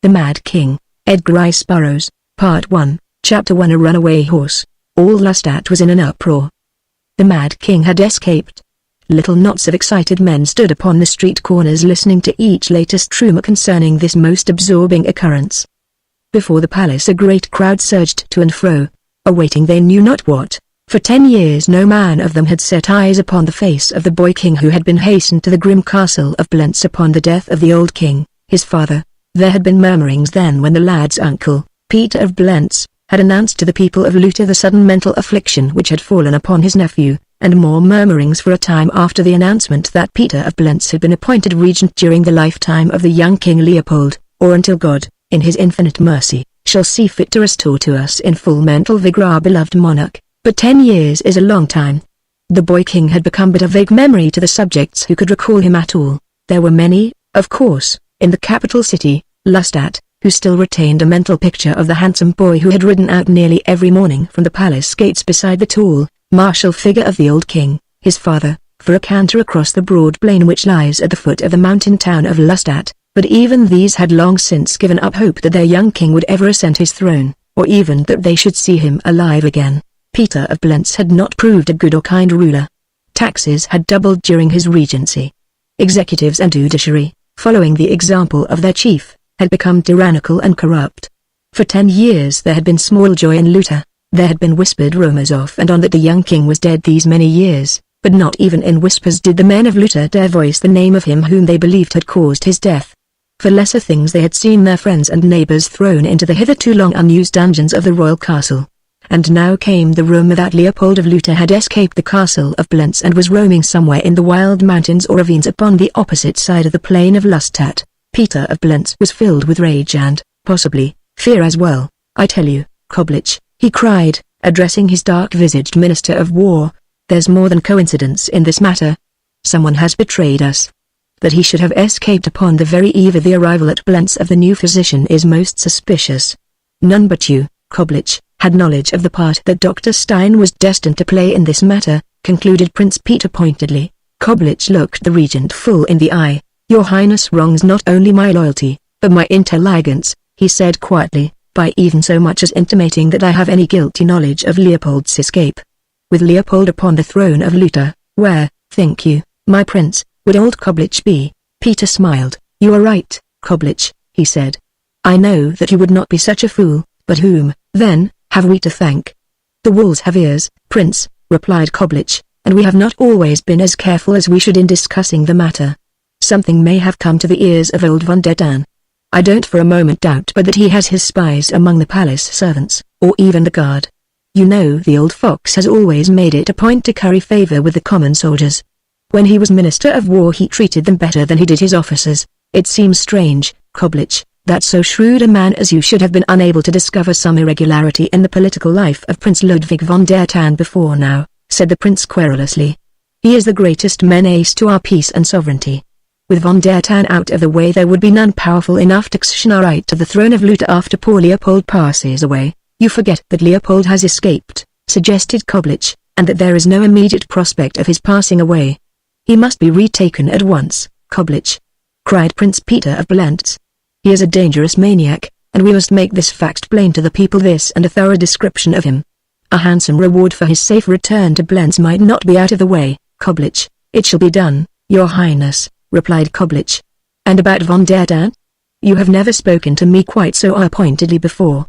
The Mad King, Edgar Rice Burroughs, Part 1, Chapter 1. A runaway horse. All Lustat was in an uproar. The Mad King had escaped. Little knots of excited men stood upon the street corners listening to each latest rumor concerning this most absorbing occurrence. Before the palace a great crowd surged to and fro, awaiting they knew not what. For 10 years no man of them had set eyes upon the face of the boy king who had been hastened to the grim castle of Blentz upon the death of the old king, his father. There had been murmurings then when the lad's uncle, Peter of Blentz, had announced to the people of Luther the sudden mental affliction which had fallen upon his nephew, and more murmurings for a time after the announcement that Peter of Blentz had been appointed regent during the lifetime of the young King Leopold, or until God, in his infinite mercy, shall see fit to restore to us in full mental vigor our beloved monarch. But 10 years is a long time. The boy king had become but a vague memory to the subjects who could recall him at all. There were many, of course, in the capital city, Lustat, who still retained a mental picture of the handsome boy who had ridden out nearly every morning from the palace gates beside the tall, martial figure of the old king, his father, for a canter across the broad plain which lies at the foot of the mountain town of Lustat. But even these had long since given up hope that their young king would ever ascend his throne, or even that they should see him alive again. Peter of Blentz had not proved a good or kind ruler. Taxes had doubled during his regency. Executives and judiciary, following the example of their chief, had become tyrannical and corrupt. For 10 years there had been small joy in Luther. There had been whispered rumors off and on that the young king was dead these many years, but not even in whispers did the men of Luther dare voice the name of him whom they believed had caused his death. For lesser things they had seen their friends and neighbors thrown into the hitherto long unused dungeons of the royal castle. And now came the rumor that Leopold of Luther had escaped the castle of Blentz and was roaming somewhere in the wild mountains or ravines upon the opposite side of the plain of Lustat. Peter of Blentz was filled with rage and, possibly, fear as well. "I tell you, Koblich," he cried, addressing his dark-visaged minister of war, "there's more than coincidence in this matter. Someone has betrayed us. That he should have escaped upon the very eve of the arrival at Blentz of the new physician is most suspicious. None but you, Koblich, had knowledge of the part that Dr. Stein was destined to play in this matter," concluded Prince Peter pointedly. Koblich looked the regent full in the eye. "Your Highness wrongs not only my loyalty, but my intelligence," he said quietly, "by even so much as intimating that I have any guilty knowledge of Leopold's escape. With Leopold upon the throne of Luther, where, think you, my prince, would old Koblich be?" Peter smiled. "You are right, Koblich," he said. "I know that you would not be such a fool, but whom, then, have we to thank?" "The wolves have ears, Prince," replied Koblich, "and we have not always been as careful as we should in discussing the matter. Something may have come to the ears of old von der Tan. I don't for a moment doubt but that he has his spies among the palace servants, or even the guard. You know the old fox has always made it a point to curry favor with the common soldiers. When he was Minister of War he treated them better than he did his officers. It seems strange, Koblich, that so shrewd a man as you should have been unable to discover some irregularity in the political life of Prince Ludwig von der Tan before now," said the prince querulously. "He is the greatest menace to our peace and sovereignty. With von der Tan out of the way there would be none powerful enough to question our right to the throne of Luther after poor Leopold passes away." "You forget that Leopold has escaped," suggested Koblich, "and that there is no immediate prospect of his passing away." "He must be retaken at once, Koblich," cried Prince Peter of Blentz. "He is a dangerous maniac, and we must make this fact plain to the people, this and a thorough description of him. A handsome reward for his safe return to Blentz might not be out of the way, Koblich." "It shall be done, Your Highness," replied Koblich. "And about von der Tan? You have never spoken to me quite so pointedly before."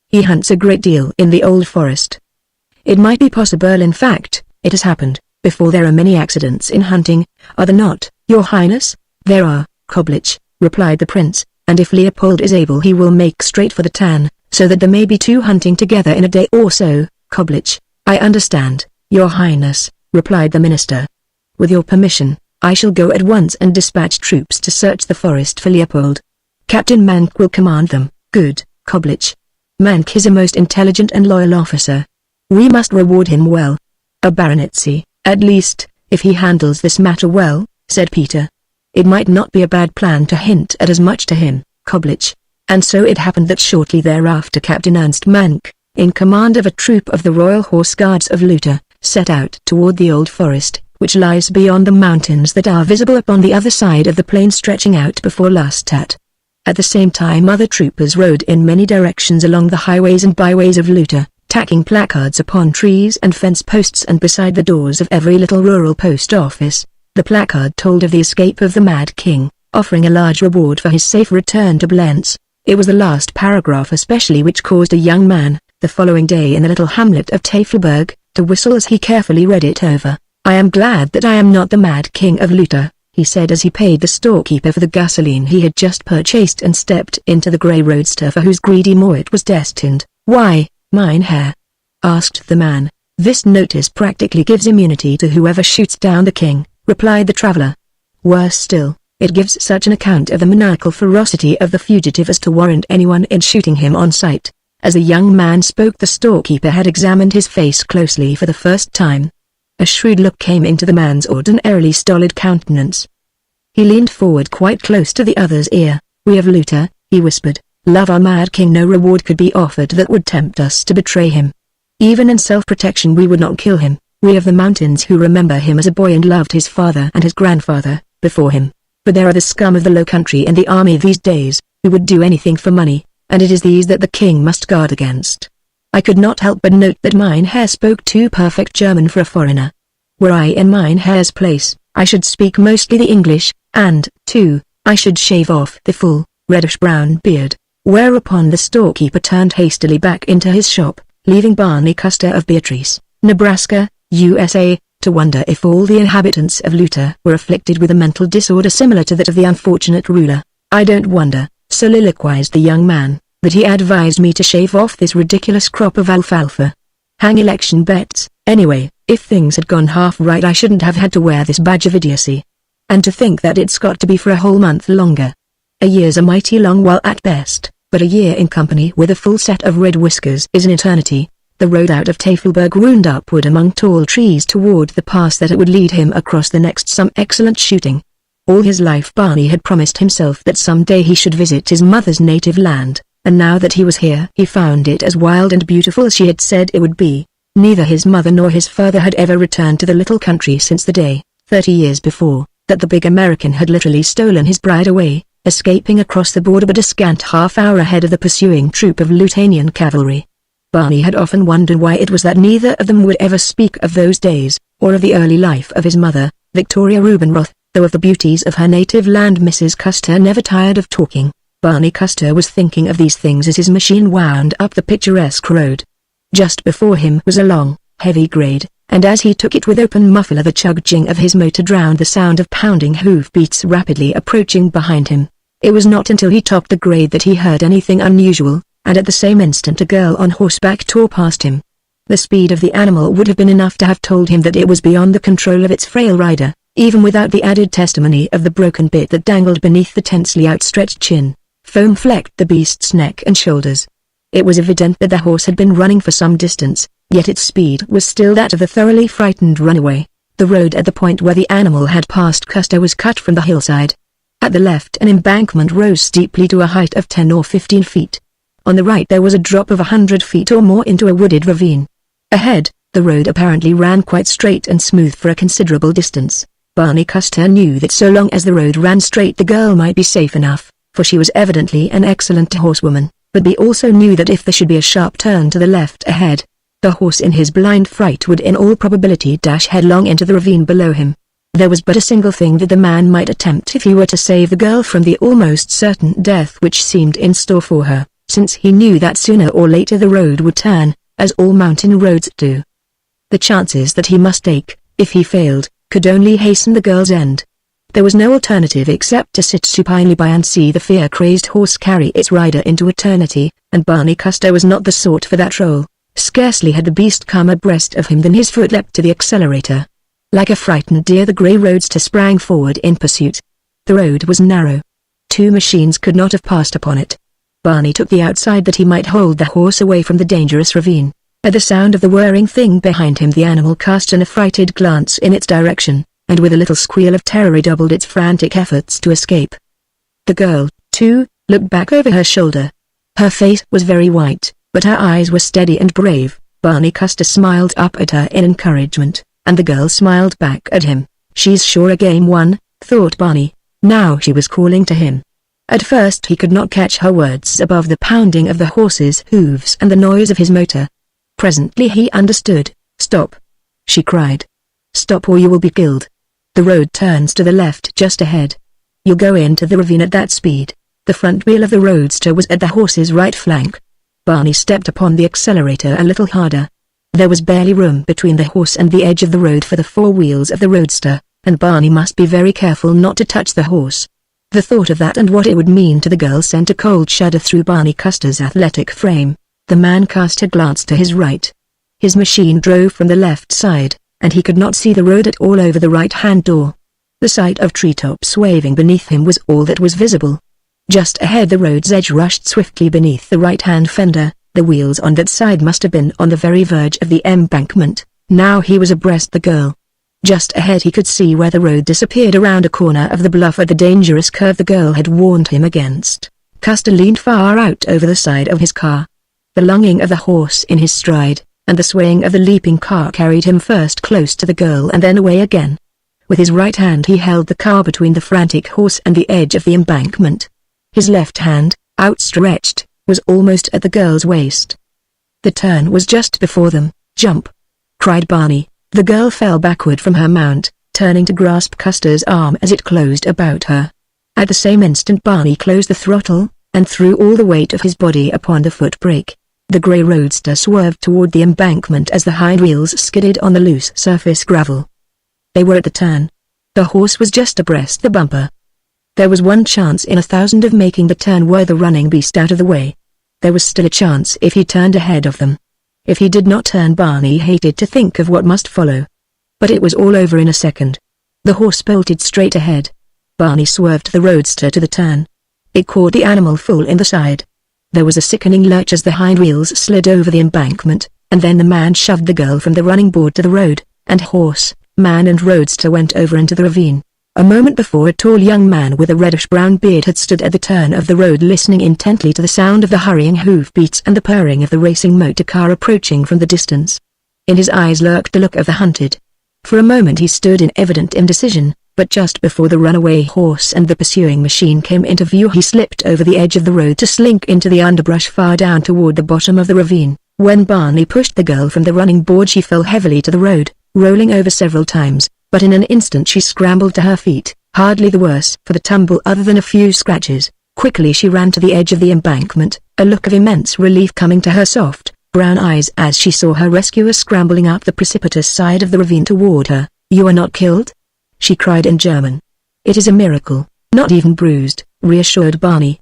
"He hunts a great deal in the old forest." "It might be possible, in fact, it has happened before. There are many accidents in hunting, are there not, Your Highness?" "There are, Koblich," replied the prince, "and if Leopold is able he will make straight for the Tan, so that there may be 2 hunting together in a day or so, Koblich." "I understand, Your Highness," replied the minister. "With your permission, I shall go at once and dispatch troops to search the forest for Leopold. Captain Mank will command them." "Good, Koblich. Mank is a most intelligent and loyal officer. We must reward him well. A baronetcy, at least, if he handles this matter well," said Peter. "It might not be a bad plan to hint at as much to him, Koblich." And so it happened that shortly thereafter Captain Ernst Mank, in command of a troop of the Royal Horse Guards of Luther, set out toward the old forest, which lies beyond the mountains that are visible upon the other side of the plain stretching out before Lustat. At the same time other troopers rode in many directions along the highways and byways of Luta, tacking placards upon trees and fence posts and beside the doors of every little rural post office. The placard told of the escape of the Mad King, offering a large reward for his safe return to Blentz. It was the last paragraph especially which caused a young man, the following day in the little hamlet of Tafelberg, to whistle as he carefully read it over. "I am glad that I am not the Mad King of Luta," he said as he paid the storekeeper for the gasoline he had just purchased and stepped into the grey roadster for whose greedy maw it was destined. "Why, Mynheer?" asked the man. "This notice practically gives immunity to whoever shoots down the king," replied the traveller. "Worse still, it gives such an account of the maniacal ferocity of the fugitive as to warrant anyone in shooting him on sight." As the young man spoke the storekeeper had examined his face closely for the first time. A shrewd look came into the man's ordinarily stolid countenance. He leaned forward quite close to the other's ear. "We of Luta," he whispered, "love our Mad King. No reward could be offered that would tempt us to betray him. Even in self-protection we would not kill him. We of the mountains who remember him as a boy and loved his father and his grandfather, before him. But there are the scum of the low country and the army these days, who would do anything for money, and it is these that the king must guard against." I could not help but note that Mynheer spoke too perfect German for a foreigner. Were I in Mynheer's place, I should speak mostly the English, and, too, I should shave off the full, reddish-brown beard. Whereupon the storekeeper turned hastily back into his shop, leaving Barney Custer of Beatrice, Nebraska, USA, to wonder if all the inhabitants of Luta were afflicted with a mental disorder similar to that of the unfortunate ruler. "I don't wonder," soliloquized the young man, "that he advised me to shave off this ridiculous crop of alfalfa. Hang election bets, anyway. If things had gone half right I shouldn't have had to wear this badge of idiocy. And to think that it's got to be for a whole month longer. A year's a mighty long while at best, but a year in company with a full set of red whiskers is an eternity." The road out of Tafelberg wound upward among tall trees toward the pass that it would lead him across the next some excellent shooting. All his life Barney had promised himself that some day he should visit his mother's native land, and now that he was here he found it as wild and beautiful as she had said it would be. Neither his mother nor his father had ever returned to the little country since the day, 30 years before, that the big American had literally stolen his bride away, escaping across the border but a scant half-hour ahead of the pursuing troop of Lutanian cavalry. Barney had often wondered why it was that neither of them would ever speak of those days, or of the early life of his mother, Victoria Reubenroth, though of the beauties of her native land Mrs. Custer never tired of talking. Barney Custer was thinking of these things as his machine wound up the picturesque road. Just before him was a long, heavy grade, and as he took it with open muffler the chug-ching of his motor drowned the sound of pounding hoofbeats rapidly approaching behind him. It was not until he topped the grade that he heard anything unusual, and at the same instant a girl on horseback tore past him. The speed of the animal would have been enough to have told him that it was beyond the control of its frail rider, even without the added testimony of the broken bit that dangled beneath the tensely outstretched chin. Foam flecked the beast's neck and shoulders. It was evident that the horse had been running for some distance, yet its speed was still that of the thoroughly frightened runaway. The road at the point where the animal had passed Custer was cut from the hillside. At the left an embankment rose steeply to a height of 10 or 15 feet. On the right there was a drop of 100 feet or more into a wooded ravine. Ahead, the road apparently ran quite straight and smooth for a considerable distance. Barney Custer knew that so long as the road ran straight the girl might be safe enough, for she was evidently an excellent horsewoman. But he also knew that if there should be a sharp turn to the left ahead, the horse in his blind fright would in all probability dash headlong into the ravine below him. There was but a single thing that the man might attempt if he were to save the girl from the almost certain death which seemed in store for her, since he knew that sooner or later the road would turn, as all mountain roads do. The chances that he must take, if he failed, could only hasten the girl's end. There was no alternative except to sit supinely by and see the fear-crazed horse carry its rider into eternity, and Barney Custer was not the sort for that role. Scarcely had the beast come abreast of him than his foot leapt to the accelerator. Like a frightened deer the grey roadster sprang forward in pursuit. The road was narrow. 2 machines could not have passed upon it. Barney took the outside that he might hold the horse away from the dangerous ravine. At the sound of the whirring thing behind him the animal cast an affrighted glance in its direction, and with a little squeal of terror redoubled its frantic efforts to escape. The girl, too, looked back over her shoulder. Her face was very white, but her eyes were steady and brave. Barney Custer smiled up at her in encouragement, and the girl smiled back at him. She's sure a game one, thought Barney. Now she was calling to him. At first he could not catch her words above the pounding of the horse's hooves and the noise of his motor. Presently he understood. "Stop!" she cried. "Stop or you will be killed. The road turns to the left just ahead. You'll go into the ravine at that speed." The front wheel of the roadster was at the horse's right flank. Barney stepped upon the accelerator a little harder. There was barely room between the horse and the edge of the road for the four wheels of the roadster, and Barney must be very careful not to touch the horse. The thought of that and what it would mean to the girl sent a cold shudder through Barney Custer's athletic frame. The man cast a glance to his right. His machine drove from the left side, and he could not see the road at all over the right-hand door. The sight of treetops waving beneath him was all that was visible. Just ahead the road's edge rushed swiftly beneath the right-hand fender. The wheels on that side must have been on the very verge of the embankment. Now he was abreast the girl. Just ahead he could see where the road disappeared around a corner of the bluff at the dangerous curve the girl had warned him against. Custer leaned far out over the side of his car. The lunging of the horse in his stride, and the swaying of the leaping car carried him first close to the girl and then away again. With his right hand he held the car between the frantic horse and the edge of the embankment. His left hand, outstretched, was almost at the girl's waist. The turn was just before them. "Jump!" cried Barney. The girl fell backward from her mount, turning to grasp Custer's arm as it closed about her. At the same instant Barney closed the throttle, and threw all the weight of his body upon the foot brake. The grey roadster swerved toward the embankment as the hind wheels skidded on the loose surface gravel. They were at the turn. The horse was just abreast the bumper. There was one chance in 1,000 of making the turn were the running beast out of the way. There was still a chance if he turned ahead of them. If he did not turn, Barney hated to think of what must follow. But it was all over in a second. The horse bolted straight ahead. Barney swerved the roadster to the turn. It caught the animal full in the side. There was a sickening lurch as the hind wheels slid over the embankment, and then the man shoved the girl from the running board to the road, and horse, man and roadster went over into the ravine. A moment before a tall young man with a reddish-brown beard had stood at the turn of the road listening intently to the sound of the hurrying hoofbeats and the purring of the racing motor car approaching from the distance. In his eyes lurked the look of the hunted. For a moment he stood in evident indecision, but just before the runaway horse and the pursuing machine came into view he slipped over the edge of the road to slink into the underbrush far down toward the bottom of the ravine. When Barney pushed the girl from the running board she fell heavily to the road, rolling over several times. But in an instant she scrambled to her feet, hardly the worse for the tumble other than a few scratches. Quickly she ran to the edge of the embankment, a look of immense relief coming to her soft, brown eyes as she saw her rescuer scrambling up the precipitous side of the ravine toward her. "You are not killed?" she cried in German. "It is a miracle, not even bruised," reassured Barney.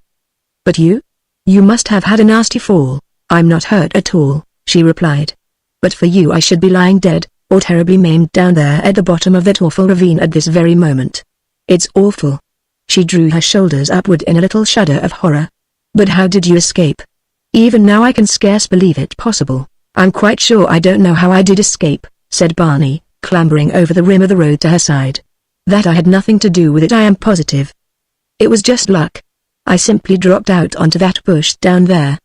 "But you? You must have had a nasty fall." "I'm not hurt at all," she replied. "But for you I should be lying dead, or terribly maimed down there at the bottom of that awful ravine at this very moment. It's awful." She drew her shoulders upward in a little shudder of horror. "But how did you escape? Even now I can scarce believe it possible." "I'm quite sure I don't know how I did escape," said Barney, clambering over the rim of the road to her side. "That I had nothing to do with it, I am positive. It was just luck. I simply dropped out onto that bush down there."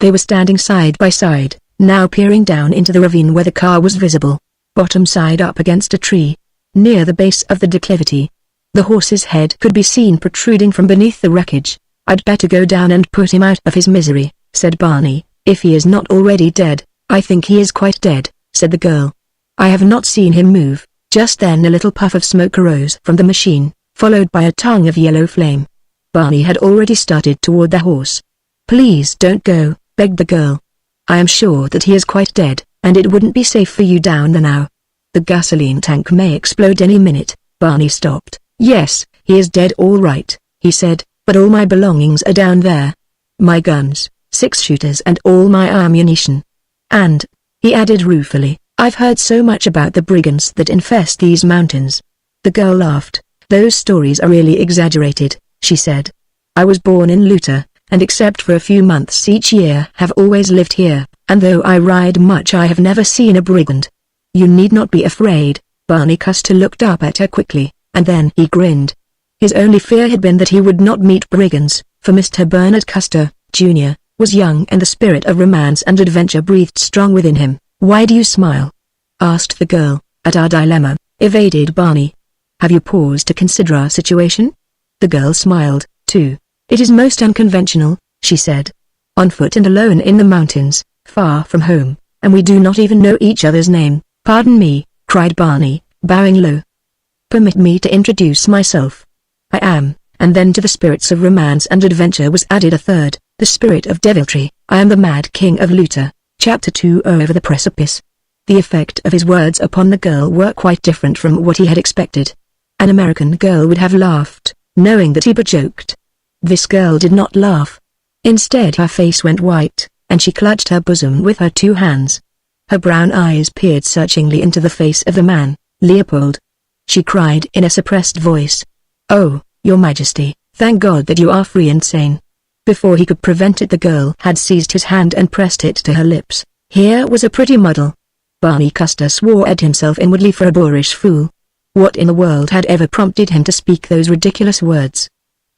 They were standing side by side, now peering down into the ravine where the car was visible. Bottom side up against a tree, near the base of the declivity. The horse's head could be seen protruding from beneath the wreckage. "I'd better go down and put him out of his misery," said Barney. "If he is not already dead." "I think he is quite dead," said the girl. "I have not seen him move." Just then a little puff of smoke arose from the machine, followed by a tongue of yellow flame. Barney had already started toward the horse. "Please don't go," begged the girl. "I am sure that he is quite dead, and it wouldn't be safe for you down there now. The gasoline tank may explode any minute." Barney stopped. "Yes, he is dead all right," he said, "but all my belongings are down there. My guns, 6-shooters and all my ammunition. And," he added ruefully, "I've heard so much about the brigands that infest these mountains." The girl laughed. "Those stories are really exaggerated," she said. "I was born in Luta, and except for a few months each year have always lived here, and though I ride much I have never seen a brigand." "You need not be afraid." Barney Custer looked up at her quickly, and then he grinned. His only fear had been that he would not meet brigands, for Mr. Bernard Custer, Jr., was young and the spirit of romance and adventure breathed strong within him. "Why do you smile?" asked the girl. "At our dilemma," evaded Barney. "Have you paused to consider our situation?" The girl smiled, too. "It is most unconventional," she said. "On foot and alone in the mountains, far from home, and we do not even know each other's name." "Pardon me," cried Barney, bowing low. "Permit me to introduce myself. I am," and then to the spirits of romance and adventure was added a third, the spirit of deviltry. "I am the Mad King of Luta." Chapter 2 Over the Precipice. The effect of his words upon the girl were quite different from what he had expected. An American girl would have laughed, knowing that he but joked. This girl did not laugh. Instead her face went white, and she clutched her bosom with her two hands. Her brown eyes peered searchingly into the face of the man. "Leopold!" she cried in a suppressed voice. "Oh, Your Majesty, thank God that you are free and sane." Before he could prevent it, the girl had seized his hand and pressed it to her lips. Here was a pretty muddle. Barney Custer swore at himself inwardly for a boorish fool. What in the world had ever prompted him to speak those ridiculous words?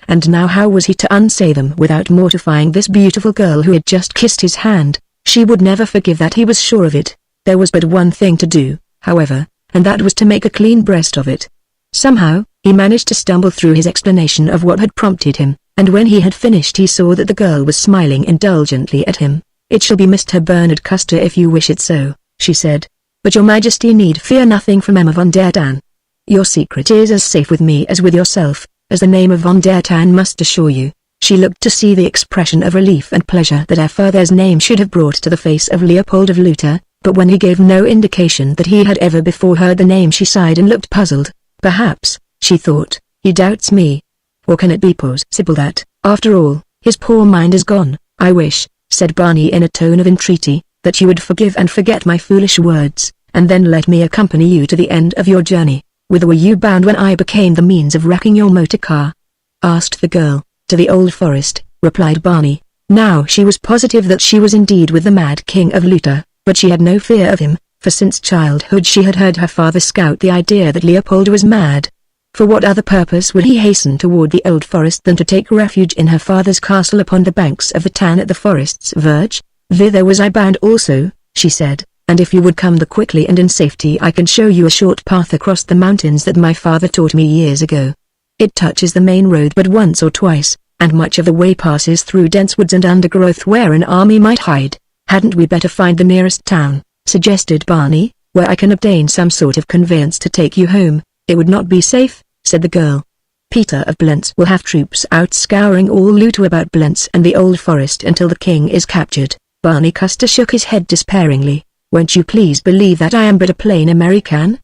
And now how was he to unsay them without mortifying this beautiful girl who had just kissed his hand? She would never forgive that, he was sure of it. There was but one thing to do, however, and that was to make a clean breast of it. Somehow, he managed to stumble through his explanation of what had prompted him, and when he had finished he saw that the girl was smiling indulgently at him. "It shall be Mr. Bernard Custer if you wish it so," she said. "But Your Majesty need fear nothing from Emma von der Tann. Your secret is as safe with me as with yourself, as the name of von der Tann must assure you." She looked to see the expression of relief and pleasure that her father's name should have brought to the face of Leopold of Luta, but when he gave no indication that he had ever before heard the name, she sighed and looked puzzled. "Perhaps," she thought, "he doubts me. Or can it be possible that, after all, his poor mind is gone?" "I wish," said Barney in a tone of entreaty, "that you would forgive and forget my foolish words, and then let me accompany you to the end of your journey." "Whither were you bound when I became the means of wrecking your motor car?" asked the girl. "To the Old Forest," replied Barney. Now she was positive that she was indeed with the Mad King of Luta, but she had no fear of him, for since childhood she had heard her father scout the idea that Leopold was mad. For what other purpose would he hasten toward the Old Forest than to take refuge in her father's castle upon the banks of the Tann at the forest's verge? "Thither was I bound also," she said, "and if you would come there quickly and in safety I can show you a short path across the mountains that my father taught me years ago. It touches the main road but once or twice, and much of the way passes through dense woods and undergrowth where an army might hide." "Hadn't we better find the nearest town," suggested Barney, "where I can obtain some sort of conveyance to take you home?" "It would not be safe," said the girl. "Peter of Blentz will have troops out scouring all Luta about Blentz and the Old Forest until the king is captured." Barney Custer shook his head despairingly. "Won't you please believe that I am but a plain American?"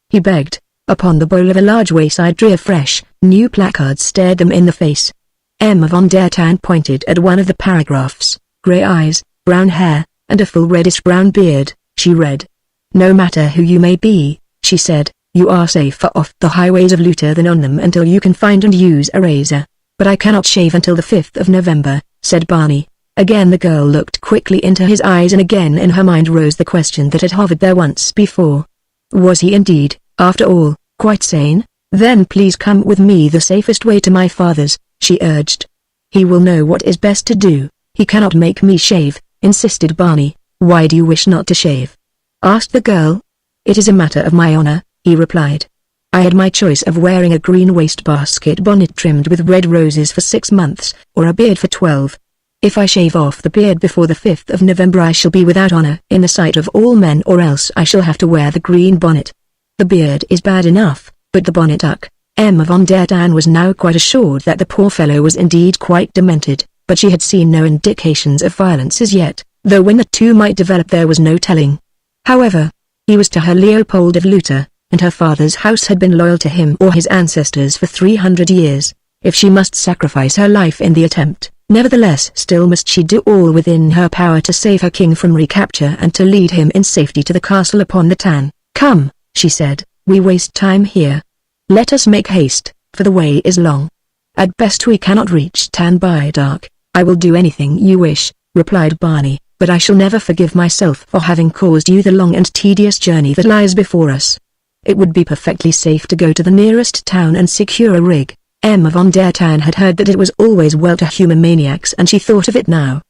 he begged. Upon the bole of a large wayside tree a fresh, new placard stared them in the face. Emma von der Tann pointed at one of the paragraphs. "Grey eyes, brown hair, and a full reddish-brown beard," she read. "No matter who you may be," she said, "you are safer off the highways of Luta than on them until you can find and use a razor." "But I cannot shave until the 5th of November, said Barney. Again the girl looked quickly into his eyes, and again in her mind rose the question that had hovered there once before. Was he indeed, after all, quite sane? "Then please come with me the safest way to my father's," she urged. "He will know what is best to do." "He cannot make me shave," insisted Barney. "Why do you wish not to shave?" asked the girl. "It is a matter of my honor," he replied. "I had my choice of wearing a green wastebasket bonnet trimmed with red roses for 6 months, or a beard for 12. If I shave off the beard before the 5th of November I shall be without honor in the sight of all men, or else I shall have to wear the green bonnet. The beard is bad enough, but the bonnet uck." Emma von der Tann was now quite assured that the poor fellow was indeed quite demented, but she had seen no indications of violence as yet, though when the two might develop there was no telling. However, he was to her Leopold of Luta, and her father's house had been loyal to him or his ancestors for 300 years. If she must sacrifice her life in the attempt, nevertheless still must she do all within her power to save her king from recapture and to lead him in safety to the castle upon the Tann. "Come," she said, "we waste time here. Let us make haste, for the way is long. At best we cannot reach Tann by dark." "I will do anything you wish," replied Barney, "but I shall never forgive myself for having caused you the long and tedious journey that lies before us. It would be perfectly safe to go to the nearest town and secure a rig." Emma von der Tann had heard that it was always well to humor maniacs, and she thought of it now.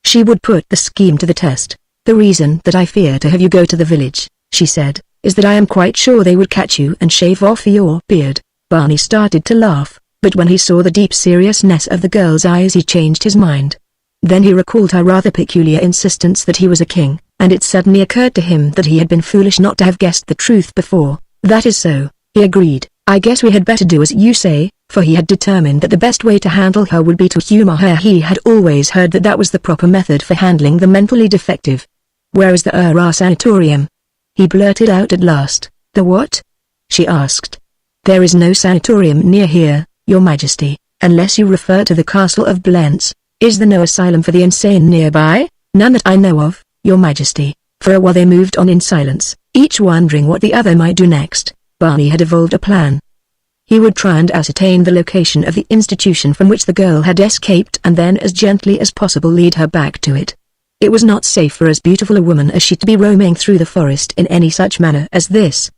She would put the scheme to the test. "The reason that I fear to have you go to the village," she said, "is that I am quite sure they would catch you and shave off your beard." Barney started to laugh. But when he saw the deep seriousness of the girl's eyes he changed his mind. Then he recalled her rather peculiar insistence that he was a king, and it suddenly occurred to him that he had been foolish not to have guessed the truth before. "That is so," he agreed. "I guess we had better do as you say," for he had determined that the best way to handle her would be to humor her. He had always heard that that was the proper method for handling the mentally defective. "Where is the sanatorium?" he blurted out at last. "The what?" she asked. "There is no sanatorium near here, Your Majesty, unless you refer to the castle of Blentz. Is there no asylum for the insane nearby?" "None that I know of, Your Majesty." For a while they moved on in silence, each wondering what the other might do next. Barney had evolved a plan. He would try and ascertain the location of the institution from which the girl had escaped and then as gently as possible lead her back to it. It was not safe for as beautiful a woman as she to be roaming through the forest in any such manner as this.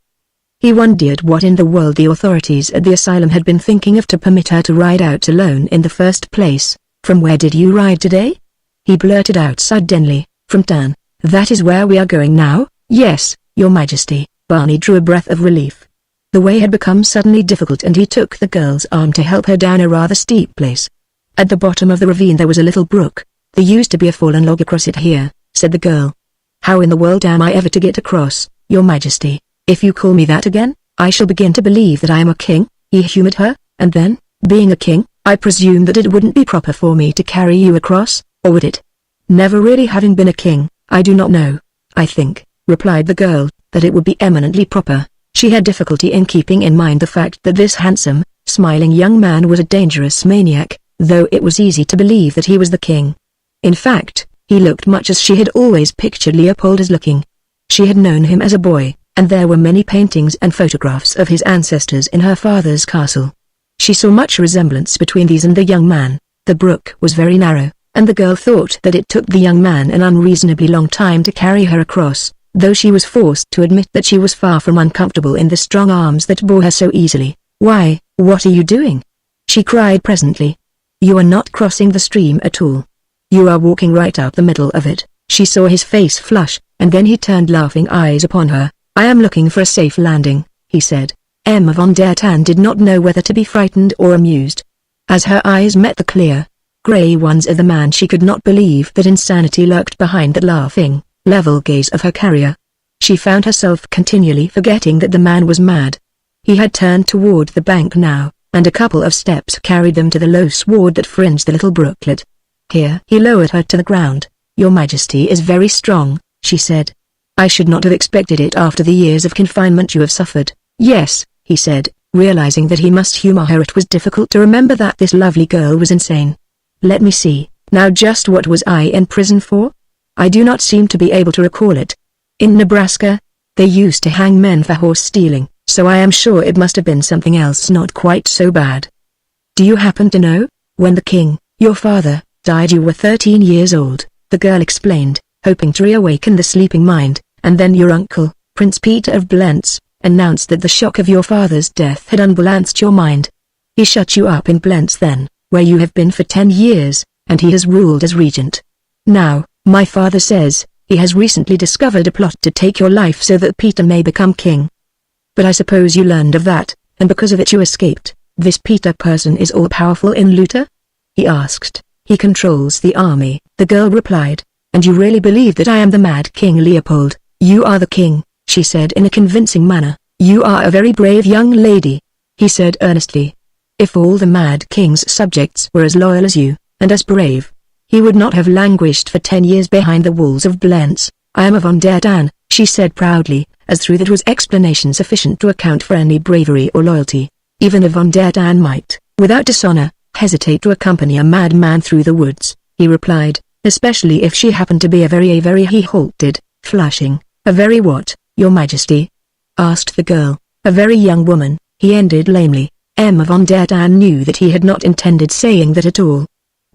He wondered what in the world the authorities at the asylum had been thinking of to permit her to ride out alone in the first place. "From where did you ride today?" he blurted out suddenly. "From town. That is where we are going now?" "Yes, Your Majesty." Barney drew a breath of relief. The way had become suddenly difficult and he took the girl's arm to help her down a rather steep place. At the bottom of the ravine there was a little brook. "There used to be a fallen log across it here," said the girl. "How in the world am I ever to get across, Your Majesty? If you call me that again, I shall begin to believe that I am a king," he humored her, "and then, being a king, I presume that it wouldn't be proper for me to carry you across, or would it?" "Never really having been a king, I do not know. I think," replied the girl, "that it would be eminently proper." She had difficulty in keeping in mind the fact that this handsome, smiling young man was a dangerous maniac, though it was easy to believe that he was the king. In fact, he looked much as she had always pictured Leopold as looking. She had known him as a boy, and there were many paintings and photographs of his ancestors in her father's castle. She saw much resemblance between these and the young man. The brook was very narrow, and the girl thought that it took the young man an unreasonably long time to carry her across, though she was forced to admit that she was far from uncomfortable in the strong arms that bore her so easily. "Why, what are you doing?" she cried presently. "You are not crossing the stream at all. You are walking right out the middle of it." She saw his face flush, and then he turned laughing eyes upon her. "I am looking for a safe landing," he said. Emma von der Tann did not know whether to be frightened or amused. As her eyes met the clear, grey ones of the man she could not believe that insanity lurked behind that laughing, level gaze of her carrier. She found herself continually forgetting that the man was mad. He had turned toward the bank now, and a couple of steps carried them to the low sward that fringed the little brooklet. Here he lowered her to the ground. "Your Majesty is very strong," she said. "I should not have expected it after the years of confinement you have suffered." "Yes," he said, realizing that he must humor her. It was difficult to remember that this lovely girl was insane. "Let me see, now just what was I in prison for? I do not seem to be able to recall it. In Nebraska, they used to hang men for horse stealing, so I am sure it must have been something else not quite so bad." "Do you happen to know, when the king, your father, died you were 13 years old," the girl explained, hoping to reawaken the sleeping mind, "and then your uncle, Prince Peter of Blentz, announced that the shock of your father's death had unbalanced your mind. He shut you up in Blentz then, where you have been for 10 years, and he has ruled as regent. Now, my father says, he has recently discovered a plot to take your life so that Peter may become king. But I suppose you learned of that, and because of it you escaped. This Peter person is all-powerful in Luther?" he asked. "He controls the army," the girl replied. "And you really believe that I am the mad King Leopold?" "You are the king," she said in a convincing manner. "You are a very brave young lady," he said earnestly. "If all the mad king's subjects were as loyal as you, and as brave, he would not have languished for 10 years behind the walls of Blentz." "I am a von der Tann," she said proudly, as though that was explanation sufficient to account for any bravery or loyalty. Even a von der Tann might, without dishonor, hesitate to accompany a madman through the woods, he replied, "especially if she happened to be a very he halted, flushing. "A very what, Your Majesty?" asked the girl. "A very young woman," he ended lamely. Emma von der Tann knew that he had not intended saying that at all.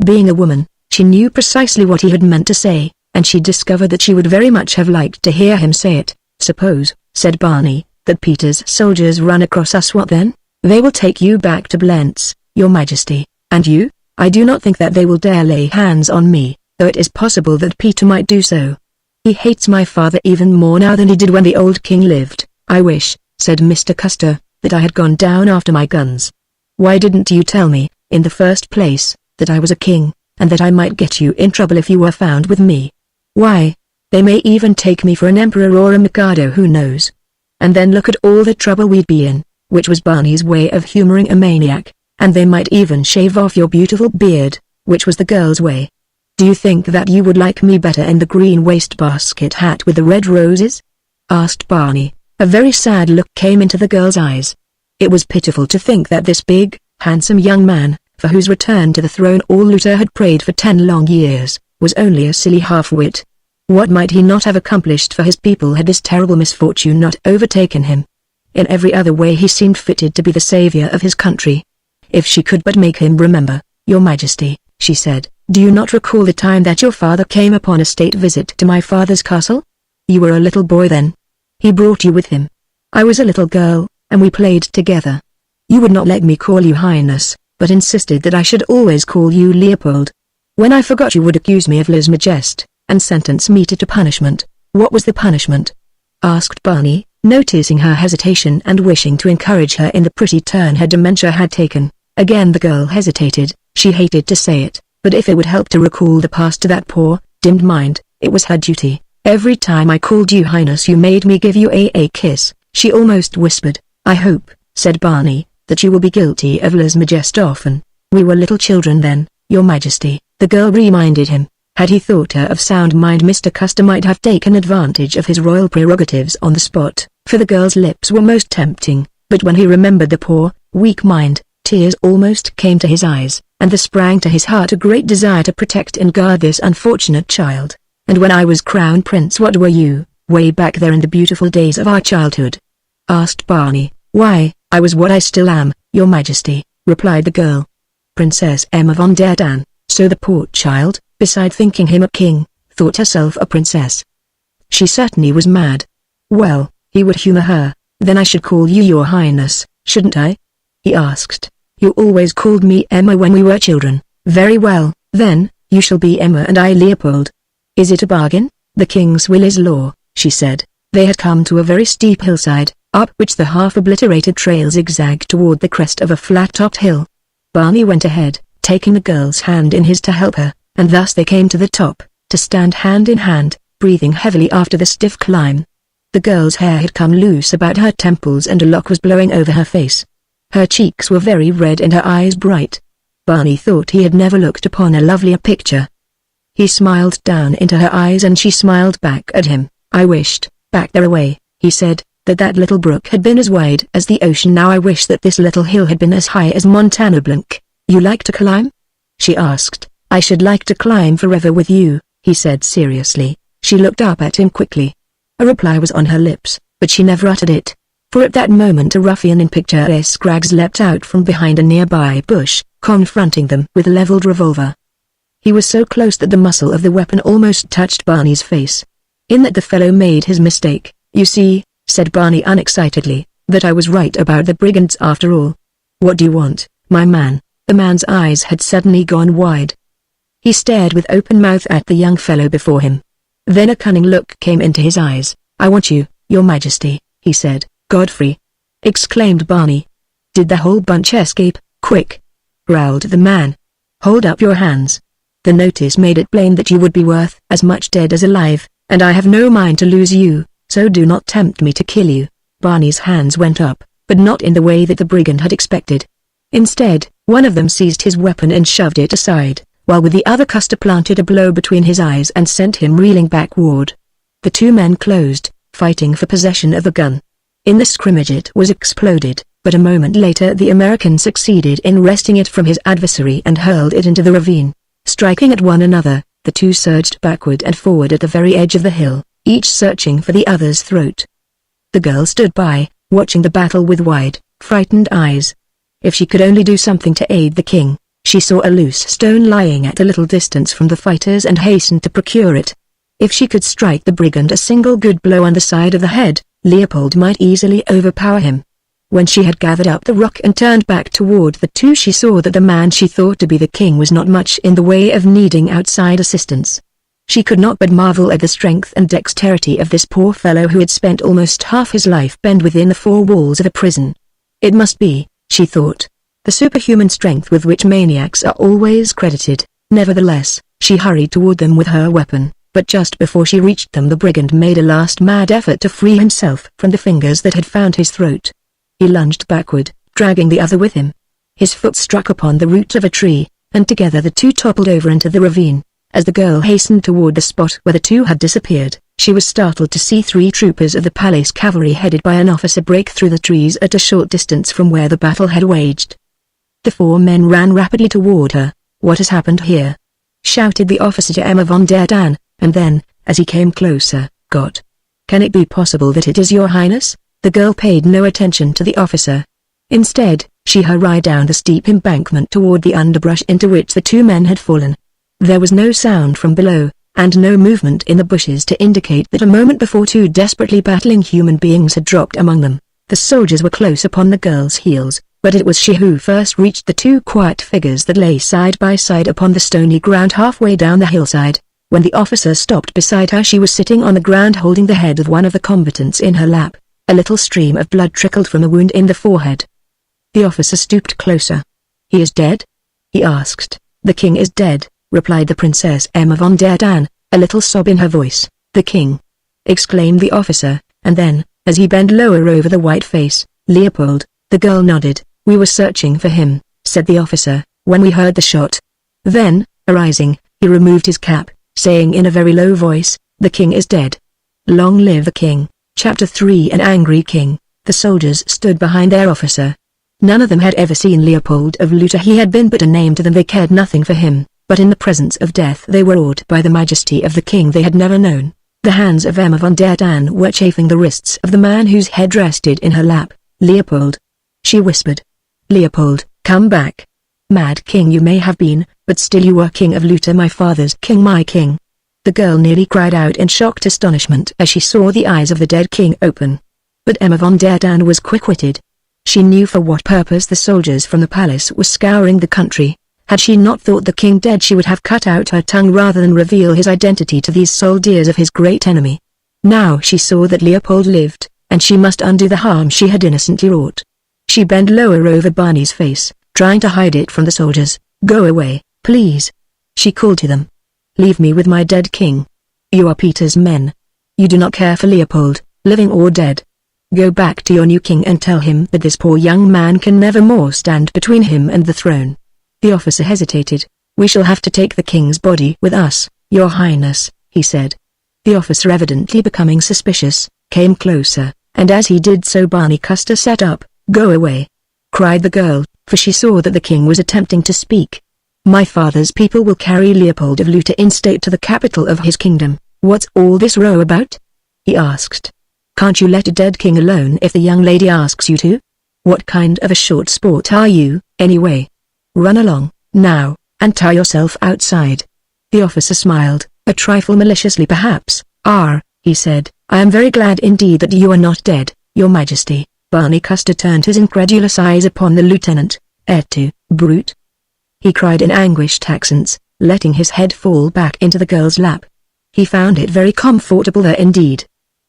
Being a woman, she knew precisely what he had meant to say, and she discovered that she would very much have liked to hear him say it. "Suppose," said Barney, "that Peter's soldiers run across us, what then?" "They will take you back to Blentz, Your Majesty." "And you?" "I do not think that they will dare lay hands on me, though it is possible that Peter might do so. He hates my father even more now than he did when the old king lived." "I wish," said Mr. Custer, "that I had gone down after my guns." Why didn't you tell me, in the first place, that I was a king, and that I might get you in trouble if you were found with me? Why? They may even take me for an emperor or a mikado, who knows? And then look at all the trouble we'd be in," which was Barney's way of humoring a maniac. "And they might even shave off your beautiful beard," which was the girl's way. "Do you think that you would like me better in the green wastebasket hat with the red roses?" asked Barney. A very sad look came into the girl's eyes. It was pitiful to think that this big, handsome young man, for whose return to the throne all Luther had prayed for 10 long years, was only a silly half-wit. What might he not have accomplished for his people had this terrible misfortune not overtaken him? In every other way he seemed fitted to be the savior of his country. If she could but make him remember. "Your Majesty," she said, "do you not recall the time that your father came upon a state visit to my father's castle? You were a little boy then. He brought you with him. I was a little girl, and we played together. You would not let me call you Highness, but insisted that I should always call you Leopold. When I forgot, you would accuse me of lèse-majesté, and sentence me to punishment." "What was the punishment?" asked Barney, noticing her hesitation and wishing to encourage her in the pretty turn her dementia had taken. Again the girl hesitated. She hated to say it, but if it would help to recall the past to that poor, dimmed mind, it was her duty. "Every time I called you Highness you made me give you a kiss," she almost whispered. "I hope," said Barney, "that you will be guilty of lèse-majesté often." "We were little children then, Your Majesty," the girl reminded him. Had he thought her of sound mind, Mr. Custer might have taken advantage of his royal prerogatives on the spot, for the girl's lips were most tempting, but when he remembered the poor, weak mind, tears almost came to his eyes, and there sprang to his heart a great desire to protect and guard this unfortunate child. "And when I was crown prince, what were you, way back there in the beautiful days of our childhood?" asked Barney. "Why, I was what I still am, Your Majesty," replied the girl. "Princess Emma von der Dan." So the poor child, beside thinking him a king, thought herself a princess. She certainly was mad. Well, he would humor her. "Then I should call you Your Highness, shouldn't I?" he asked. "You always called me Emma when we were children." "Very well, then, you shall be Emma and I Leopold. Is it a bargain?" "The king's will is law," she said. They had come to a very steep hillside, up which the half-obliterated trail zigzagged toward the crest of a flat-topped hill. Barney went ahead, taking the girl's hand in his to help her, and thus they came to the top, to stand hand in hand, breathing heavily after the stiff climb. The girl's hair had come loose about her temples and a lock was blowing over her face. Her cheeks were very red and her eyes bright. Barney thought he had never looked upon a lovelier picture. He smiled down into her eyes and she smiled back at him. "I wished, back there away," he said, "that little brook had been as wide as the ocean. Now I wish that this little hill had been as high as Montana Blanc." "You like to climb?" she asked. "I should like to climb forever with you," he said seriously. She looked up at him quickly. A reply was on her lips, but she never uttered it. For at that moment a ruffian in picturesque rags leapt out from behind a nearby bush, confronting them with a leveled revolver. He was so close that the muzzle of the weapon almost touched Barney's face. In that the fellow made his mistake. "You see," said Barney unexcitedly, "that I was right about the brigands after all. What do you want, my man?" The man's eyes had suddenly gone wide. He stared with open mouth at the young fellow before him. Then a cunning look came into his eyes. "I want you, Your Majesty," he said. "Godfrey!" exclaimed Barney. "Did the whole bunch escape?" "Quick!" growled the man. "Hold up your hands. The notice made it plain that you would be worth as much dead as alive, and I have no mind to lose you, so do not tempt me to kill you." Barney's hands went up, but not in the way that the brigand had expected. Instead, one of them seized his weapon and shoved it aside, while with the other Custer planted a blow between his eyes and sent him reeling backward. The two men closed, fighting for possession of a gun. In the scrimmage it was exploded, but a moment later the American succeeded in wresting it from his adversary and hurled it into the ravine. Striking at one another, the two surged backward and forward at the very edge of the hill, each searching for the other's throat. The girl stood by, watching the battle with wide, frightened eyes. If she could only do something to aid the king. She saw a loose stone lying at a little distance from the fighters and hastened to procure it. If she could strike the brigand a single good blow on the side of the head, Leopold might easily overpower him. When she had gathered up the rock and turned back toward the two, she saw that the man she thought to be the king was not much in the way of needing outside assistance. She could not but marvel at the strength and dexterity of this poor fellow who had spent almost half his life penned within the four walls of a prison. It must be, she thought, the superhuman strength with which maniacs are always credited. Nevertheless, she hurried toward them with her weapon, but just before she reached them the brigand made a last mad effort to free himself from the fingers that had found his throat. He lunged backward, dragging the other with him. His foot struck upon the root of a tree, and together the two toppled over into the ravine. As the girl hastened toward the spot where the two had disappeared, she was startled to see 3 troopers of the palace cavalry headed by an officer break through the trees at a short distance from where the battle had waged. The 4 men ran rapidly toward her. "What has happened here?" shouted the officer to Emma von der Dan, and then, as he came closer, "God! Can it be possible that it is your highness?" The girl paid no attention to the officer. Instead, she hurried down the steep embankment toward the underbrush into which the 2 men had fallen. There was no sound from below, and no movement in the bushes to indicate that a moment before 2 desperately battling human beings had dropped among them. The soldiers were close upon the girl's heels, but it was she who first reached the 2 quiet figures that lay side by side upon the stony ground halfway down the hillside. When the officer stopped beside her, she was sitting on the ground holding the head of one of the combatants in her lap. A little stream of blood trickled from a wound in the forehead. The officer stooped closer. "He is dead?" he asked. "The king is dead," replied the Princess Emma von der Dan, a little sob in her voice. "The king!" exclaimed the officer, and then, as he bent lower over the white face, "Leopold." The girl nodded. "We were searching for him," said the officer, "when we heard the shot." Then, arising, he removed his cap, saying in a very low voice, "The king is dead. Long live the king." Chapter 3 An angry king. The soldiers stood behind their officer. None of them had ever seen Leopold of Lutha. He had been but a name to them. They cared nothing for him, but in the presence of death they were awed by the majesty of the king they had never known. The hands of Emma von der Dan were chafing the wrists of the man whose head rested in her lap. "Leopold," she whispered. "Leopold, come back. Mad king you may have been, but still you were king of Lutha, my father's king, my king." The girl nearly cried out in shocked astonishment as she saw the eyes of the dead king open. But Emma von der Dan was quick-witted. She knew for what purpose the soldiers from the palace were scouring the country. Had she not thought the king dead, she would have cut out her tongue rather than reveal his identity to these soldiers of his great enemy. Now she saw that Leopold lived, and she must undo the harm she had innocently wrought. She bent lower over Barney's face, trying to hide it from the soldiers. "Go away, please," she called to them. "Leave me with my dead king. You are Peter's men. You do not care for Leopold, living or dead. Go back to your new king and tell him that this poor young man can never more stand between him and the throne." The officer hesitated. "We shall have to take the king's body with us, your highness," he said. The officer, evidently becoming suspicious, came closer, and as he did so Barney Custer sat up. "Go away," cried the girl, for she saw that the king was attempting to speak. "My father's people will carry Leopold of Lutha in state to the capital of his kingdom." "What's all this row about?" he asked. "Can't you let a dead king alone if the young lady asks you to? What kind of a short sport are you, anyway? Run along, now, and tie yourself outside." The officer smiled, a trifle maliciously perhaps. He said, "I am very glad indeed that you are not dead, your majesty." Barney Custer turned his incredulous eyes upon the lieutenant. "Tu, brute!" he cried in anguished accents, letting his head fall back into the girl's lap. He found it very comfortable there indeed.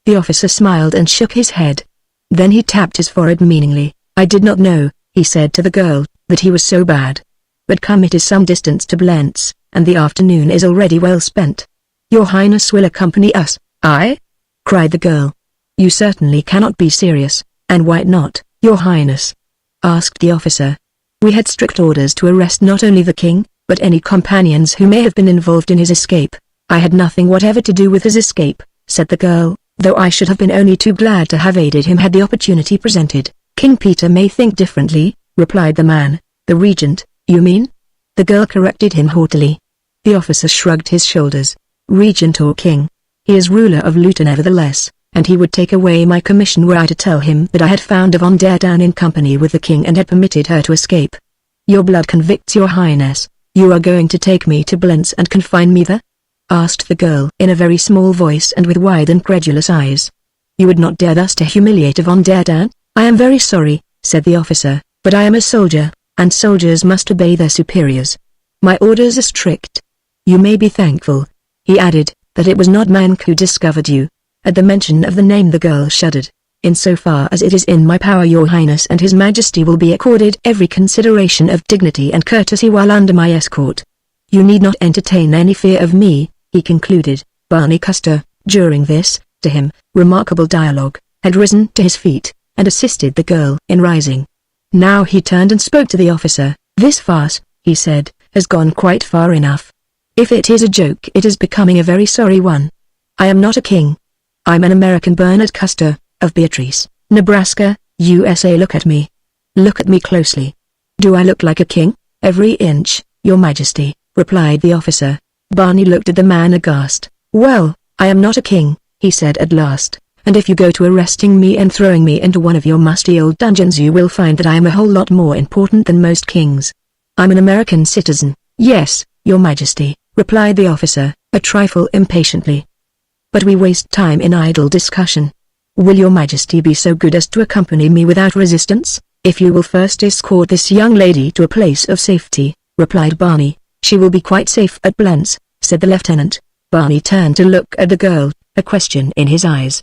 The officer smiled and shook his head. Then he tapped his forehead meaningly. "I did not know," he said to the girl, "that he was so bad. But come, it is some distance to Blentz, and the afternoon is already well spent. Your highness will accompany us." "I?" cried the girl. "You certainly cannot be serious." "And why not, your highness?" asked the officer. "We had strict orders to arrest not only the king, but any companions who may have been involved in his escape." "I had nothing whatever to do with his escape," said the girl, "though I should have been only too glad to have aided him had the opportunity presented." "King Peter may think differently," replied the man. "The regent, you mean?" The girl corrected him haughtily. The officer shrugged his shoulders. "Regent or king, he is ruler of Lutha nevertheless, and he would take away my commission were I to tell him that I had found von der Dan in company with the king and had permitted her to escape. Your blood convicts, your highness. You are going to take me to Blentz and confine me there?" asked the girl in a very small voice and with wide incredulous eyes. "You would not dare thus to humiliate von der Dan?" "I am very sorry," said the officer, "but I am a soldier, and soldiers must obey their superiors. My orders are strict. You may be thankful," he added, "that it was not Mank who discovered you." At the mention of the name the girl shuddered. Insofar as it is in my power, your highness and his majesty will be accorded every consideration of dignity and courtesy while under my escort. You need not entertain any fear of me," he concluded. Barney Custer, during this, to him, remarkable dialogue, had risen to his feet, and assisted the girl in rising. Now he turned and spoke to the officer. "This farce," he said, "has gone quite far enough. If it is a joke, it is becoming a very sorry one. I am not a king. I'm an American Bernard Custer, of Beatrice, Nebraska, USA. Look at me. Look at me closely. Do I look like a king?" "Every inch, your majesty," replied the officer. Barney looked at the man aghast. "Well, I am not a king," he said at last, "and if you go to arresting me and throwing me into one of your musty old dungeons, you will find that I am a whole lot more important than most kings. I'm an American citizen." "Yes, your majesty," replied the officer, a trifle impatiently. "But we waste time in idle discussion. Will your majesty be so good as to accompany me without resistance? If you will first escort this young lady to a place of safety," replied Barney. "She will be quite safe at Blentz," said the lieutenant. Barney turned to look at the girl, a question in his eyes.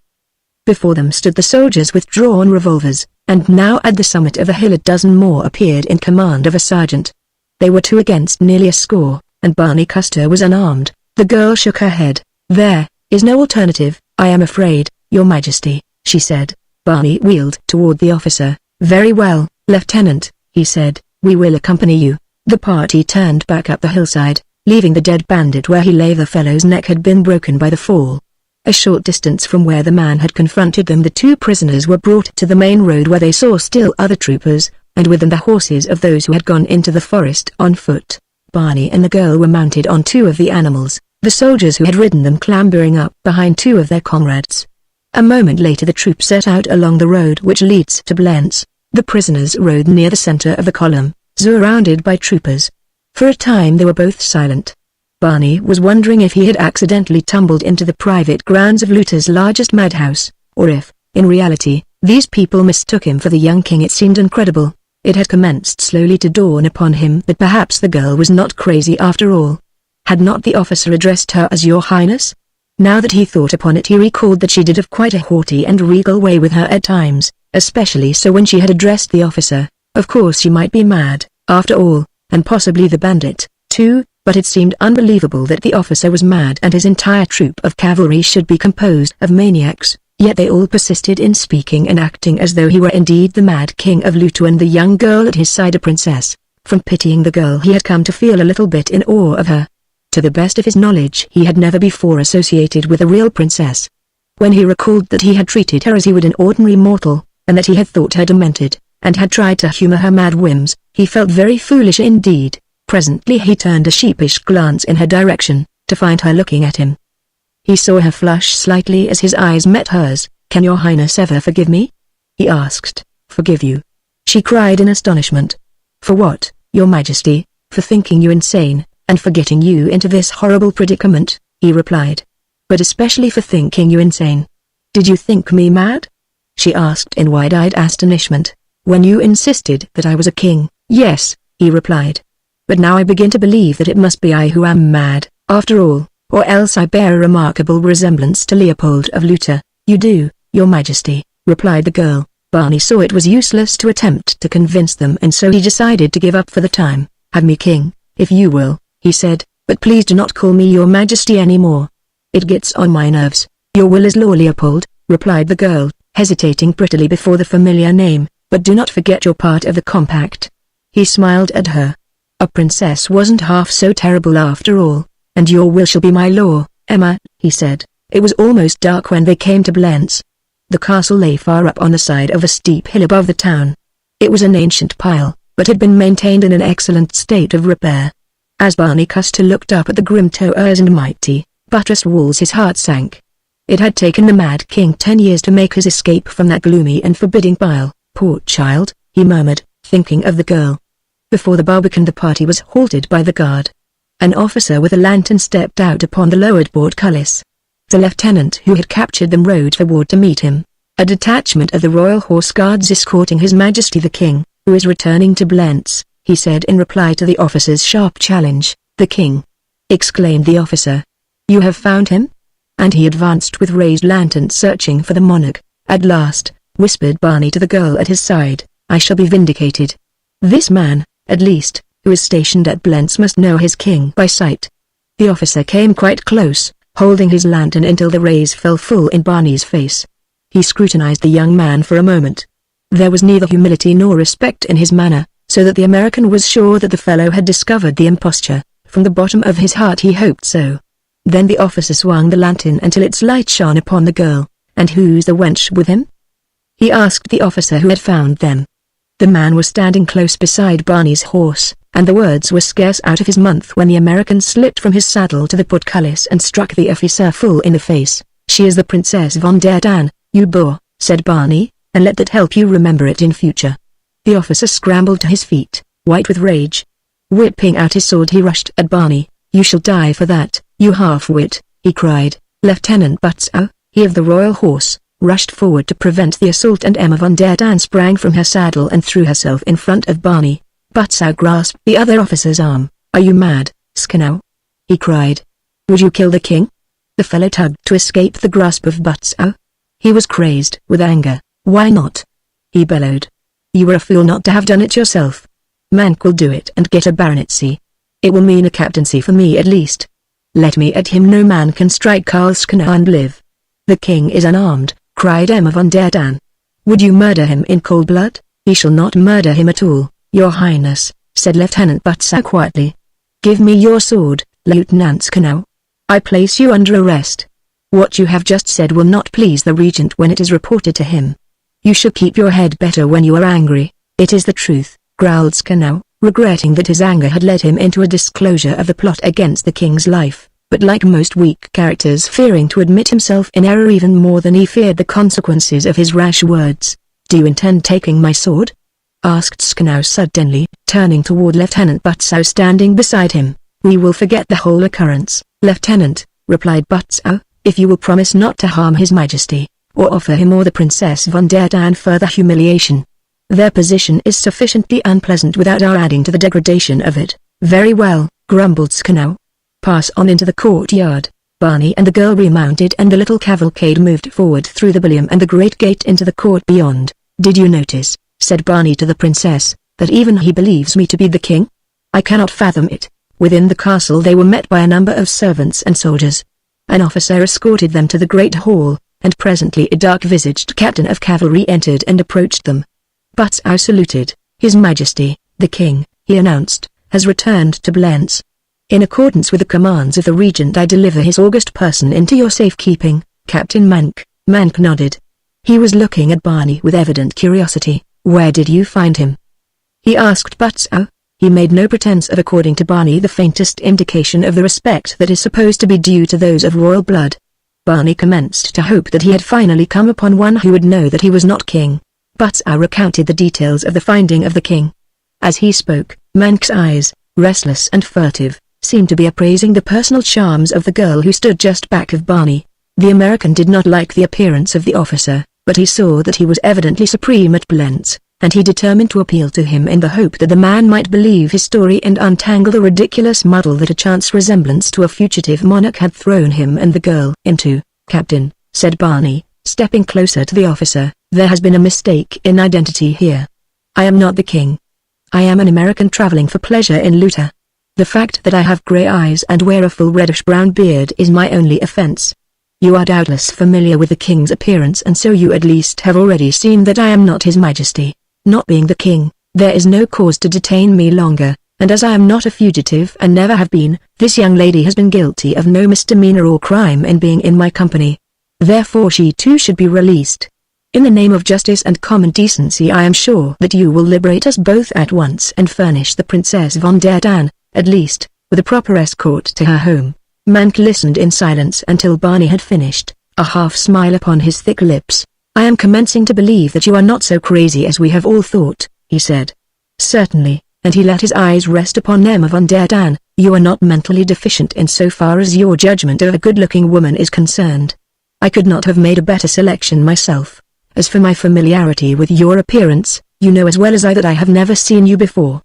Before them stood the soldiers with drawn revolvers, and now at the summit of a hill a dozen more appeared in command of a sergeant. They were 2 against nearly a score, and Barney Custer was unarmed. The girl shook her head. "There is no alternative, I am afraid, your majesty," she said. Barney wheeled toward the officer. "Very well, lieutenant," he said, "we will accompany you." The party turned back up the hillside, leaving the dead bandit where he lay. The fellow's neck had been broken by the fall. A short distance from where the man had confronted them, the 2 prisoners were brought to the main road, where they saw still other troopers, and with them the horses of those who had gone into the forest on foot. Barney and the girl were mounted on 2 of the animals, the soldiers who had ridden them clambering up behind 2 of their comrades. A moment later the troop set out along the road which leads to Blentz. The prisoners rode near the center of the column, surrounded by troopers. For a time they were both silent. Barney was wondering if he had accidentally tumbled into the private grounds of Luther's largest madhouse, or if, in reality, these people mistook him for the young king. It seemed incredible. It had commenced slowly to dawn upon him that perhaps the girl was not crazy after all. Had not the officer addressed her as Your Highness? Now that he thought upon it, he recalled that she did have quite a haughty and regal way with her at times, especially so when she had addressed the officer. Of course she might be mad, after all, and possibly the bandit, too, but it seemed unbelievable that the officer was mad and his entire troop of cavalry should be composed of maniacs, yet they all persisted in speaking and acting as though he were indeed the mad king of Lutu and the young girl at his side a princess. From pitying the girl he had come to feel a little bit in awe of her. To the best of his knowledge he had never before associated with a real princess. When he recalled that he had treated her as he would an ordinary mortal, and that he had thought her demented, and had tried to humor her mad whims, he felt very foolish indeed. Presently he turned a sheepish glance in her direction, to find her looking at him. He saw her flush slightly as his eyes met hers. "Can your highness ever forgive me?" he asked. "Forgive you?" she cried in astonishment. "For what, your majesty?" "For thinking you insane, and for getting you into this horrible predicament," he replied. "But especially for thinking you insane." "Did you think me mad?" she asked in wide-eyed astonishment. "When you insisted that I was a king?" "Yes," he replied. "But now I begin to believe that it must be I who am mad, after all, or else I bear a remarkable resemblance to Leopold of Lutter." "You do, your majesty," replied the girl. Barney saw it was useless to attempt to convince them, and so he decided to give up for the time. "Have me king, if you will," he said, "but please do not call me your majesty anymore. It gets on my nerves." "Your will is law, Leopold," replied the girl, hesitating prettily before the familiar name, "but do not forget your part of the compact." He smiled at her. A princess wasn't half so terrible after all. "And your will shall be my law, Emma," he said. It was almost dark when they came to Blentz. The castle lay far up on the side of a steep hill above the town. It was an ancient pile, but had been maintained in an excellent state of repair. As Barney Custer looked up at the grim towers and mighty, buttressed walls, his heart sank. It had taken the Mad King 10 years to make his escape from that gloomy and forbidding pile. "Poor child," he murmured, thinking of the girl. Before the barbican the party was halted by the guard. An officer with a lantern stepped out upon the lowered portcullis. The lieutenant who had captured them rode forward to meet him. "A detachment of the Royal Horse Guards escorting His Majesty the King, who is returning to Blentz," he said in reply to the officer's sharp challenge. "The King!" exclaimed the officer. "You have found him?" And he advanced with raised lantern searching for the monarch. At last, whispered Barney to the girl at his side, "I shall be vindicated. This man, at least, who is stationed at Blentz must know his king by sight." The officer came quite close, holding his lantern until the rays fell full in Barney's face. He scrutinized the young man for a moment. There was neither humility nor respect in his manner, so that the American was sure that the fellow had discovered the imposture. From the bottom of his heart he hoped so. Then the officer swung the lantern until its light shone upon the girl. "And who's the wench with him?" he asked the officer who had found them. The man was standing close beside Barney's horse, and the words were scarce out of his mouth when the American slipped from his saddle to the portcullis and struck the officer full in the face. "She is the Princess von der Dan, you boor," said Barney, "and let that help you remember it in future." The officer scrambled to his feet, white with rage. Whipping out his sword he rushed at Barney. "You shall die for that, you half-wit," he cried. Lieutenant Butzow, he of the Royal Horse, rushed forward to prevent the assault, and Emma von der Dan sprang from her saddle and threw herself in front of Barney. Butzow grasped the other officer's arm. "Are you mad, Sknow?" he cried. "Would you kill the king?" The fellow tugged to escape the grasp of Butzow. He was crazed with anger. "Why not?" he bellowed. "You were a fool not to have done it yourself. Mank will do it and get a baronetcy. It will mean a captaincy for me at least. Let me at him. No man can strike Karl Sknow and live." "The king is unarmed," cried Emma von der Dan. "Would you murder him in cold blood?" "He shall not murder him at all, your highness," said Lieutenant Butzow quietly. "Give me your sword, Lieutenant Sknow. I place you under arrest. What you have just said will not please the regent when it is reported to him. You should keep your head better when you are angry." "It is the truth," growled Sknow, regretting that his anger had led him into a disclosure of the plot against the king's life, but like most weak characters fearing to admit himself in error even more than he feared the consequences of his rash words. "Do you intend taking my sword?" asked Sknow suddenly, turning toward Lieutenant Butzow standing beside him. "We will forget the whole occurrence, Lieutenant," replied Butzow, "if you will promise not to harm His Majesty, or offer him or the Princess von der Dan further humiliation. Their position is sufficiently unpleasant without our adding to the degradation of it." "Very well," grumbled Sknow. "Pass on into the courtyard." Barney and the girl remounted and the little cavalcade moved forward through the ballium and the great gate into the court beyond. "Did you notice," said Barney to the princess, "that even he believes me to be the king? I cannot fathom it." Within the castle they were met by a number of servants and soldiers. An officer escorted them to the great hall, and presently a dark-visaged captain of cavalry entered and approached them. Butzow saluted. "His Majesty, the king," he announced, "has returned to Blentz. In accordance with the commands of the regent I deliver his august person into your safekeeping, Captain Mank." Mank nodded. He was looking at Barney with evident curiosity. "Where did you find him?" he asked Butzow. He made no pretense of according to Barney the faintest indication of the respect that is supposed to be due to those of royal blood. Barney commenced to hope that he had finally come upon one who would know that he was not king. Butzow recounted the details of the finding of the king. As he spoke, Mank's eyes, restless and furtive, seemed to be appraising the personal charms of the girl who stood just back of Barney. The American did not like the appearance of the officer, but he saw that he was evidently supreme at Blentz, and he determined to appeal to him in the hope that the man might believe his story and untangle the ridiculous muddle that a chance resemblance to a fugitive monarch had thrown him and the girl into. "Captain," said Barney, stepping closer to the officer, "there has been a mistake in identity here. I am not the king. I am an American traveling for pleasure in Luta. The fact that I have gray eyes and wear a full reddish-brown beard is my only offense. You are doubtless familiar with the king's appearance, and so you at least have already seen that I am not His Majesty. Not being the king, there is no cause to detain me longer, and as I am not a fugitive and never have been, this young lady has been guilty of no misdemeanor or crime in being in my company. Therefore she too should be released. In the name of justice and common decency I am sure that you will liberate us both at once and furnish the Princess von der Dan, at least, with a proper escort to her home." Mank listened in silence until Barney had finished, a half-smile upon his thick lips. "I am commencing to believe that you are not so crazy as we have all thought," he said. "Certainly," and he let his eyes rest upon Emma von der Dan, "you are not mentally deficient in so far as your judgment of a good-looking woman is concerned. I could not have made a better selection myself. As for my familiarity with your appearance, you know as well as I that I have never seen you before.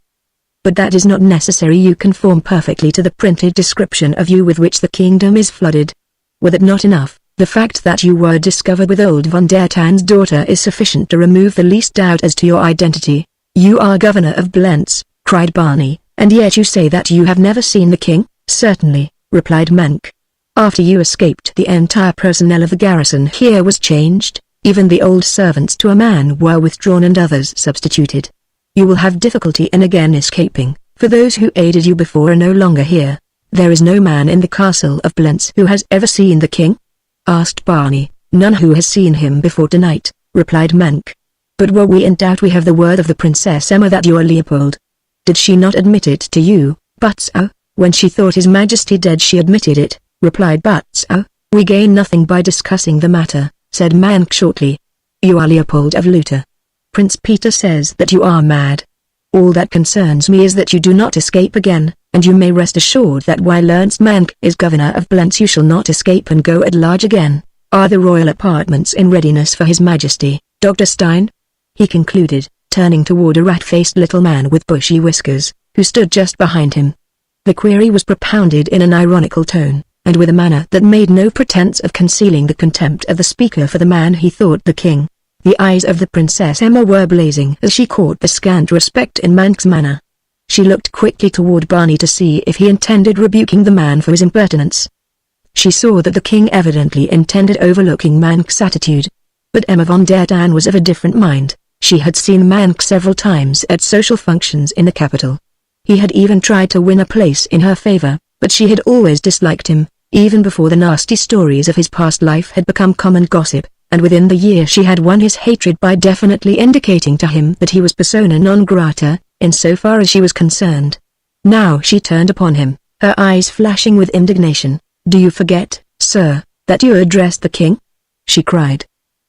But that is not necessary. You conform perfectly to the printed description of you with which the kingdom is flooded. Were that not enough, The fact that you were discovered with old von der Tann's daughter is sufficient to remove the least doubt as to your identity. You are governor of Blentz, cried Barney, and yet you say that you have never seen the king? Certainly, replied Mank. After you escaped, the entire personnel of the garrison here was changed, even the old servants to a man were withdrawn and others substituted. You will have difficulty in again escaping, for those who aided you before are no longer here. There is no man in the castle of Blentz who has ever seen the king? Asked Barney. None who has seen him before tonight, replied Mank. But were we in doubt, we have the word of the Princess Emma that you are Leopold. Did she not admit it to you, Butzow? When she thought His Majesty dead she admitted it, replied Butzow. We gain nothing by discussing the matter, said Mank shortly. You are Leopold of Lutter. Prince Peter says that you are mad. All that concerns me is that you do not escape again, and you may rest assured that while Ernst Mank is governor of Blentz you shall not escape and go at large again. Are the royal apartments in readiness for His Majesty, Dr. Stein? He concluded, turning toward a rat-faced little man with bushy whiskers, who stood just behind him. The query was propounded in an ironical tone, and with a manner that made no pretense of concealing the contempt of the speaker for the man he thought the king. The eyes of the Princess Emma were blazing as she caught the scant respect in Mank's manner. She looked quickly toward Barney to see if he intended rebuking the man for his impertinence. She saw that the king evidently intended overlooking Mank's attitude. But Emma von der Tann was of a different mind. She had seen Mank several times at social functions in the capital. He had even tried to win a place in her favor, but she had always disliked him, even before the nasty stories of his past life had become common gossip, and within the year she had won his hatred by definitely indicating to him that he was persona non grata, insofar as she was concerned. Now she turned upon him, her eyes flashing with indignation. Do you forget, sir, that you addressed the king? She cried.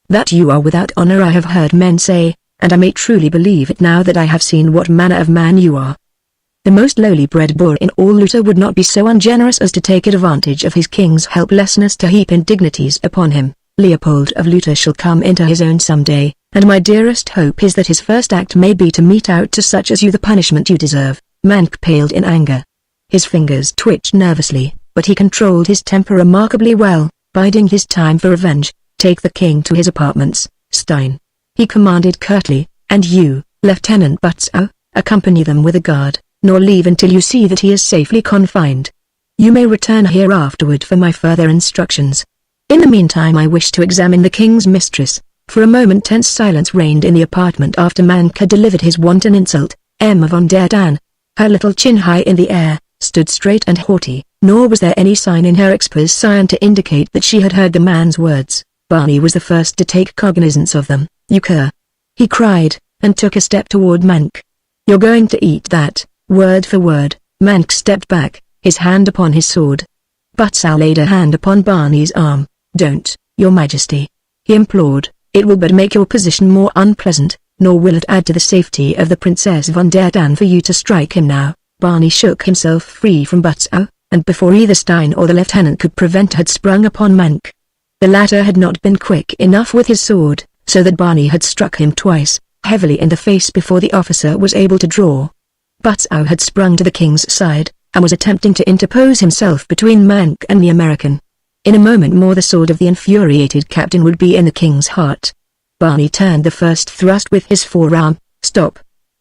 That you are without honor I have heard men say, and I may truly believe it now that I have seen what manner of man you are. The most lowly bred boor in all Lutter would not be so ungenerous as to take advantage of his king's helplessness to heap indignities upon him. Leopold of Lutter shall come into his own some day, and my dearest hope is that his first act may be to mete out to such as you the punishment you deserve. Mank paled in anger. His fingers twitched nervously, but he controlled his temper remarkably well, biding his time for revenge. Take the king to his apartments, Stein. He commanded curtly, and you, Lieutenant Butzow, accompany them with a guard, nor leave until you see that he is safely confined. You may return here afterward for my further instructions. In the meantime I wish to examine the king's mistress. For a moment tense silence reigned in the apartment after Mank had delivered his wanton insult. Emma von der Tann, her little chin high in the air, stood straight and haughty, nor was there any sign in her expression to indicate that she had heard the man's words. Barney was the first to take cognizance of them. You cur! He cried, and took a step toward Mank. You're going to eat that, word for word. Mank stepped back, his hand upon his sword. Butzow laid a hand upon Barney's arm. Don't, your majesty, he implored, it will but make your position more unpleasant, nor will it add to the safety of the Princess von der Tann for you to strike him now. Barney shook himself free from Butzow, and before either Stein or the lieutenant could prevent had sprung upon Mank. The latter had not been quick enough with his sword, so that Barney had struck him twice, heavily in the face before the officer was able to draw. Butzow had sprung to the king's side, and was attempting to interpose himself between Mank and the American. In a moment more the sword of the infuriated captain would be in the king's heart. Barney turned the first thrust with his forearm. Stop!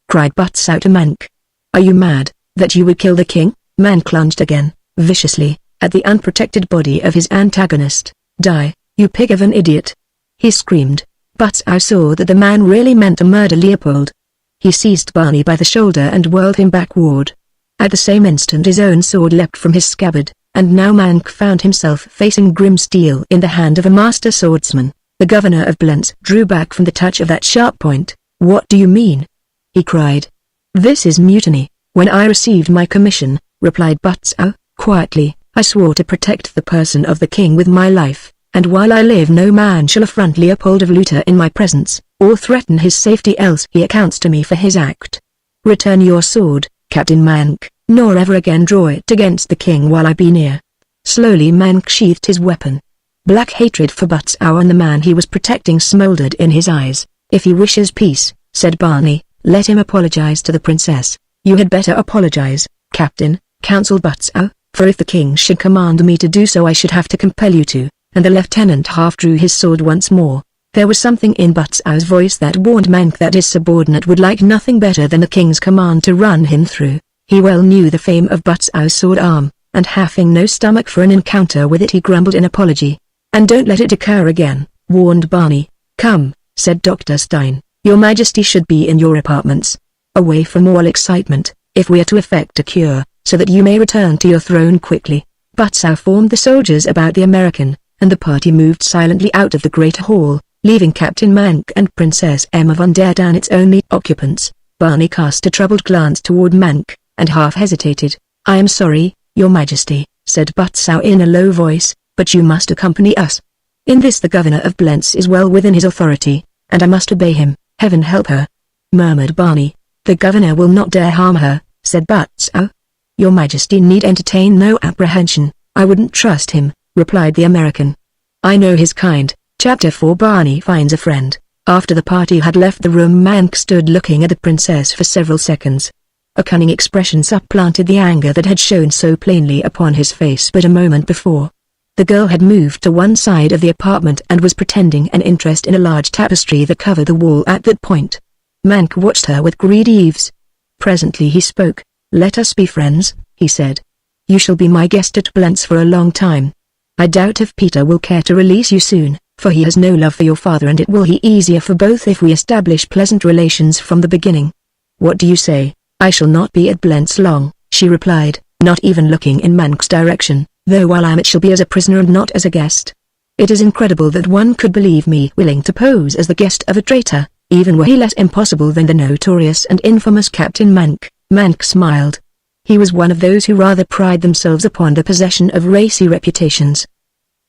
Cried Butzow to Mank. Are you mad, that you would kill the king? Mank lunged again, viciously, at the unprotected body of his antagonist. Die, you pig of an idiot! He screamed. Butzow saw that the man really meant to murder Leopold. He seized Barney by the shoulder and whirled him backward. At the same instant his own sword leapt from his scabbard, and now Mank found himself facing grim steel in the hand of a master swordsman. The governor of Blentz drew back from the touch of that sharp point. What do you mean? He cried. This is mutiny. When I received my commission, replied Butzow, quietly, I swore to protect the person of the king with my life, and while I live no man shall affront Leopold of Lutter in my presence, or threaten his safety, else he accounts to me for his act. Return your sword, Captain Mank, nor ever again draw it against the king while I be near. Slowly Mank sheathed his weapon. Black hatred for Butzow and the man he was protecting smoldered in his eyes. If he wishes peace, said Barney, let him apologize to the princess. You had better apologize, Captain, counseled Butzow, for if the king should command me to do so I should have to compel you to. and the lieutenant half drew his sword once more. There was something in Butsow's voice that warned Mank that his subordinate would like nothing better than the king's command to run him through. He well knew the fame of Butsow's sword arm, and having no stomach for an encounter with it, he grumbled in apology. "And don't let it occur again," warned Barney. "Come," said Dr. Stein, "Your Majesty should be in your apartments, away from all excitement, if we are to effect a cure, so that you may return to your throne quickly." Butsow formed the soldiers about the American, and the party moved silently out of the great hall, leaving Captain Mank and Princess Emma von der Tan its only occupants. Barney cast a troubled glance toward Mank, and half hesitated. "I am sorry, Your Majesty," said Butsow in a low voice, "but you must accompany us. In this the governor of Blentz is well within his authority, and I must obey him." "Heaven help her," murmured Barney. "The governor will not dare harm her," said Butsow. "Your Majesty need entertain no apprehension, I wouldn't trust him," replied the American. "I know his kind." Chapter 4 Barney finds a friend. After the party had left the room, Mank stood looking at the princess for several seconds. A cunning expression supplanted the anger that had shown so plainly upon his face but a moment before. The girl had moved to one side of the apartment and was pretending an interest in a large tapestry that covered the wall at that point. Mank watched her with greedy eaves. Presently he spoke. "Let us be friends," he said. "You shall be my guest at Blentz for a long time. I doubt if Peter will care to release you soon, for he has no love for your father, and it will be easier for both if we establish pleasant relations from the beginning." "What do you say?" "I shall not be at Blentz long," she replied, not even looking in Mank's direction, "though while I am it shall be as a prisoner and not as a guest. It is incredible that one could believe me willing to pose as the guest of a traitor, even were he less impossible than the notorious and infamous Captain Mank." Mank smiled. He was one of those who rather pride themselves upon the possession of racy reputations.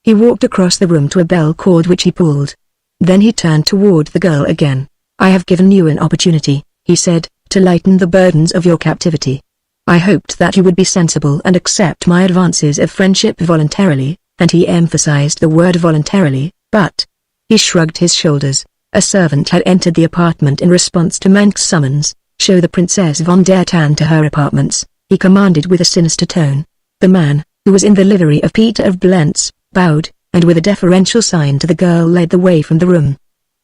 He walked across the room to a bell cord which he pulled. Then he turned toward the girl again. "I have given you an opportunity," he said, "to lighten the burdens of your captivity. I hoped that you would be sensible and accept my advances of friendship voluntarily," and he emphasized the word voluntarily, "but..." He shrugged his shoulders. A servant had entered the apartment in response to Mank's summons. "Show the Princess von der Tan to her apartments," he commanded with a sinister tone. The man, who was in the livery of Peter of Blentz, bowed, and with a deferential sign to the girl led the way from the room.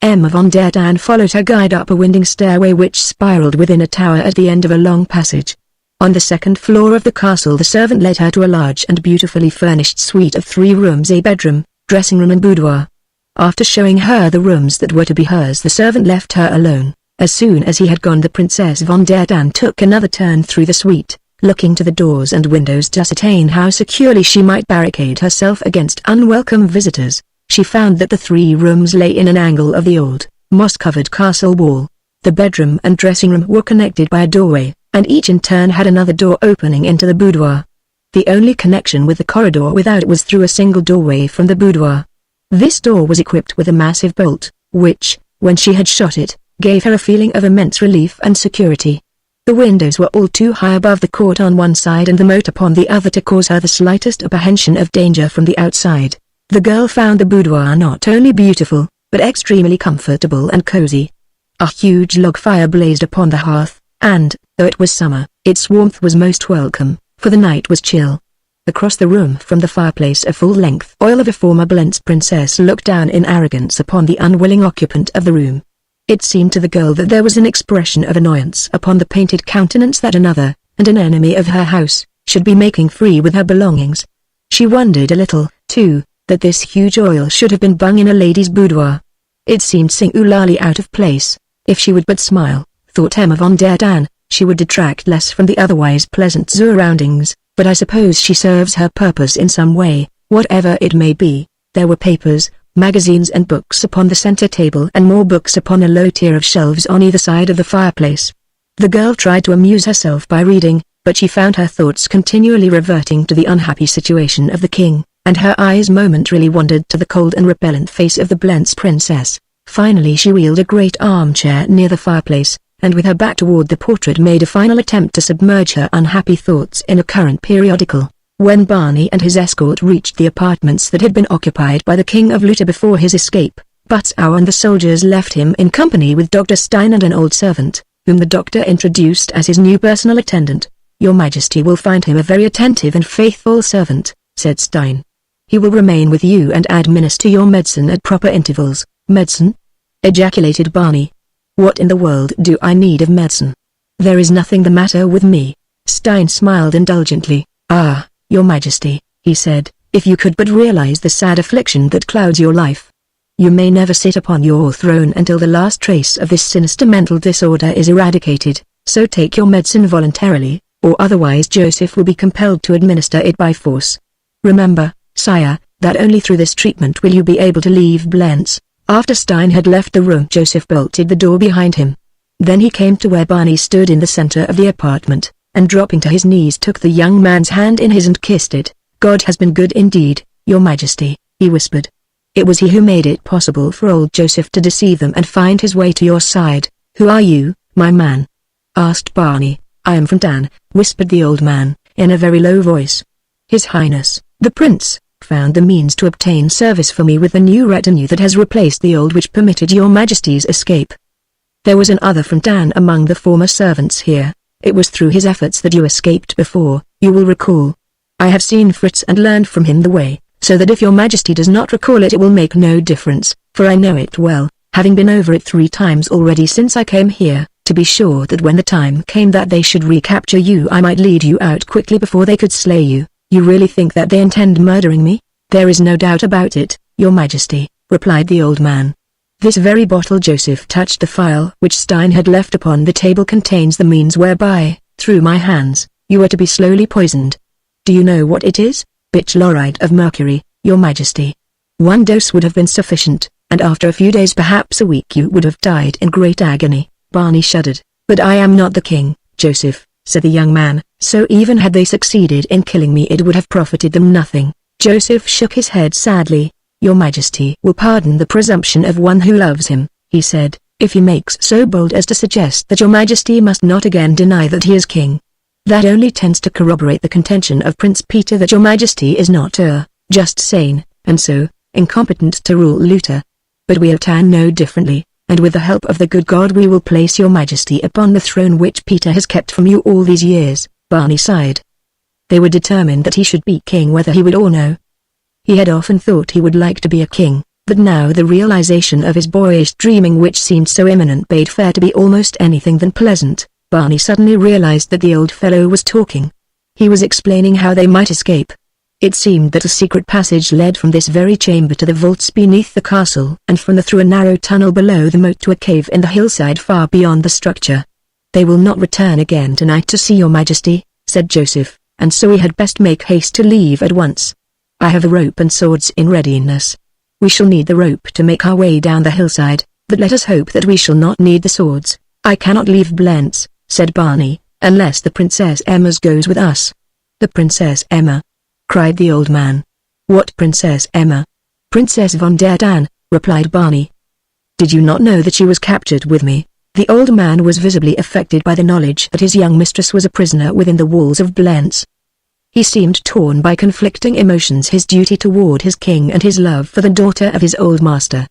Emma von der Tan followed her guide up a winding stairway which spiraled within a tower at the end of a long passage. On the second floor of the castle the servant led her to a large and beautifully furnished suite of 3 rooms, a bedroom, dressing room and boudoir. After showing her the rooms that were to be hers, the servant left her alone. As soon as he had gone, the Princess von der Tan took another turn through the suite, looking to the doors and windows to ascertain how securely she might barricade herself against unwelcome visitors. She found that the 3 rooms lay in an angle of the old, moss-covered castle wall. The bedroom and dressing room were connected by a doorway, and each in turn had another door opening into the boudoir. The only connection with the corridor without it was through a single doorway from the boudoir. This door was equipped with a massive bolt, which, when she had shot it, gave her a feeling of immense relief and security. The windows were all too high above the court on one side and the moat upon the other to cause her the slightest apprehension of danger from the outside. The girl found the boudoir not only beautiful, but extremely comfortable and cozy. A huge log fire blazed upon the hearth, and, though it was summer, its warmth was most welcome, for the night was chill. Across the room from the fireplace a full-length oil of a former Blentz princess looked down in arrogance upon the unwilling occupant of the room. It seemed to the girl that there was an expression of annoyance upon the painted countenance that another, and an enemy of her house, should be making free with her belongings. She wondered a little, too, that this huge oil should have been bung in a lady's boudoir. It seemed singularly out of place. If she would but smile, thought Emma von der Tan, she would detract less from the otherwise pleasant surroundings, but I suppose she serves her purpose in some way, whatever it may be. There were papers, magazines and books upon the center table and more books upon a low tier of shelves on either side of the fireplace. The girl tried to amuse herself by reading, but she found her thoughts continually reverting to the unhappy situation of the king, and her eyes momentarily wandered to the cold and repellent face of the Blentz princess. Finally she wheeled a great armchair near the fireplace, and with her back toward the portrait made a final attempt to submerge her unhappy thoughts in a current periodical. When Barney and his escort reached the apartments that had been occupied by the King of Luta before his escape, Butsow and the soldiers left him in company with Dr. Stein and an old servant, whom the doctor introduced as his new personal attendant. "Your Majesty will find him a very attentive and faithful servant," said Stein. He will remain with you and administer your medicine at proper intervals." "Medicine?" ejaculated Barney. "What in the world do I need of medicine? There is nothing the matter with me." Stein smiled indulgently. "Ah, Your Majesty," he said, "if you could but realize the sad affliction that clouds your life. You may never sit upon your throne until the last trace of this sinister mental disorder is eradicated, so take your medicine voluntarily, or otherwise Joseph will be compelled to administer it by force. Remember, sire, that only through this treatment will you be able to leave Blentz." After Stein had left the room, Joseph bolted the door behind him. Then he came to where Barney stood in the center of the apartment, and dropping to his knees took the young man's hand in his and kissed it. "God has been good indeed, Your Majesty," he whispered. "It was he who made it possible for old Joseph to deceive them and find his way to your side." "Who are you, my man?" asked Barney. "I am from Dan," whispered the old man, in a very low voice. "His Highness, the Prince, found the means to obtain service for me with the new retinue that has replaced the old which permitted Your Majesty's escape. There was another from Dan among the former servants here. It was through his efforts that you escaped before, you will recall. I have seen Fritz and learned from him the way, so that if Your Majesty does not recall it, it will make no difference, for I know it well, having been over it 3 times already since I came here, to be sure that when the time came that they should recapture you I might lead you out quickly before they could slay you." "You really think that they intend murdering me?" "There is no doubt about it, Your Majesty," replied the old man. "This very bottle," Joseph touched the phial which Stein had left upon the table, "contains the means whereby, through my hands, you are to be slowly poisoned. Do you know what it is? Bichloride of mercury, Your Majesty. 1 dose would have been sufficient, and after a few days, perhaps a week, you would have died in great agony." Barney shuddered. "But I am not the king, Joseph," said the young man, "so even had they succeeded in killing me it would have profited them nothing." Joseph shook his head sadly. "Your Majesty will pardon the presumption of one who loves him," he said, "if he makes so bold as to suggest that Your Majesty must not again deny that he is king. That only tends to corroborate the contention of Prince Peter that Your Majesty is not just sane, and so, incompetent to rule Luther. But we at Tann know differently, and with the help of the good God we will place Your Majesty upon the throne which Peter has kept from you all these years." Barney sighed. They were determined that he should be king whether he would or no. He had often thought he would like to be a king, but now the realization of his boyish dreaming which seemed so imminent bade fair to be almost anything than pleasant. Barney suddenly realized that the old fellow was talking. He was explaining how they might escape. It seemed that a secret passage led from this very chamber to the vaults beneath the castle and from through a narrow tunnel below the moat to a cave in the hillside far beyond the structure. "They will not return again tonight to see Your Majesty," said Joseph, "and so we had best make haste to leave at once. I have a rope and swords in readiness. We shall need the rope to make our way down the hillside, but let us hope that we shall not need the swords." "I cannot leave Blentz," said Barney, "unless the Princess Emma goes with us." "The Princess Emma?" cried the old man. "What Princess Emma?" "Princess von der Dan," replied Barney. "Did you not know that she was captured with me?" The old man was visibly affected by the knowledge that his young mistress was a prisoner within the walls of Blentz. He seemed torn by conflicting emotions, his duty toward his king and his love for the daughter of his old master.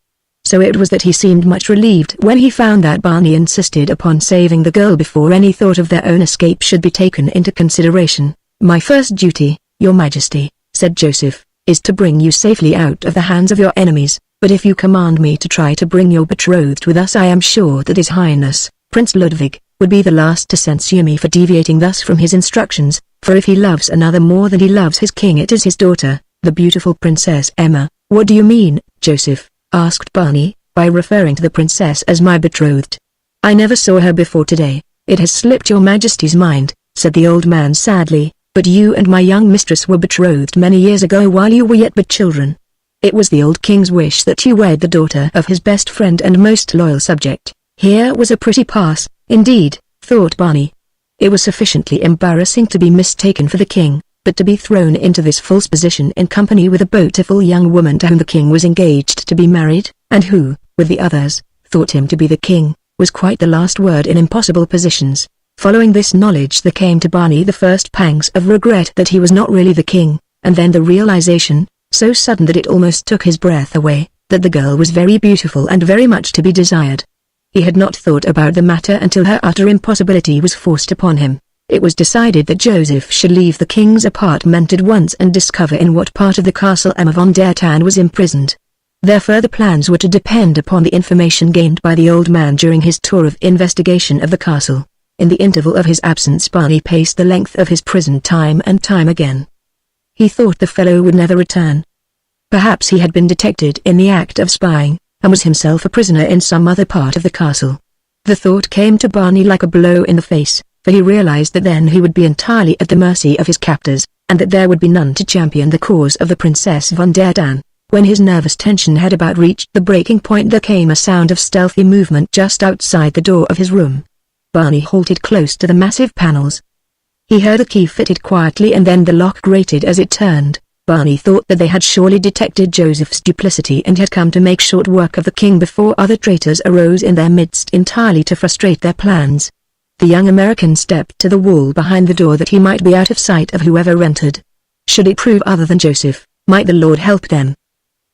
So it was that he seemed much relieved when he found that Barney insisted upon saving the girl before any thought of their own escape should be taken into consideration. "My first duty, Your Majesty," said Joseph, "is to bring you safely out of the hands of your enemies, but if you command me to try to bring your betrothed with us I am sure that His Highness, Prince Ludwig, would be the last to censure me for deviating thus from his instructions. For if he loves another more than he loves his king, it is his daughter, the beautiful Princess Emma." "What do you mean, Joseph?" asked Barney, "by referring to the princess as my betrothed?" "I never saw her before today. It has slipped Your Majesty's mind," said the old man sadly, "but you and my young mistress were betrothed many years ago while you were yet but children. It was the old king's wish that you wed the daughter of his best friend and most loyal subject." Here was a pretty pass, indeed, thought Barney. It was sufficiently embarrassing to be mistaken for the king, but to be thrown into this false position in company with a beautiful young woman to whom the king was engaged to be married, and who, with the others, thought him to be the king, was quite the last word in impossible positions. Following this knowledge there came to Barney the first pangs of regret that he was not really the king, and then the realization, so sudden that it almost took his breath away, that the girl was very beautiful and very much to be desired. He had not thought about the matter until her utter impossibility was forced upon him. It was decided that Joseph should leave the king's apartment at once and discover in what part of the castle Emma von der Tan was imprisoned. Their further plans were to depend upon the information gained by the old man during his tour of investigation of the castle. In the interval of his absence, Barney paced the length of his prison time and time again. He thought the fellow would never return. Perhaps he had been detected in the act of spying, and was himself a prisoner in some other part of the castle. The thought came to Barney like a blow in the face, for he realized that then he would be entirely at the mercy of his captors, and that there would be none to champion the cause of the Princess von der Tan. When his nervous tension had about reached the breaking point, there came a sound of stealthy movement just outside the door of his room. Barney halted close to the massive panels. He heard a key fitted quietly and then the lock grated as it turned. Barney thought that they had surely detected Joseph's duplicity and had come to make short work of the king before other traitors arose in their midst entirely to frustrate their plans. The young American stepped to the wall behind the door that he might be out of sight of whoever entered. Should it prove other than Joseph, might the Lord help them.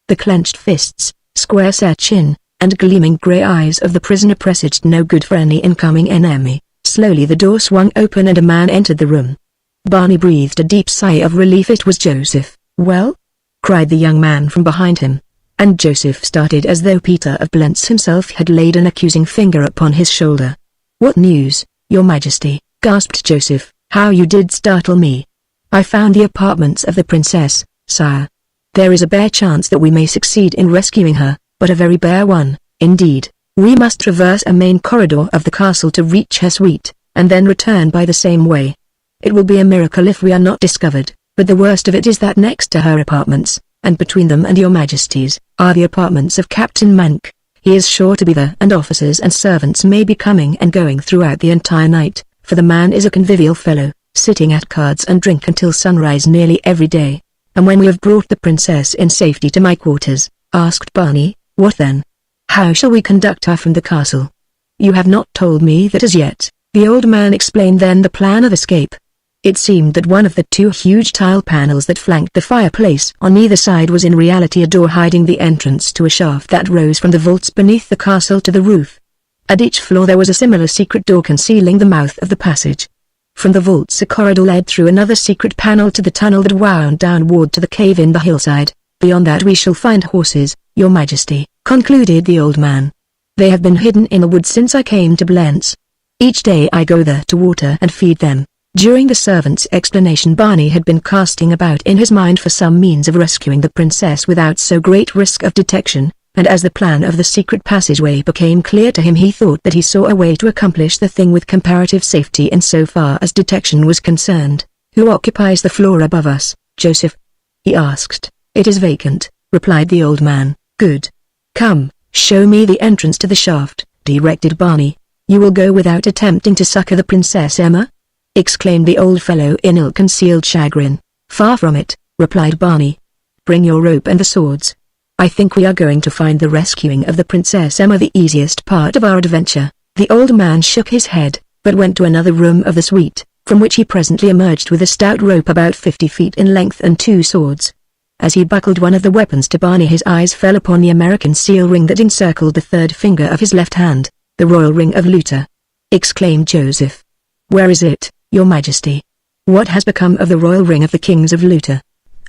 The clenched fists, square-set chin, and gleaming grey eyes of the prisoner presaged no good for any incoming enemy. Slowly the door swung open and a man entered the room. Barney breathed a deep sigh of relief. It was Joseph. "Well?" cried the young man from behind him. And Joseph started as though Peter of Blentz himself had laid an accusing finger upon his shoulder. "What news, Your Majesty?" gasped Joseph. "How you did startle me. I found the apartments of the princess, sire. There is a bare chance that we may succeed in rescuing her, but a very bare one, indeed. We must traverse a main corridor of the castle to reach her suite, and then return by the same way. It will be a miracle if we are not discovered, but the worst of it is that next to her apartments, and between them and Your Majesty's, are the apartments of Captain Mank. He is sure to be there, and officers and servants may be coming and going throughout the entire night, for the man is a convivial fellow, sitting at cards and drink until sunrise nearly every day. And when we have brought the princess in safety to my quarters," asked Barney, "what then? How shall we conduct her from the castle?" "You have not told me that as yet," the old man explained. Then the plan of escape. It seemed that one of the two huge tile panels that flanked the fireplace on either side was in reality a door hiding the entrance to a shaft that rose from the vaults beneath the castle to the roof. At each floor there was a similar secret door concealing the mouth of the passage. From the vaults a corridor led through another secret panel to the tunnel that wound downward to the cave in the hillside. "Beyond that we shall find horses, Your Majesty," concluded the old man. "They have been hidden in the woods since I came to Blentz. Each day I go there to water and feed them." During the servant's explanation, Barney had been casting about in his mind for some means of rescuing the princess without so great risk of detection, and as the plan of the secret passageway became clear to him, he thought that he saw a way to accomplish the thing with comparative safety in so far as detection was concerned. "Who occupies the floor above us, Joseph?" he asked. "It is vacant," replied the old man. "Good. Come, show me the entrance to the shaft," directed Barney. "You will go without attempting to succor the Princess Emma?" exclaimed the old fellow in ill-concealed chagrin. "Far from it," replied Barney. "Bring your rope and the swords. I think we are going to find the rescuing of the Princess Emma the easiest part of our adventure." The old man shook his head, but went to another room of the suite, from which he presently emerged with a stout rope about 50 feet in length and 2 swords. As he buckled one of the weapons to Barney, his eyes fell upon the American seal ring that encircled the third finger of his left hand. "The royal ring of Luther!" exclaimed Joseph. "Where is it, Your Majesty? What has become of the royal ring of the kings of Luther?"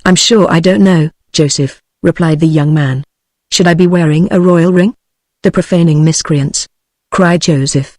"I'm sure I don't know, Joseph," replied the young man. "Should I be wearing a royal ring?" "The profaning miscreants!" cried Joseph.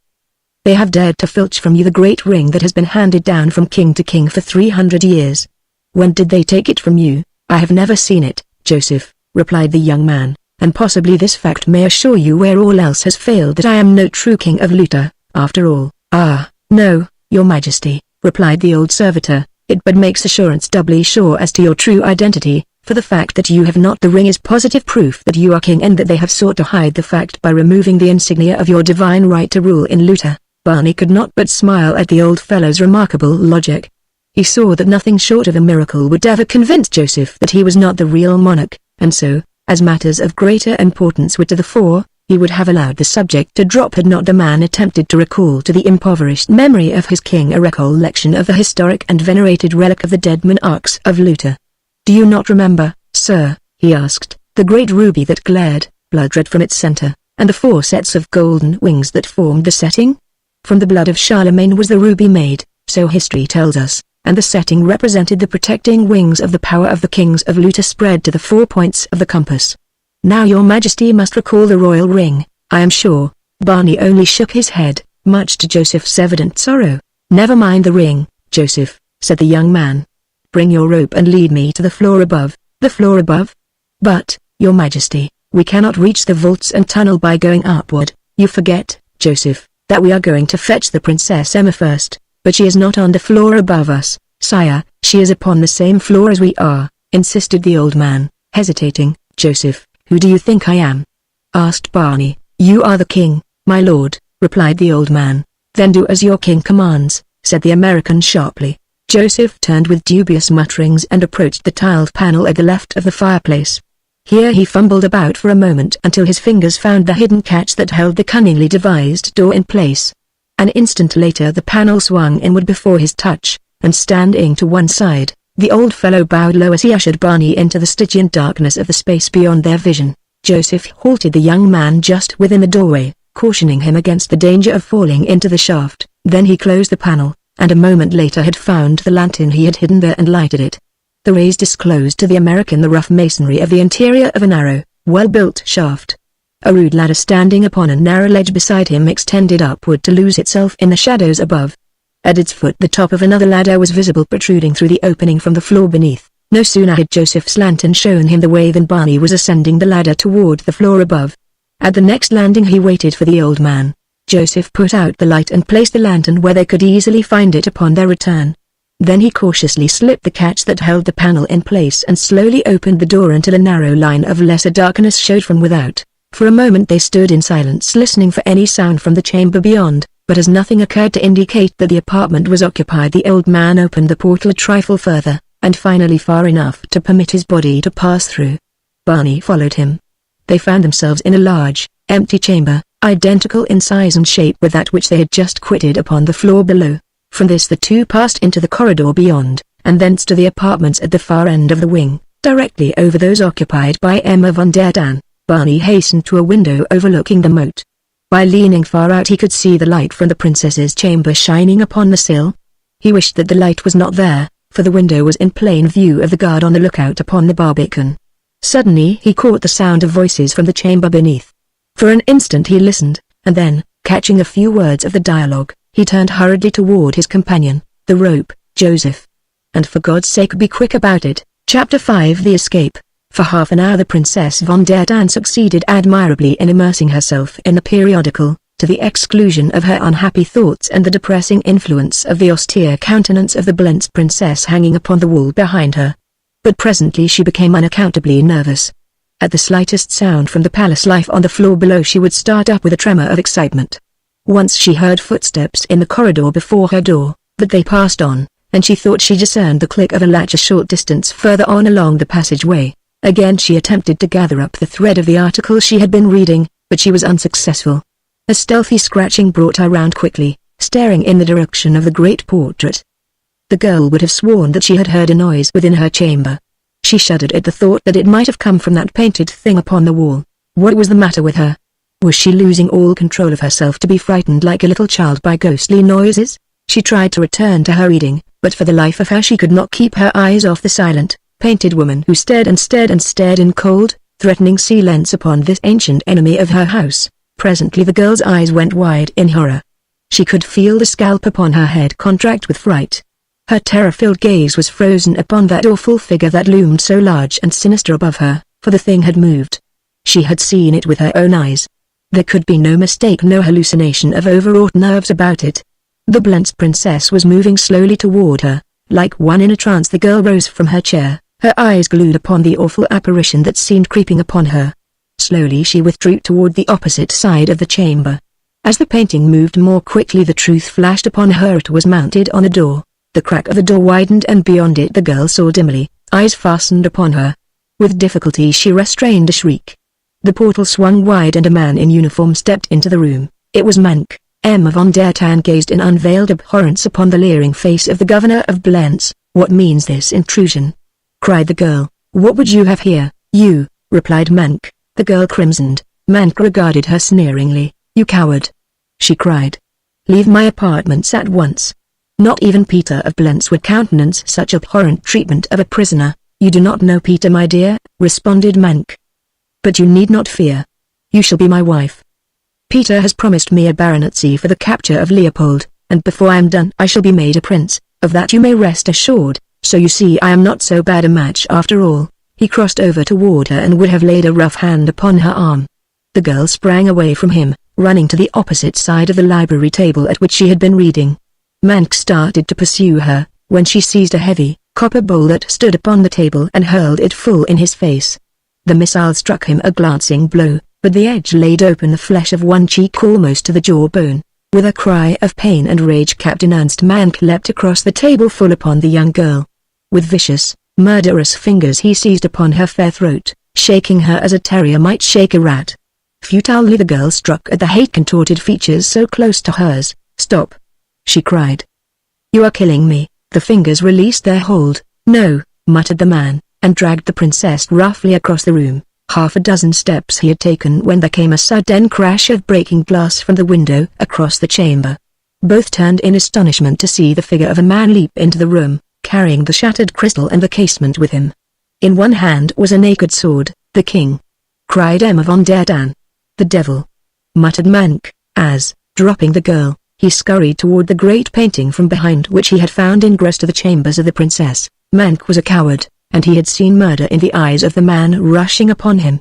"They have dared to filch from you the great ring that has been handed down from king to king for 300 years. When did they take it from you?" "I have never seen it, Joseph," replied the young man, "and possibly this fact may assure you where all else has failed that I am no true king of Luther, after all." "Ah, no, Your Majesty," replied the old servitor, "it but makes assurance doubly sure as to your true identity, for the fact that you have not the ring is positive proof that you are king, and that they have sought to hide the fact by removing the insignia of your divine right to rule in Luther." Barney could not but smile at the old fellow's remarkable logic. He saw that nothing short of a miracle would ever convince Joseph that he was not the real monarch, and so, as matters of greater importance were to the fore, he would have allowed the subject to drop had not the man attempted to recall to the impoverished memory of his king a recollection of the historic and venerated relic of the dead monarchs of Luther. "Do you not remember, sir," he asked, "the great ruby that glared, blood-red from its center, and the 4 sets of golden wings that formed the setting? From the blood of Charlemagne was the ruby made, so history tells us, and the setting represented the protecting wings of the power of the kings of Luta spread to the 4 points of the compass. Now your majesty must recall the royal ring, I am sure. Barney only shook his head, much to Joseph's evident sorrow. Never mind the ring, Joseph, said the young man. Bring your rope and lead me to the floor above. The floor above? But, your majesty, we cannot reach the vaults and tunnel by going upward. You forget, Joseph, that we are going to fetch the Princess Emma first. But she is not on the floor above us, sire. She is upon the same floor as we are, insisted the old man, hesitating. Joseph, who do you think I am? Asked Barney. You are the king, my lord, replied the old man. Then do as your king commands, said the American sharply. Joseph turned with dubious mutterings and approached the tiled panel at the left of the fireplace. Here he fumbled about for a moment until his fingers found the hidden catch that held the cunningly devised door in place. An instant later the panel swung inward before his touch, and standing to one side, the old fellow bowed low as he ushered Barney into the Stygian darkness of the space beyond their vision. Joseph halted the young man just within the doorway, cautioning him against the danger of falling into the shaft. Then he closed the panel, and a moment later had found the lantern he had hidden there and lighted it. The rays disclosed to the American the rough masonry of the interior of a narrow, well-built shaft. A rude ladder standing upon a narrow ledge beside him extended upward to lose itself in the shadows above. At its foot the top of another ladder was visible protruding through the opening from the floor beneath. No sooner had Joseph's lantern shown him the way than Barney was ascending the ladder toward the floor above. At the next landing he waited for the old man. Joseph put out the light and placed the lantern where they could easily find it upon their return. Then he cautiously slipped the catch that held the panel in place and slowly opened the door until a narrow line of lesser darkness showed from without. For a moment they stood in silence listening for any sound from the chamber beyond, but as nothing occurred to indicate that the apartment was occupied, the old man opened the portal a trifle further, and finally far enough to permit his body to pass through. Barney followed him. They found themselves in a large, empty chamber, identical in size and shape with that which they had just quitted upon the floor below. From this the two passed into the corridor beyond, and thence to the apartments at the far end of the wing, directly over those occupied by Emma von der Tan. Barney hastened to a window overlooking the moat. By leaning far out he could see the light from the princess's chamber shining upon the sill. He wished that the light was not there, for the window was in plain view of the guard on the lookout upon the barbican. Suddenly he caught the sound of voices from the chamber beneath. For an instant he listened, and then, catching a few words of the dialogue, he turned hurriedly toward his companion. The rope, Joseph. And for God's sake be quick about it. Chapter 5 The Escape. For half an hour the Princess von der Tan succeeded admirably in immersing herself in the periodical, to the exclusion of her unhappy thoughts and the depressing influence of the austere countenance of the Blentz princess hanging upon the wall behind her. But presently she became unaccountably nervous. At the slightest sound from the palace life on the floor below she would start up with a tremor of excitement. Once she heard footsteps in the corridor before her door, but they passed on, and she thought she discerned the click of a latch a short distance further on along the passageway. Again she attempted to gather up the thread of the article she had been reading, but she was unsuccessful. A stealthy scratching brought her round quickly, staring in the direction of the great portrait. The girl would have sworn that she had heard a noise within her chamber. She shuddered at the thought that it might have come from that painted thing upon the wall. What was the matter with her? Was she losing all control of herself to be frightened like a little child by ghostly noises? She tried to return to her reading, but for the life of her she could not keep her eyes off the silent, painted woman who stared and stared and stared in cold, threatening silence upon this ancient enemy of her house. Presently the girl's eyes went wide in horror. She could feel the scalp upon her head contract with fright. Her terror-filled gaze was frozen upon that awful figure that loomed so large and sinister above her, for the thing had moved. She had seen it with her own eyes. There could be no mistake, no hallucination of overwrought nerves about it. The Blentz princess was moving slowly toward her. Like one in a trance the girl rose from her chair, her eyes glued upon the awful apparition that seemed creeping upon her. Slowly she withdrew toward the opposite side of the chamber. As the painting moved more quickly the truth flashed upon her. It was mounted on a door. The crack of the door widened and beyond it the girl saw dimly, eyes fastened upon her. With difficulty she restrained a shriek. The portal swung wide and a man in uniform stepped into the room. It was Monk. Emma von der Tan gazed in unveiled abhorrence upon the leering face of the governor of Blentz. "What means this intrusion?" cried the girl. "What would you have here, you?" replied Monk. The girl crimsoned. Monk regarded her sneeringly. "You coward!" she cried. "Leave my apartments at once." Not even Peter of Blentz would countenance such abhorrent treatment of a prisoner. "You do not know Peter, my dear," responded Mank. "But you need not fear. You shall be my wife. Peter has promised me a baronetcy for the capture of Leopold, and before I am done I shall be made a prince, of that you may rest assured, so you see I am not so bad a match after all." He crossed over toward her and would have laid a rough hand upon her arm. The girl sprang away from him, running to the opposite side of the library table at which she had been reading. Mank started to pursue her, when she seized a heavy, copper bowl that stood upon the table and hurled it full in his face. The missile struck him a glancing blow, but the edge laid open the flesh of one cheek almost to the jawbone. With a cry of pain and rage, Captain Ernst Mank leapt across the table full upon the young girl. With vicious, murderous fingers he seized upon her fair throat, shaking her as a terrier might shake a rat. Futilely the girl struck at the hate-contorted features so close to hers. "Stop!" she cried. "You are killing me." The fingers released their hold. "No," muttered the man, and dragged the princess roughly across the room. Half a dozen steps he had taken when there came a sudden crash of breaking glass from the window across the chamber. Both turned in astonishment to see the figure of a man leap into the room, carrying the shattered crystal and the casement with him. In one hand was a naked sword. "The king!" cried Emma von der Dann. "The devil!" muttered Mank, as, dropping the girl, he scurried toward the great painting from behind which he had found ingress to the chambers of the princess. Mank was a coward, and he had seen murder in the eyes of the man rushing upon him.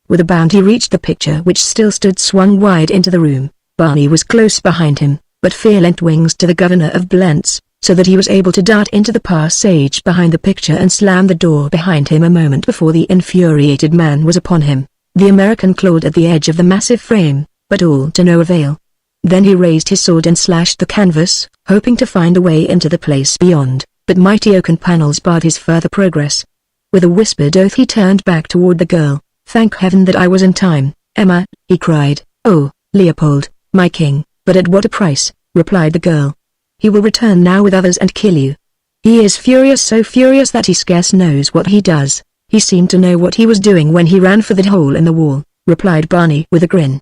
With a bound he reached the picture which still stood swung wide into the room. Barney was close behind him, but fear lent wings to the governor of Blentz, so that he was able to dart into the passage behind the picture and slam the door behind him a moment before the infuriated man was upon him. The American clawed at the edge of the massive frame, but all to no avail. Then he raised his sword and slashed the canvas, hoping to find a way into the place beyond, but mighty oaken panels barred his further progress. With a whispered oath he turned back toward the girl. "Thank heaven that I was in time, Emma," he cried. "Oh, Leopold, my king, but at what a price," replied the girl. "He will return now with others and kill you. He is furious, so furious that he scarce knows what he does." "He seemed to know what he was doing when he ran for the hole in the wall," replied Barney with a grin.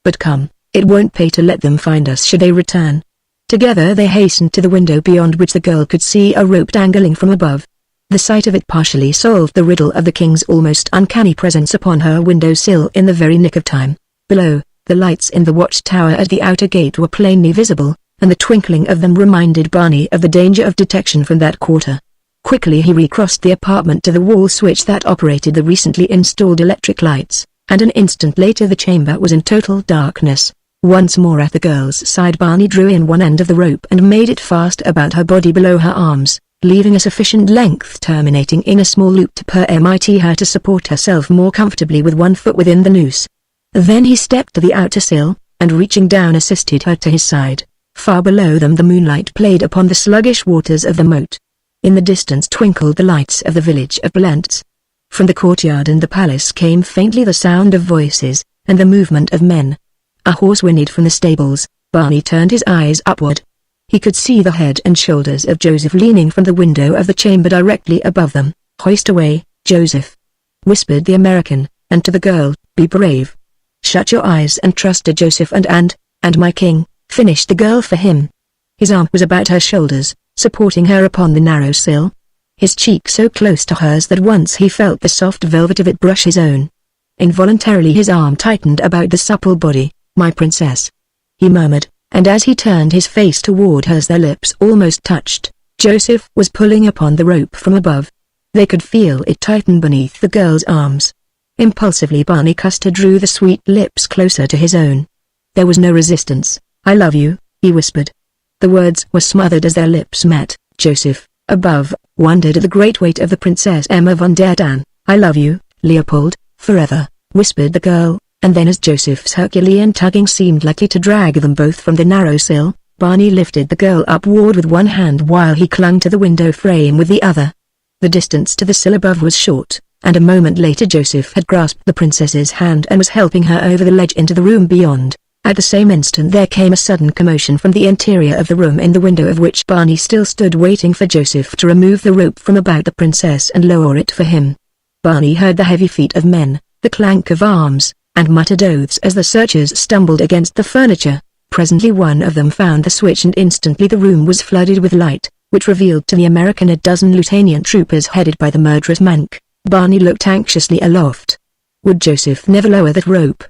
"But come, it won't pay to let them find us should they return." Together they hastened to the window beyond which the girl could see a rope dangling from above. The sight of it partially solved the riddle of the king's almost uncanny presence upon her window sill in the very nick of time. Below, the lights in the watchtower at the outer gate were plainly visible, and the twinkling of them reminded Barney of the danger of detection from that quarter. Quickly he recrossed the apartment to the wall switch that operated the recently installed electric lights, and an instant later the chamber was in total darkness. Once more at the girl's side Barney drew in one end of the rope and made it fast about her body below her arms, leaving a sufficient length terminating in a small loop to permit her to support herself more comfortably with one foot within the noose. Then he stepped to the outer sill, and reaching down assisted her to his side. Far below them the moonlight played upon the sluggish waters of the moat. In the distance twinkled the lights of the village of Blentz. From the courtyard and the palace came faintly the sound of voices, and the movement of men. A horse whinnied from the stables. Barney turned his eyes upward. He could see the head and shoulders of Joseph leaning from the window of the chamber directly above them. "Hoist away, Joseph," whispered the American, and to the girl, "Be brave. Shut your eyes and trust to Joseph and my king," finished the girl for him. His arm was about her shoulders, supporting her upon the narrow sill. His cheek so close to hers that once he felt the soft velvet of it brush his own. Involuntarily his arm tightened about the supple body. "My princess," he murmured, and as he turned his face toward hers their lips almost touched. Joseph was pulling upon the rope from above. They could feel it tighten beneath the girl's arms. Impulsively Barney Custer drew the sweet lips closer to his own. There was no resistance. "I love you," he whispered. The words were smothered as their lips met. Joseph, above, wondered at the great weight of the Princess Emma von der Dann. "I love you, Leopold, forever," whispered the girl. And then as Joseph's Herculean tugging seemed likely to drag them both from the narrow sill, Barney lifted the girl upward with one hand while he clung to the window frame with the other. The distance to the sill above was short, and a moment later Joseph had grasped the princess's hand and was helping her over the ledge into the room beyond. At the same instant there came a sudden commotion from the interior of the room in the window of which Barney still stood waiting for Joseph to remove the rope from about the princess and lower it for him. Barney heard the heavy feet of men, the clank of arms, and muttered oaths as the searchers stumbled against the furniture. Presently one of them found the switch and instantly the room was flooded with light, which revealed to the American a dozen lieutenant troopers headed by the murderous Mank. Barney looked anxiously aloft. Would Joseph never lower that rope?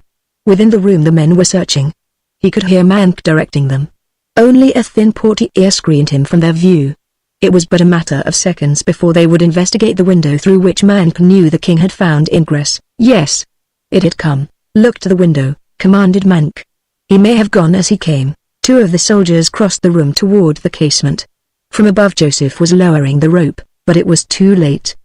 Within the room the men were searching. He could hear Mank directing them. Only a thin porty ear screened him from their view. It was but a matter of seconds before they would investigate the window through which Mank knew the king had found ingress. Yes. It had come. Look to the window, commanded Mank. He may have gone as he came. Two of the soldiers crossed the room toward the casement. From above Joseph was lowering the rope, but it was too late.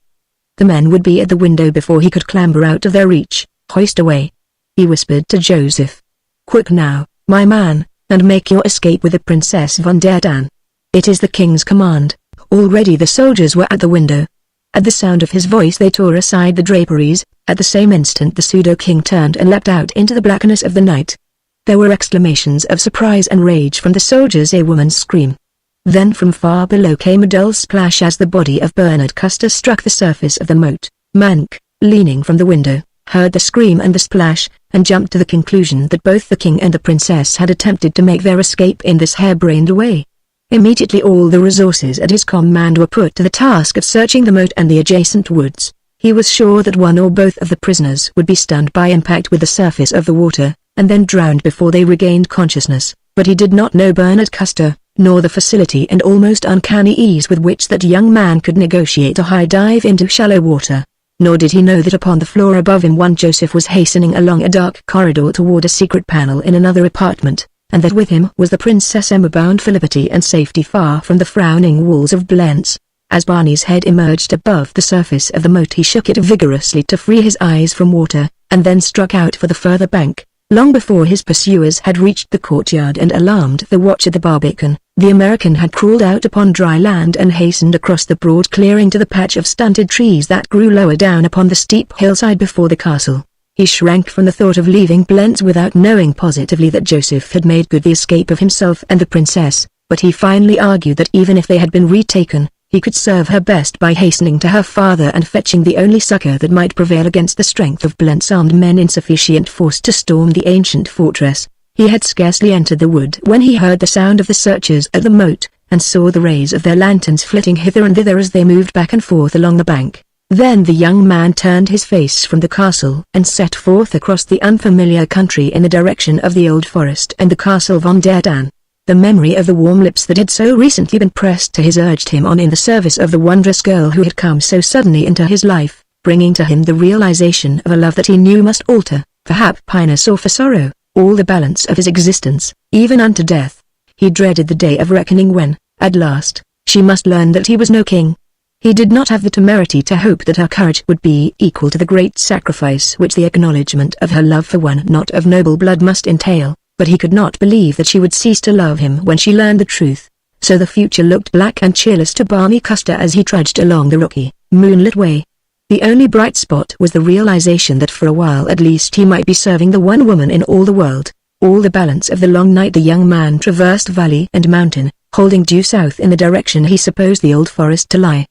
The men would be at the window before he could clamber out of their reach. Hoist away. He whispered to Joseph. Quick now, my man, and make your escape with the Princess von der Dan. It is the king's command. Already the soldiers were at the window. At the sound of his voice they tore aside the draperies. At the same instant the pseudo-king turned and leapt out into the blackness of the night. There were exclamations of surprise and rage from the soldiers, a woman's scream. Then from far below came a dull splash as the body of Bernard Custer struck the surface of the moat. Mank, leaning from the window, heard the scream and the splash, and jumped to the conclusion that both the king and the princess had attempted to make their escape in this harebrained way. Immediately all the resources at his command were put to the task of searching the moat and the adjacent woods. He was sure that one or both of the prisoners would be stunned by impact with the surface of the water, and then drowned before they regained consciousness, but he did not know Bernard Custer, nor the facility and almost uncanny ease with which that young man could negotiate a high dive into shallow water. Nor did he know that upon the floor above him one Joseph was hastening along a dark corridor toward a secret panel in another apartment, and that with him was the Princess Emma bound for liberty and safety far from the frowning walls of Blentz. As Barney's head emerged above the surface of the moat he shook it vigorously to free his eyes from water, and then struck out for the further bank. Long before his pursuers had reached the courtyard and alarmed the watch at the Barbican, the American had crawled out upon dry land and hastened across the broad clearing to the patch of stunted trees that grew lower down upon the steep hillside before the castle. He shrank from the thought of leaving Blentz without knowing positively that Joseph had made good the escape of himself and the princess, but he finally argued that even if they had been retaken, he could serve her best by hastening to her father and fetching the only succor that might prevail against the strength of Blentz's armed men in sufficient force to storm the ancient fortress. He had scarcely entered the wood when he heard the sound of the searchers at the moat, and saw the rays of their lanterns flitting hither and thither as they moved back and forth along the bank. Then the young man turned his face from the castle and set forth across the unfamiliar country in the direction of the old forest and the castle von der Dan. The memory of the warm lips that had so recently been pressed to his urged him on in the service of the wondrous girl who had come so suddenly into his life, bringing to him the realization of a love that he knew must alter, for happiness or for sorrow, all the balance of his existence, even unto death. He dreaded the day of reckoning when, at last, she must learn that he was no king. He did not have the temerity to hope that her courage would be equal to the great sacrifice which the acknowledgement of her love for one not of noble blood must entail, but he could not believe that she would cease to love him when she learned the truth. So the future looked black and cheerless to Barney Custer as he trudged along the rocky, moonlit way. The only bright spot was the realization that for a while at least he might be serving the one woman in all the world. All the balance of the long night the young man traversed valley and mountain, holding due south in the direction he supposed the old forest to lie.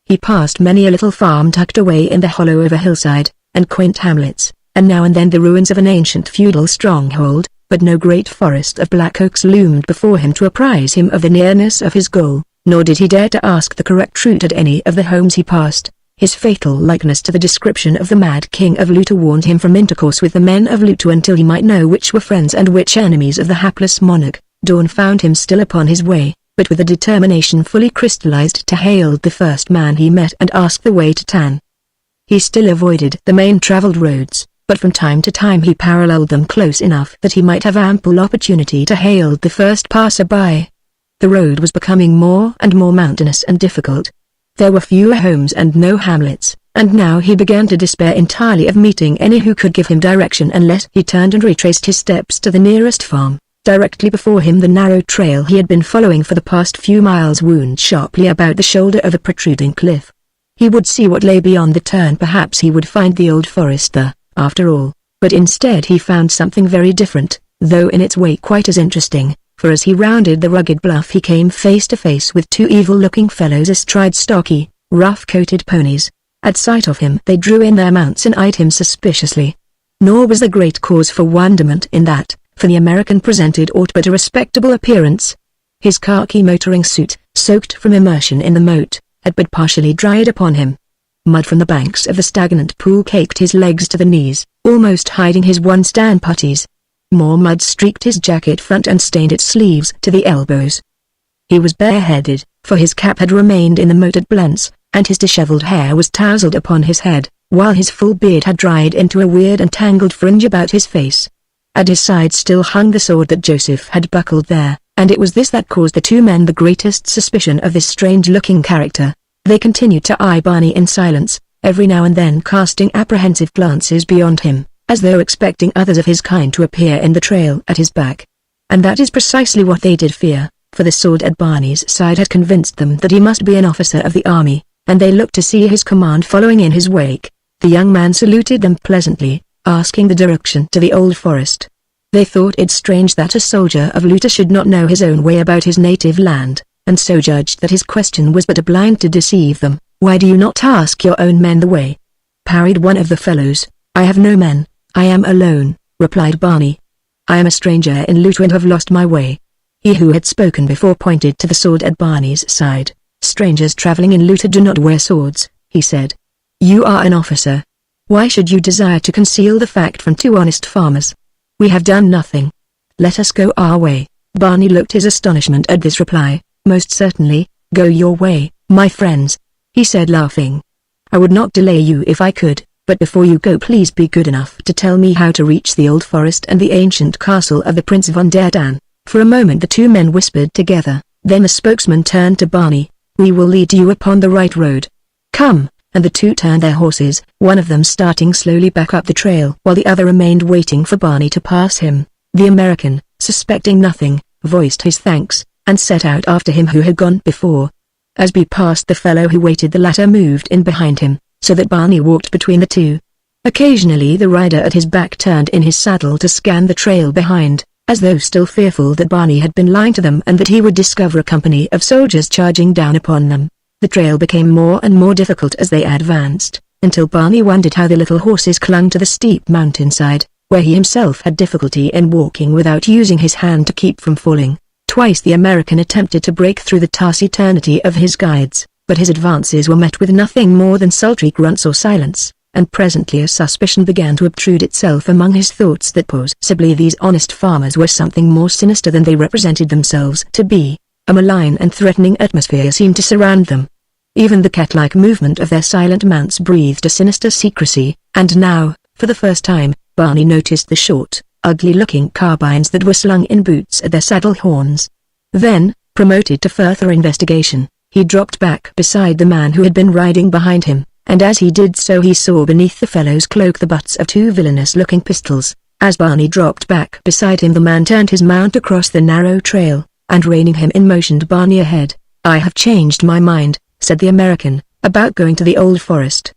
He passed many a little farm tucked away in the hollow of a hillside, and quaint hamlets, and now and then the ruins of an ancient feudal stronghold, but no great forest of black oaks loomed before him to apprise him of the nearness of his goal, nor did he dare to ask the correct route at any of the homes he passed. His fatal likeness to the description of the mad king of Luta warned him from intercourse with the men of Luta until he might know which were friends and which enemies of the hapless monarch. Dawn found him still upon his way, but with a determination fully crystallized to hail the first man he met and ask the way to Tann. He still avoided the main traveled roads, but from time to time he paralleled them close enough that he might have ample opportunity to hail the first passer-by. The road was becoming more and more mountainous and difficult. There were fewer homes and no hamlets, and now he began to despair entirely of meeting any who could give him direction unless he turned and retraced his steps to the nearest farm. Directly before him the narrow trail he had been following for the past few miles wound sharply about the shoulder of a protruding cliff. He would see what lay beyond the turn. Perhaps he would find the old forest there, after all, but instead he found something very different, though in its way quite as interesting, for as he rounded the rugged bluff he came face to face with two evil-looking fellows astride stocky, rough-coated ponies. At sight of him they drew in their mounts and eyed him suspiciously. Nor was there great cause for wonderment in that, for the American presented aught but a respectable appearance. His khaki motoring suit, soaked from immersion in the moat, had but partially dried upon him. Mud from the banks of the stagnant pool caked his legs to the knees, almost hiding his one-stand puttees. More mud streaked his jacket front and stained its sleeves to the elbows. He was bareheaded, for his cap had remained in the moat at Blentz, and his disheveled hair was tousled upon his head, while his full beard had dried into a weird and tangled fringe about his face. At his side still hung the sword that Joseph had buckled there, and it was this that caused the two men the greatest suspicion of this strange-looking character. They continued to eye Barney in silence, every now and then casting apprehensive glances beyond him, as though expecting others of his kind to appear in the trail at his back. And that is precisely what they did fear, for the sword at Barney's side had convinced them that he must be an officer of the army, and they looked to see his command following in his wake. The young man saluted them pleasantly, asking the direction to the old forest. They thought it strange that a soldier of Luther should not know his own way about his native land, and so judged that his question was but a blind to deceive them. "Why do you not ask your own men the way?" parried one of the fellows. "I have no men, I am alone," replied Barney. "I am a stranger in Luther and have lost my way." He who had spoken before pointed to the sword at Barney's side. "Strangers traveling in Luther do not wear swords," he said. "You are an officer. Why should you desire to conceal the fact from two honest farmers? We have done nothing. Let us go our way." Barney looked his astonishment at this reply. "Most certainly, go your way, my friends," he said laughing. "I would not delay you if I could, but before you go please be good enough to tell me how to reach the old forest and the ancient castle of the Prince von der Dan." For a moment the two men whispered together, then the spokesman turned to Barney. "We will lead you upon the right road. Come," and the two turned their horses, one of them starting slowly back up the trail while the other remained waiting for Barney to pass him. The American, suspecting nothing, voiced his thanks, and set out after him who had gone before. As he passed the fellow who waited, the latter moved in behind him, so that Barney walked between the two. Occasionally the rider at his back turned in his saddle to scan the trail behind, as though still fearful that Barney had been lying to them and that he would discover a company of soldiers charging down upon them. The trail became more and more difficult as they advanced, until Barney wondered how the little horses clung to the steep mountainside, where he himself had difficulty in walking without using his hand to keep from falling. Twice the American attempted to break through the taciturnity of his guides, but his advances were met with nothing more than sultry grunts or silence, and presently a suspicion began to obtrude itself among his thoughts that possibly these honest farmers were something more sinister than they represented themselves to be. A malign and threatening atmosphere seemed to surround them. Even the cat-like movement of their silent mounts breathed a sinister secrecy, and now, for the first time, Barney noticed the short, ugly-looking carbines that were slung in boots at their saddle horns. Then, promoted to further investigation, he dropped back beside the man who had been riding behind him, and as he did so he saw beneath the fellow's cloak the butts of two villainous-looking pistols. As Barney dropped back beside him the man turned his mount across the narrow trail, and reining him in motioned Barney ahead. "I have changed my mind," said the American, "about going to the old forest."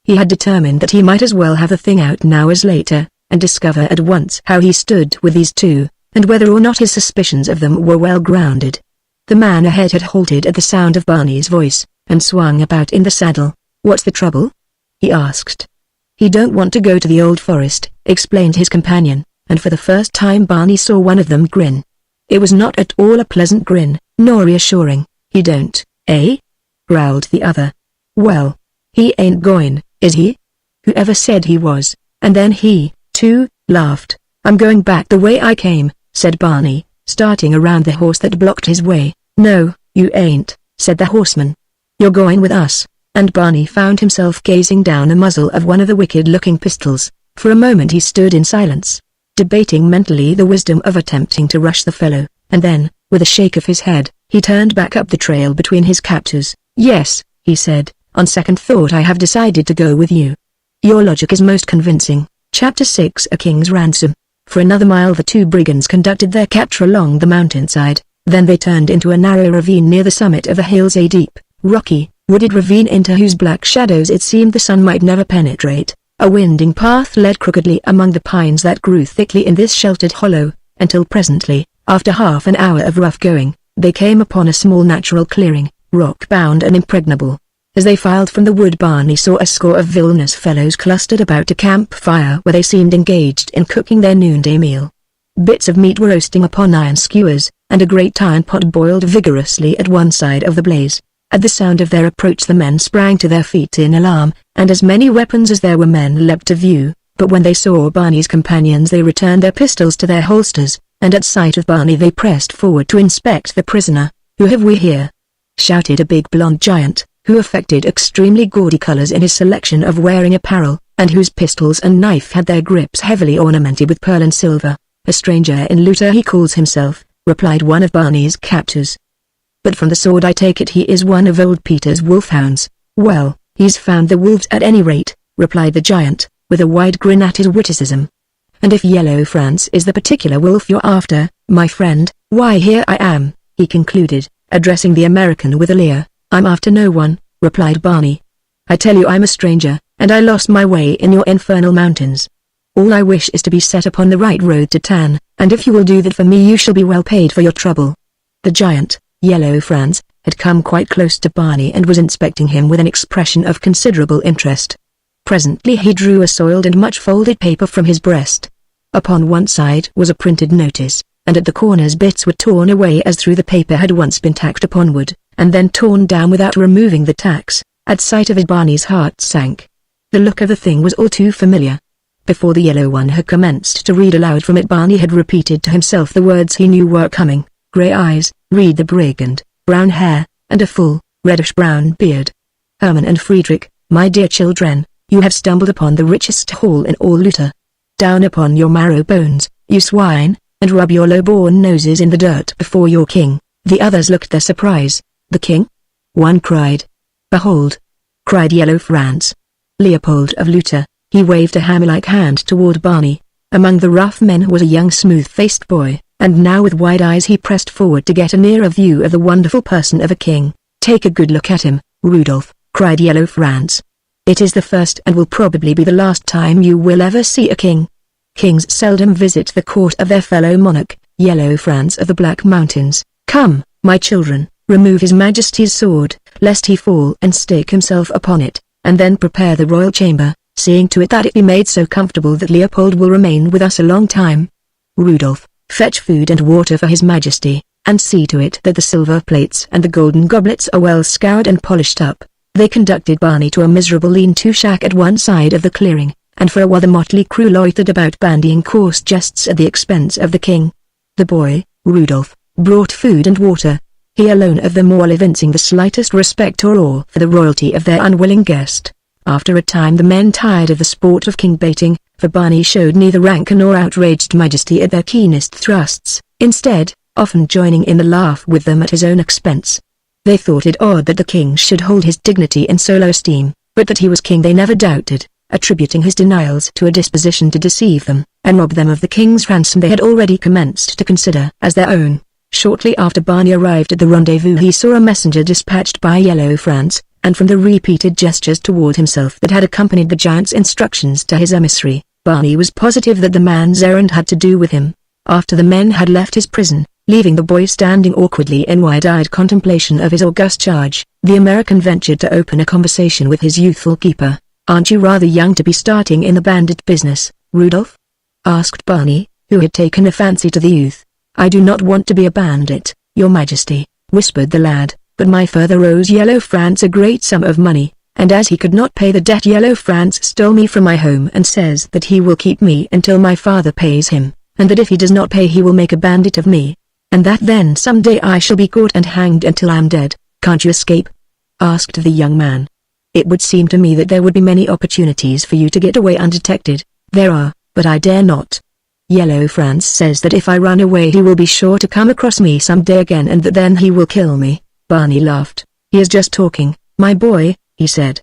He had determined that he might as well have the thing out now as later, and discover at once how he stood with these two, and whether or not his suspicions of them were well grounded. The man ahead had halted at the sound of Barney's voice, and swung about in the saddle. "What's the trouble?" he asked. "He don't want to go to the old forest," explained his companion, and for the first time Barney saw one of them grin. It was not at all a pleasant grin, nor reassuring. "He don't, eh?" growled the other. "Well, he ain't going, is he? Whoever said he was?" And then he, too, laughed. "I'm going back the way I came," said Barney, starting around the horse that blocked his way. "No, you ain't," said the horseman. "You're going with us," and Barney found himself gazing down the muzzle of one of the wicked-looking pistols. For a moment he stood in silence, debating mentally the wisdom of attempting to rush the fellow, and then, with a shake of his head, he turned back up the trail between his captors. "Yes," he said, "on second thought I have decided to go with you. Your logic is most convincing." Chapter 6 A King's Ransom. For another mile the two brigands conducted their captor along the mountainside, then they turned into a narrow ravine near the summit of the hills, a deep, rocky, wooded ravine into whose black shadows it seemed the sun might never penetrate. A winding path led crookedly among the pines that grew thickly in this sheltered hollow, until presently, after half an hour of rough going, they came upon a small natural clearing, rock-bound and impregnable. As they filed from the wood Barney saw a score of villainous fellows clustered about a campfire where they seemed engaged in cooking their noonday meal. Bits of meat were roasting upon iron skewers, and a great iron pot boiled vigorously at one side of the blaze. At the sound of their approach the men sprang to their feet in alarm, and as many weapons as there were men leapt to view, but when they saw Barney's companions they returned their pistols to their holsters, and at sight of Barney they pressed forward to inspect the prisoner. "Who have we here?" shouted a big blond giant, who affected extremely gaudy colors in his selection of wearing apparel, and whose pistols and knife had their grips heavily ornamented with pearl and silver. "A stranger in Luther he calls himself," replied one of Barney's captors. "But from the sword I take it he is one of old Peter's wolfhounds." "Well, he's found the wolves at any rate," replied the giant, with a wide grin at his witticism. "And if Yellow France is the particular wolf you're after, my friend, why here I am," he concluded, addressing the American with a leer. "I'm after no one," replied Barney. "I tell you I'm a stranger, and I lost my way in your infernal mountains. All I wish is to be set upon the right road to Tann, and if you will do that for me you shall be well paid for your trouble." The giant, Yellow France, had come quite close to Barney and was inspecting him with an expression of considerable interest. Presently he drew a soiled and much folded paper from his breast. Upon one side was a printed notice, and at the corners bits were torn away as though the paper had once been tacked upon wood, and then torn down without removing the tacks. At sight of it Barney's heart sank. The look of the thing was all too familiar. Before the yellow one had commenced to read aloud from it Barney had repeated to himself the words he knew were coming: grey eyes, read the brigand, brown hair, and a full, reddish-brown beard. Herman and Friedrich, my dear children, you have stumbled upon the richest haul in all Luther. Down upon your marrow bones, you swine, and rub your low-born noses in the dirt before your king. The others looked their surprise. The king? One cried. Behold! Cried Yellow France. Leopold of Luther. He waved a hammer-like hand toward Barney. Among the rough men was a young smooth-faced boy, and now with wide eyes he pressed forward to get a nearer view of the wonderful person of a king. Take a good look at him, Rudolph, cried Yellow France. It is the first and will probably be the last time you will ever see a king. Kings seldom visit the court of their fellow monarch, Yellow France of the Black Mountains. Come, my children, remove His Majesty's sword, lest he fall and stake himself upon it, and then prepare the royal chamber, seeing to it that it be made so comfortable that Leopold will remain with us a long time. Rudolph, fetch food and water for His Majesty, and see to it that the silver plates and the golden goblets are well scoured and polished up. They conducted Barney to a miserable lean-to shack at one side of the clearing, and for a while the motley crew loitered about bandying coarse jests at the expense of the king. The boy, Rudolph, brought food and water, he alone of them all evincing the slightest respect or awe for the royalty of their unwilling guest. After a time the men tired of the sport of king-baiting, for Barney showed neither rancour nor outraged majesty at their keenest thrusts, instead, often joining in the laugh with them at his own expense. They thought it odd that the king should hold his dignity in so low esteem, but that he was king they never doubted, attributing his denials to a disposition to deceive them, and rob them of the king's ransom they had already commenced to consider as their own. Shortly after Barney arrived at the rendezvous he saw a messenger dispatched by Yellow France, and from the repeated gestures toward himself that had accompanied the giant's instructions to his emissary, Barney was positive that the man's errand had to do with him. After the men had left his prison, leaving the boy standing awkwardly in wide-eyed contemplation of his august charge, the American ventured to open a conversation with his youthful keeper. "Aren't you rather young to be starting in the bandit business, Rudolph?" asked Barney, who had taken a fancy to the youth. "I do not want to be a bandit, your majesty," whispered the lad, "but my father owes Yellow France a great sum of money, and as he could not pay the debt Yellow France stole me from my home and says that he will keep me until my father pays him, and that if he does not pay he will make a bandit of me. And that then someday I shall be caught and hanged until I am dead. Can't you escape?" asked the young man. "It would seem to me that there would be many opportunities for you to get away undetected." "There are, but I dare not. Yellow France says that if I run away he will be sure to come across me some day again and that then he will kill me." Barney laughed. "He is just talking, my boy," he said.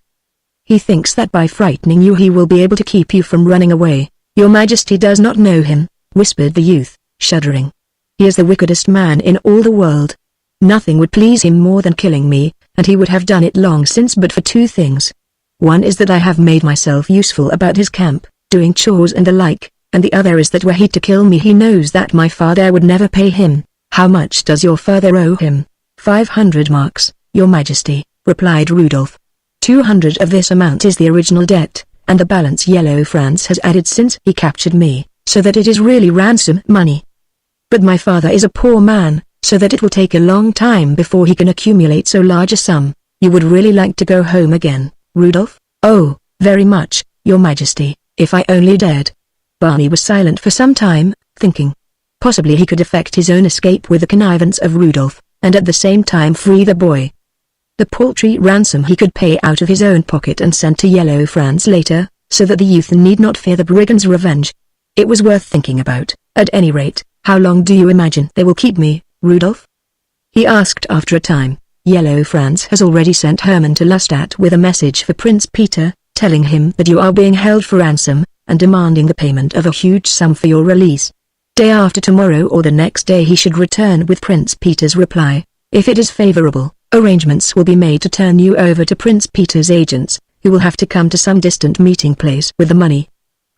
"He thinks that by frightening you he will be able to keep you from running away." "Your Majesty does not know him," whispered the youth, shuddering. "He is the wickedest man in all the world. Nothing would please him more than killing me, and he would have done it long since but for two things. One is that I have made myself useful about his camp, doing chores and the like, and the other is that were he to kill me he knows that my father would never pay him." "How much does your father owe him?" 500 marks, your Majesty," replied Rudolph. 200 of this amount is the original debt, and the balance Yellow France has added since he captured me, so that it is really ransom money. But my father is a poor man, so that it will take a long time before he can accumulate so large a sum. You would really like to go home again, Rudolph? Oh, very much, Your Majesty, if I only dared. Barney was silent for some time, thinking. Possibly he could effect his own escape with the connivance of Rudolph, and at the same time free the boy. The paltry ransom he could pay out of his own pocket and send to Yellow Franz later, so that the youth need not fear the brigands' revenge. It was worth thinking about. At any rate, how long do you imagine they will keep me, Rudolph? He asked after a time. Yellow Franz has already sent Hermann to Lustadt with a message for Prince Peter, telling him that you are being held for ransom, and demanding the payment of a huge sum for your release. Day after tomorrow or the next day he should return with Prince Peter's reply. If it is favorable, arrangements will be made to turn you over to Prince Peter's agents, who will have to come to some distant meeting place with the money.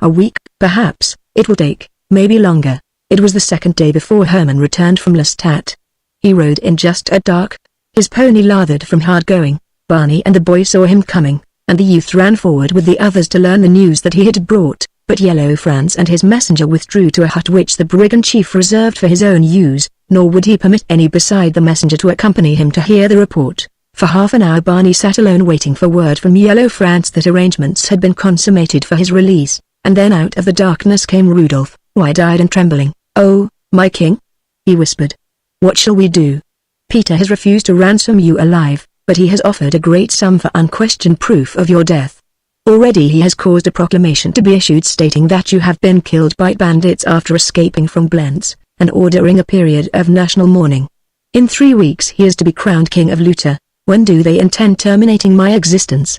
A week, perhaps, it will take, maybe longer. It was the second day before Hermann returned from Lustadt. He rode in just at dark. His pony lathered from hard going. Barney and the boy saw him coming, and the youth ran forward with the others to learn the news that he had brought, but Yellow Franz and his messenger withdrew to a hut which the brigand chief reserved for his own use, nor would he permit any beside the messenger to accompany him to hear the report. For half an hour Barney sat alone waiting for word from Yellow Franz that arrangements had been consummated for his release, and then out of the darkness came Rudolph, wide-eyed and trembling. "Oh, my king?" he whispered. "What shall we do? Peter has refused to ransom you alive, but he has offered a great sum for unquestioned proof of your death. Already he has caused a proclamation to be issued stating that you have been killed by bandits after escaping from Blentz, and ordering a period of national mourning. In 3 weeks he is to be crowned King of Luta. When do they intend terminating my existence?"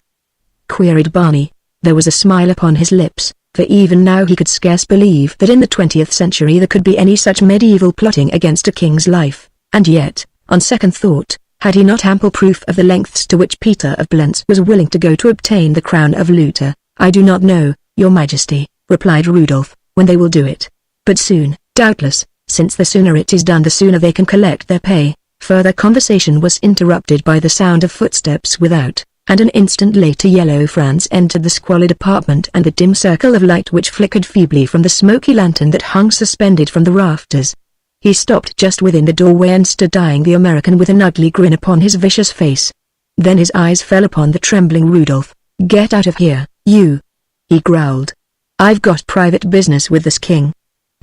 queried Barney. There was a smile upon his lips, for even now he could scarce believe that in the 20th century there could be any such medieval plotting against a king's life, and yet, on second thought, had he not ample proof of the lengths to which Peter of Blentz was willing to go to obtain the crown of Luta? "I do not know, Your Majesty," replied Rudolph, "when they will do it. But soon, doubtless, since the sooner it is done the sooner they can collect their pay." Further conversation was interrupted by the sound of footsteps without, and an instant later Yellow Franz entered the squalid apartment and the dim circle of light which flickered feebly from the smoky lantern that hung suspended from the rafters. He stopped just within the doorway and stood eyeing the American with an ugly grin upon his vicious face. Then his eyes fell upon the trembling Rudolph. "Get out of here, you!" he growled. "I've got private business with this king.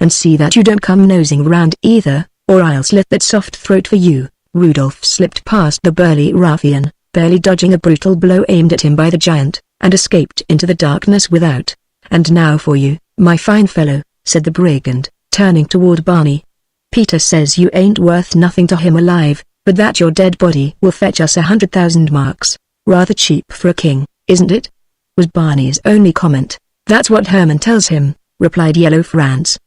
And see that you don't come nosing round either, or I'll slit that soft throat for you." Rudolph slipped past the burly ruffian, barely dodging a brutal blow aimed at him by the giant, and escaped into the darkness without. "And now for you, my fine fellow," said the brigand, turning toward Barney. "Peter says you ain't worth nothing to him alive, but that your dead body will fetch us 100,000 marks. Rather cheap for a king, isn't it?" was Barney's only comment. "That's what Hermann tells him," replied Yellow Franz.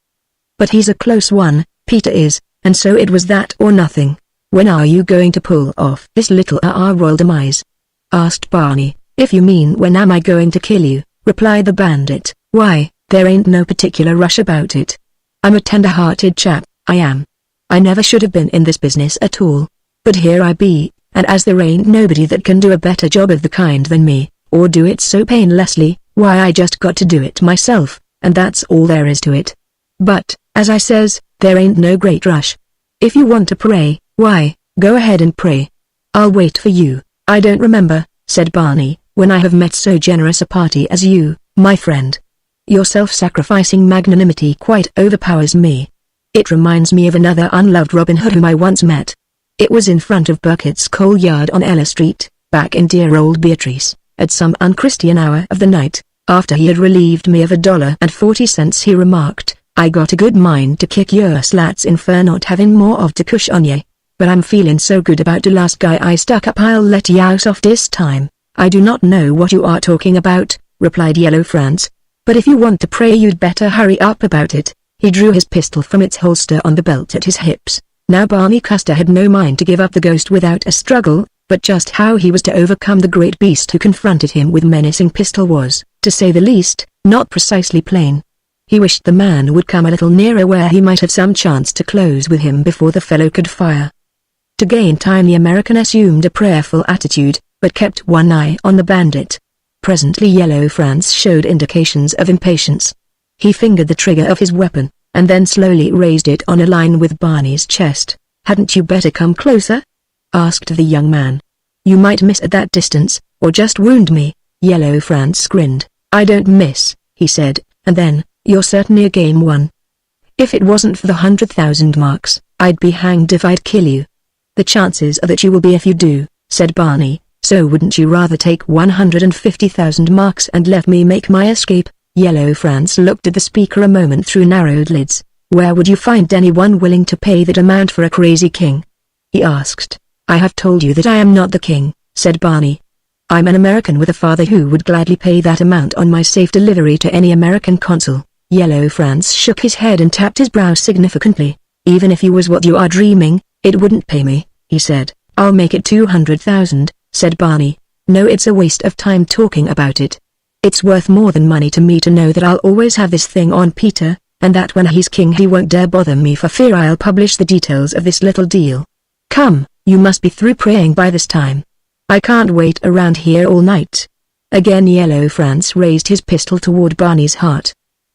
"But he's a close one, Peter is, and so it was that or nothing. When are you going to pull off this little our royal demise?" asked Barney. "If you mean when am I going to kill you," replied the bandit, "why, there ain't no particular rush about it. I'm a tender-hearted chap, I am. I never should have been in this business at all. But here I be, and as there ain't nobody that can do a better job of the kind than me, or do it so painlessly, why I just got to do it myself, and that's all there is to it. But, as I says, there ain't no great rush. If you want to pray, why, go ahead and pray. I'll wait for you." "I don't remember," said Barney, "when I have met so generous a party as you, my friend. Your self-sacrificing magnanimity quite overpowers me. It reminds me of another unloved Robin Hood whom I once met. It was in front of Burkitt's coal yard on Ella Street, back in dear old Beatrice, at some unchristian hour of the night. After he had relieved me of $1.40 he remarked, 'I got a good mind to kick your slats in for not having more of to cush on ye. But I'm feeling so good about the last guy I stuck up I'll let ye out off this time.' "I do not know what you are talking about," replied Yellow Franz. "But if you want to pray you'd better hurry up about it." He drew his pistol from its holster on the belt at his hips. Now Barney Custer had no mind to give up the ghost without a struggle, but just how he was to overcome the great beast who confronted him with menacing pistol was, to say the least, not precisely plain. He wished the man would come a little nearer where he might have some chance to close with him before the fellow could fire. To gain time the American assumed a prayerful attitude, but kept one eye on the bandit. Presently Yellow Franz showed indications of impatience. He fingered the trigger of his weapon, and then slowly raised it on a line with Barney's chest. "Hadn't you better come closer?" asked the young man. "You might miss at that distance, or just wound me." Yellow Franz grinned. "I don't miss," he said, and then, "You're certainly a game one. If it wasn't for the 100,000 marks, I'd be hanged if I'd kill you." "The chances are that you will be if you do," said Barney, "so wouldn't you rather take 150,000 marks and let me make my escape?" Yellow Franz looked at the speaker a moment through narrowed lids. "Where would you find anyone willing to pay that amount for a crazy king?" he asked. "I have told you that I am not the king," said Barney. "I'm an American with a father who would gladly pay that amount on my safe delivery to any American consul." Yellow Franz shook his head and tapped his brow significantly. "Even if you was what you are dreaming, it wouldn't pay me," he said. "I'll make it 200,000, said Barney. "No, it's a waste of time talking about it. It's worth more than money to me to know that I'll always have this thing on Peter, and that when he's king he won't dare bother me for fear I'll publish the details of this little deal. Come, you must be through praying by this time. I can't wait around here all night." Again Yellow Franz raised his pistol toward Barney's heart.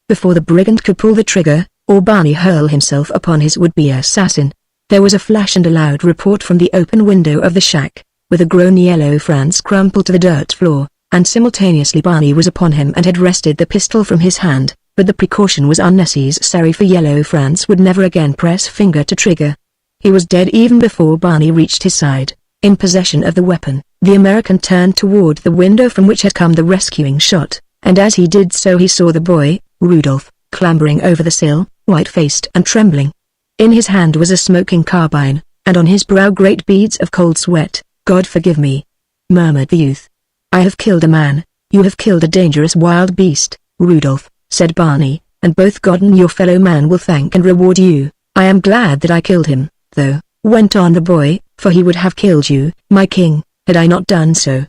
Before the brigand could pull the trigger, or Barney hurl himself upon his would-be assassin, there was a flash and a loud report from the open window of the shack. With a groan Yellow Franz crumpled to the dirt floor, and simultaneously Barney was upon him and had wrested the pistol from his hand, but the precaution was unnecessary for Yellow Franz would never again press finger to trigger. He was dead even before Barney reached his side. In possession of the weapon, the American turned toward the window from which had come the rescuing shot, and as he did so he saw the boy, Rudolph, clambering over the sill, white-faced and trembling. In his hand was a smoking carbine, and on his brow great beads of cold sweat. "God forgive me," murmured the youth. "I have killed a man." "You have killed a dangerous wild beast, Rudolph," said Barney, "and both God and your fellow man will thank and reward you." "I am glad that I killed him, though," went on the boy, "for he would have killed you, my king, had I not done so.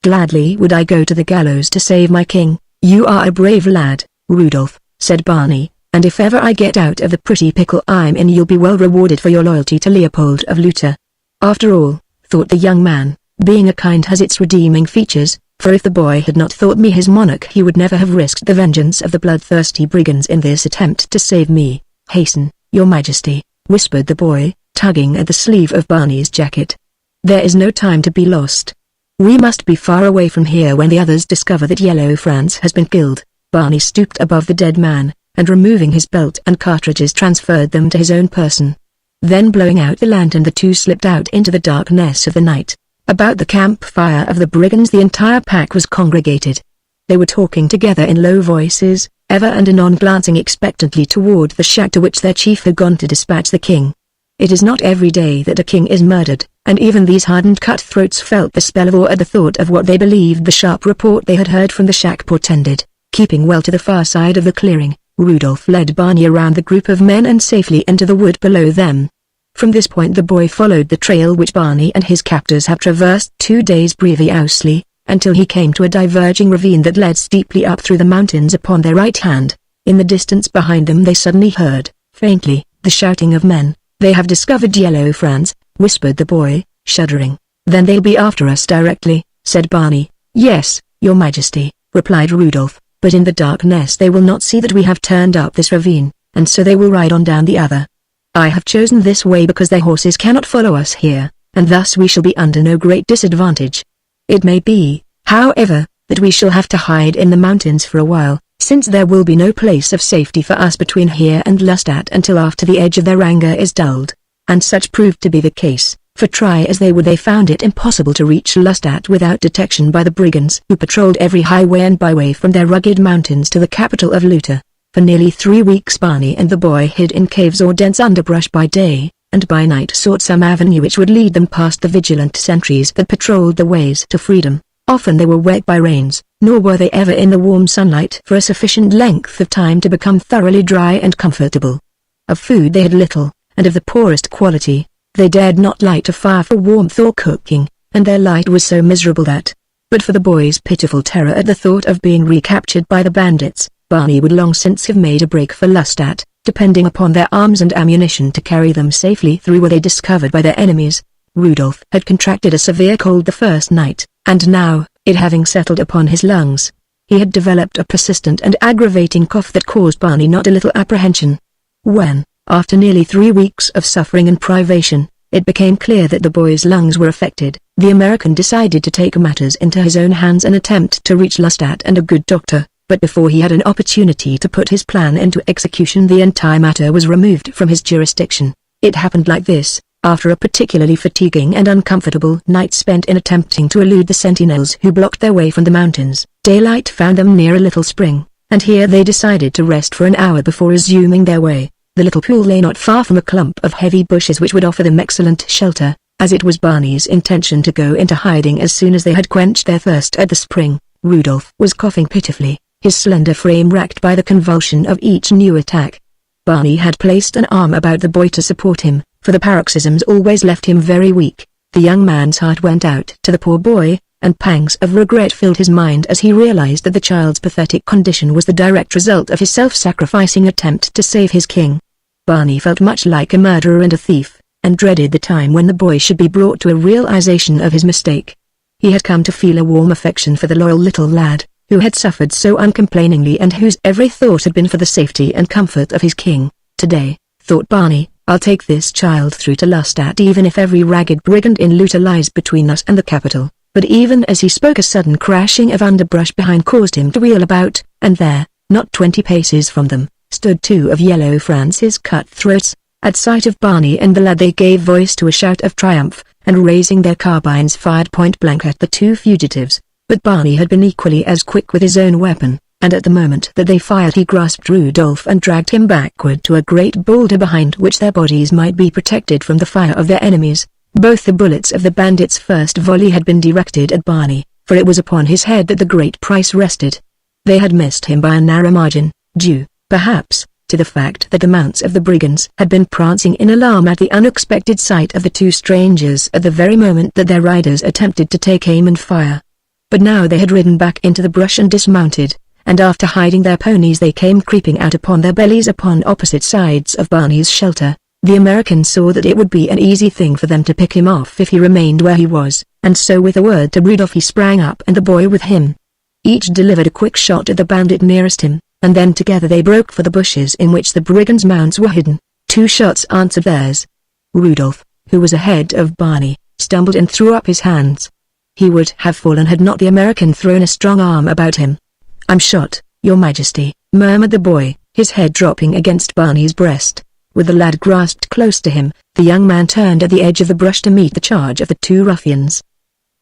Gladly would I go to the gallows to save my king." "You are a brave lad, Rudolph," said Barney, "and if ever I get out of the pretty pickle I'm in you'll be well rewarded for your loyalty to Leopold of Lutha." After all, thought the young man, being a kind has its redeeming features, for if the boy had not thought me his monarch he would never have risked the vengeance of the bloodthirsty brigands in this attempt to save me. "Hasten, your majesty," whispered the boy, tugging at the sleeve of Barney's jacket. "There is no time to be lost. We must be far away from here when the others discover that Yellow Franz has been killed." Barney stooped above the dead man, and removing his belt and cartridges transferred them to his own person. Then blowing out the lantern the two slipped out into the darkness of the night. About the campfire of the brigands the entire pack was congregated. They were talking together in low voices, ever and anon glancing expectantly toward the shack to which their chief had gone to dispatch the king. It is not every day that a king is murdered, and even these hardened cutthroats felt the spell of awe at the thought of what they believed the sharp report they had heard from the shack portended. Keeping well to the far side of the clearing, Rudolph led Barney around the group of men and safely into the wood below them. From this point the boy followed the trail which Barney and his captors had traversed 2 days previously, until he came to a diverging ravine that led steeply up through the mountains upon their right hand. In the distance behind them they suddenly heard, faintly, the shouting of men. "They have discovered Yellow Franz," whispered the boy, shuddering. "Then they'll be after us directly," said Barney. "Yes, your majesty," replied Rudolph, "but in the darkness they will not see that we have turned up this ravine, and so they will ride on down the other. I have chosen this way because their horses cannot follow us here, and thus we shall be under no great disadvantage. It may be, however, that we shall have to hide in the mountains for a while, since there will be no place of safety for us between here and Lustat until after the edge of their anger is dulled." And such proved to be the case, for try as they would they found it impossible to reach Lustat without detection by the brigands who patrolled every highway and byway from their rugged mountains to the capital of Lutha. For nearly 3 weeks Barney and the boy hid in caves or dense underbrush by day, and by night sought some avenue which would lead them past the vigilant sentries that patrolled the ways to freedom. Often they were wet by rains, nor were they ever in the warm sunlight for a sufficient length of time to become thoroughly dry and comfortable. Of food they had little, and of the poorest quality. They dared not light a fire for warmth or cooking, and their light was so miserable that, but for the boy's pitiful terror at the thought of being recaptured by the bandits, Barney would long since have made a break for Lustat, depending upon their arms and ammunition to carry them safely through were they discovered by their enemies. Rudolph had contracted a severe cold the first night, and now, it having settled upon his lungs, he had developed a persistent and aggravating cough that caused Barney not a little apprehension. When, after nearly 3 weeks of suffering and privation, it became clear that the boy's lungs were affected, the American decided to take matters into his own hands and attempt to reach Lestat and a good doctor, but before he had an opportunity to put his plan into execution, the entire matter was removed from his jurisdiction. It happened like this: after a particularly fatiguing and uncomfortable night spent in attempting to elude the sentinels who blocked their way from the mountains, daylight found them near a little spring, and here they decided to rest for an hour before resuming their way. The little pool lay not far from a clump of heavy bushes which would offer them excellent shelter, as it was Barney's intention to go into hiding as soon as they had quenched their thirst at the spring. Rudolph was coughing pitifully, his slender frame racked by the convulsion of each new attack. Barney had placed an arm about the boy to support him, for the paroxysms always left him very weak. The young man's heart went out to the poor boy, and pangs of regret filled his mind as he realized that the child's pathetic condition was the direct result of his self-sacrificing attempt to save his king. Barney felt much like a murderer and a thief, and dreaded the time when the boy should be brought to a realization of his mistake. He had come to feel a warm affection for the loyal little lad, who had suffered so uncomplainingly and whose every thought had been for the safety and comfort of his king. Today, thought Barney, I'll take this child through to Lestat even if every ragged brigand in Luta lies between us and the capital. But even as he spoke, a sudden crashing of underbrush behind caused him to wheel about, and there, not 20 paces from them, stood 2 of Yellow France's cutthroats. At sight of Barney and the lad they gave voice to a shout of triumph, and raising their carbines fired point blank at the 2 fugitives. But Barney had been equally as quick with his own weapon, and at the moment that they fired he grasped Rudolph and dragged him backward to a great boulder behind which their bodies might be protected from the fire of their enemies. Both the bullets of the bandits' first volley had been directed at Barney, for it was upon his head that the great price rested. They had missed him by a narrow margin, due, perhaps, to the fact that the mounts of the brigands had been prancing in alarm at the unexpected sight of the 2 strangers at the very moment that their riders attempted to take aim and fire. But now they had ridden back into the brush and dismounted, and after hiding their ponies they came creeping out upon their bellies upon opposite sides of Barney's shelter. The American saw that it would be an easy thing for them to pick him off if he remained where he was, and so with a word to Rudolph he sprang up and the boy with him. Each delivered a quick shot at the bandit nearest him, and then together they broke for the bushes in which the brigands' mounts were hidden. 2 shots answered theirs. Rudolph, who was ahead of Barney, stumbled and threw up his hands. He would have fallen had not the American thrown a strong arm about him. "I'm shot, Your Majesty," murmured the boy, his head dropping against Barney's breast. With the lad grasped close to him, the young man turned at the edge of the brush to meet the charge of the 2 ruffians.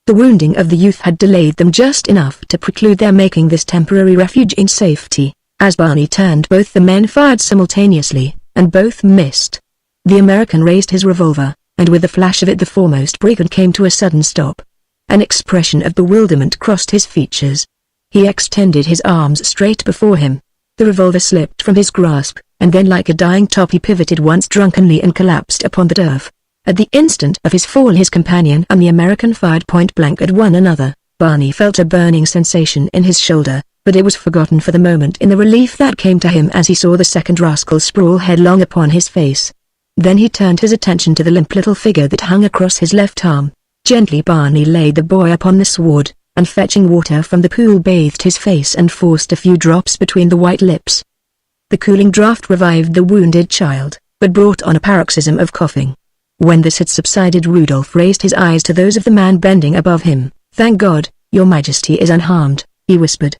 The wounding of the youth had delayed them just enough to preclude their making this temporary refuge in safety. As Barney turned, both the men fired simultaneously, and both missed. The American raised his revolver, and with the flash of it the foremost brigand came to a sudden stop. An expression of bewilderment crossed his features. He extended his arms straight before him. The revolver slipped from his grasp, and then like a dying top he pivoted once drunkenly and collapsed upon the turf. At the instant of his fall his companion and the American fired point blank at one another. Barney felt a burning sensation in his shoulder, but it was forgotten for the moment in the relief that came to him as he saw the second rascal sprawl headlong upon his face. Then he turned his attention to the limp little figure that hung across his left arm. Gently Barney laid the boy upon the sward, and fetching water from the pool bathed his face and forced a few drops between the white lips. The cooling draught revived the wounded child, but brought on a paroxysm of coughing. When this had subsided Rudolph raised his eyes to those of the man bending above him. "Thank God, Your Majesty is unharmed," he whispered.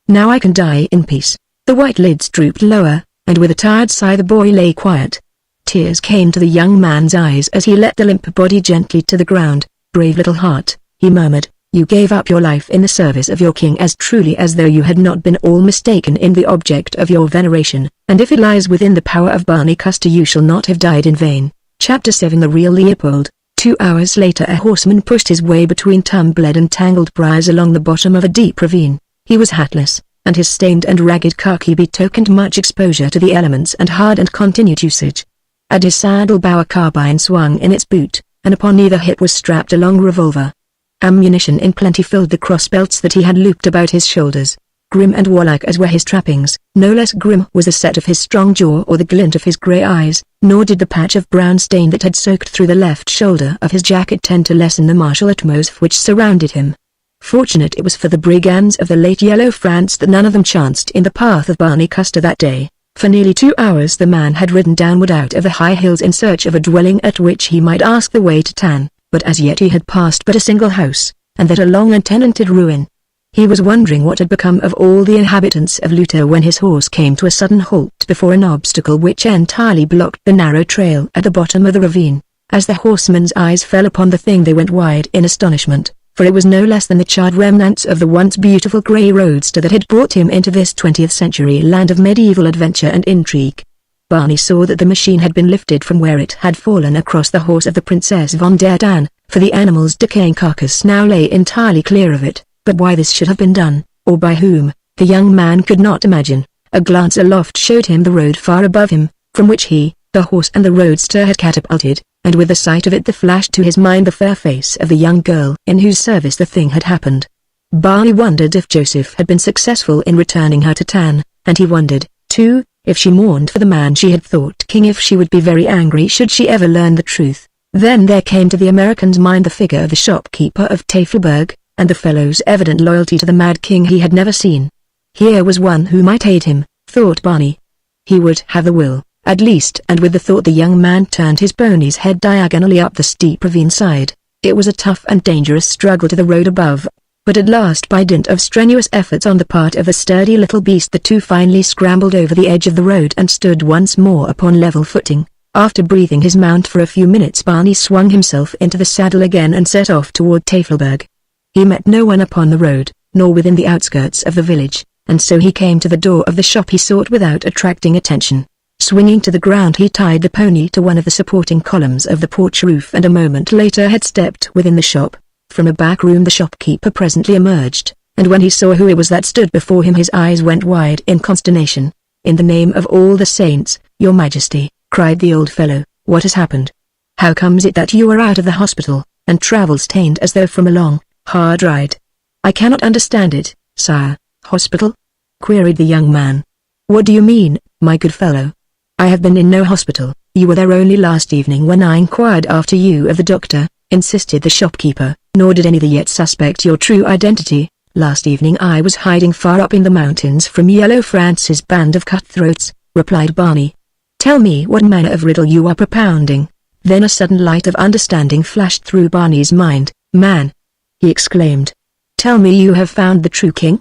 "Now I can die in peace." The white lids drooped lower, and with a tired sigh the boy lay quiet. Tears came to the young man's eyes as he let the limp body gently to the ground. "Brave little heart," he murmured, "you gave up your life in the service of your king as truly as though you had not been all mistaken in the object of your veneration, and if it lies within the power of Barney Custer you shall not have died in vain." Chapter 7 The Real Leopold. 2 hours later a horseman pushed his way between tumbled and tangled briars along the bottom of a deep ravine. He was hatless, and his stained and ragged khaki betokened much exposure to the elements and hard and continued usage. At his saddlebow a carbine swung in its boot, and upon either hip was strapped a long revolver. Ammunition in plenty filled the crossbelts that he had looped about his shoulders. Grim and warlike as were his trappings, no less grim was the set of his strong jaw or the glint of his grey eyes, nor did the patch of brown stain that had soaked through the left shoulder of his jacket tend to lessen the martial atmosphere which surrounded him. Fortunate it was for the brigands of the late Yellow France that none of them chanced in the path of Barney Custer that day. For nearly 2 hours the man had ridden downward out of the high hills in search of a dwelling at which he might ask the way to Tann, but as yet he had passed but a single house, and that a long untenanted ruin. He was wondering what had become of all the inhabitants of Luta when his horse came to a sudden halt before an obstacle which entirely blocked the narrow trail at the bottom of the ravine. As the horseman's eyes fell upon the thing they went wide in astonishment, for it was no less than the charred remnants of the once beautiful grey roadster that had brought him into this 20th century land of medieval adventure and intrigue. Barney saw that the machine had been lifted from where it had fallen across the horse of the Princess von der Tann, for the animal's decaying carcass now lay entirely clear of it, but why this should have been done, or by whom, the young man could not imagine. A glance aloft showed him the road far above him, from which he, the horse and the roadster had catapulted, and with the sight of it there flashed to his mind the fair face of the young girl in whose service the thing had happened. Barney wondered if Joseph had been successful in returning her to Tann, and he wondered, too, if she mourned for the man she had thought king, if she would be very angry should she ever learn the truth. Then there came to the American's mind the figure of the shopkeeper of Tafelberg, and the fellow's evident loyalty to the Mad King he had never seen. Here was one who might aid him, thought Barney. He would have the will, at least, and with the thought the young man turned his pony's head diagonally up the steep ravine side. It was a tough and dangerous struggle to the road above, but at last by dint of strenuous efforts on the part of the sturdy little beast the two finally scrambled over the edge of the road and stood once more upon level footing. After breathing his mount for a few minutes Barney swung himself into the saddle again and set off toward Tafelberg. He met no one upon the road, nor within the outskirts of the village, and so he came to the door of the shop he sought without attracting attention. Swinging to the ground he tied the pony to one of the supporting columns of the porch roof and a moment later had stepped within the shop. From a back room the shopkeeper presently emerged, and when he saw who it was that stood before him his eyes went wide in consternation. "In the name of all the saints, your majesty," cried the old fellow, "what has happened? How comes it that you are out of the hospital, and travel-stained as though from a long, hard ride?" "I cannot understand it, sire." "Hospital?" queried the young man. "What do you mean, my good fellow?" "I have been in no hospital. You were there only last evening when I inquired after you of the doctor," insisted the shopkeeper, "nor did any of the yet suspect your true identity. Last evening I was hiding far up in the mountains from Yellow France's band of cutthroats," replied Barney. "Tell me what manner of riddle you are propounding." Then a sudden light of understanding flashed through Barney's mind. "Man!" he exclaimed. "Tell me you have found the true king?"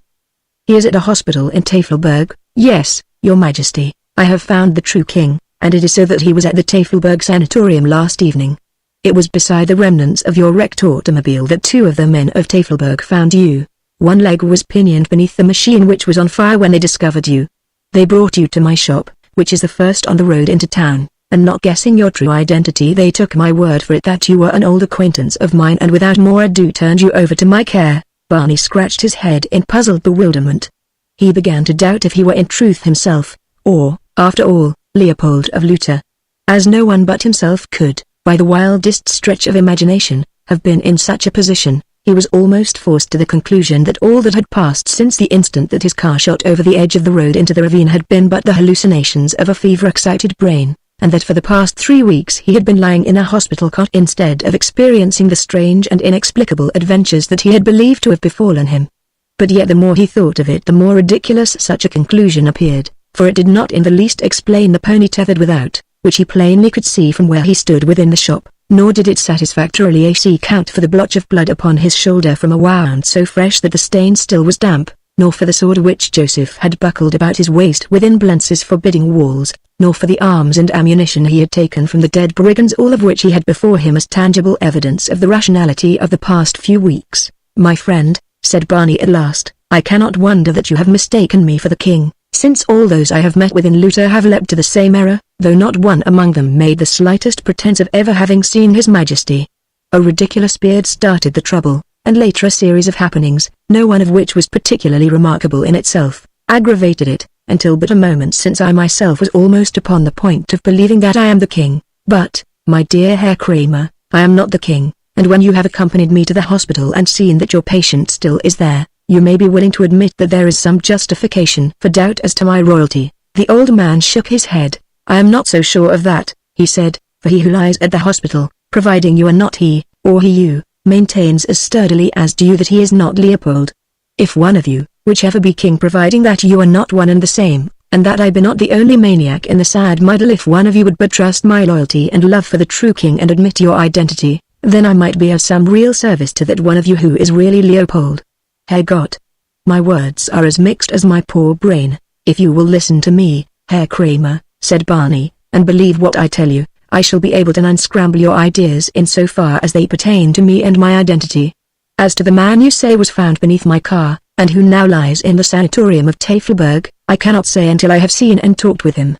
"He is at a hospital in Tafelberg." "Yes, your majesty, I have found the true king, and it is so that he was at the Tafelberg sanatorium last evening. It was beside the remnants of your wrecked automobile that two of the men of Tafelberg found you. One leg was pinioned beneath the machine which was on fire when they discovered you. They brought you to my shop, which is the first on the road into town, and not guessing your true identity they took my word for it that you were an old acquaintance of mine and without more ado turned you over to my care." Barney scratched his head in puzzled bewilderment. He began to doubt if he were in truth himself, or, after all, Leopold of Luta. As no one but himself could, by the wildest stretch of imagination, have been in such a position, he was almost forced to the conclusion that all that had passed since the instant that his car shot over the edge of the road into the ravine had been but the hallucinations of a fever-excited brain, and that for the past 3 weeks he had been lying in a hospital cot instead of experiencing the strange and inexplicable adventures that he had believed to have befallen him. But yet the more he thought of it the more ridiculous such a conclusion appeared, for it did not in the least explain the pony tethered without, which he plainly could see from where he stood within the shop, nor did it satisfactorily account for the blotch of blood upon his shoulder from a wound so fresh that the stain still was damp, nor for the sword which Joseph had buckled about his waist within Blentz's forbidding walls, nor for the arms and ammunition he had taken from the dead brigands, all of which he had before him as tangible evidence of the rationality of the past few weeks. "My friend," said Barney at last, "I cannot wonder that you have mistaken me for the king, since all those I have met with in Luta have leapt to the same error, though not one among them made the slightest pretense of ever having seen his majesty." A ridiculous beard started the trouble, and later a series of happenings, no one of which was particularly remarkable in itself, aggravated it, until but a moment since I myself was almost upon the point of believing that I am the king. But, my dear Herr Kramer, I am not the king, and when you have accompanied me to the hospital and seen that your patient still is there, you may be willing to admit that there is some justification for doubt as to my royalty." The old man shook his head. "I am not so sure of that," he said, "for he who lies at the hospital, providing you are not he, or he you, maintains as sturdily as do you that he is not Leopold. If one of you, whichever be king providing that you are not one and the same, and that I be not the only maniac in the sad muddle, if one of you would but trust my loyalty and love for the true king and admit your identity, then I might be of some real service to that one of you who is really Leopold. Herrgott. My words are as mixed as my poor brain. If you will listen to me, Herr Kramer, said Barney, and believe what I tell you, I shall be able to unscramble your ideas in so far as they pertain to me and my identity. As to the man you say was found beneath my car, and who now lies in the sanatorium of Tafelberg, I cannot say until I have seen and talked with him.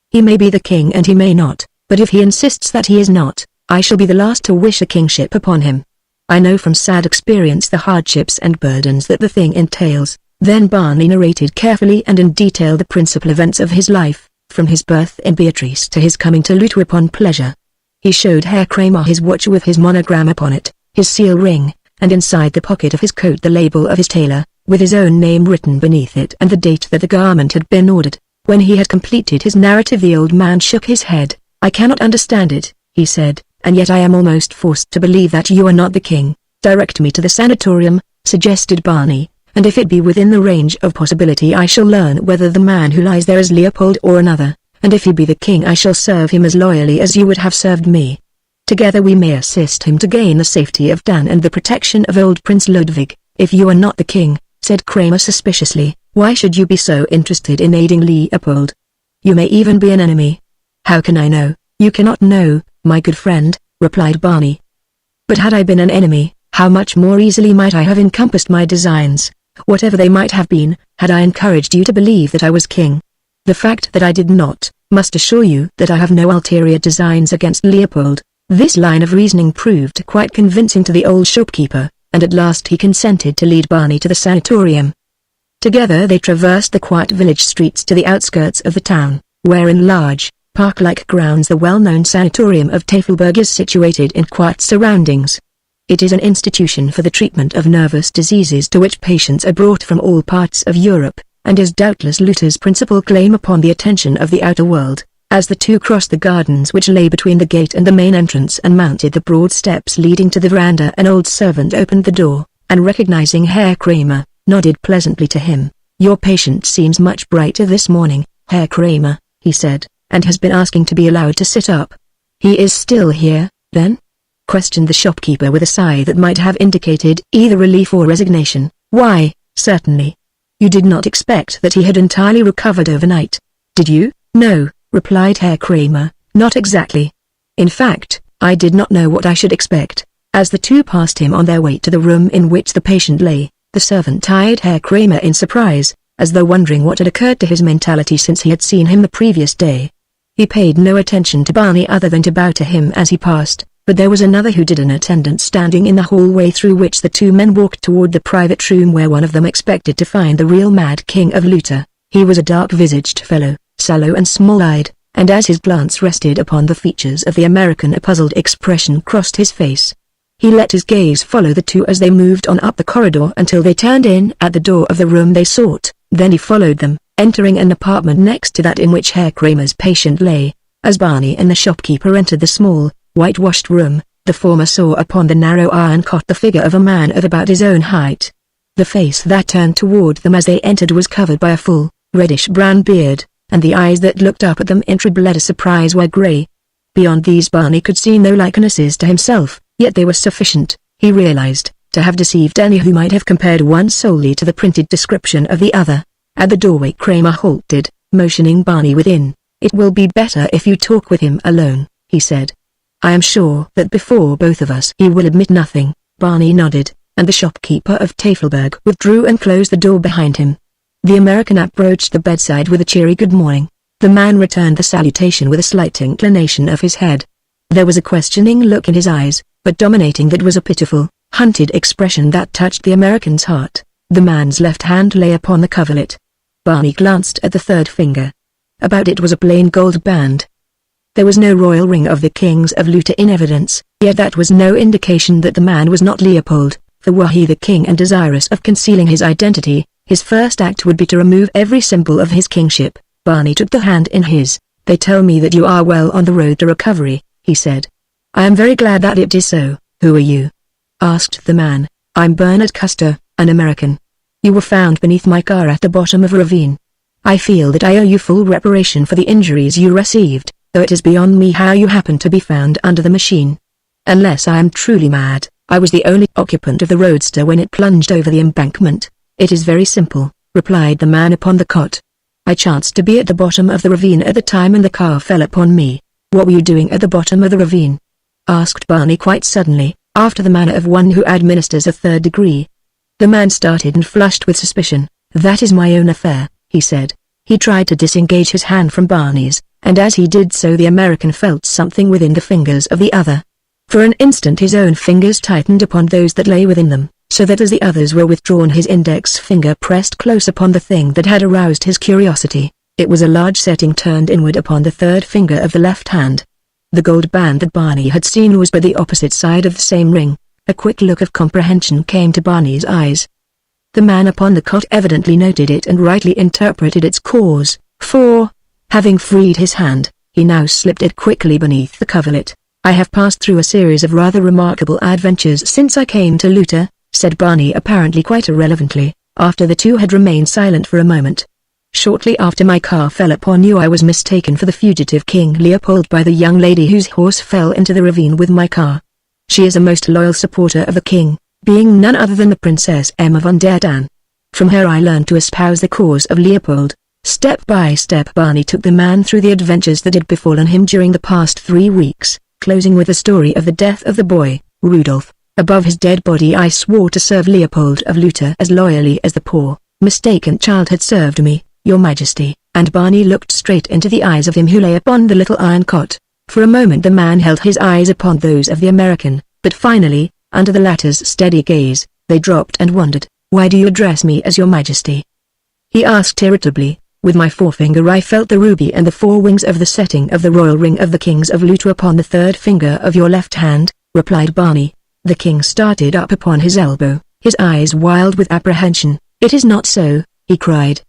He may be the king and he may not, but if he insists that he is not, I shall be the last to wish a kingship upon him. I know from sad experience the hardships and burdens that the thing entails. Then Barney narrated carefully and in detail the principal events of his life, from his birth in Beatrice to his coming to Luta upon pleasure. He showed Herr Kramer his watch with his monogram upon it, his seal ring, and inside the pocket of his coat the label of his tailor, with his own name written beneath it and the date that the garment had been ordered. When he had completed his narrative the old man shook his head. I cannot understand it, he said, and yet I am almost forced to believe that you are not the king. Direct me to the sanatorium, suggested Barney, and if it be within the range of possibility I shall learn whether the man who lies there is Leopold or another, and if he be the king I shall serve him as loyally as you would have served me. Together we may assist him to gain the safety of Dan and the protection of old Prince Ludwig. If you are not the king, said Kramer suspiciously, why should you be so interested in aiding Leopold? You may even be an enemy. How can I know? You cannot know, my good friend, replied Barney. But had I been an enemy, how much more easily might I have encompassed my designs, whatever they might have been, had I encouraged you to believe that I was king. The fact that I did not, must assure you that I have no ulterior designs against Leopold. This line of reasoning proved quite convincing to the old shopkeeper, and at last he consented to lead Barney to the sanatorium. Together they traversed the quiet village streets to the outskirts of the town, where in large, park-like grounds the well-known sanatorium of Tafelberg is situated in quiet surroundings. It is an institution for the treatment of nervous diseases to which patients are brought from all parts of Europe, and is doubtless Luther's principal claim upon the attention of the outer world. As the two crossed the gardens which lay between the gate and the main entrance and mounted the broad steps leading to the veranda, an old servant opened the door, and recognizing Herr Kramer, nodded pleasantly to him. Your patient seems much brighter this morning, Herr Kramer, he said, and has been asking to be allowed to sit up. He is still here, then? Questioned the shopkeeper with a sigh that might have indicated either relief or resignation. Why, certainly. You did not expect that he had entirely recovered overnight, did you? No, replied Herr Kramer, not exactly. In fact, I did not know what I should expect. As the two passed him on their way to the room in which the patient lay, the servant eyed Herr Kramer in surprise, as though wondering what had occurred to his mentality since he had seen him the previous day. He paid no attention to Barney other than to bow to him as he passed, but there was another who did, an attendant standing in the hallway through which the two men walked toward the private room where one of them expected to find the real Mad King of Luta. He was a dark-visaged fellow, sallow and small-eyed, and as his glance rested upon the features of the American a puzzled expression crossed his face. He let his gaze follow the two as they moved on up the corridor until they turned in at the door of the room they sought, then he followed them, entering an apartment next to that in which Herr Kramer's patient lay. As Barney and the shopkeeper entered the small, whitewashed room, the former saw upon the narrow iron cot the figure of a man of about his own height. The face that turned toward them as they entered was covered by a full, reddish-brown beard, and the eyes that looked up at them in troubled surprise were grey. Beyond these Barney could see no likenesses to himself, yet they were sufficient, he realized, to have deceived any who might have compared one solely to the printed description of the other. At the doorway Kramer halted, motioning Barney within. It will be better if you talk with him alone, he said. I am sure that before both of us he will admit nothing. Barney nodded, and the shopkeeper of Tafelberg withdrew and closed the door behind him. The American approached the bedside with a cheery good morning. The man returned the salutation with a slight inclination of his head. There was a questioning look in his eyes, but dominating that was a pitiful, hunted expression that touched the American's heart. The man's left hand lay upon the coverlet. Barney glanced at the third finger. About it was a plain gold band. There was no royal ring of the kings of Luta in evidence, yet that was no indication that the man was not Leopold, for were he the king and desirous of concealing his identity, his first act would be to remove every symbol of his kingship. Barney took the hand in his. They tell me that you are well on the road to recovery, he said. I am very glad that it is so. Who are you? asked the man. "I'm Bernard Custer, an American. You were found beneath my car at the bottom of a ravine. I feel that I owe you full reparation for the injuries you received, though it is beyond me how you happened to be found under the machine. Unless I am truly mad, I was the only occupant of the roadster when it plunged over the embankment. It is very simple," replied the man upon the cot. "I chanced to be at the bottom of the ravine at the time and the car fell upon me." "What were you doing at the bottom of the ravine?" asked Barney quite suddenly, after the manner of one who administers a third degree. The man started and flushed with suspicion. "That is my own affair," he said. He tried to disengage his hand from Barney's, and as he did so the American felt something within the fingers of the other. For an instant his own fingers tightened upon those that lay within them, so that as the others were withdrawn his index finger pressed close upon the thing that had aroused his curiosity. It was a large setting turned inward upon the third finger of the left hand. The gold band that Barney had seen was but the opposite side of the same ring. A quick look of comprehension came to Barney's eyes. The man upon the cot evidently noted it and rightly interpreted its cause, for, having freed his hand, he now slipped it quickly beneath the coverlet. "I have passed through a series of rather remarkable adventures since I came to Luther," said Barney apparently quite irrelevantly, after the two had remained silent for a moment. "Shortly after my car fell upon you I was mistaken for the fugitive King Leopold by the young lady whose horse fell into the ravine with my car. She is a most loyal supporter of the king, being none other than the Princess Emma von der Dan. From her I learned to espouse the cause of Leopold." Step by step Barney took the man through the adventures that had befallen him during the past 3 weeks, closing with the story of the death of the boy, Rudolph. "Above his dead body I swore to serve Leopold of Luther as loyally as the poor, mistaken child had served me, Your Majesty," and Barney looked straight into the eyes of him who lay upon the little iron cot. For a moment the man held his eyes upon those of the American, but finally, under the latter's steady gaze, they dropped and wandered. "Why do you address me as Your Majesty?" he asked irritably. "With my forefinger I felt the ruby and the 4 wings of the setting of the royal ring of the kings of Luther upon the 3rd finger of your left hand," replied Barney. The king started up upon his elbow, his eyes wild with apprehension. "It is not so," he cried.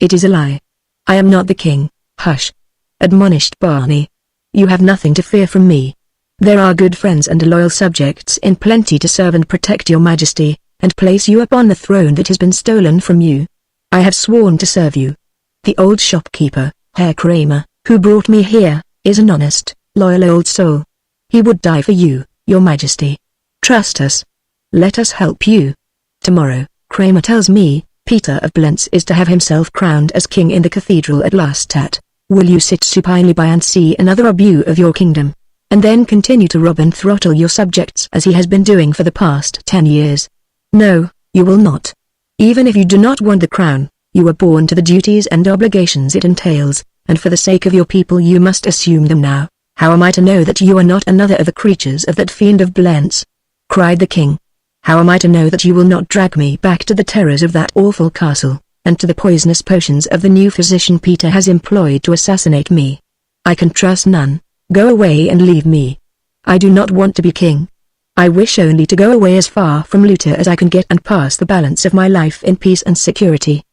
"It is a lie. I am not the king." "Hush!" admonished Barney. "You have nothing to fear from me. There are good friends and loyal subjects in plenty to serve and protect your Majesty, and place you upon the throne that has been stolen from you. I have sworn to serve you. The old shopkeeper, Herr Kramer, who brought me here, is an honest, loyal old soul. He would die for you, Your Majesty. Trust us. Let us help you. Tomorrow, Kramer tells me, Peter of Blentz is to have himself crowned as king in the cathedral at Lastat. Will you sit supinely by and see another abuse of your kingdom, and then continue to rob and throttle your subjects as he has been doing for the past 10 years? No, you will not. Even if you do not want the crown, you are born to the duties and obligations it entails, and for the sake of your people you must assume them now. How am I to know that you are not another of the creatures of that fiend of Blentz?" cried the king. "How am I to know that you will not drag me back to the terrors of that awful castle, and to the poisonous potions of the new physician Peter has employed to assassinate me? I can trust none. Go away and leave me. I do not want to be king. I wish only to go away as far from Luther as I can get and pass the balance of my life in peace and security.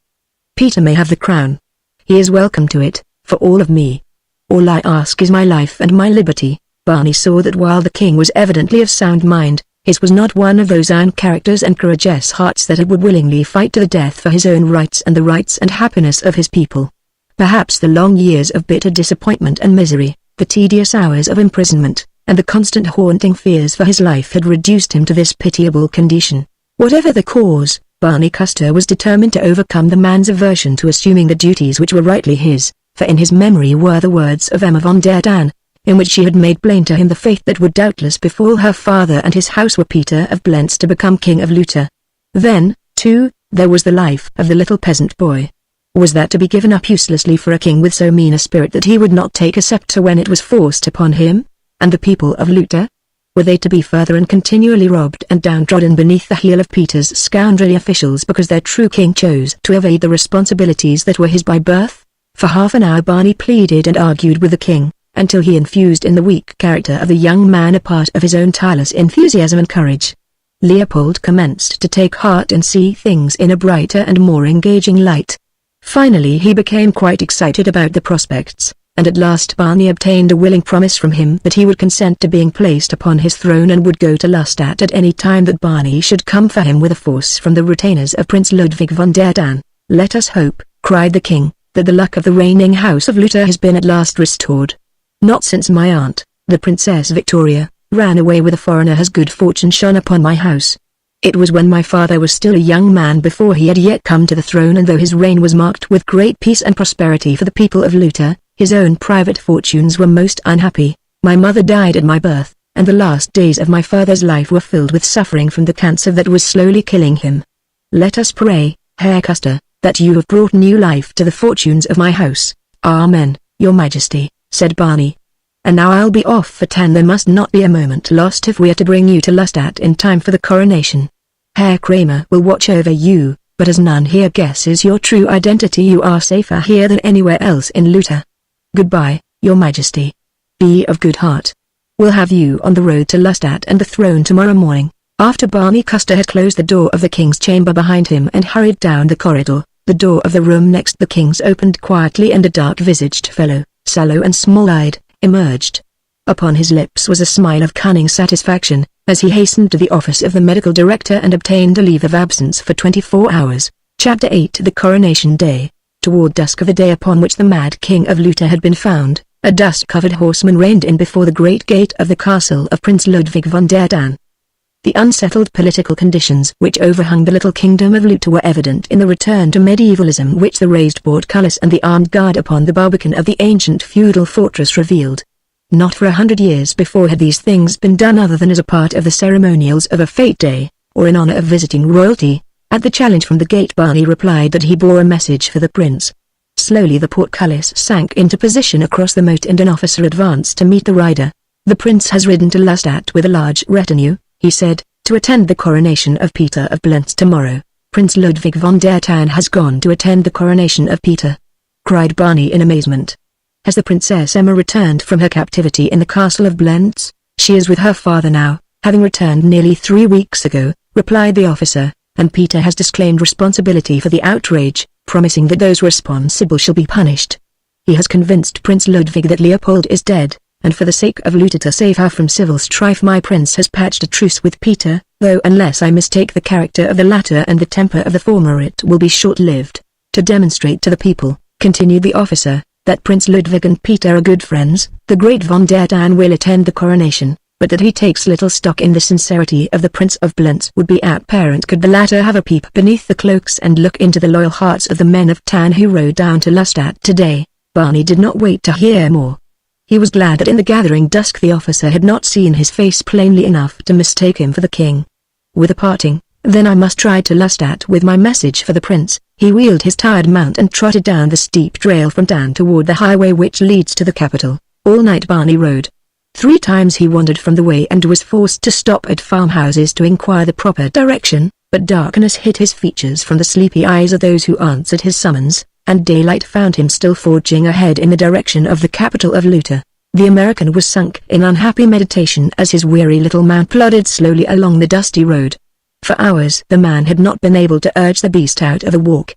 Peter may have the crown. He is welcome to it, for all of me. All I ask is my life and my liberty." Barney saw that while the king was evidently of sound mind, his was not one of those iron characters and courageous hearts that would willingly fight to the death for his own rights and the rights and happiness of his people. Perhaps the long years of bitter disappointment and misery, the tedious hours of imprisonment, and the constant haunting fears for his life had reduced him to this pitiable condition. Whatever the cause, Barney Custer was determined to overcome the man's aversion to assuming the duties which were rightly his, for in his memory were the words of Emma von der Dan, in which she had made plain to him the fate that would doubtless befall her father and his house were Peter of Blentz to become king of Luther. Then, too, there was the life of the little peasant boy. Was that to be given up uselessly for a king with so mean a spirit that he would not take a scepter when it was forced upon him? And the people of Luther? Were they to be further and continually robbed and downtrodden beneath the heel of Peter's scoundrelly officials because their true king chose to evade the responsibilities that were his by birth? For half an hour Barney pleaded and argued with the king, until he infused in the weak character of the young man a part of his own tireless enthusiasm and courage. Leopold commenced to take heart and see things in a brighter and more engaging light. Finally he became quite excited about the prospects, and at last Barney obtained a willing promise from him that he would consent to being placed upon his throne and would go to Lustrat at any time that Barney should come for him with a force from the retainers of Prince Ludwig von der Tan. "Let us hope," cried the king, "that the luck of the reigning house of Luther has been at last restored. Not since my aunt, the Princess Victoria, ran away with a foreigner has good fortune shone upon my house. It was when my father was still a young man before he had yet come to the throne, and though his reign was marked with great peace and prosperity for the people of Luther, his own private fortunes were most unhappy. My mother died at my birth, and the last days of my father's life were filled with suffering from the cancer that was slowly killing him. Let us pray, Herr Custer, that you have brought new life to the fortunes of my house." "Amen, your majesty," said Barney. "And now I'll be off for town. There must not be a moment lost if we are to bring you to Lustrat in time for the coronation. Herr Kramer will watch over you, but as none here guesses your true identity, you are safer here than anywhere else in Luther. Goodbye, your majesty. Be of good heart. We'll have you on the road to Lustrat and the throne tomorrow morning." After Barney Custer had closed the door of the king's chamber behind him and hurried down the corridor, the door of the room next the king's opened quietly, and a dark-visaged fellow, sallow and small-eyed, emerged. Upon his lips was a smile of cunning satisfaction, as he hastened to the office of the medical director and obtained a leave of absence for 24 hours. Chapter 8. The Coronation Day. Toward dusk of the day upon which the mad king of Luther had been found, a dust-covered horseman reined in before the great gate of the castle of Prince Ludwig von der Tan. The unsettled political conditions which overhung the little kingdom of Luther were evident in the return to medievalism which the raised portcullis and the armed guard upon the barbican of the ancient feudal fortress revealed. Not for 100 years before had these things been done other than as a part of the ceremonials of a fête day, or in honor of visiting royalty. At the challenge from the gate, Barney replied that he bore a message for the prince. Slowly the portcullis sank into position across the moat and an officer advanced to meet the rider. "The prince has ridden to Lustrat with a large retinue," he said, "to attend the coronation of Peter of Blentz tomorrow." "Prince Ludwig von der Tan has gone to attend the coronation of Peter?" cried Barney in amazement. "Has the Princess Emma returned from her captivity in the castle of Blentz?" "She is with her father now, having returned nearly 3 weeks ago," replied the officer, "and Peter has disclaimed responsibility for the outrage, promising that those responsible shall be punished. He has convinced Prince Ludwig that Leopold is dead, and for the sake of Luther, to save her from civil strife, my prince has patched a truce with Peter, though unless I mistake the character of the latter and the temper of the former it will be short-lived. To demonstrate to the people," continued the officer, "that Prince Ludwig and Peter are good friends, the great von der Tan will attend the coronation, but that he takes little stock in the sincerity of the Prince of Blentz would be apparent could the latter have a peep beneath the cloaks and look into the loyal hearts of the men of Tan who rode down to Lustrat today." Barney did not wait to hear more. He was glad that in the gathering dusk the officer had not seen his face plainly enough to mistake him for the king. With a parting, "Then I must ride to Lustrat with my message for the prince," he wheeled his tired mount and trotted down the steep trail from Tan toward the highway which leads to the capital. All night Barney rode. 3 times he wandered from the way and was forced to stop at farmhouses to inquire the proper direction, but darkness hid his features from the sleepy eyes of those who answered his summons, and daylight found him still forging ahead in the direction of the capital of Luther. The American was sunk in unhappy meditation as his weary little mount plodded slowly along the dusty road. For hours the man had not been able to urge the beast out of a walk.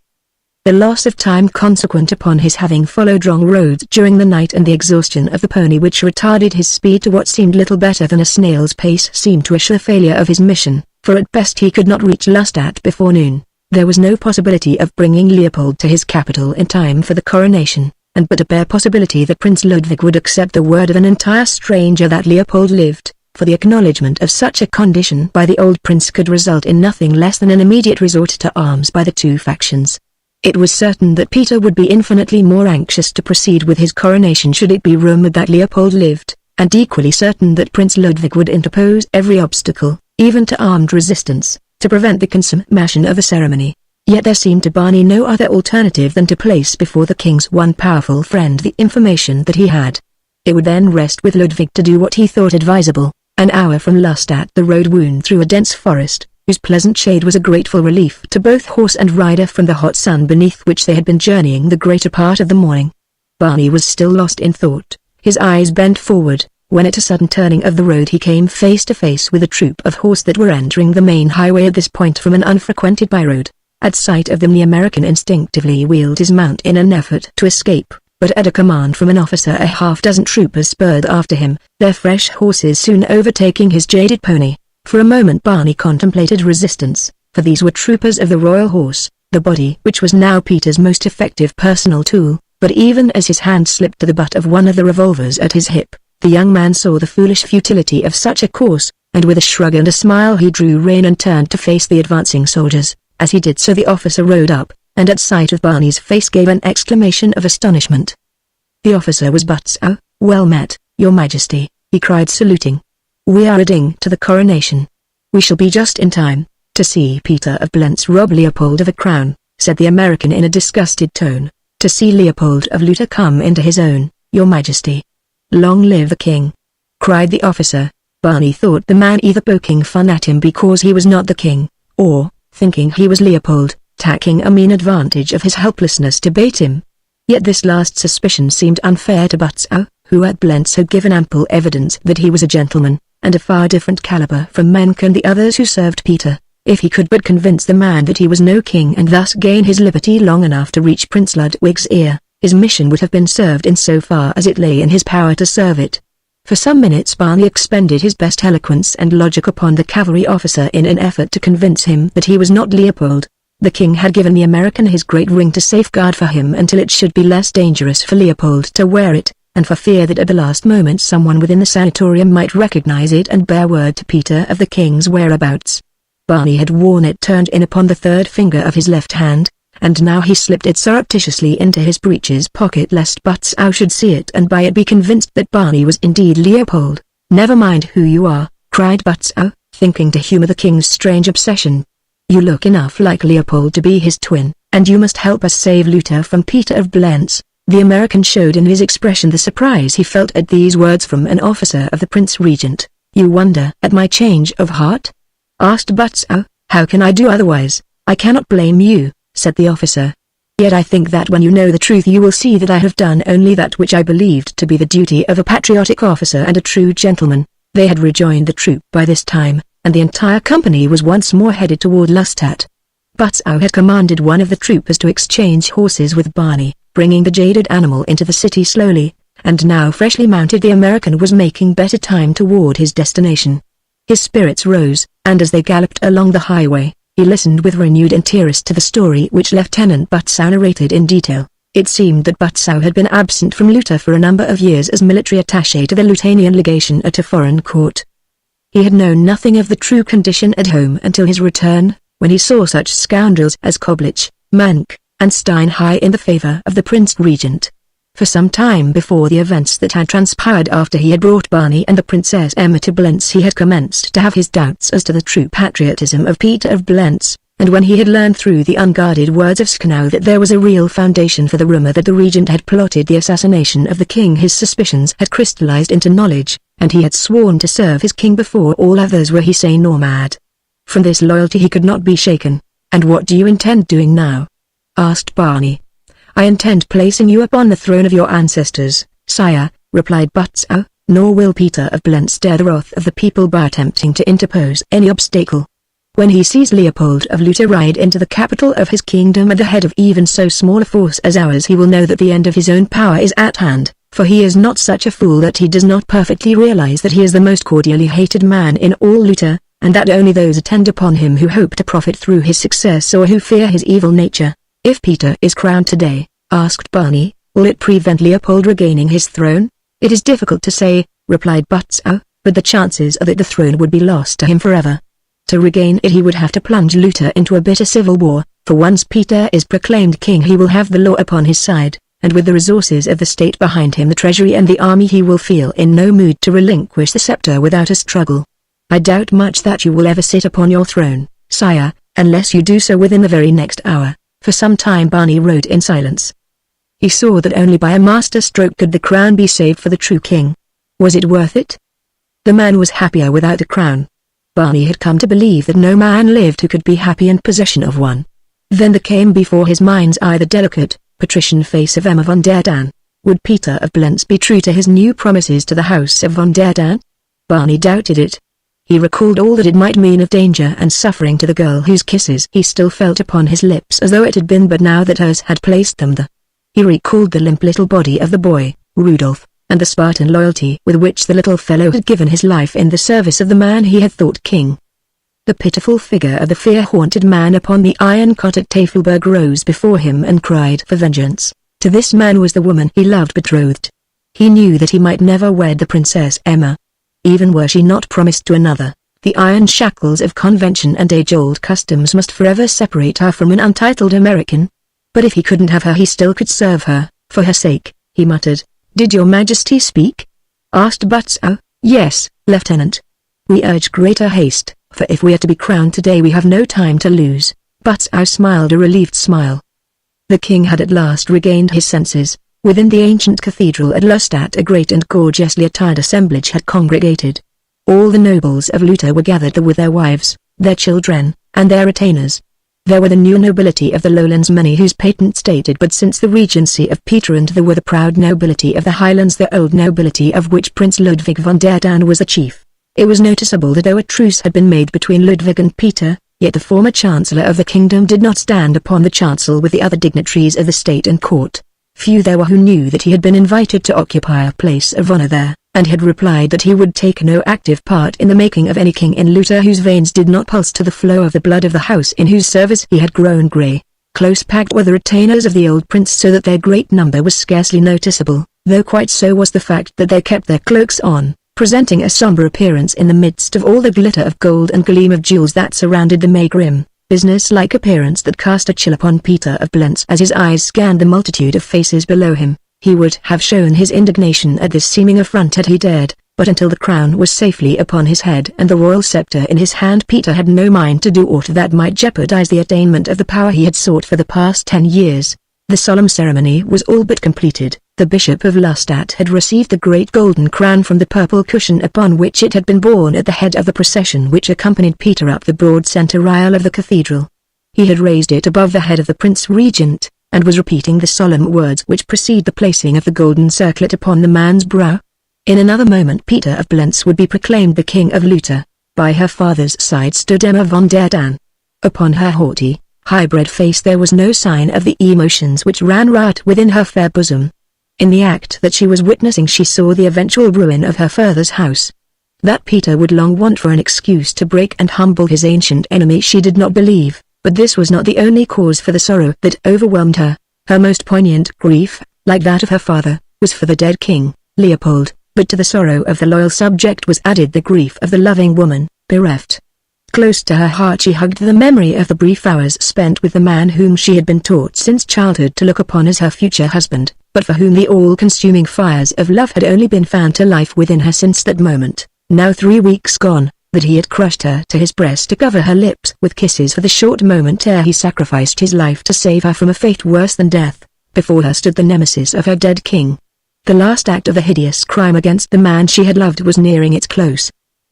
The loss of time consequent upon his having followed wrong roads during the night and the exhaustion of the pony which retarded his speed to what seemed little better than a snail's pace seemed to assure the failure of his mission, for at best he could not reach Lustrat before noon. There was no possibility of bringing Leopold to his capital in time for the coronation, and but a bare possibility that Prince Ludwig would accept the word of an entire stranger that Leopold lived, for the acknowledgement of such a condition by the old prince could result in nothing less than an immediate resort to arms by the two factions. It was certain that Peter would be infinitely more anxious to proceed with his coronation should it be rumored that Leopold lived, and equally certain that Prince Ludwig would interpose every obstacle, even to armed resistance, to prevent the consummation of the ceremony. Yet there seemed to Barney no other alternative than to place before the king's one powerful friend the information that he had. It would then rest with Ludwig to do what he thought advisable. An hour from Lustrat the road wound through a dense forest, whose pleasant shade was a grateful relief to both horse and rider from the hot sun beneath which they had been journeying the greater part of the morning. Barney was still lost in thought, his eyes bent forward, when at a sudden turning of the road he came face to face with a troop of horse that were entering the main highway at this point from an unfrequented byroad. At sight of them the American instinctively wheeled his mount in an effort to escape, but at a command from an officer a half-dozen troopers spurred after him, their fresh horses soon overtaking his jaded pony. For a moment Barney contemplated resistance, for these were troopers of the Royal Horse, the body which was now Peter's most effective personal tool, but even as his hand slipped to the butt of one of the revolvers at his hip, the young man saw the foolish futility of such a course, and with a shrug and a smile he drew rein and turned to face the advancing soldiers. As he did so the officer rode up, and at sight of Barney's face gave an exclamation of astonishment. The officer was Butts-ow. "Well met, Your Majesty," he cried saluting. "We are heading to the coronation. We shall be just in time to see Peter of Blentz rob Leopold of a crown," said the American in a disgusted tone. "To see Leopold of Lutter come into his own, Your Majesty." "Long live the king!" cried the officer. Barney thought the man either poking fun at him because he was not the king, or, thinking he was Leopold, taking a mean advantage of his helplessness to bait him. Yet this last suspicion seemed unfair to Butts-ow, who at Blentz had given ample evidence that he was a gentleman, and a far different caliber from Menck and the others who served Peter. If he could but convince the man that he was no king and thus gain his liberty long enough to reach Prince Ludwig's ear, his mission would have been served in so far as it lay in his power to serve it. For some minutes Barney expended his best eloquence and logic upon the cavalry officer in an effort to convince him that he was not Leopold. The king had given the American his great ring to safeguard for him until it should be less dangerous for Leopold to wear it, and for fear that at the last moment someone within the sanatorium might recognize it and bear word to Peter of the king's whereabouts. Barney had worn it turned in upon the third finger of his left hand, and now he slipped it surreptitiously into his breeches pocket lest Butts-ow should see it and by it be convinced that Barney was indeed Leopold. "Never mind who you are," cried Butts-ow, thinking to humor the king's strange obsession. "You look enough like Leopold to be his twin, and you must help us save Lutter from Peter of Blentz." The American showed in his expression the surprise he felt at these words from an officer of the Prince Regent. "You wonder at my change of heart?" asked Butts-ow. "How can I do otherwise? I cannot blame you," said the officer. "Yet I think that when you know the truth you will see that I have done only that which I believed to be the duty of a patriotic officer and a true gentleman." They had rejoined the troop by this time, and the entire company was once more headed toward Lustadt. Butts-ow had commanded one of the troopers to exchange horses with Barney, bringing the jaded animal into the city slowly, and now freshly mounted the American was making better time toward his destination. His spirits rose, and as they galloped along the highway, he listened with renewed interest to the story which Lieutenant Butts-ow narrated in detail. It seemed that Butts-ow had been absent from Lutter for a number of years as military attaché to the Luthanian legation at a foreign court. He had known nothing of the true condition at home until his return, when he saw such scoundrels as Koblich, Menck, and Stein high in the favor of the Prince Regent. For some time before the events that had transpired after he had brought Barney and the Princess Emma to Blentz he had commenced to have his doubts as to the true patriotism of Peter of Blentz, and when he had learned through the unguarded words of Schnau that there was a real foundation for the rumor that the regent had plotted the assassination of the king his suspicions had crystallized into knowledge, and he had sworn to serve his king before all others were he sane or mad. From this loyalty he could not be shaken. "And what do you intend doing now?" asked Barney. "I intend placing you upon the throne of your ancestors, sire," replied Butts-ow, "nor will Peter of Blentz dare the wrath of the people by attempting to interpose any obstacle. When he sees Leopold of Lutter ride into the capital of his kingdom at the head of even so small a force as ours he will know that the end of his own power is at hand, for he is not such a fool that he does not perfectly realize that he is the most cordially hated man in all Lutter, and that only those attend upon him who hope to profit through his success or who fear his evil nature." "If Peter is crowned today," asked Barney, "will it prevent Leopold regaining his throne?" "It is difficult to say," replied Butts-ow, "but the chances are that the throne would be lost to him forever. To regain it he would have to plunge Lutter into a bitter civil war, for once Peter is proclaimed king he will have the law upon his side, and with the resources of the state behind him, the treasury and the army, he will feel in no mood to relinquish the scepter without a struggle. I doubt much that you will ever sit upon your throne, sire, unless you do so within the very next hour." For some time Barney rode in silence. He saw that only by a master stroke could the crown be saved for the true king. Was it worth it? The man was happier without a crown. Barney had come to believe that no man lived who could be happy in possession of one. Then there came before his mind's eye the delicate, patrician face of Emma von der Dann. Would Peter of Blentz be true to his new promises to the house of von der Dann? Barney doubted it. He recalled all that it might mean of danger and suffering to the girl whose kisses he still felt upon his lips as though it had been but now that hers had placed them there. He recalled the limp little body of the boy, Rudolph, and the Spartan loyalty with which the little fellow had given his life in the service of the man he had thought king. The pitiful figure of the fear-haunted man upon the iron cot at Tafelberg rose before him and cried for vengeance. To this man was the woman he loved betrothed. He knew that he might never wed the Princess Emma. Even were she not promised to another, the iron shackles of convention and age-old customs must forever separate her from an untitled American. But if he couldn't have her, he still could serve her, for her sake, he muttered. "Did your Majesty speak?" asked Butzow. "Yes, Lieutenant. We urge greater haste, for if we are to be crowned today we have no time to lose." Butzow smiled a relieved smile. The king had at last regained his senses. Within the ancient cathedral at Lustadt a great and gorgeously attired assemblage had congregated. All the nobles of Luther were gathered there with their wives, their children, and their retainers. There were the new nobility of the lowlands, many whose patents dated but since the regency of Peter, and there were the proud nobility of the highlands, the old nobility of which Prince Ludwig von der Dann was the chief. It was noticeable that though a truce had been made between Ludwig and Peter, yet the former chancellor of the kingdom did not stand upon the chancel with the other dignitaries of the state and court. Few there were who knew that he had been invited to occupy a place of honor there, and had replied that he would take no active part in the making of any king in Luther whose veins did not pulse to the flow of the blood of the house in whose service he had grown grey. Close packed were the retainers of the old prince, so that their great number was scarcely noticeable, though quite so was the fact that they kept their cloaks on, presenting a somber appearance in the midst of all the glitter of gold and gleam of jewels that surrounded the may grim, business-like appearance that cast a chill upon Peter of Blentz as his eyes scanned the multitude of faces below him. He would have shown his indignation at this seeming affront had he dared, but until the crown was safely upon his head and the royal scepter in his hand, Peter had no mind to do aught that might jeopardize the attainment of the power he had sought for the past 10 years. The solemn ceremony was all but completed. The Bishop of Lustadt had received the great golden crown from the purple cushion upon which it had been borne at the head of the procession which accompanied Peter up the broad centre aisle of the cathedral. He had raised it above the head of the Prince Regent, and was repeating the solemn words which precede the placing of the golden circlet upon the man's brow. In another moment Peter of Blentz would be proclaimed the King of Luther. By her father's side stood Emma von der Dann. Upon her haughty, high-bred face there was no sign of the emotions which ran riot within her fair bosom. In the act that she was witnessing she saw the eventual ruin of her father's house. That Peter would long want for an excuse to break and humble his ancient enemy she did not believe, but this was not the only cause for the sorrow that overwhelmed her. Her most poignant grief, like that of her father, was for the dead king, Leopold, but to the sorrow of the loyal subject was added the grief of the loving woman, bereft. Close to her heart she hugged the memory of the brief hours spent with the man whom she had been taught since childhood to look upon as her future husband, but for whom the all-consuming fires of love had only been found to life within her since that moment, now 3 weeks gone, that he had crushed her to his breast to cover her lips with kisses for the short moment ere he sacrificed his life to save her from a fate worse than death. Before her stood the nemesis of her dead king. The last act of the hideous crime against the man she had loved was nearing its close.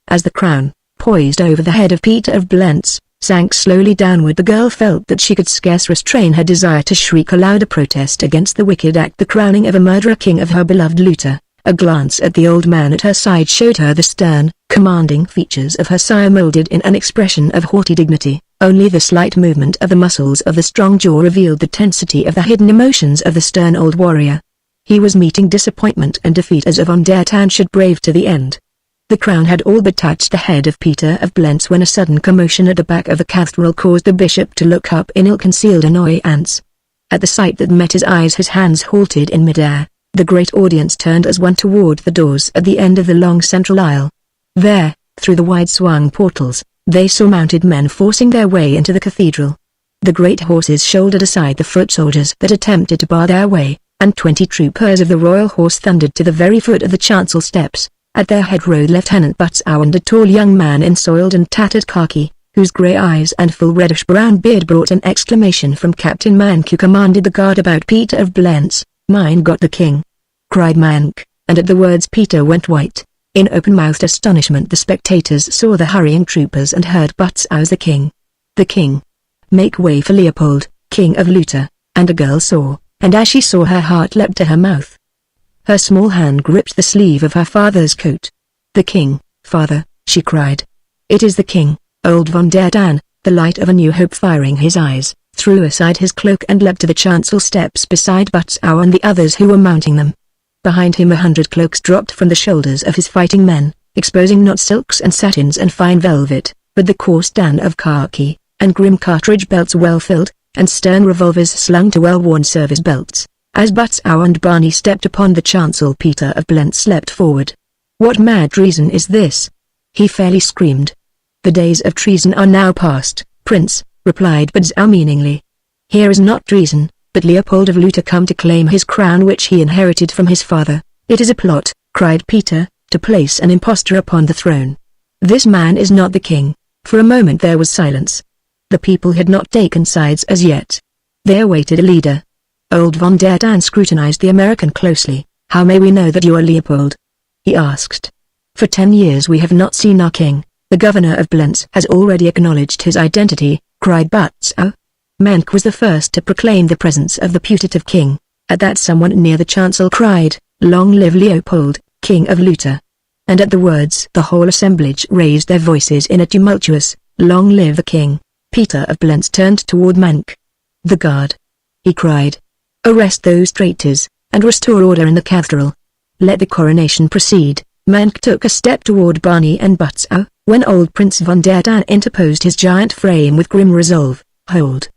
As the crown, poised over the head of Peter of Blentz, sank slowly downward, the girl felt that she could scarce restrain her desire to shriek aloud a protest against the wicked act, the crowning of a murderer king of her beloved Luther. A glance at the old man at her side showed her the stern, commanding features of her sire molded in an expression of haughty dignity. Only the slight movement of the muscles of the strong jaw revealed the tensity of the hidden emotions of the stern old warrior. He was meeting disappointment and defeat as a von der Dann should brave to the end. The crown had all but touched the head of Peter of Blentz when a sudden commotion at the back of the cathedral caused the bishop to look up in ill-concealed annoyance. At the sight that met his eyes his hands halted in mid-air. The great audience turned as one toward the doors at the end of the long central aisle. There, through the wide-swung portals, they saw mounted men forcing their way into the cathedral. The great horses shouldered aside the foot soldiers that attempted to bar their way, and 20 troopers of the royal horse thundered to the very foot of the chancel steps. At their head rode Lieutenant Butzow and a tall young man in soiled and tattered khaki, whose grey eyes and full reddish-brown beard brought an exclamation from Captain Mank, who commanded the guard about Peter of Blentz. "Mein Gott, the king!" cried Mank, and at the words Peter went white. In open-mouthed astonishment the spectators saw the hurrying troopers and heard Butzow's "The king! The king! Make way for Leopold, King of Luther!" And a girl saw, and as she saw her heart leapt to her mouth. Her small hand gripped the sleeve of her father's coat. "The king, father," she cried. "It is the king, old von der Dann," the light of a new hope firing his eyes. threw aside his cloak and leapt to the chancel steps beside Butzow and the others who were mounting them. Behind him 100 cloaks dropped from the shoulders of his fighting men, exposing not silks and satins and fine velvet, but the coarse down of khaki, and grim cartridge belts well filled, and stern revolvers slung to well-worn service belts. As Butzow and Barney stepped upon the chancel, Peter of Blentz leapt forward. "What mad treason is this?" he fairly screamed. "The days of treason are now past, Prince," replied Butzow meaningly. "Here is not treason, but Leopold of Lutha come to claim his crown which he inherited from his father." "It is a plot," cried Peter, "to place an impostor upon the throne. This man is not the king." For a moment there was silence. The people had not taken sides as yet. They awaited a leader. Old von der Tann scrutinized the American closely. "How may we know that you are Leopold?" he asked. "For 10 years we have not seen our king. The governor of Blentz has already acknowledged his identity," cried Butzow. Menck was the first to proclaim the presence of the putative king. At that someone near the chancel cried, "Long live Leopold, king of Lutha." And at the words the whole assemblage raised their voices in a tumultuous, "Long live the king." Peter of Blentz turned toward Menck. "The guard," he cried. "Arrest those traitors, and restore order in the cathedral. Let the coronation proceed." Menck took a step toward Barney and Butzow, when old Prince von der Tann interposed his giant frame with grim resolve. "Hold."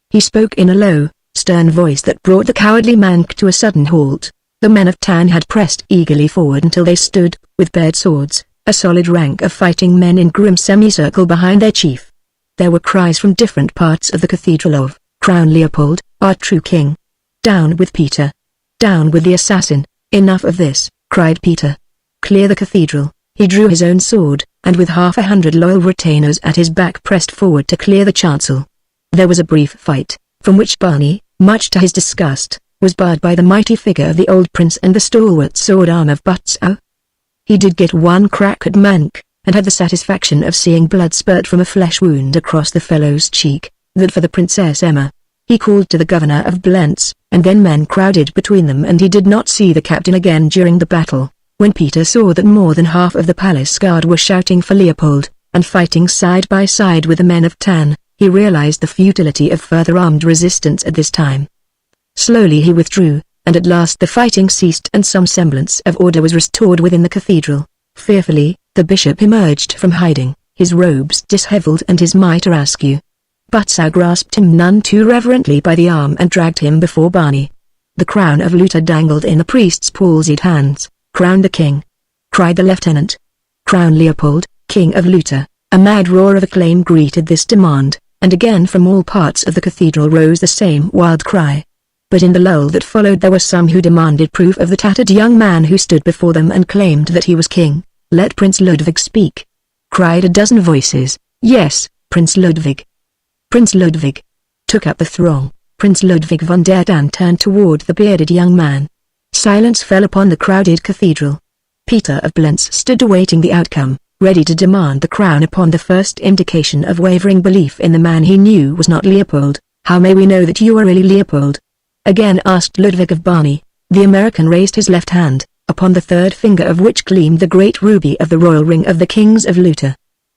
He spoke in a low, stern voice that brought the cowardly Menck to a sudden halt. The men of Tann had pressed eagerly forward until they stood, with bared swords, a solid rank of fighting men in grim semicircle behind their chief. There were cries from different parts of the cathedral of, "Crown Leopold, our true king." "Down with Peter. Down with the assassin." "Enough of this," cried Peter. "Clear the cathedral." He drew his own sword, and with 100 loyal retainers at his back pressed forward to clear the chancel. There was a brief fight, from which Barney, much to his disgust, was barred by the mighty figure of the old prince and the stalwart sword arm of Butzow. He did get one crack at Menck, and had the satisfaction of seeing blood spurt from a flesh wound across the fellow's cheek, that for the Princess Emma. He called to the governor of Blentz, and then men crowded between them and he did not see the captain again during the battle. When Peter saw that more than half of the palace guard were shouting for Leopold, and fighting side by side with the men of Tann, he realized the futility of further armed resistance at this time. Slowly he withdrew, and at last the fighting ceased and some semblance of order was restored within the cathedral. Fearfully, the bishop emerged from hiding, his robes disheveled and his mitre askew. Butzow grasped him none too reverently by the arm and dragged him before Barney. The crown of Lutha dangled in the priest's palsied hands. "Crown the king!" cried the lieutenant. "Crown Leopold, king of Lutha!" A mad roar of acclaim greeted this demand, and again from all parts of the cathedral rose the same wild cry. But in the lull that followed there were some who demanded proof of the tattered young man who stood before them and claimed that he was king. "Let Prince Ludwig speak!" cried a dozen voices. "Yes, Prince Ludwig! Prince Ludwig!" took up the throng. Prince Ludwig von der Tann turned toward the bearded young man. Silence fell upon the crowded cathedral. Peter of Blentz stood awaiting the outcome, ready to demand the crown upon the first indication of wavering belief in the man he knew was not Leopold. "How may we know that you are really Leopold?" again asked Ludwig of Barney. The American raised his left hand, upon the third finger of which gleamed the great ruby of the royal ring of the kings of Lutha.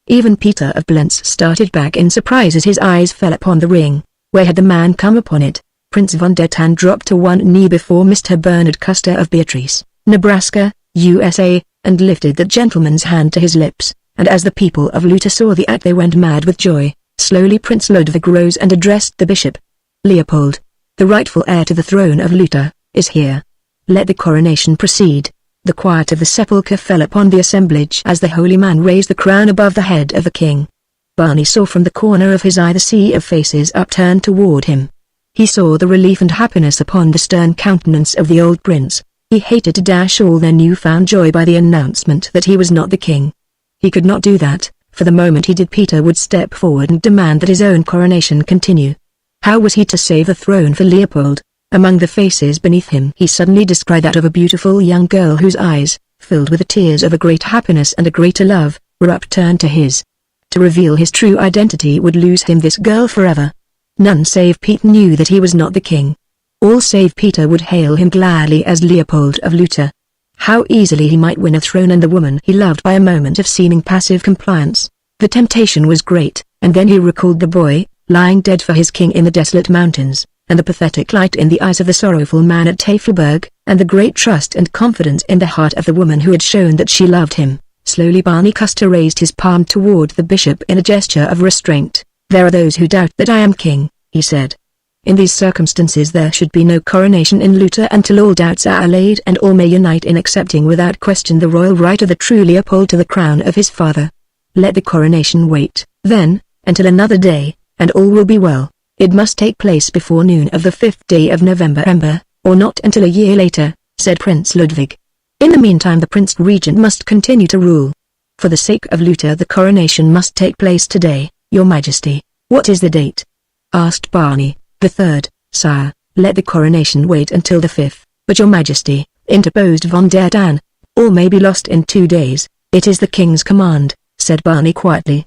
Even Peter of Blentz started back in surprise as his eyes fell upon the ring. Where had the man come upon it? Prince von der Tann dropped to one knee before Mr. Bernard Custer of Beatrice, Nebraska, USA, and lifted that gentleman's hand to his lips, and as the people of Lutha saw the act they went mad with joy. Slowly Prince Ludwig rose and addressed the bishop. "Leopold, the rightful heir to the throne of Lutha, is here. Let the coronation proceed." The quiet of the sepulchre fell upon the assemblage as the holy man raised the crown above the head of the king. Barney saw from the corner of his eye the sea of faces upturned toward him. He saw the relief and happiness upon the stern countenance of the old prince. He hated to dash all their newfound joy by the announcement that he was not the king. He could not do that, for the moment he did Peter would step forward and demand that his own coronation continue. How was he to save the throne for Leopold? Among the faces beneath him he suddenly descried that of a beautiful young girl whose eyes, filled with the tears of a great happiness and a greater love, were upturned to his. To reveal his true identity would lose him this girl forever. None save Peter knew that he was not the king. All save Peter would hail him gladly as Leopold of Lutha. How easily he might win a throne and the woman he loved by a moment of seeming passive compliance. The temptation was great, and then he recalled the boy, lying dead for his king in the desolate mountains, and the pathetic light in the eyes of the sorrowful man at Tafelberg, and the great trust and confidence in the heart of the woman who had shown that she loved him. Slowly Barney Custer raised his palm toward the bishop in a gesture of restraint. "There are those who doubt that I am king," he said. "In these circumstances there should be no coronation in Luther until all doubts are allayed and all may unite in accepting without question the royal right of the true Leopold to the crown of his father. Let the coronation wait, then, until another day, and all will be well. It must take place before noon of the 5th day of November, or not until a year later," said Prince Ludwig. "In the meantime the Prince Regent must continue to rule. For the sake of Luther the coronation must take place today, Your Majesty." "What is the date?" asked Barney. "The 3rd, sire." "Let the coronation wait until the 5th, but Your Majesty," interposed von der Dan, "all may be lost in 2 days." "It is the king's command," said Barney quietly.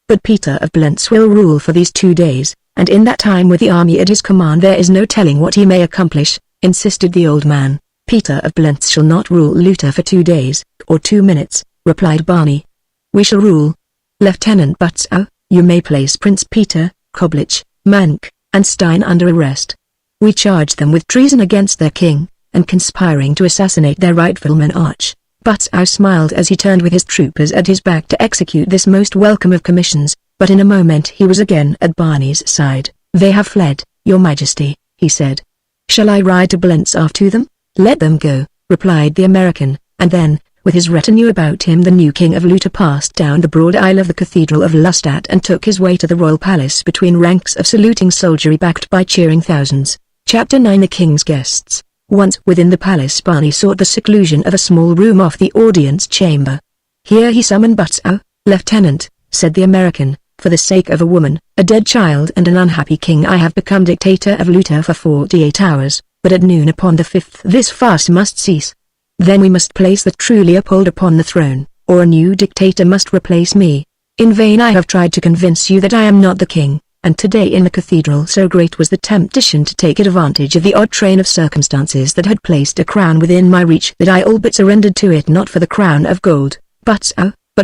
"But Peter of Blentz will rule for these 2 days, and in that time with the army at his command there is no telling what he may accomplish," insisted the old man. "Peter of Blentz shall not rule Luther for 2 days, or 2 minutes, replied Barney. "We shall rule. Lieutenant Butzow, you may place Prince Peter, Koblich, Mank, and Stein under arrest. We charge them with treason against their king, and conspiring to assassinate their rightful monarch." Butzow smiled as he turned with his troopers at his back to execute this most welcome of commissions, but in a moment he was again at Barney's side. "They have fled, Your Majesty," he said. "Shall I ride to Blentz after them?" "Let them go," replied the American, and then, with his retinue about him the new king of Luther passed down the broad aisle of the Cathedral of Lustadt and took his way to the royal palace between ranks of saluting soldiery backed by cheering thousands. Chapter 9 The King's Guests. Once within the palace Barney sought the seclusion of a small room off the audience chamber. Here he summoned Butzow. "Lieutenant," said the American, "for the sake of a woman, a dead child and an unhappy king I have become dictator of Luther for 48 hours, but at noon upon the 5th this farce must cease. Then we must place the true Leopold upon the throne, or a new dictator must replace me. In vain I have tried to convince you that I am not the king, and today in the cathedral so great was the temptation to take advantage of the odd train of circumstances that had placed a crown within my reach that I all but surrendered to it, not for the crown of gold, but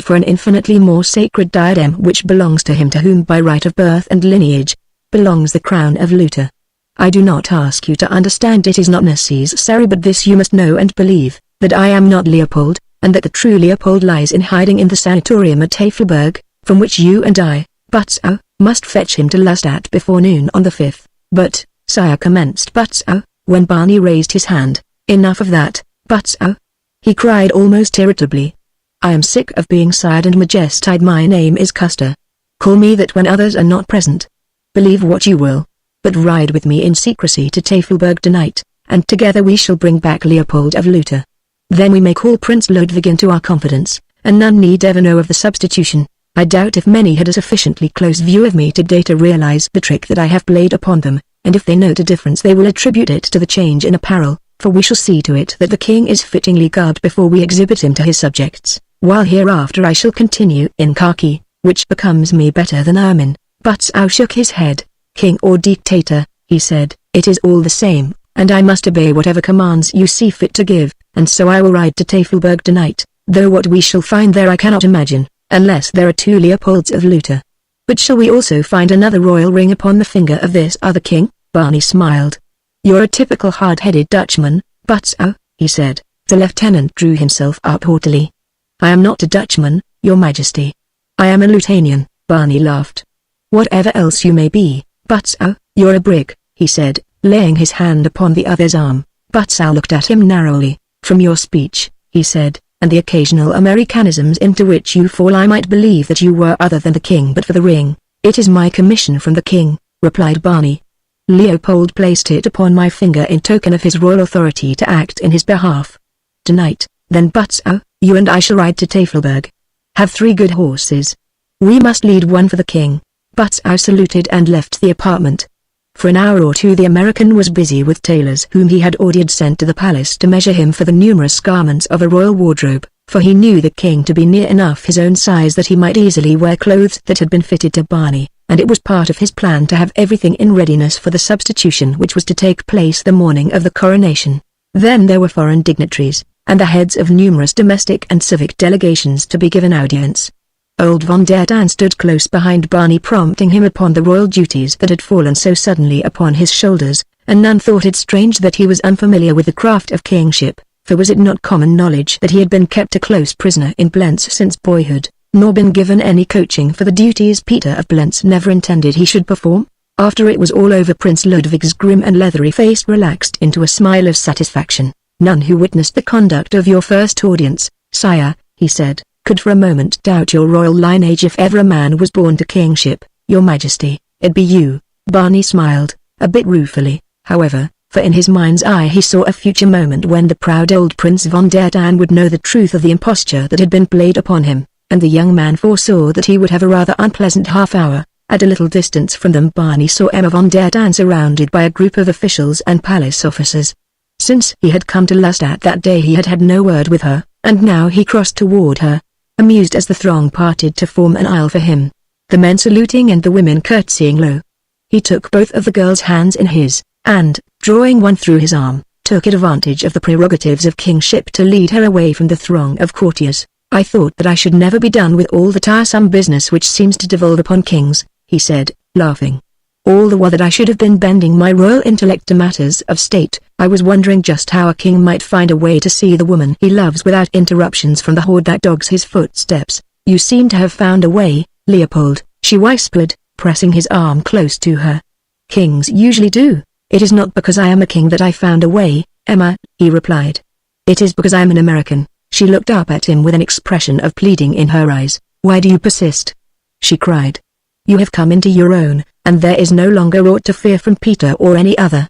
for an infinitely more sacred diadem which belongs to him to whom by right of birth and lineage belongs the crown of Luther. I do not ask you to understand, it is not necessary, but this you must know and believe, that I am not Leopold, and that the true Leopold lies in hiding in the sanatorium at Tafelberg, from which you and I, Butzow, must fetch him to Lustadt before noon on the 5th. "But, sire," commenced Butzow, when Barney raised his hand. "Enough of that, Butzow," he cried almost irritably. "I am sick of being sired and majestied. My name is Custer. Call me that when others are not present. Believe what you will, but ride with me in secrecy to Tafelberg tonight, and together we shall bring back Leopold of Luther. Then we may call Prince Ludwig into our confidence, and none need ever know of the substitution. I doubt if many had a sufficiently close view of me today to realize the trick that I have played upon them, and if they note a difference they will attribute it to the change in apparel, for we shall see to it that the king is fittingly garbed before we exhibit him to his subjects, while hereafter I shall continue in khaki, which becomes me better than ermine." Butzow shook his head. "King or dictator," he said, "it is all the same, and I must obey whatever commands you see fit to give, and so I will ride to Tafelberg tonight, though what we shall find there I cannot imagine, unless there are 2 Leopolds of Luther. But shall we also find another royal ring upon the finger of this other king?" Barney smiled. "You're a typical hard-headed Dutchman, Butzow," he said. The lieutenant drew himself up haughtily. "I am not a Dutchman, Your Majesty. I am a Lutanian," Barney laughed. "Whatever else you may be, Butzow, you're a brig," he said, laying his hand upon the other's arm. Butzow looked at him narrowly. "From your speech," he said, "and the occasional Americanisms into which you fall I might believe that you were other than the king but for the ring." "It is my commission from the king," replied Barney. "Leopold placed it upon my finger in token of his royal authority to act in his behalf. Tonight, then Butzow, you and I shall ride to Tafelberg. Have 3 good horses. We must lead one for the king." Butzow saluted and left the apartment. For an hour or two the American was busy with tailors whom he had ordered sent to the palace to measure him for the numerous garments of a royal wardrobe, for he knew the king to be near enough his own size that he might easily wear clothes that had been fitted to Barney, and it was part of his plan to have everything in readiness for the substitution which was to take place the morning of the coronation. Then there were foreign dignitaries, and the heads of numerous domestic and civic delegations to be given audience. Old von der Dann stood close behind Barney, prompting him upon the royal duties that had fallen so suddenly upon his shoulders, and none thought it strange that he was unfamiliar with the craft of kingship, for was it not common knowledge that he had been kept a close prisoner in Blentz since boyhood, nor been given any coaching for the duties Peter of Blentz never intended he should perform? After it was all over, Prince Ludwig's grim and leathery face relaxed into a smile of satisfaction. "None who witnessed the conduct of your first audience, sire," he said, "could for a moment doubt your royal lineage. If ever a man was born to kingship, your majesty, it'd be you." Barney smiled, a bit ruefully, however, for in his mind's eye he saw a future moment when the proud old Prince von der Dann would know the truth of the imposture that had been played upon him, and the young man foresaw that he would have a rather unpleasant half-hour. At a little distance from them Barney saw Emma von der Dann surrounded by a group of officials and palace officers. Since he had come to Lustadt that day he had had no word with her, and now he crossed toward her, amused as the throng parted to form an aisle for him, the men saluting and the women curtsying low. He took both of the girls' hands in his, and, drawing one through his arm, took advantage of the prerogatives of kingship to lead her away from the throng of courtiers. "I thought that I should never be done with all the tiresome business which seems to devolve upon kings," he said, laughing. "All the while that I should have been bending my royal intellect to matters of state, I was wondering just how a king might find a way to see the woman he loves without interruptions from the horde that dogs his footsteps. You seem to have found a way, Leopold," she whispered, pressing his arm close to her. "Kings usually do. It is not because I am a king that I found a way, Emma," he replied. "It is because I am an American." She looked up at him with an expression of pleading in her eyes. "Why do you persist?" she cried. "You have come into your own, and there is no longer aught to fear from Peter or any other.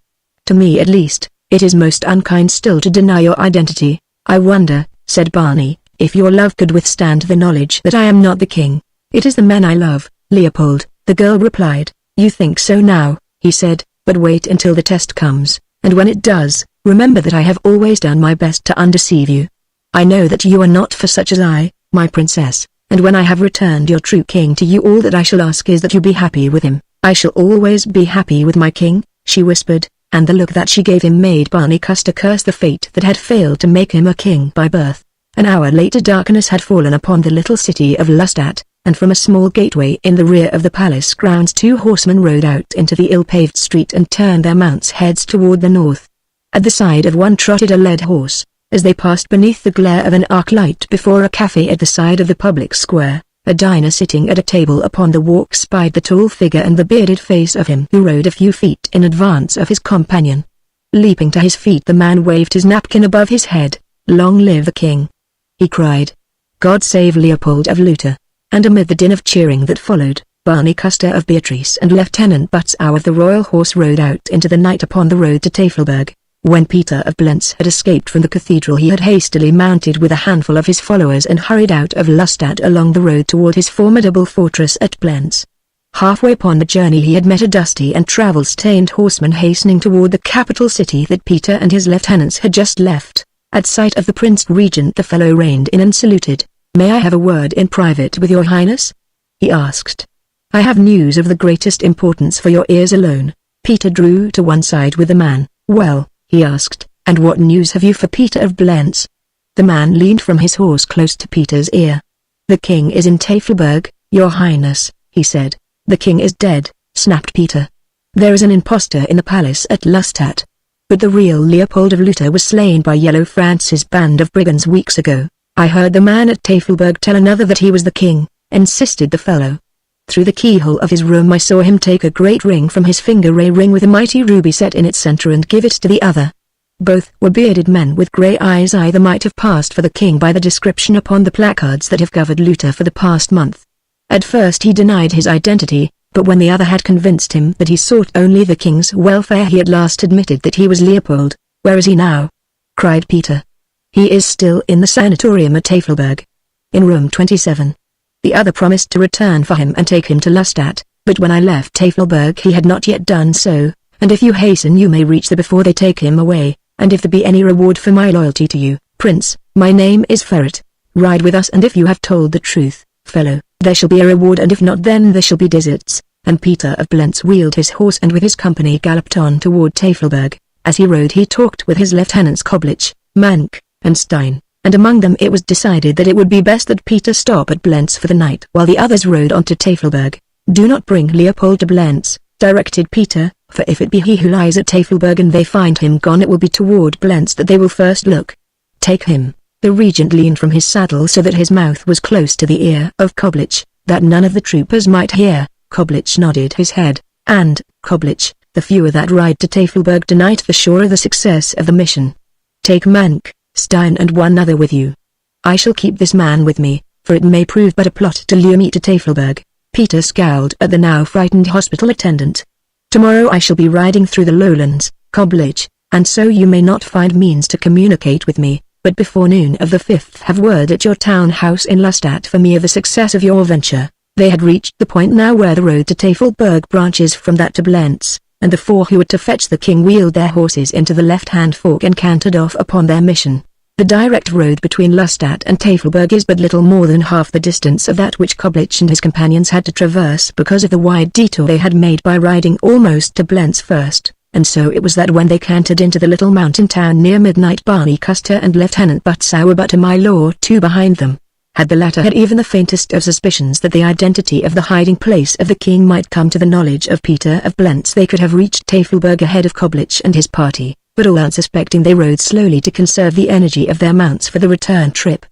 To me at least, it is most unkind still to deny your identity." "I wonder," said Barney, "if your love could withstand the knowledge that I am not the king." "It is the men I love, Leopold," the girl replied. "You think so now," he said, "but wait until the test comes, and when it does, remember that I have always done my best to undeceive you. I know that you are not for such as I, my princess, and when I have returned your true king to you all that I shall ask is that you be happy with him." "I shall always be happy with my king," she whispered, and the look that she gave him made Barney Custer curse the fate that had failed to make him a king by birth. An hour later darkness had fallen upon the little city of Lustadt, and from a small gateway in the rear of the palace grounds 2 horsemen rode out into the ill-paved street and turned their mounts' heads toward the north. At the side of one trotted a led horse. As they passed beneath the glare of an arc light before a cafe at the side of the public square, a diner sitting at a table upon the walk spied the tall figure and the bearded face of him who rode a few feet in advance of his companion. Leaping to his feet the man waved his napkin above his head. "Long live the king!" he cried. "God save Leopold of Lutter!" And amid the din of cheering that followed, Barney Custer of Beatrice and Lieutenant Butzau of the Royal Horse rode out into the night upon the road to Tafelberg. When Peter of Blentz had escaped from the cathedral he had hastily mounted with a handful of his followers and hurried out of Lustadt along the road toward his formidable fortress at Blentz. Halfway upon the journey he had met a dusty and travel-stained horseman hastening toward the capital city that Peter and his lieutenants had just left. At sight of the Prince Regent the fellow reined in and saluted. "May I have a word in private with your highness?" he asked. "I have news of the greatest importance for your ears alone." Peter drew to one side with the man. "Well," he asked, "and what news have you for Peter of Blentz?" The man leaned from his horse close to Peter's ear. "The king is in Tafelberg, your highness," he said. "The king is dead," snapped Peter. "There is an impostor in the palace at Lustadt. But the real Leopold of Lutter was slain by Yellow France's band of brigands weeks ago." "I heard the man at Tafelberg tell another that he was the king," insisted the fellow. "Through the keyhole of his room I saw him take a great ring from his finger, a ring with a mighty ruby set in its center, and give it to the other. Both were bearded men with grey eyes. Either might have passed for the king by the description upon the placards that have covered Lutter for the past month. At first he denied his identity, but when the other had convinced him that he sought only the king's welfare he at last admitted that he was Leopold." "Where is he now?" cried Peter. "He is still in the sanatorium at Tafelberg. In room 27. The other promised to return for him and take him to Lustadt, but when I left Tafelberg he had not yet done so, and if you hasten you may reach there before they take him away, and if there be any reward for my loyalty to you, Prince, my name is Ferret. Ride with us, and if you have told the truth, fellow, there shall be a reward, and if not then there shall be deserts." And Peter of Blentz wheeled his horse and with his company galloped on toward Tafelberg. As he rode he talked with his lieutenants Koblich, Mank, and Stein. and among them it was decided that it would be best that Peter stop at Blentz for the night while the others rode on to Tafelberg. "Do not bring Leopold to Blentz," directed Peter, "for if it be he who lies at Tafelberg and they find him gone, it will be toward Blentz that they will first look. Take him." The regent leaned from his saddle so that his mouth was close to the ear of Koblich, that none of the troopers might hear. Koblich nodded his head, and, Koblich, the fewer that ride to Tafelberg tonight the surer the success of the mission. Take Mank, Stein and one other with you. I shall keep this man with me, for it may prove but a plot to lure me to Tafelberg." Peter scowled at the now frightened hospital attendant. "Tomorrow I shall be riding through the lowlands, Koblich, and so you may not find means to communicate with me, but before noon of the 5th have word at your town house in Lustadt for me of the success of your venture." They had reached the point now where the road to Tafelberg branches from that to Blentz, and the four who were to fetch the king wheeled their horses into the left-hand fork and cantered off upon their mission. The direct road between Lustadt and Tafelberg is but little more than half the distance of that which Koblich and his companions had to traverse because of the wide detour they had made by riding almost to Blentz first, and so it was that when they cantered into the little mountain town near midnight Barney Custer and Lieutenant Butzow were but a mile or two behind them. Had the latter had even the faintest of suspicions that the identity of the hiding place of the king might come to the knowledge of Peter of Blentz, they could have reached Tafelberg ahead of Koblich and his party, but all unsuspecting they rode slowly to conserve the energy of their mounts for the return trip.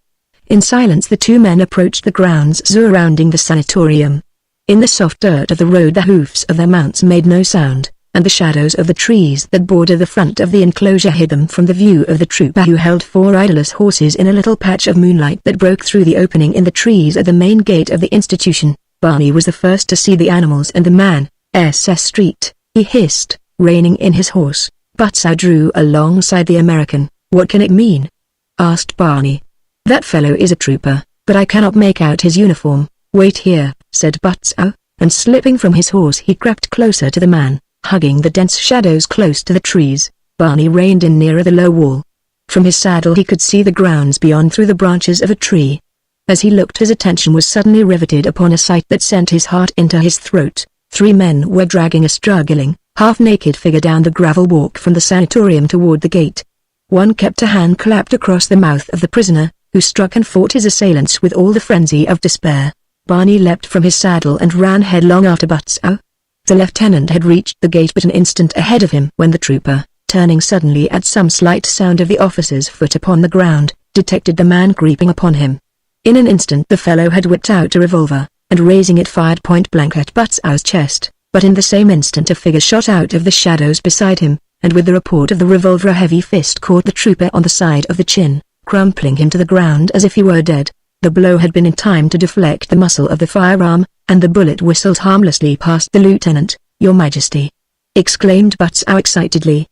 In silence the two men approached the grounds surrounding the sanatorium. In the soft dirt of the road the hoofs of their mounts made no sound, and the shadows of the trees that border the front of the enclosure hid them from the view of the trooper who held four riderless horses in a little patch of moonlight that broke through the opening in the trees at the main gate of the institution. Barney was the first to see the animals and the man. "SS Street," he hissed, reining in his horse. Butzow drew alongside the American. "What can it mean?" asked Barney. "That fellow is a trooper, but I cannot make out his uniform." "Wait here," said Butzow, and slipping from his horse he crept closer to the man. Hugging the dense shadows close to the trees, Barney reined in nearer the low wall. From his saddle he could see the grounds beyond through the branches of a tree. As he looked his attention was suddenly riveted upon a sight that sent his heart into his throat. Three men were dragging a struggling, half-naked figure down the gravel walk from the sanatorium toward the gate. One kept a hand clapped across the mouth of the prisoner, who struck and fought his assailants with all the frenzy of despair. Barney leapt from his saddle and ran headlong after Butzow. The lieutenant had reached the gate but an instant ahead of him when the trooper, turning suddenly at some slight sound of the officer's foot upon the ground, detected the man creeping upon him. In an instant the fellow had whipped out a revolver, and raising it fired point-blank at Butzow's chest, but in the same instant a figure shot out of the shadows beside him, and with the report of the revolver a heavy fist caught the trooper on the side of the chin, crumpling him to the ground as if he were dead. The blow had been in time to deflect the muzzle of the firearm, and the bullet whistled harmlessly past the lieutenant. "Your Majesty!" exclaimed Butzow excitedly.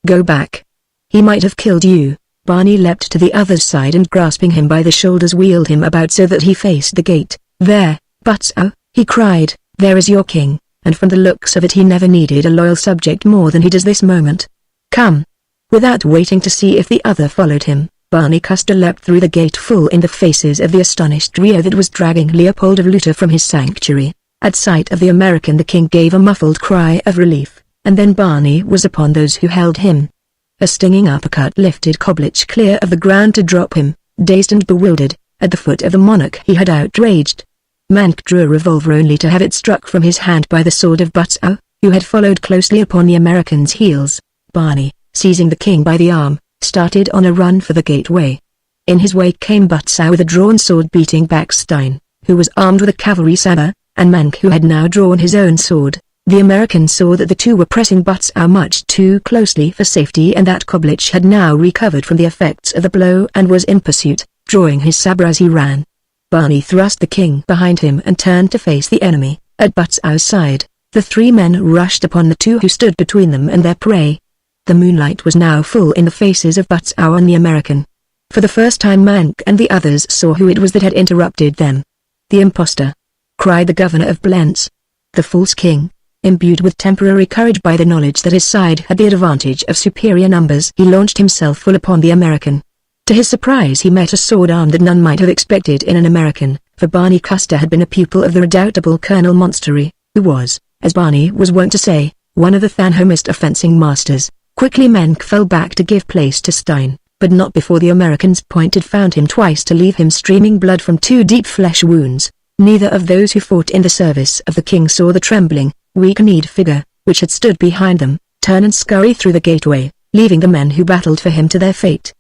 "Go back. He might have killed you." Barney leapt to the other's side and grasping him by the shoulders wheeled him about so that he faced the gate. "There, Butzow," he cried, "there is your king, and from the looks of it he never needed a loyal subject more than he does this moment. Come." Without waiting to see if the other followed him, Barney Custer leapt through the gate full in the faces of the astonished trio that was dragging Leopold of Lutter from his sanctuary. At sight of the American the king gave a muffled cry of relief, and then Barney was upon those who held him. A stinging uppercut lifted Koblich clear of the ground to drop him, dazed and bewildered, at the foot of the monarch he had outraged. Mank drew a revolver only to have it struck from his hand by the sword of Butzow, who had followed closely upon the American's heels. Barney, seizing the king by the arm, started on a run for the gateway. In his wake came Butzow with a drawn sword beating back Stein, who was armed with a cavalry sabre, and Mank who had now drawn his own sword. The American saw that the two were pressing Butzow much too closely for safety and that Koblich had now recovered from the effects of the blow and was in pursuit, drawing his sabre as he ran. Barney thrust the king behind him and turned to face the enemy. At Butzow's side, the three men rushed upon the two who stood between them and their prey. The moonlight was now full in the faces of Butzow and the American. For the first time Mank and the others saw who it was that had interrupted them. "The impostor!" cried the governor of Blentz. The false king, imbued with temporary courage by the knowledge that his side had the advantage of superior numbers, he launched himself full upon the American. To his surprise he met a sword arm that none might have expected in an American, for Barney Custer had been a pupil of the redoubtable Colonel Monstery, who was, as Barney was wont to say, one of the Thanhomist fencing masters. Quickly Menk fell back to give place to Stein, but not before the Americans' point had found him twice to leave him streaming blood from 2 deep flesh wounds. Neither of those who fought in the service of the king saw the trembling, weak-kneed figure, which had stood behind them, turn and scurry through the gateway, leaving the men who battled for him to their fate.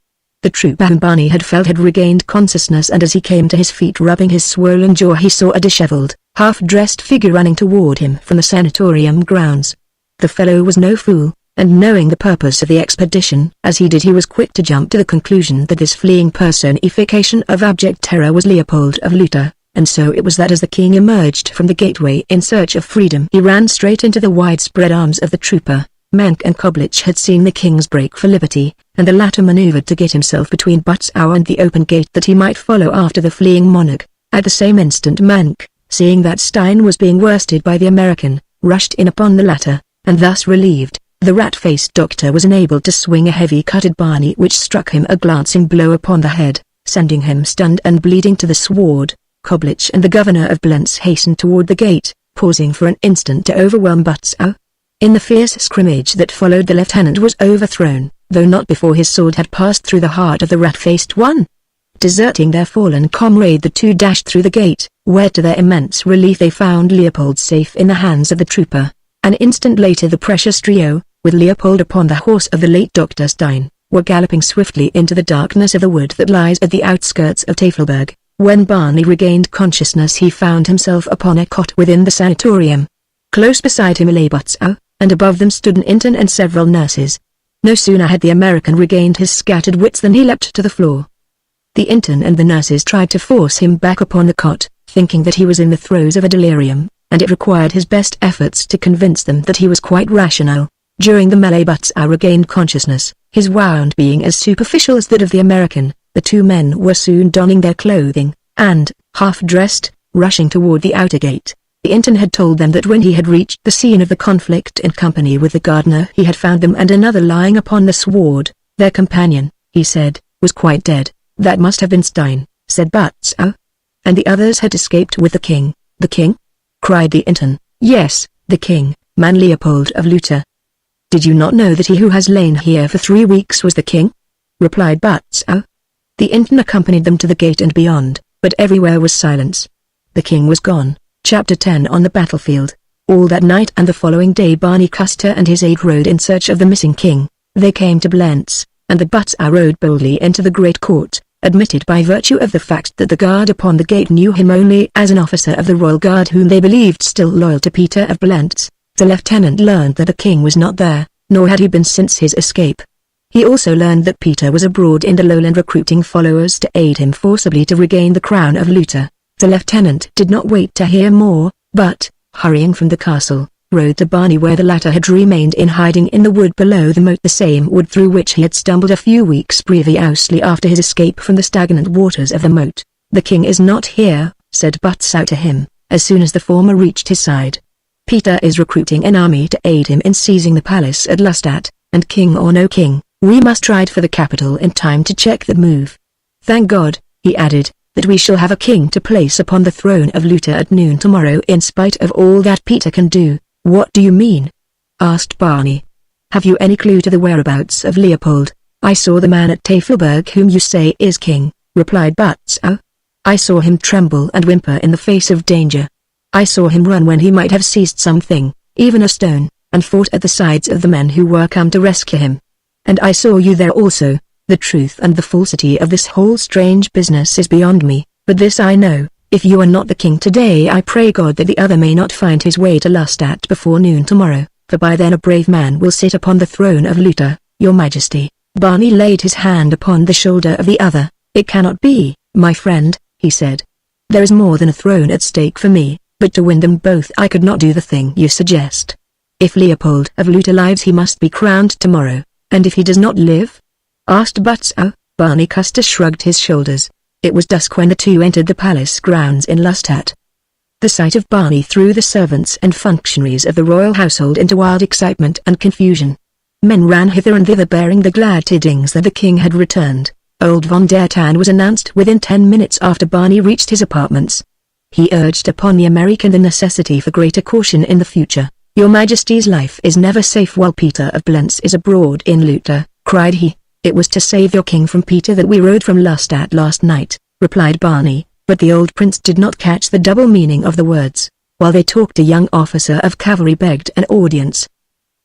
The trooper whom Barney had felled had regained consciousness, and as he came to his feet rubbing his swollen jaw, he saw a disheveled, half-dressed figure running toward him from the sanatorium grounds. The fellow was no fool, and knowing the purpose of the expedition as he did, he was quick to jump to the conclusion that this fleeing personification of abject terror was Leopold of Lucca, and so it was that as the king emerged from the gateway in search of freedom, he ran straight into the widespread arms of the trooper. Mank and Koblich had seen the king's break for liberty, and the latter maneuvered to get himself between Butzow and the open gate that he might follow after the fleeing monarch. At the same instant Mank, seeing that Stein was being worsted by the American, rushed in upon the latter, and thus relieved, the rat-faced doctor was enabled to swing a heavy cut at Barney, which struck him a glancing blow upon the head, sending him stunned and bleeding to the sward. Koblich and the governor of Blentz hastened toward the gate, pausing for an instant to overwhelm Butzow. In the fierce scrimmage that followed, the lieutenant was overthrown, though not before his sword had passed through the heart of the rat-faced one. Deserting their fallen comrade, the two dashed through the gate, where to their immense relief they found Leopold safe in the hands of the trooper. An instant later the precious trio, with Leopold upon the horse of the late Dr. Stein, were galloping swiftly into the darkness of the wood that lies at the outskirts of Tafelberg. When Barney regained consciousness, he found himself upon a cot within the sanatorium. Close beside him lay Butzow, and above them stood an intern and several nurses. No sooner had the American regained his scattered wits than he leapt to the floor. The intern and the nurses tried to force him back upon the cot, thinking that he was in the throes of a delirium, and it required his best efforts to convince them that he was quite rational. During the melee Butzow regained consciousness, his wound being as superficial as that of the American. The two men were soon donning their clothing, and, half-dressed, rushing toward the outer gate. The intern had told them that when he had reached the scene of the conflict in company with the gardener, he had found them and another lying upon the sward. Their companion, he said, was quite dead. That must have been Stein, said Butzow. And the others had escaped with the king. The king? Cried the intern. Yes, the king, man Leopold of Lucca. Did you not know that he who has lain here for 3 weeks was the king? Replied Butzow. The intern accompanied them to the gate and beyond, but everywhere was silence. The king was gone. Chapter 10 On the battlefield. All that night and the following day Barney Custer and his aide rode in search of the missing king. They came to Blentz, and the Butzow rode boldly into the great court, admitted by virtue of the fact that the guard upon the gate knew him only as an officer of the royal guard whom they believed still loyal to Peter of Blentz. The lieutenant learned that the king was not there, nor had he been since his escape. He also learned that Peter was abroad in the lowland recruiting followers to aid him forcibly to regain the crown of Lucca. The lieutenant did not wait to hear more, but, hurrying from the castle, rode to Barney where the latter had remained in hiding in the wood below the moat, the same wood through which he had stumbled a few weeks previously after his escape from the stagnant waters of the moat. The king is not here, said Butzow to him, as soon as the former reached his side. Peter is recruiting an army to aid him in seizing the palace at Lustadt, and king or no king, we must ride for the capital in time to check that move. Thank God, he added, that we shall have a king to place upon the throne of Lucca at noon tomorrow in spite of all that Peter can do. What do you mean? Asked Barney. Have you any clue to the whereabouts of Leopold? I saw the man at Tafelberg whom you say is king, replied Butzow. I saw him tremble and whimper in the face of danger. I saw him run when he might have seized something, even a stone, and fought at the sides of the men who were come to rescue him. And I saw you there also. The truth and the falsity of this whole strange business is beyond me, but this I know, if you are not the king today, I pray God that the other may not find his way to Lustadt before noon tomorrow, for by then a brave man will sit upon the throne of Lucca, your majesty. Barney laid his hand upon the shoulder of the other. It cannot be, my friend, he said. There is more than a throne at stake for me, but to win them both I could not do the thing you suggest. If Leopold of Lucca lives, he must be crowned tomorrow, and if he does not live? Asked Butzow. Barney Custer shrugged his shoulders. It was dusk when the two entered the palace grounds in Lustadt. The sight of Barney threw the servants and functionaries of the royal household into wild excitement and confusion. Men ran hither and thither bearing the glad tidings that the king had returned. Old von der Tann was announced within 10 minutes after Barney reached his apartments. He urged upon the American the necessity for greater caution in the future. Your Majesty's life is never safe while Peter of Blentz is abroad in Lucca, cried he. "It was to save your king from Peter that we rode from Lustat last night," replied Barney, but the old prince did not catch the double meaning of the words. While they talked, a young officer of cavalry begged an audience.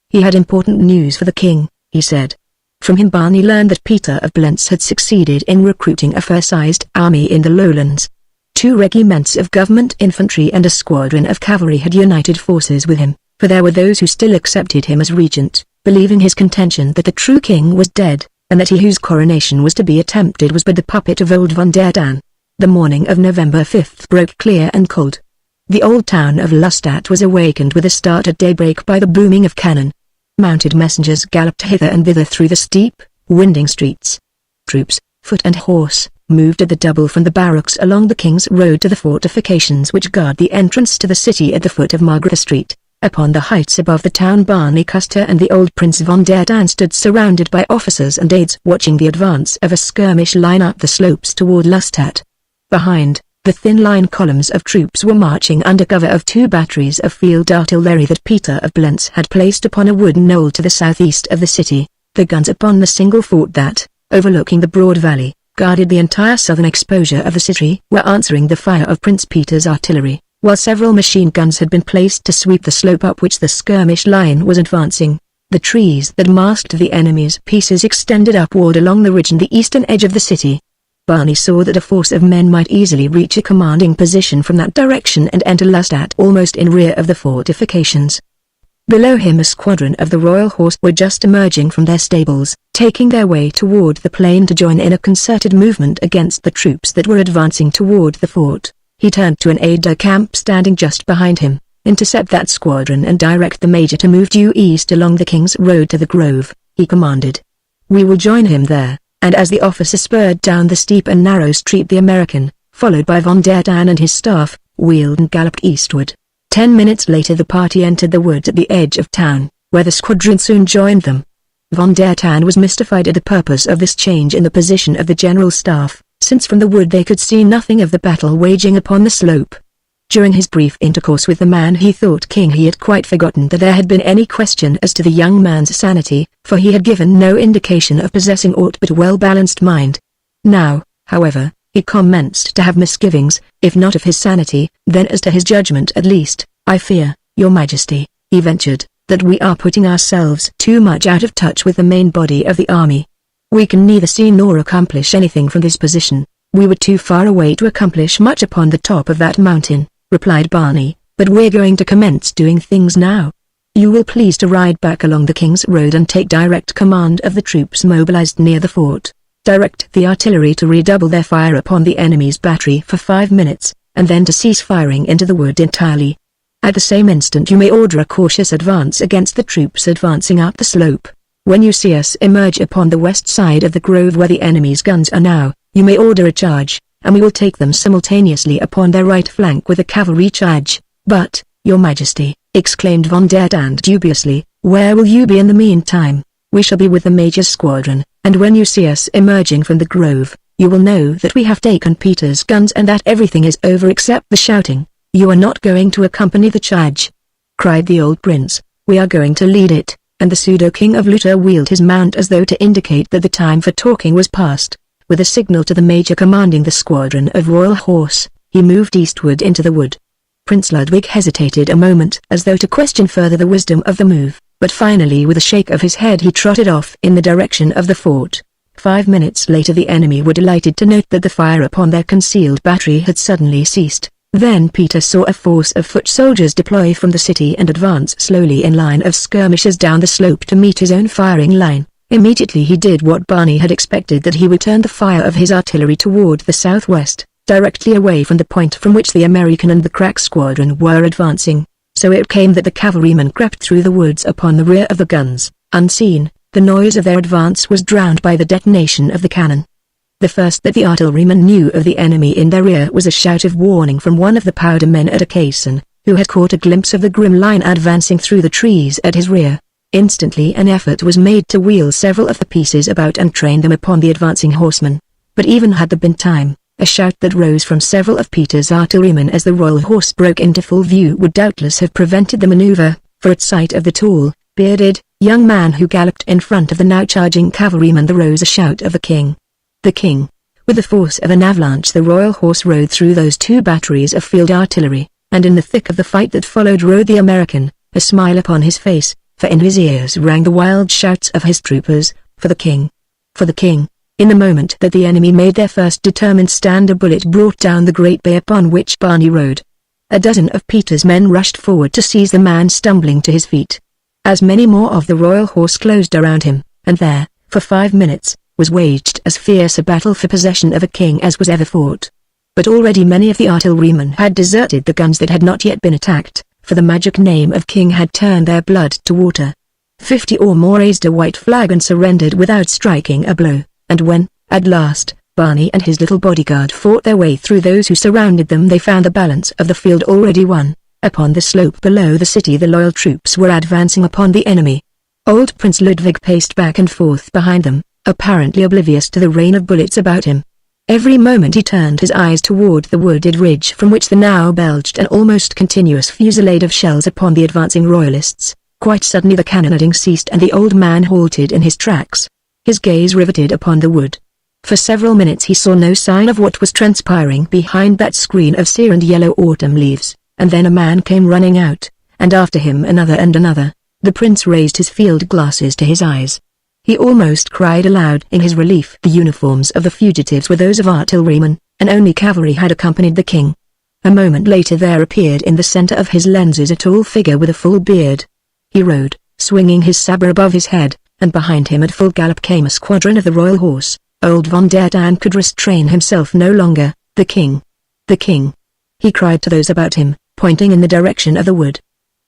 He had important news for the king, he said. From him Barney learned that Peter of Blentz had succeeded in recruiting a fair-sized army in the lowlands. 2 regiments of government infantry and a squadron of cavalry had united forces with him, for there were those who still accepted him as regent, believing his contention that the true king was dead, and that he whose coronation was to be attempted was but the puppet of old von der Dan. The morning of November 5th broke clear and cold. The old town of Lustat was awakened with a start at daybreak by the booming of cannon. Mounted messengers galloped hither and thither through the steep, winding streets. Troops, foot and horse, moved at the double from the barracks along the King's Road to the fortifications which guard the entrance to the city at the foot of Margaret Street. Upon the heights above the town Barney Custer and the old Prince von der Dan stood surrounded by officers and aides watching the advance of a skirmish line up the slopes toward Lustat. Behind, the thin-line columns of troops were marching under cover of 2 batteries of field artillery that Peter of Blentz had placed upon a wooden knoll to the southeast of the city. The guns upon the single fort that, overlooking the broad valley, guarded the entire southern exposure of the city, were answering the fire of Prince Peter's artillery, while several machine guns had been placed to sweep the slope up which the skirmish line was advancing. The trees that masked the enemy's pieces extended upward along the ridge and the eastern edge of the city. Barney saw that a force of men might easily reach a commanding position from that direction and enter Lustat almost in rear of the fortifications. Below him a squadron of the Royal Horse were just emerging from their stables, taking their way toward the plain to join in a concerted movement against the troops that were advancing toward the fort. He turned to an aide-de-camp standing just behind him. "Intercept that squadron and direct the major to move due east along the King's Road to the Grove," he commanded. "We will join him there," and as the officer spurred down the steep and narrow street the American, followed by von der Dan and his staff, wheeled and galloped eastward. 10 minutes later the party entered the woods at the edge of town, where the squadron soon joined them. Von der Dan was mystified at the purpose of this change in the position of the general staff, since from the wood they could see nothing of the battle waging upon the slope. During his brief intercourse with the man he thought king he had quite forgotten that there had been any question as to the young man's sanity, for he had given no indication of possessing aught but a well-balanced mind. Now, however, he commenced to have misgivings, if not of his sanity, then as to his judgment at least. "I fear, your majesty," he ventured, "that we are putting ourselves too much out of touch with the main body of the army. We can neither see nor accomplish anything from this position. We were too far away to accomplish much upon the top of that mountain," replied Barney, "but we're going to commence doing things now. You will please to ride back along the King's Road and take direct command of the troops mobilized near the fort. Direct the artillery to redouble their fire upon the enemy's battery for 5 minutes, and then to cease firing into the wood entirely. At the same instant you may order a cautious advance against the troops advancing up the slope. When you see us emerge upon the west side of the grove where the enemy's guns are now, you may order a charge, and we will take them simultaneously upon their right flank with a cavalry charge." "But, your majesty," exclaimed von der Dan dubiously, "where will you be in the meantime?" "We shall be with the major's squadron, and when you see us emerging from the grove, you will know that we have taken Peter's guns and that everything is over except the shouting." "You are not going to accompany the charge," cried the old prince. "We are going to lead it," and the pseudo-king of Luther wheeled his mount as though to indicate that the time for talking was past. With a signal to the major commanding the squadron of Royal Horse, he moved eastward into the wood. Prince Ludwig hesitated a moment as though to question further the wisdom of the move, but finally with a shake of his head he trotted off in the direction of the fort. 5 minutes later the enemy were delighted to note that the fire upon their concealed battery had suddenly ceased. Then Peter saw a force of foot soldiers deploy from the city and advance slowly in line of skirmishers down the slope to meet his own firing line. Immediately he did what Barney had expected, that he would turn the fire of his artillery toward the southwest, directly away from the point from which the American and the crack squadron were advancing. So it came that the cavalrymen crept through the woods upon the rear of the guns, unseen. The noise of their advance was drowned by the detonation of the cannon. The first that the artillerymen knew of the enemy in their rear was a shout of warning from one of the powder men at a caisson, who had caught a glimpse of the grim line advancing through the trees at his rear. Instantly an effort was made to wheel several of the pieces about and train them upon the advancing horsemen. But even had there been time, a shout that rose from several of Peter's artillerymen as the Royal Horse broke into full view would doubtless have prevented the maneuver, for at sight of the tall, bearded, young man who galloped in front of the now charging cavalryman. There rose a shout of the king. The king. With the force of an avalanche the royal horse rode through those two batteries of field artillery, and in the thick of the fight that followed rode the American, a smile upon his face, for in his ears rang the wild shouts of his troopers, "For the king! For the king!" In the moment that the enemy made their first determined stand, a bullet brought down the great bay upon which Barney rode. A dozen of Peter's men rushed forward to seize the man stumbling to his feet. As many more of the royal horse closed around him, and there, for 5 minutes, was waged as fierce a battle for possession of a king as was ever fought. But already many of the artillerymen had deserted the guns that had not yet been attacked, for the magic name of king had turned their blood to water. 50 or more raised a white flag and surrendered without striking a blow, and when, at last, Barney and his little bodyguard fought their way through those who surrounded them, they found the balance of the field already won. Upon the slope below the city the loyal troops were advancing upon the enemy. Old Prince Ludwig paced back and forth behind them, apparently oblivious to the rain of bullets about him. Every moment he turned his eyes toward the wooded ridge from which the now belched an almost continuous fusillade of shells upon the advancing royalists. Quite suddenly the cannonading ceased and the old man halted in his tracks, his gaze riveted upon the wood. For several minutes he saw no sign of what was transpiring behind that screen of sere and yellow autumn leaves, and then a man came running out, and after him another and another. The prince raised his field glasses to his eyes. He almost cried aloud in his relief. The uniforms of the fugitives were those of artillerymen, and only cavalry had accompanied the king. A moment later there appeared in the center of his lenses a tall figure with a full beard. He rode, swinging his sabre above his head, and behind him at full gallop came a squadron of the royal horse. Old von der Dann could restrain himself no longer. "The king! The king!" he cried to those about him, pointing in the direction of the wood.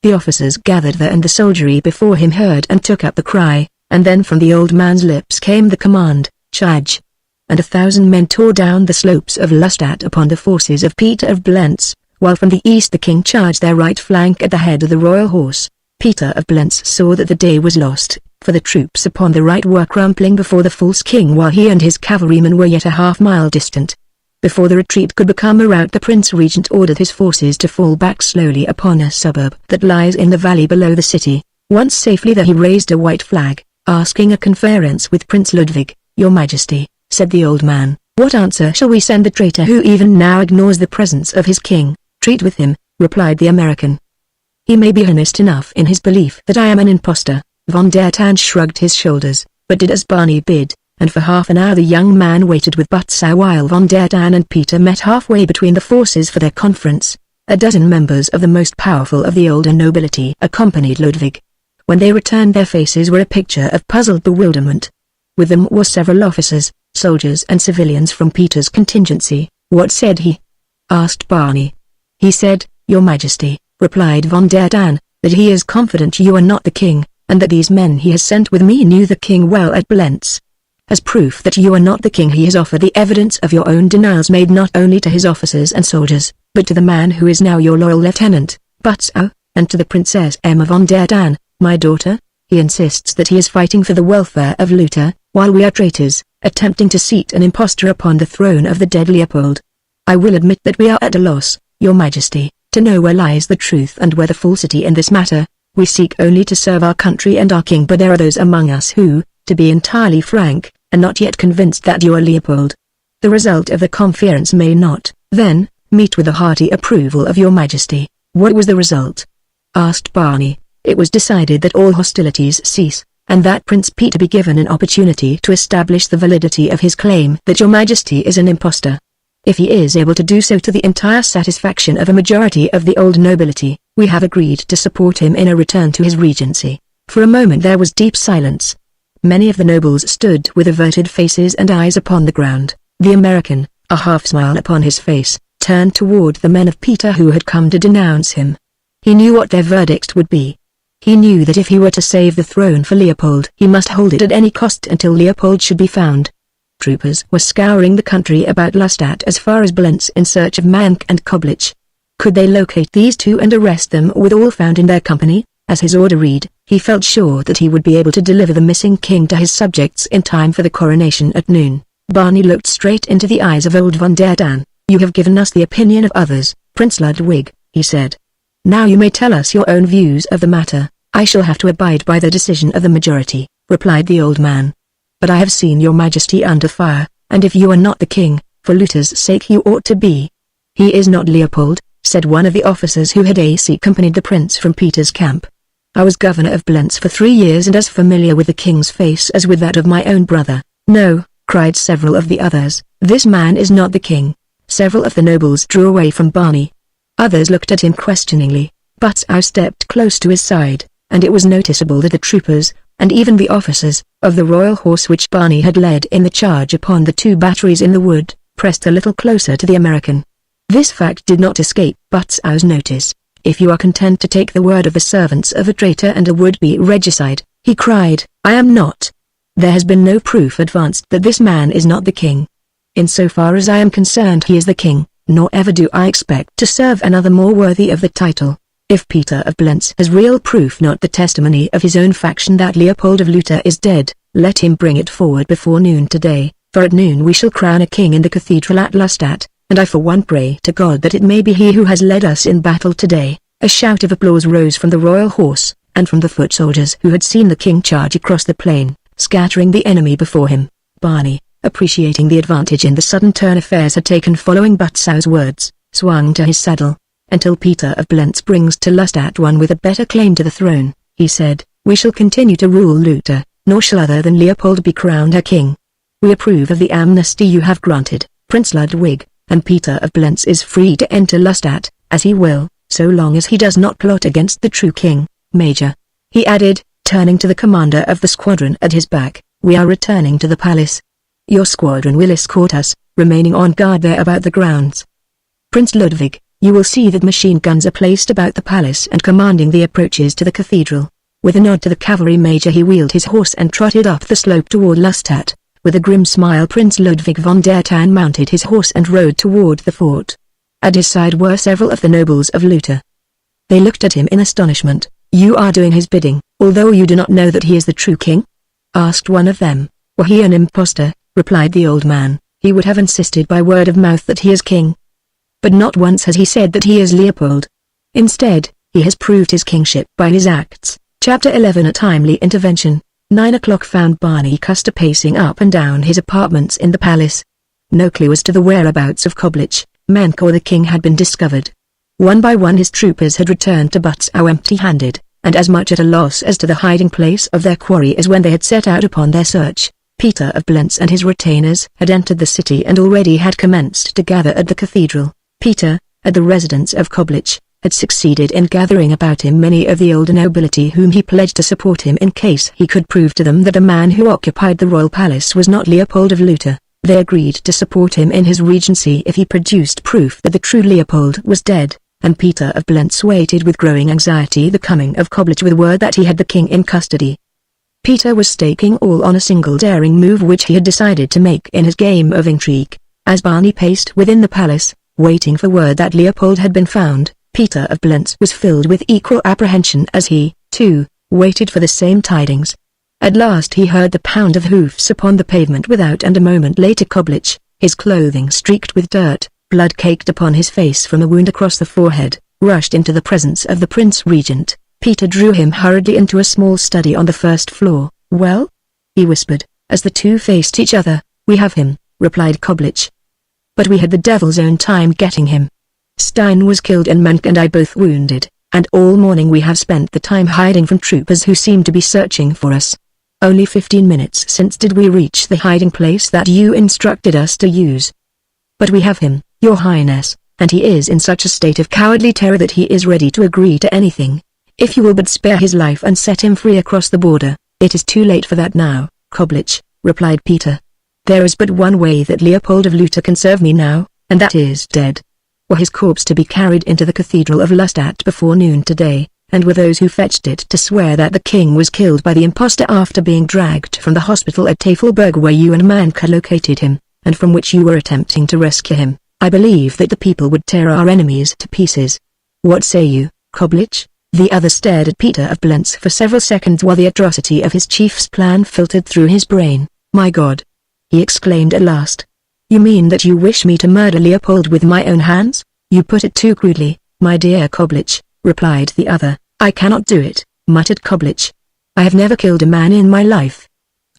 The officers gathered there and the soldiery before him heard and took up the cry, and then from the old man's lips came the command, "Charge!" And 1,000 men tore down the slopes of Lustadt upon the forces of Peter of Blentz, while from the east the king charged their right flank at the head of the royal horse. Peter of Blentz saw that the day was lost, for the troops upon the right were crumpling before the false king while he and his cavalrymen were yet a half-mile distant. Before the retreat could become a rout the Prince Regent ordered his forces to fall back slowly upon a suburb that lies in the valley below the city. Once safely there he raised a white flag, asking a conference with Prince Ludwig. "Your Majesty," said the old man, "what answer shall we send the traitor who even now ignores the presence of his king?" "Treat with him," replied the American. "He may be honest enough in his belief that I am an impostor." Von der Dann shrugged his shoulders, but did as Barney bid, and for half an hour the young man waited with Butzow while Von der Dann and Peter met halfway between the forces for their conference. A dozen members of the most powerful of the older nobility accompanied Ludwig. When they returned their faces were a picture of puzzled bewilderment. With them were several officers, soldiers and civilians from Peter's contingency. "What said he?" asked Barney. "He said, Your Majesty," replied Von der Dann, "that he is confident you are not the king, and that these men he has sent with me knew the king well at Blentz. As proof that you are not the king he has offered the evidence of your own denials made not only to his officers and soldiers, but to the man who is now your loyal lieutenant, Butzow, and to the Princess Emma von der Dann, my daughter. He insists that he is fighting for the welfare of Luther, while we are traitors, attempting to seat an impostor upon the throne of the dead Leopold. I will admit that we are at a loss, Your Majesty, to know where lies the truth and where the falsity in this matter. We seek only to serve our country and our king, but there are those among us who, to be entirely frank, are not yet convinced that you are Leopold. The result of the conference may not, then, meet with the hearty approval of Your Majesty." "What was the result?" asked Barney. "It was decided that all hostilities cease, and that Prince Peter be given an opportunity to establish the validity of his claim that Your Majesty is an impostor. If he is able to do so to the entire satisfaction of a majority of the old nobility, we have agreed to support him in a return to his regency." For a moment there was deep silence. Many of the nobles stood with averted faces and eyes upon the ground. The American, a half-smile upon his face, turned toward the men of Peter who had come to denounce him. He knew what their verdict would be. He knew that if he were to save the throne for Leopold he must hold it at any cost until Leopold should be found. Troopers were scouring the country about Lustadt as far as Blentz in search of Mank and Koblich. Could they locate these two and arrest them with all found in their company? As his order read, he felt sure that he would be able to deliver the missing king to his subjects in time for the coronation at noon. Barney looked straight into the eyes of old von der Dann. "You have given us the opinion of others, Prince Ludwig," he said. "Now you may tell us your own views of the matter." "I shall have to abide by the decision of the majority," replied the old man. "But I have seen your majesty under fire, and if you are not the king, for Luther's sake you ought to be." "He is not Leopold," said one of the officers who had accompanied the prince from Peter's camp. "I was governor of Blentz for 3 years and as familiar with the king's face as with that of my own brother." "No," cried several of the others, "this man is not the king." Several of the nobles drew away from Barney. Others looked at him questioningly, but I stepped close to his side, and it was noticeable that the troopers, and even the officers, of the royal horse which Barney had led in the charge upon the 2 batteries in the wood, pressed a little closer to the American. This fact did not escape Butzow's notice. "If you are content to take the word of the servants of a traitor and a would-be regicide," he cried, "I am not. There has been no proof advanced that this man is not the king. Insofar as I am concerned he is the king, nor ever do I expect to serve another more worthy of the title. If Peter of Blentz has real proof, not the testimony of his own faction, that Leopold of Luther is dead, let him bring it forward before noon today, for at noon we shall crown a king in the cathedral at Lustadt, and I for one pray to God that it may be he who has led us in battle today." A shout of applause rose from the royal horse, and from the foot soldiers who had seen the king charge across the plain, scattering the enemy before him. Barney, appreciating the advantage in the sudden turn affairs had taken following Butzow's words, swung to his saddle. "Until Peter of Blentz brings to Lustadt one with a better claim to the throne," he said, "we shall continue to rule Luther, nor shall other than Leopold be crowned a king. We approve of the amnesty you have granted, Prince Ludwig, and Peter of Blentz is free to enter Lustadt, as he will, so long as he does not plot against the true king. Major," he added, turning to the commander of the squadron at his back, "we are returning to the palace. Your squadron will escort us, remaining on guard there about the grounds. Prince Ludwig, you will see that machine guns are placed about the palace and commanding the approaches to the cathedral." With a nod to the cavalry major he wheeled his horse and trotted up the slope toward Lustadt. With a grim smile Prince Ludwig von der Tan mounted his horse and rode toward the fort. At his side were several of the nobles of Luther. They looked at him in astonishment. "You are doing his bidding, although you do not know that he is the true king?" asked one of them. "Were he an impostor," replied the old man, "he would have insisted by word of mouth that he is king. But not once has he said that he is Leopold. Instead, he has proved his kingship by his acts." Chapter 11 A timely intervention. 9 o'clock found Barney Custer pacing up and down his apartments in the palace. No clue as to the whereabouts of Koblich, Menk or the king had been discovered. One by one his troopers had returned to Butzow empty-handed, and as much at a loss as to the hiding place of their quarry as when they had set out upon their search. Peter of Blentz and his retainers had entered the city and already had commenced to gather at the cathedral. Peter, at the residence of Koblich, had succeeded in gathering about him many of the older nobility whom he pledged to support him in case he could prove to them that the man who occupied the royal palace was not Leopold of Luther. They agreed to support him in his regency if he produced proof that the true Leopold was dead, and Peter of Blentz waited with growing anxiety the coming of Koblich with word that he had the king in custody. Peter was staking all on a single daring move which he had decided to make in his game of intrigue. As Barney paced within the palace, waiting for word that Leopold had been found, Peter of Blentz was filled with equal apprehension as he, too, waited for the same tidings. At last he heard the pound of hoofs upon the pavement without, and a moment later Koblich, his clothing streaked with dirt, blood caked upon his face from a wound across the forehead, rushed into the presence of the Prince Regent. Peter drew him hurriedly into a small study on the first floor. "Well?" he whispered, as the two faced each other. "We have him," replied Koblich. "But we had the devil's own time getting him. Stein was killed and Menk and I both wounded, and all morning we have spent the time hiding from troopers who seem to be searching for us. Only 15 minutes since did we reach the hiding place that you instructed us to use. But we have him, Your Highness, and he is in such a state of cowardly terror that he is ready to agree to anything. If you will but spare his life and set him free across the border." "It is too late for that now, Koblich," replied Peter. "There is but one way that Leopold of Luther can serve me now, and that is dead. Were his corpse to be carried into the cathedral of Lustadt before noon today, and were those who fetched it to swear that the king was killed by the impostor after being dragged from the hospital at Tafelberg where you and Mank had located him, and from which you were attempting to rescue him, I believe that the people would tear our enemies to pieces. What say you, Koblich?" The other stared at Peter of Blentz for several seconds while the atrocity of his chief's plan filtered through his brain. "My God!" he exclaimed at last. "You mean that you wish me to murder Leopold with my own hands?" "You put it too crudely, my dear Koblich," replied the other. "I cannot do it, muttered Koblich. I have never killed a man in my life.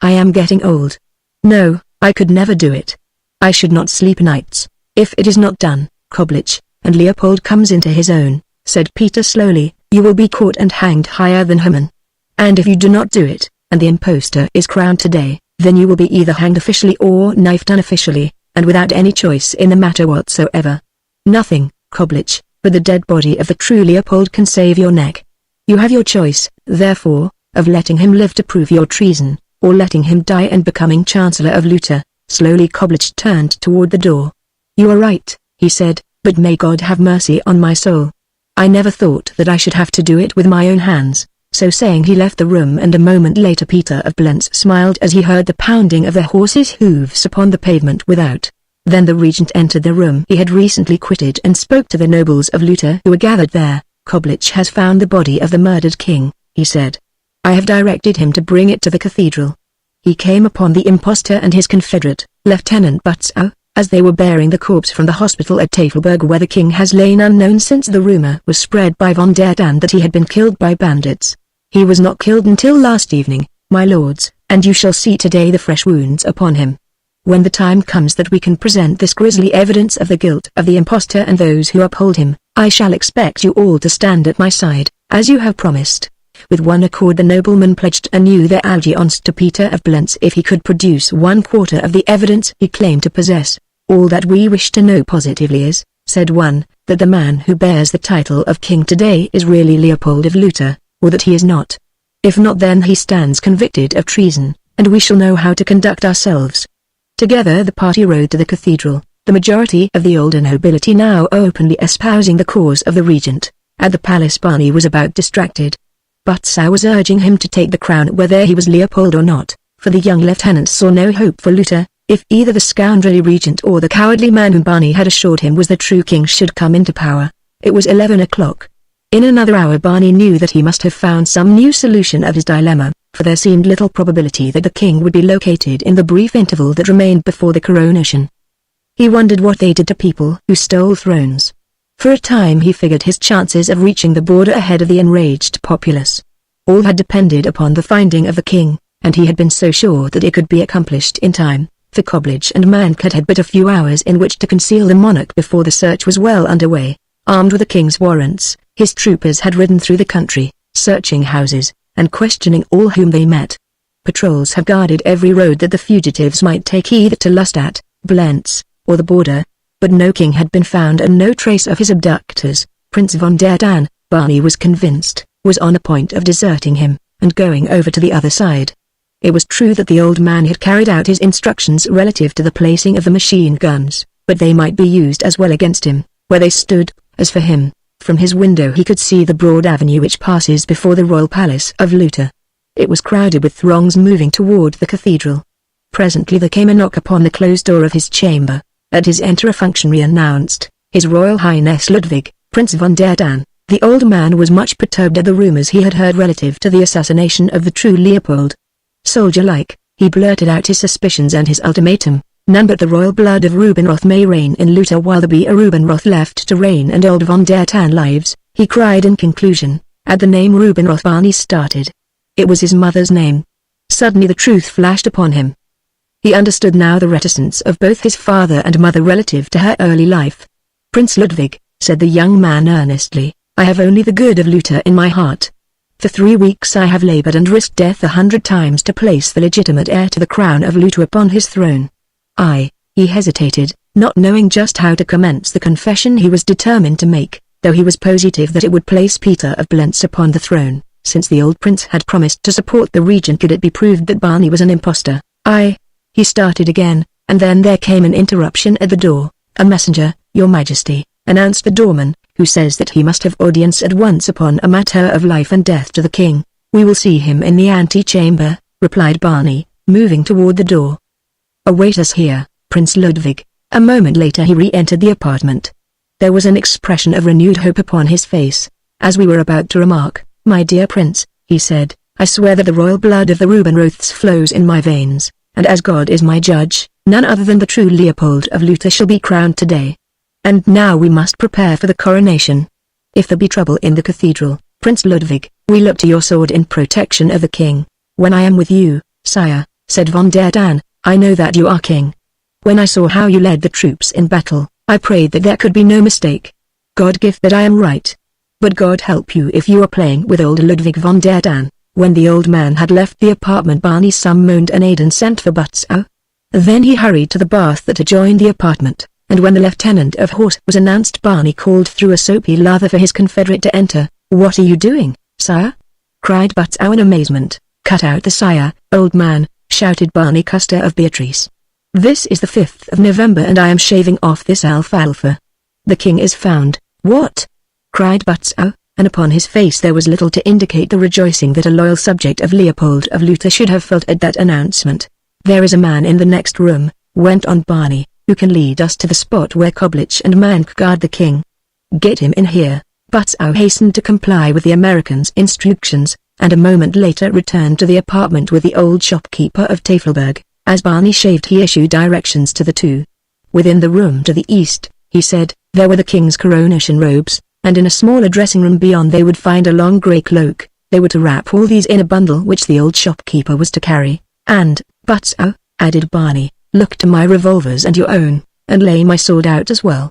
I am getting old. No, I could never do it. I should not sleep nights, if it is not done, Koblich, and Leopold comes into his own, said Peter slowly, you will be caught and hanged higher than Haman. And if you do not do it, and the impostor is crowned today, then you will be either hanged officially or knifed unofficially, and without any choice in the matter whatsoever. Nothing, Koblich, but the dead body of the true Leopold can save your neck. You have your choice, therefore, of letting him live to prove your treason, or letting him die and becoming Chancellor of Luta. Slowly Koblich turned toward the door. You are right, he said, but may God have mercy on my soul. I never thought that I should have to do it with my own hands. So saying he left the room, and a moment later Peter of Blentz smiled as he heard the pounding of the horses' hooves upon the pavement without. Then the regent entered the room he had recently quitted and spoke to the nobles of Luta who were gathered there. Koblich has found the body of the murdered king, he said. I have directed him to bring it to the cathedral. He came upon the impostor and his confederate, Lieutenant Butzow, as they were bearing the corpse from the hospital at Tafelberg, where the king has lain unknown since the rumor was spread by von der Dahn that he had been killed by bandits. He was not killed until last evening, my lords, and you shall see today the fresh wounds upon him. When the time comes that we can present this grisly evidence of the guilt of the impostor and those who uphold him, I shall expect you all to stand at my side, as you have promised. With one accord the noblemen pledged anew their allegiance to Peter of Blentz if he could produce 1/4 of the evidence he claimed to possess. All that we wish to know positively is, said one, that the man who bears the title of king today is really Leopold of Luta, or that he is not. If not, then he stands convicted of treason, and we shall know how to conduct ourselves. Together the party rode to the cathedral, the majority of the older nobility now openly espousing the cause of the regent. At the palace Barney was about distracted. Butzow was urging him to take the crown whether he was Leopold or not, for the young lieutenant saw no hope for Luta, if either the scoundrelly regent or the cowardly man whom Barney had assured him was the true king should come into power. It was 11 o'clock. In another hour Barney knew that he must have found some new solution of his dilemma, for there seemed little probability that the king would be located in the brief interval that remained before the coronation. He wondered what they did to people who stole thrones. For a time he figured his chances of reaching the border ahead of the enraged populace. All had depended upon the finding of the king, and he had been so sure that it could be accomplished in time, for Koblich and Mankut had but a few hours in which to conceal the monarch before the search was well underway. Armed with the king's warrants, his troopers had ridden through the country, searching houses, and questioning all whom they met. Patrols had guarded every road that the fugitives might take either to Lustadt, Blentz, or the border, but no king had been found and no trace of his abductors. Prince von der Dahn, Barney was convinced, was on the point of deserting him, and going over to the other side. It was true that the old man had carried out his instructions relative to the placing of the machine guns, but they might be used as well against him, where they stood. As for him, from his window he could see the broad avenue which passes before the royal palace of Luta. It was crowded with throngs moving toward the cathedral. Presently there came a knock upon the closed door of his chamber. At his enter a functionary announced, His Royal Highness Ludwig, Prince von der Dahn. The old man was much perturbed at the rumors he had heard relative to the assassination of the true Leopold. Soldier-like, he blurted out his suspicions and his ultimatum. None but the royal blood of Reubenroth may reign in Luta while there be a Reubenroth left to reign and old von der Dahn lives, he cried in conclusion. At the name Reubenroth Barney started. It was his mother's name. Suddenly the truth flashed upon him. He understood now the reticence of both his father and mother relative to her early life. Prince Ludwig, said the young man earnestly, I have only the good of Luta in my heart. For 3 weeks I have labored and risked death 100 times to place the legitimate heir to the crown of Luta upon his throne. He hesitated, not knowing just how to commence the confession he was determined to make, though he was positive that it would place Peter of Blentz upon the throne, since the old prince had promised to support the regent could it be proved that Barney was an impostor. He started again, and then there came an interruption at the door. A messenger, Your Majesty, announced the doorman, who says that he must have audience at once upon a matter of life and death to the king. We will see him in the antechamber, replied Barney, moving toward the door. Await us here, Prince Ludwig. A moment later he re-entered the apartment. There was an expression of renewed hope upon his face. As we were about to remark, my dear prince, he said, I swear that the royal blood of the Reubenroths flows in my veins, and as God is my judge, none other than the true Leopold of Luta shall be crowned today. And now we must prepare for the coronation. If there be trouble in the cathedral, Prince Ludwig, we look to your sword in protection of the king. When I am with you, sire, said von der Dan, I know that you are king. When I saw how you led the troops in battle, I prayed that there could be no mistake. God give that I am right. But God help you if you are playing with old Ludwig von der Dan. When the old man had left the apartment, Barney's son moaned and Aidan sent for Butzow. Then he hurried to the bath that adjoined the apartment, and when the lieutenant of horse was announced, Barney called through a soapy lather for his confederate to enter. What are you doing, sire? Cried Butzow in amazement. Cut out the sire, old man, shouted Barney Custer of Beatrice. This is the 5th of November and I am shaving off this alfalfa. The king is found. What? Cried Butzow, and upon his face there was little to indicate the rejoicing that a loyal subject of Leopold of Luther should have felt at that announcement. There is a man in the next room, went on Barney, who can lead us to the spot where Koblich and Mank guard the king. Get him in here. Butzow hastened to comply with the American's instructions, and a moment later returned to the apartment with the old shopkeeper of Tafelberg. As Barney shaved he issued directions to the two. Within the room to the east, he said, there were the king's coronation robes, and in a smaller dressing room beyond they would find a long grey cloak. They were to wrap all these in a bundle which the old shopkeeper was to carry, and, Butzow, added Barney, look to my revolvers and your own, and lay my sword out as well.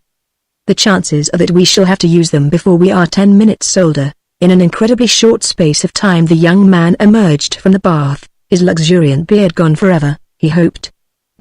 The chances are that we shall have to use them before we are 10 minutes older. In an incredibly short space of time the young man emerged from the bath, his luxuriant beard gone forever, he hoped.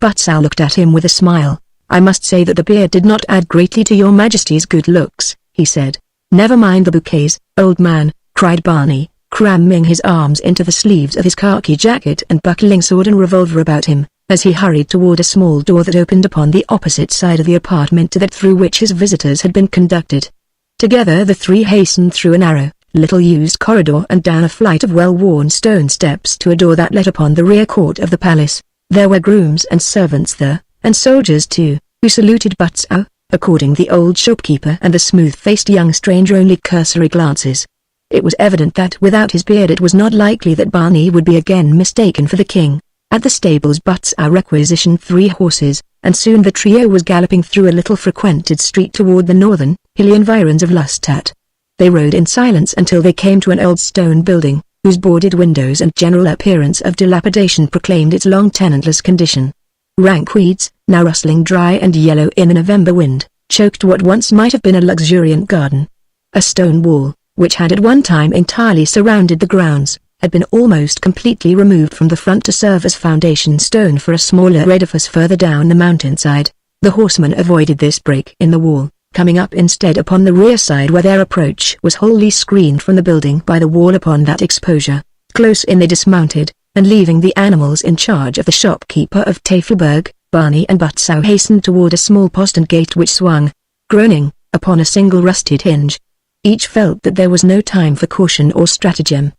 Butzow looked at him with a smile. I must say that the beard did not add greatly to your majesty's good looks, he said. Never mind the bouquets, old man, cried Barney, cramming his arms into the sleeves of his khaki jacket and buckling sword and revolver about him, as he hurried toward a small door that opened upon the opposite side of the apartment to that through which his visitors had been conducted. Together the three hastened through a narrow, little-used corridor and down a flight of well-worn stone steps to a door that led upon the rear court of the palace. There were grooms and servants there, and soldiers too, who saluted Butzow, according the old shopkeeper and the smooth-faced young stranger only cursory glances. It was evident that without his beard it was not likely that Barney would be again mistaken for the king. At the stables Butzow requisitioned 3 horses, and soon the trio was galloping through a little frequented street toward the northern, hilly environs of Lustadt. They rode in silence until they came to an old stone building, whose boarded windows and general appearance of dilapidation proclaimed its long tenantless condition. Rank weeds, now rustling dry and yellow in a November wind, choked what once might have been a luxuriant garden. A stone wall, which had at one time entirely surrounded the grounds, had been almost completely removed from the front to serve as foundation stone for a smaller edifice further down the mountainside. The horsemen avoided this break in the wall, coming up instead upon the rear side where their approach was wholly screened from the building by the wall upon that exposure. Close in they dismounted, and leaving the animals in charge of the shopkeeper of Tafelberg, Barney and Butzow hastened toward a small postern gate which swung, groaning, upon a single rusted hinge. Each felt that there was no time for caution or stratagem.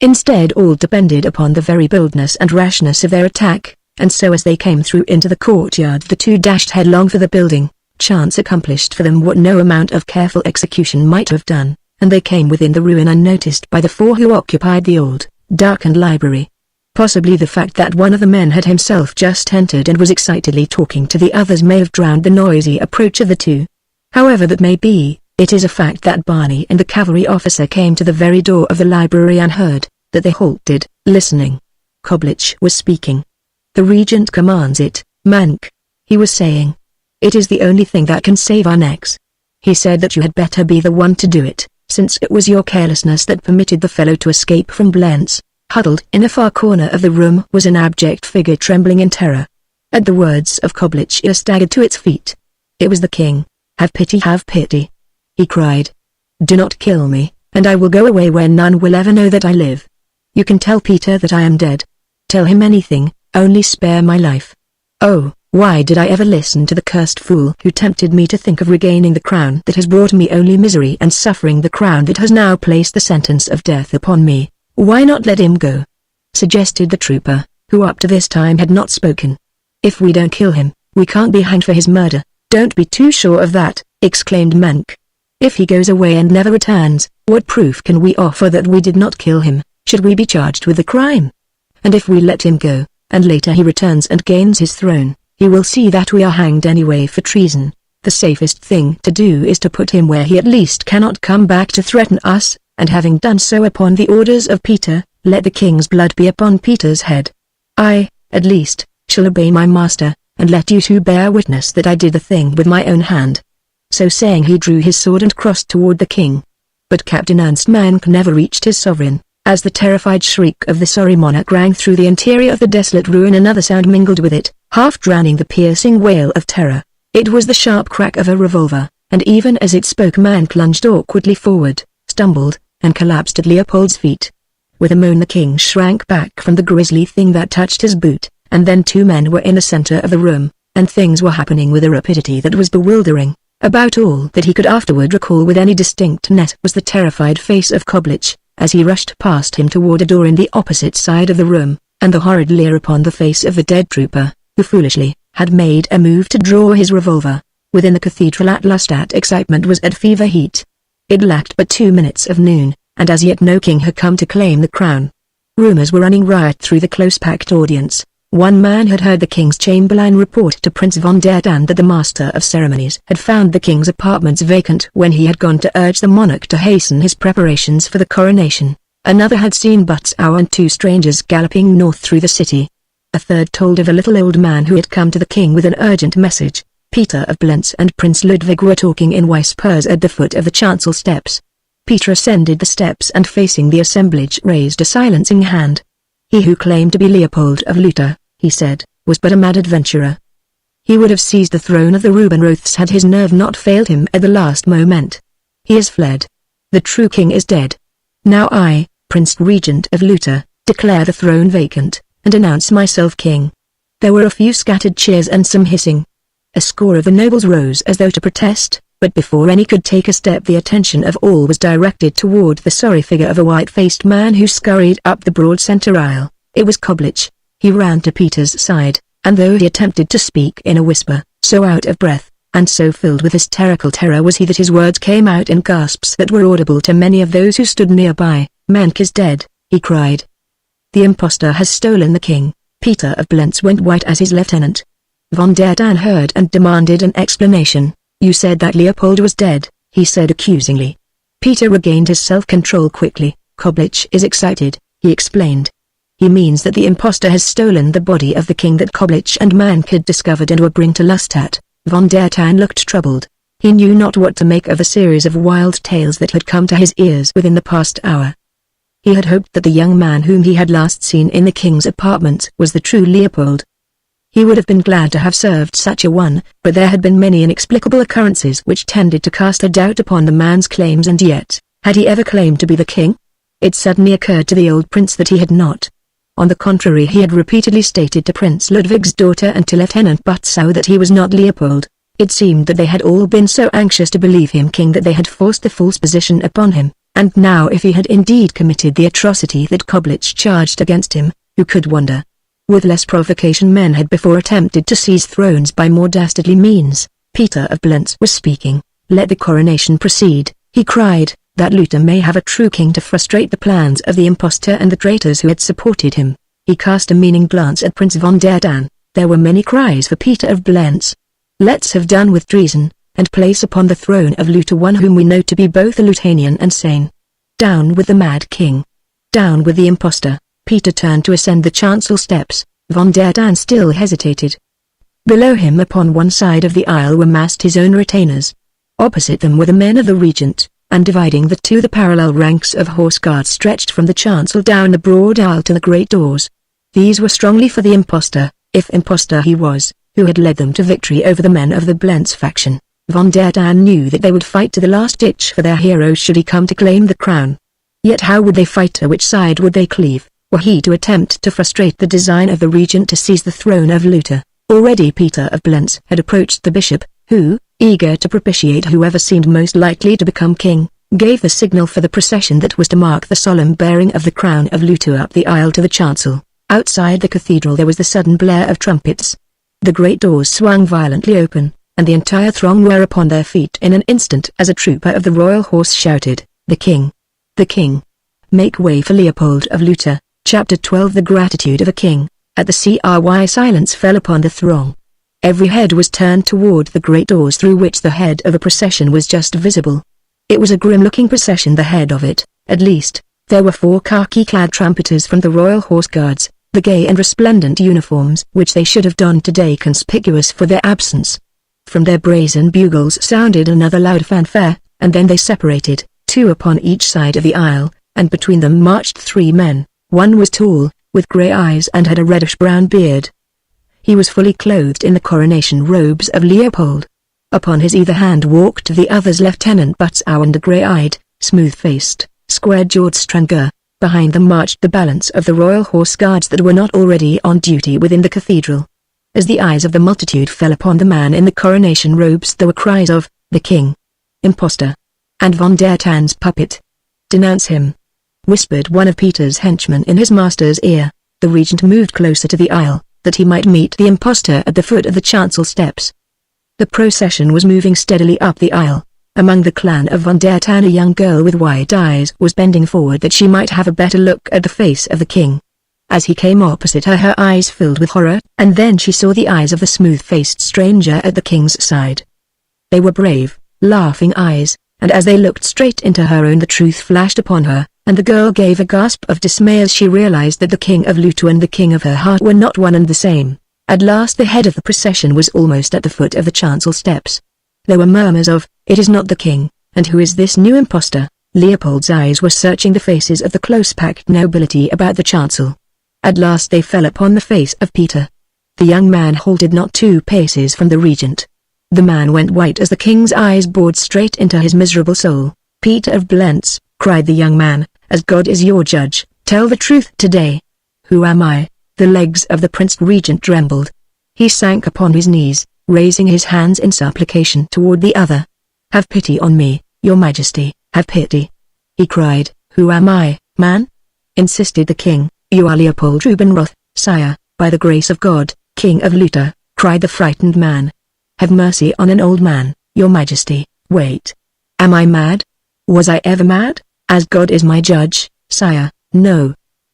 Instead all depended upon the very boldness and rashness of their attack, and so as they came through into the courtyard the two dashed headlong for the building. Chance accomplished for them what no amount of careful execution might have done, and they came within the ruin unnoticed by the 4 who occupied the old, darkened library. Possibly the fact that one of the men had himself just entered and was excitedly talking to the others may have drowned the noisy approach of the two. However that may be, it is a fact that Barney and the cavalry officer came to the very door of the library unheard, that they halted, listening. Koblich was speaking. The regent commands it, Mank, he was saying. It is the only thing that can save our necks. He said that you had better be the one to do it, since it was your carelessness that permitted the fellow to escape from Blentz. Huddled in a far corner of the room was an abject figure trembling in terror. At the words of Koblich it staggered to its feet. It was the king. Have pity, he cried. Do not kill me, and I will go away where none will ever know that I live. You can tell Peter that I am dead. Tell him anything, only spare my life. Oh, why did I ever listen to the cursed fool who tempted me to think of regaining the crown that has brought me only misery and suffering, the crown that has now placed the sentence of death upon me? Why not let him go? Suggested the trooper, who up to this time had not spoken. If we don't kill him, we can't be hanged for his murder. Don't be too sure of that, exclaimed Mank. If he goes away and never returns, what proof can we offer that we did not kill him? Should we be charged with the crime? And if we let him go, and later he returns and gains his throne, he will see that we are hanged anyway for treason. The safest thing to do is to put him where he at least cannot come back to threaten us, and having done so upon the orders of Peter, let the king's blood be upon Peter's head. I, at least, shall obey my master, and let you two bear witness that I did the thing with my own hand." So saying he drew his sword and crossed toward the king. But Captain Ernst Mank never reached his sovereign. As the terrified shriek of the sorry monarch rang through the interior of the desolate ruin, another sound mingled with it, half drowning the piercing wail of terror. It was the sharp crack of a revolver, and even as it spoke Mank lunged awkwardly forward, stumbled, and collapsed at Leopold's feet. With a moan the king shrank back from the grisly thing that touched his boot, and then two men were in the center of the room, and things were happening with a rapidity that was bewildering. About all that he could afterward recall with any distinctness was the terrified face of Koblich, as he rushed past him toward a door in the opposite side of the room, and the horrid leer upon the face of the dead trooper, who foolishly had made a move to draw his revolver. Within the cathedral at Lustadt excitement was at fever heat. It lacked but 2 minutes of noon, and as yet no king had come to claim the crown. Rumors were running riot through the close-packed audience. One man had heard the king's chamberlain report to Prince von der Tan that the master of ceremonies had found the king's apartments vacant when he had gone to urge the monarch to hasten his preparations for the coronation. Another had seen Butzau and 2 strangers galloping north through the city. A third told of a little old man who had come to the king with an urgent message. Peter of Blentz and Prince Ludwig were talking in whispers at the foot of the chancel steps. Peter ascended the steps and facing the assemblage raised a silencing hand. He who claimed to be Leopold of Lutha, he said, was but a mad adventurer. He would have seized the throne of the Rubinroths had his nerve not failed him at the last moment. He has fled. The true king is dead. Now I, Prince Regent of Lutha, declare the throne vacant, and announce myself king. There were a few scattered cheers and some hissing. A score of the nobles rose as though to protest, but before any could take a step the attention of all was directed toward the sorry figure of a white-faced man who scurried up the broad center aisle. It was Koblich. He ran to Peter's side, and though he attempted to speak in a whisper, so out of breath, and so filled with hysterical terror was he that his words came out in gasps that were audible to many of those who stood nearby. "Mank is dead," he cried. "The impostor has stolen the king." Peter of Blentz went white as his lieutenant. Von der Tan heard and demanded an explanation. "You said that Leopold was dead," he said accusingly. Peter regained his self-control quickly. "Koblich is excited," he explained. "He means that the impostor has stolen the body of the king that Koblich and Mank had discovered and were bringing to Lustadt." Von der Tan looked troubled. He knew not what to make of the series of wild tales that had come to his ears within the past hour. He had hoped that the young man whom he had last seen in the king's apartment was the true Leopold. He would have been glad to have served such a one, but there had been many inexplicable occurrences which tended to cast a doubt upon the man's claims, and yet, had he ever claimed to be the king? It suddenly occurred to the old prince that he had not. On the contrary, he had repeatedly stated to Prince Ludwig's daughter and to Lieutenant Butzau that he was not Leopold. It seemed that they had all been so anxious to believe him king that they had forced the false position upon him, and now if he had indeed committed the atrocity that Koblich charged against him, who could wonder? With less provocation men had before attempted to seize thrones by more dastardly means. Peter of Blentz was speaking. "Let the coronation proceed," he cried, "that Lutha may have a true king to frustrate the plans of the impostor and the traitors who had supported him." He cast a meaning glance at Prince von der Tan. There were many cries for Peter of Blentz. "Let's have done with treason, and place upon the throne of Lutha one whom we know to be both a Luthanian and sane. Down with the mad king. Down with the impostor." Peter turned to ascend the chancel steps. Von der Tan still hesitated. Below him upon one side of the aisle were massed his own retainers. Opposite them were the men of the regent, and dividing the two the parallel ranks of horse guards stretched from the chancel down the broad aisle to the great doors. These were strongly for the impostor, if impostor he was, who had led them to victory over the men of the Blentz faction. Von der Tan knew that they would fight to the last ditch for their hero should he come to claim the crown. Yet how would they fight? To which side would they cleave, were he to attempt to frustrate the design of the regent to seize the throne of Lutha? Already Peter of Blentz had approached the bishop, who, eager to propitiate whoever seemed most likely to become king, gave the signal for the procession that was to mark the solemn bearing of the crown of Lutha up the aisle to the chancel. Outside the cathedral there was the sudden blare of trumpets. The great doors swung violently open, and the entire throng were upon their feet in an instant as a trooper of the royal horse shouted, "The king! The king! Make way for Leopold of Lutha." Chapter 12 The Gratitude of a King. At the CRY silence fell upon the throng. Every head was turned toward the great doors through which the head of the procession was just visible. It was a grim-looking procession. The head of it, At least, there were 4 khaki-clad trumpeters from the Royal Horse Guards, the gay and resplendent uniforms which they should have donned today conspicuous for their absence. From their brazen bugles sounded another loud fanfare, and then they separated, 2 upon each side of the aisle, and between them marched 3 men. One was tall, with grey eyes and had a reddish-brown beard. He was fully clothed in the coronation robes of Leopold. Upon his either hand walked the others Lieutenant Butzau and a grey-eyed, smooth-faced, square-jawed Stranger. Behind them marched the balance of the Royal Horse Guards that were not already on duty within the cathedral. As the eyes of the multitude fell upon the man in the coronation robes there were cries of, "The King! Impostor! And von der Tann's puppet! Denounce him!" whispered one of Peter's henchmen in his master's ear. The regent moved closer to the aisle, that he might meet the impostor at the foot of the chancel steps. The procession was moving steadily up the aisle. Among the clan of von der Tann a young girl with wide eyes was bending forward that she might have a better look at the face of the king. As he came opposite her, her eyes filled with horror, and then she saw the eyes of the smooth-faced stranger at the king's side. They were brave, laughing eyes, and as they looked straight into her own the truth flashed upon her, and the girl gave a gasp of dismay as she realized that the king of Luto and the king of her heart were not one and the same. At last the head of the procession was almost at the foot of the chancel steps. There were murmurs of, "It is not the king, and who is this new impostor?" Leopold's eyes were searching the faces of the close-packed nobility about the chancel. At last they fell upon the face of Peter. The young man halted not 2 paces from the regent. The man went white as the king's eyes bored straight into his miserable soul. "Peter of Blentz," cried the young man, "as God is your judge, tell the truth today." "Who am I?" The legs of the prince regent trembled. He sank upon his knees, raising his hands in supplication toward the other. "Have pity on me, your majesty, have pity!" he cried. "Who am I, man?" insisted the king. "You are Leopold Rubenroth, sire, by the grace of God, king of Luta," cried the frightened man. "Have mercy on an old man, your majesty." "Wait. Am I mad? Was I ever mad? As God is my judge, sire, no,"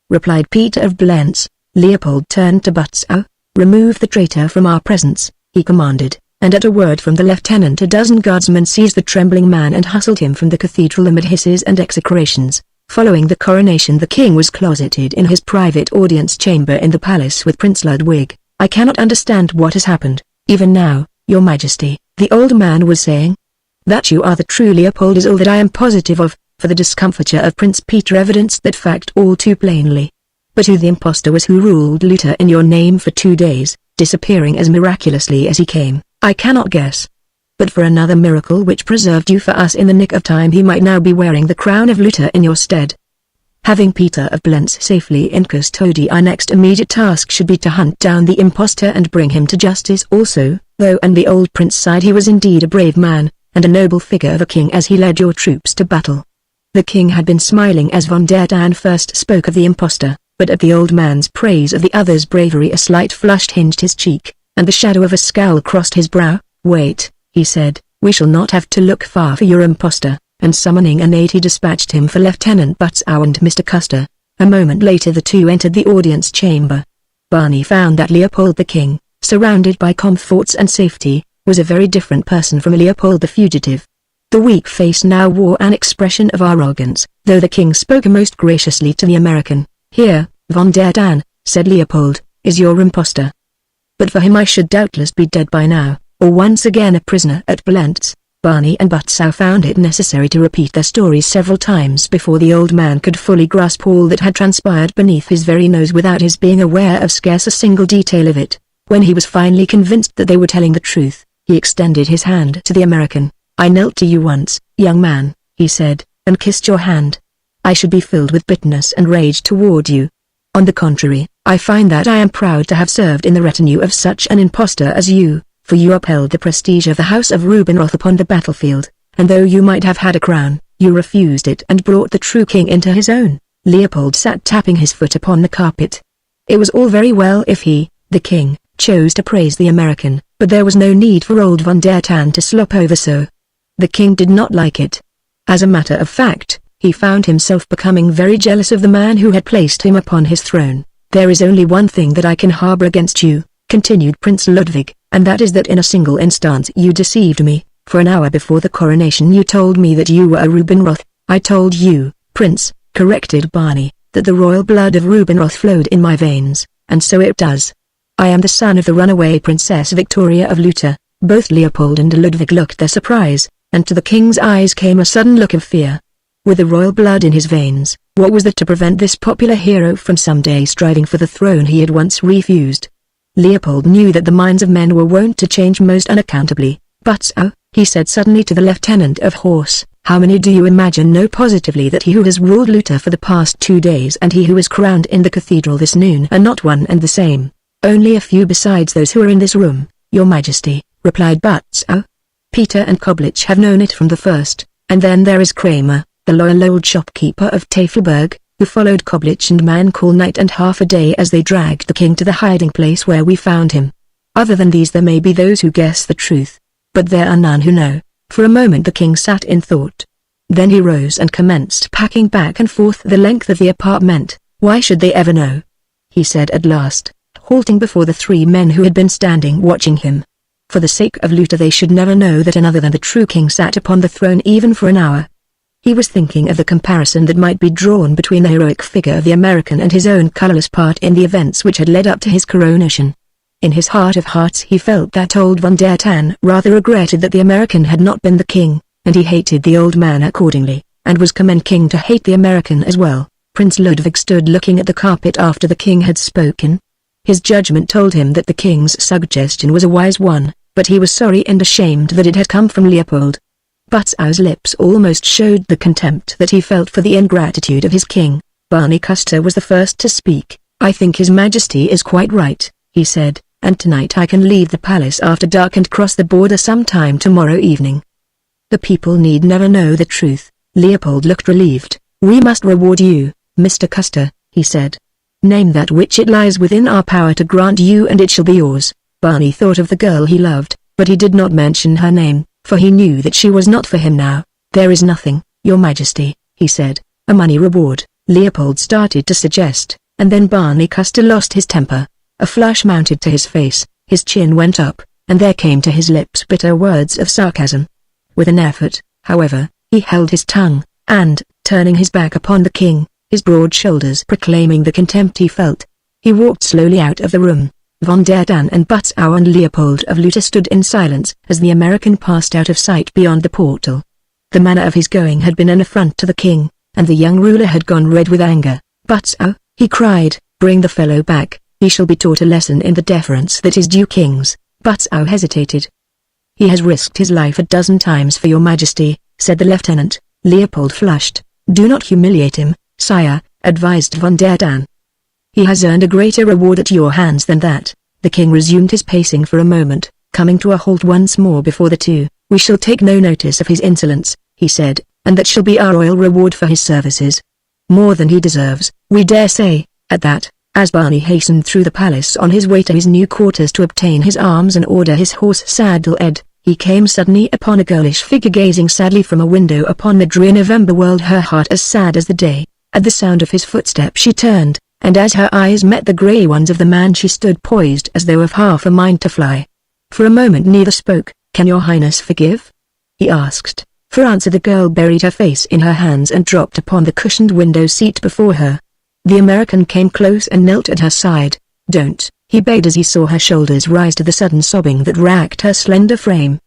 replied Peter of Blentz. Leopold turned to Butzau. "Remove the traitor from our presence," he commanded, and at a word from the lieutenant a dozen guardsmen seized the trembling man and hustled him from the cathedral amid hisses and execrations. Following the coronation the king was closeted in his private audience chamber in the palace with Prince Ludwig. "I cannot understand what has happened, even now, your majesty," the old man was saying. "That you are the true Leopold is all that I am positive of," for the discomfiture of Prince Peter evidenced that fact all too plainly. "But who the impostor was who ruled Luta in your name for 2 days, disappearing as miraculously as he came, I cannot guess. But for another miracle which preserved you for us in the nick of time he might now be wearing the crown of Luta in your stead." Having Peter of Blentz safely in custody, our next immediate task should be to hunt down the impostor and bring him to justice also, though on the old prince side he was indeed a brave man, and a noble figure of a king as he led your troops to battle. The king had been smiling as von der Tann first spoke of the impostor, but at the old man's praise of the other's bravery a slight flush tinged his cheek, and the shadow of a scowl crossed his brow. "Wait," he said, "we shall not have to look far for your impostor," and summoning an aide he dispatched him for Lieutenant Butzau and Mr. Custer. A moment later the two entered the audience chamber. Barney found that Leopold the king, surrounded by comforts and safety, was a very different person from Leopold the fugitive. The weak face now wore an expression of arrogance, though the king spoke most graciously to the American. "Here, von der Tann," said Leopold, "is your impostor. But for him I should doubtless be dead by now, or once again a prisoner at Blentz." Barney and Butzau found it necessary to repeat their stories several times before the old man could fully grasp all that had transpired beneath his very nose without his being aware of scarce a single detail of it. When he was finally convinced that they were telling the truth, he extended his hand to the American. "I knelt to you once, young man," he said, "and kissed your hand. I should be filled with bitterness and rage toward you. On the contrary, I find that I am proud to have served in the retinue of such an impostor as you, for you upheld the prestige of the House of Rubenroth upon the battlefield, and though you might have had a crown, you refused it and brought the true king into his own." Leopold sat tapping his foot upon the carpet. It was all very well if he, the king, chose to praise the American, but there was no need for old von der Tann to slop over so. The king did not like it. As a matter of fact, he found himself becoming very jealous of the man who had placed him upon his throne. "There is only one thing that I can harbor against you," continued Prince Ludwig, "and that is that in a single instance you deceived me. For an hour before the coronation you told me that you were a Rubenroth. I told you, Prince, corrected Barney, that the royal blood of Reubenroth flowed in my veins, and so it does. I am the son of the runaway Princess Victoria of Luther." Both Leopold and Ludwig looked their surprise, and to the king's eyes came a sudden look of fear. With the royal blood in his veins, what was there to prevent this popular hero from someday striving for the throne he had once refused? Leopold knew that the minds of men were wont to change most unaccountably, but "Oh," he said suddenly to the lieutenant of horse, "how many do you imagine know positively that he who has ruled Luther for the past 2 days and he who is crowned in the cathedral this noon are not one and the same?" "Only a few besides those who are in this room, your majesty," replied Butzow. "Peter and Koblich have known it from the first, and then there is Kramer, the loyal old shopkeeper of Tafelberg, who followed Koblich and Mankel night and half a day as they dragged the king to the hiding place where we found him. Other than these there may be those who guess the truth, but there are none who know." For a moment the king sat in thought. Then he rose and commenced packing back and forth the length of the apartment. "Why should they ever know?" he said at last, halting before the 3 men who had been standing watching him. "For the sake of Luther they should never know that another than the true king sat upon the throne even for an hour." He was thinking of the comparison that might be drawn between the heroic figure of the American and his own colorless part in the events which had led up to his coronation. In his heart of hearts he felt that old von der Tann rather regretted that the American had not been the king, and he hated the old man accordingly, and was commencing to hate the American as well. Prince Ludwig stood looking at the carpet after the king had spoken. His judgment told him that the king's suggestion was a wise one, but he was sorry and ashamed that it had come from Leopold. Butzow's lips almost showed the contempt that he felt for the ingratitude of his king. Barney Custer was the first to speak. "I think His Majesty is quite right," he said, "and tonight I can leave the palace after dark and cross the border sometime tomorrow evening. The people need never know the truth." Leopold looked relieved. "We must reward you, Mr. Custer," he said. "Name that which it lies within our power to grant you and it shall be yours." Barney thought of the girl he loved, but he did not mention her name, for he knew that she was not for him now. "There is nothing, your majesty," he said. "A money reward," Leopold started to suggest, and then Barney Custer lost his temper. A flush mounted to his face, his chin went up, and there came to his lips bitter words of sarcasm. With an effort, however, he held his tongue, and, turning his back upon the king, his broad shoulders proclaiming the contempt he felt, he walked slowly out of the room. Von der Tann and Butzow and Leopold of Luther stood in silence as the American passed out of sight beyond the portal. The manner of his going had been an affront to the king, and the young ruler had gone red with anger. "Butzow," he cried, "bring the fellow back, he shall be taught a lesson in the deference that is due kings." Butzow hesitated. "He has risked his life a dozen times for your majesty," said the lieutenant. Leopold flushed. "Do not humiliate him, sire," advised von der Tann. "He has earned a greater reward at your hands than that." The king resumed his pacing for a moment, coming to a halt once more before the 2. "We shall take no notice of his insolence," he said, "and that shall be our royal reward for his services. More than he deserves, we dare say." At that, as Barney hastened through the palace on his way to his new quarters to obtain his arms and order his horse saddled, he came suddenly upon a girlish figure gazing sadly from a window upon the drear November world, her heart as sad as the day. At the sound of his footstep she turned, and as her eyes met the grey ones of the man she stood poised as though of half a mind to fly. For a moment neither spoke. "Can your highness forgive?" he asked. For answer the girl buried her face in her hands and dropped upon the cushioned window seat before her. The American came close and knelt at her side. "Don't," he begged as he saw her shoulders rise to the sudden sobbing that racked her slender frame.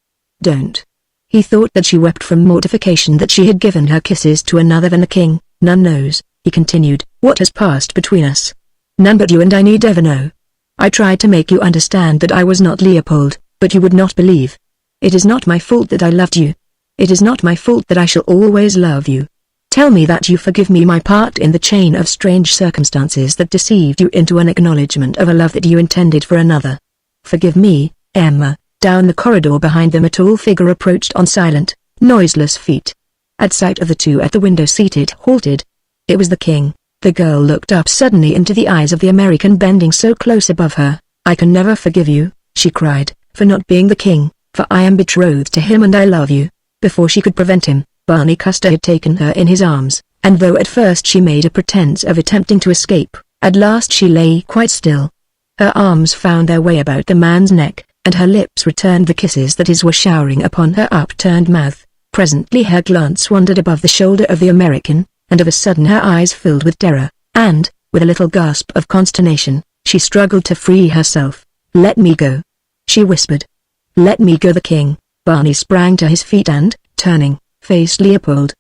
"Don't." He thought that she wept from mortification that she had given her kisses to another than the king. "None knows," he continued, "what has passed between us. None but you and I need ever know. I tried to make you understand that I was not Leopold, but you would not believe. It is not my fault that I loved you. It is not my fault that I shall always love you. Tell me that you forgive me my part in the chain of strange circumstances that deceived you into an acknowledgement of a love that you intended for another. Forgive me, Emma." Down the corridor behind them a tall figure approached on silent, noiseless feet. At sight of the 2 at the window seat it halted. It was the king. The girl looked up suddenly into the eyes of the American bending so close above her. "I can never forgive you," she cried, "for not being the king, for I am betrothed to him and I love you." Before she could prevent him, Barney Custer had taken her in his arms, and though at first she made a pretense of attempting to escape, at last she lay quite still. Her arms found their way about the man's neck, and her lips returned the kisses that his were showering upon her upturned mouth. Presently her glance wandered above the shoulder of the American, and of a sudden her eyes filled with terror, and, with a little gasp of consternation, she struggled to free herself. "Let me go," she whispered. "Let me go." The king, Barney sprang to his feet and, turning, faced Leopold.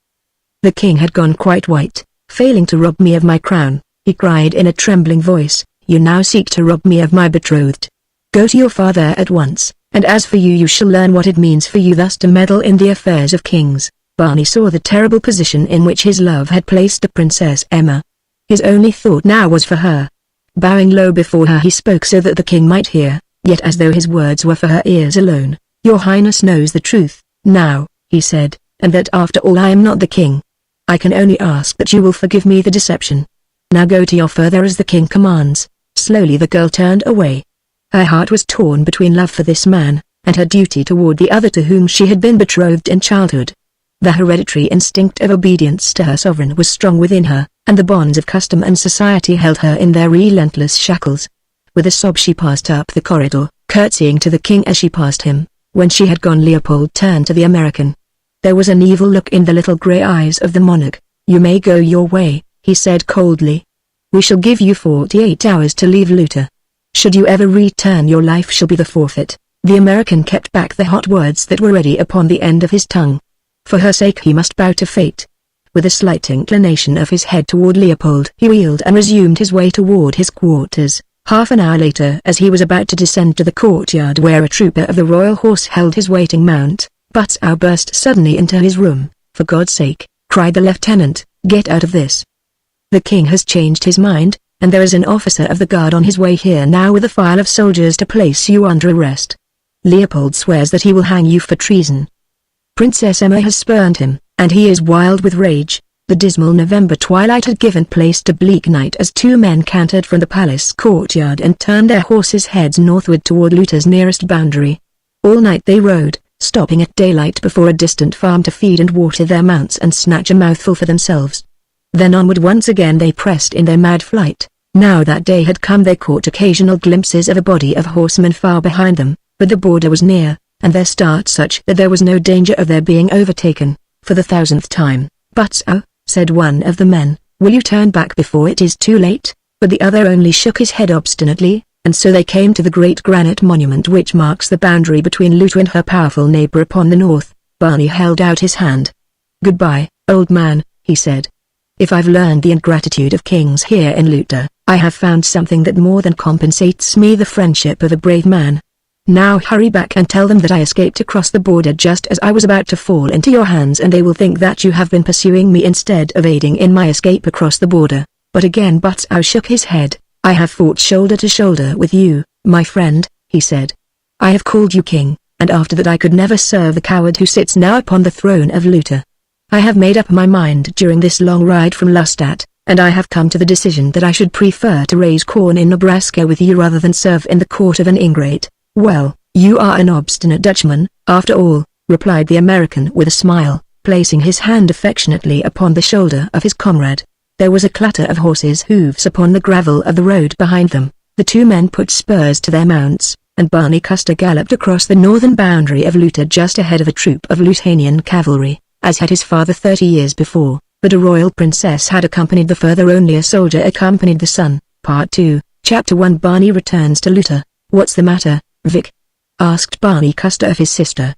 The king had gone quite white. "Failing to rob me of my crown," he cried in a trembling voice, "you now seek to rob me of my betrothed. Go to your father at once, and as for you, you shall learn what it means for you thus to meddle in the affairs of kings." Barney saw the terrible position in which his love had placed the Princess Emma. His only thought now was for her. Bowing low before her, he spoke so that the king might hear, yet as though his words were for her ears alone. "Your Highness knows the truth, now," he said, "and that after all I am not the king. I can only ask that you will forgive me the deception. Now go to your father as the king commands." Slowly the girl turned away. Her heart was torn between love for this man, and her duty toward the other to whom she had been betrothed in childhood. The hereditary instinct of obedience to her sovereign was strong within her, and the bonds of custom and society held her in their relentless shackles. With a sob she passed up the corridor, curtsying to the king as she passed him. When she had gone, Leopold turned to the American. There was an evil look in the little grey eyes of the monarch. "You may go your way," he said coldly. "We shall give you 48 hours to leave Luta. Should you ever return, your life shall be the forfeit." The American kept back the hot words that were ready upon the end of his tongue. For her sake he must bow to fate. With a slight inclination of his head toward Leopold, he wheeled and resumed his way toward his quarters. Half an hour later, as he was about to descend to the courtyard where a trooper of the royal horse held his waiting mount, Burroughs burst suddenly into his room. "For God's sake," cried the lieutenant, "get out of this. The king has changed his mind, and there is an officer of the guard on his way here now with a file of soldiers to place you under arrest. Leopold swears that he will hang you for treason. Princess Emma has spurned him, and he is wild with rage." The dismal November twilight had given place to bleak night as two men cantered from the palace courtyard and turned their horses' heads northward toward Luta's nearest boundary. All night they rode, stopping at daylight before a distant farm to feed and water their mounts and snatch a mouthful for themselves. Then onward once again they pressed in their mad flight. Now that day had come, they caught occasional glimpses of a body of horsemen far behind them, but the border was near, and their start such that there was no danger of their being overtaken. For the 1000th time, "But oh," said one of the men, "will you turn back before it is too late?" But the other only shook his head obstinately, and so they came to the great granite monument which marks the boundary between Luta and her powerful neighbor upon the north. Barney held out his hand. "Goodbye, old man," he said. "If I've learned the ingratitude of kings here in Luta, I have found something that more than compensates me, the friendship of a brave man. Now hurry back and tell them that I escaped across the border just as I was about to fall into your hands, and they will think that you have been pursuing me instead of aiding in my escape across the border." But again Burroughs shook his head. "I have fought shoulder to shoulder with you, my friend," he said. "I have called you king, and after that I could never serve the coward who sits now upon the throne of Luta. I have made up my mind during this long ride from Lustat, and I have come to the decision that I should prefer to raise corn in Nebraska with you rather than serve in the court of an ingrate." "Well, you are an obstinate Dutchman, after all," replied the American with a smile, placing his hand affectionately upon the shoulder of his comrade. There was a clatter of horses' hooves upon the gravel of the road behind them. The two men put spurs to their mounts, and Barney Custer galloped across the northern boundary of Luta just ahead of a troop of Lutanian cavalry, as had his father 30 years before, but a royal princess had accompanied the father, only a soldier accompanied the son. Part 2, Chapter 1. Barney returns to Luta. "What's the matter, Vic?" asked Barney Custer of his sister.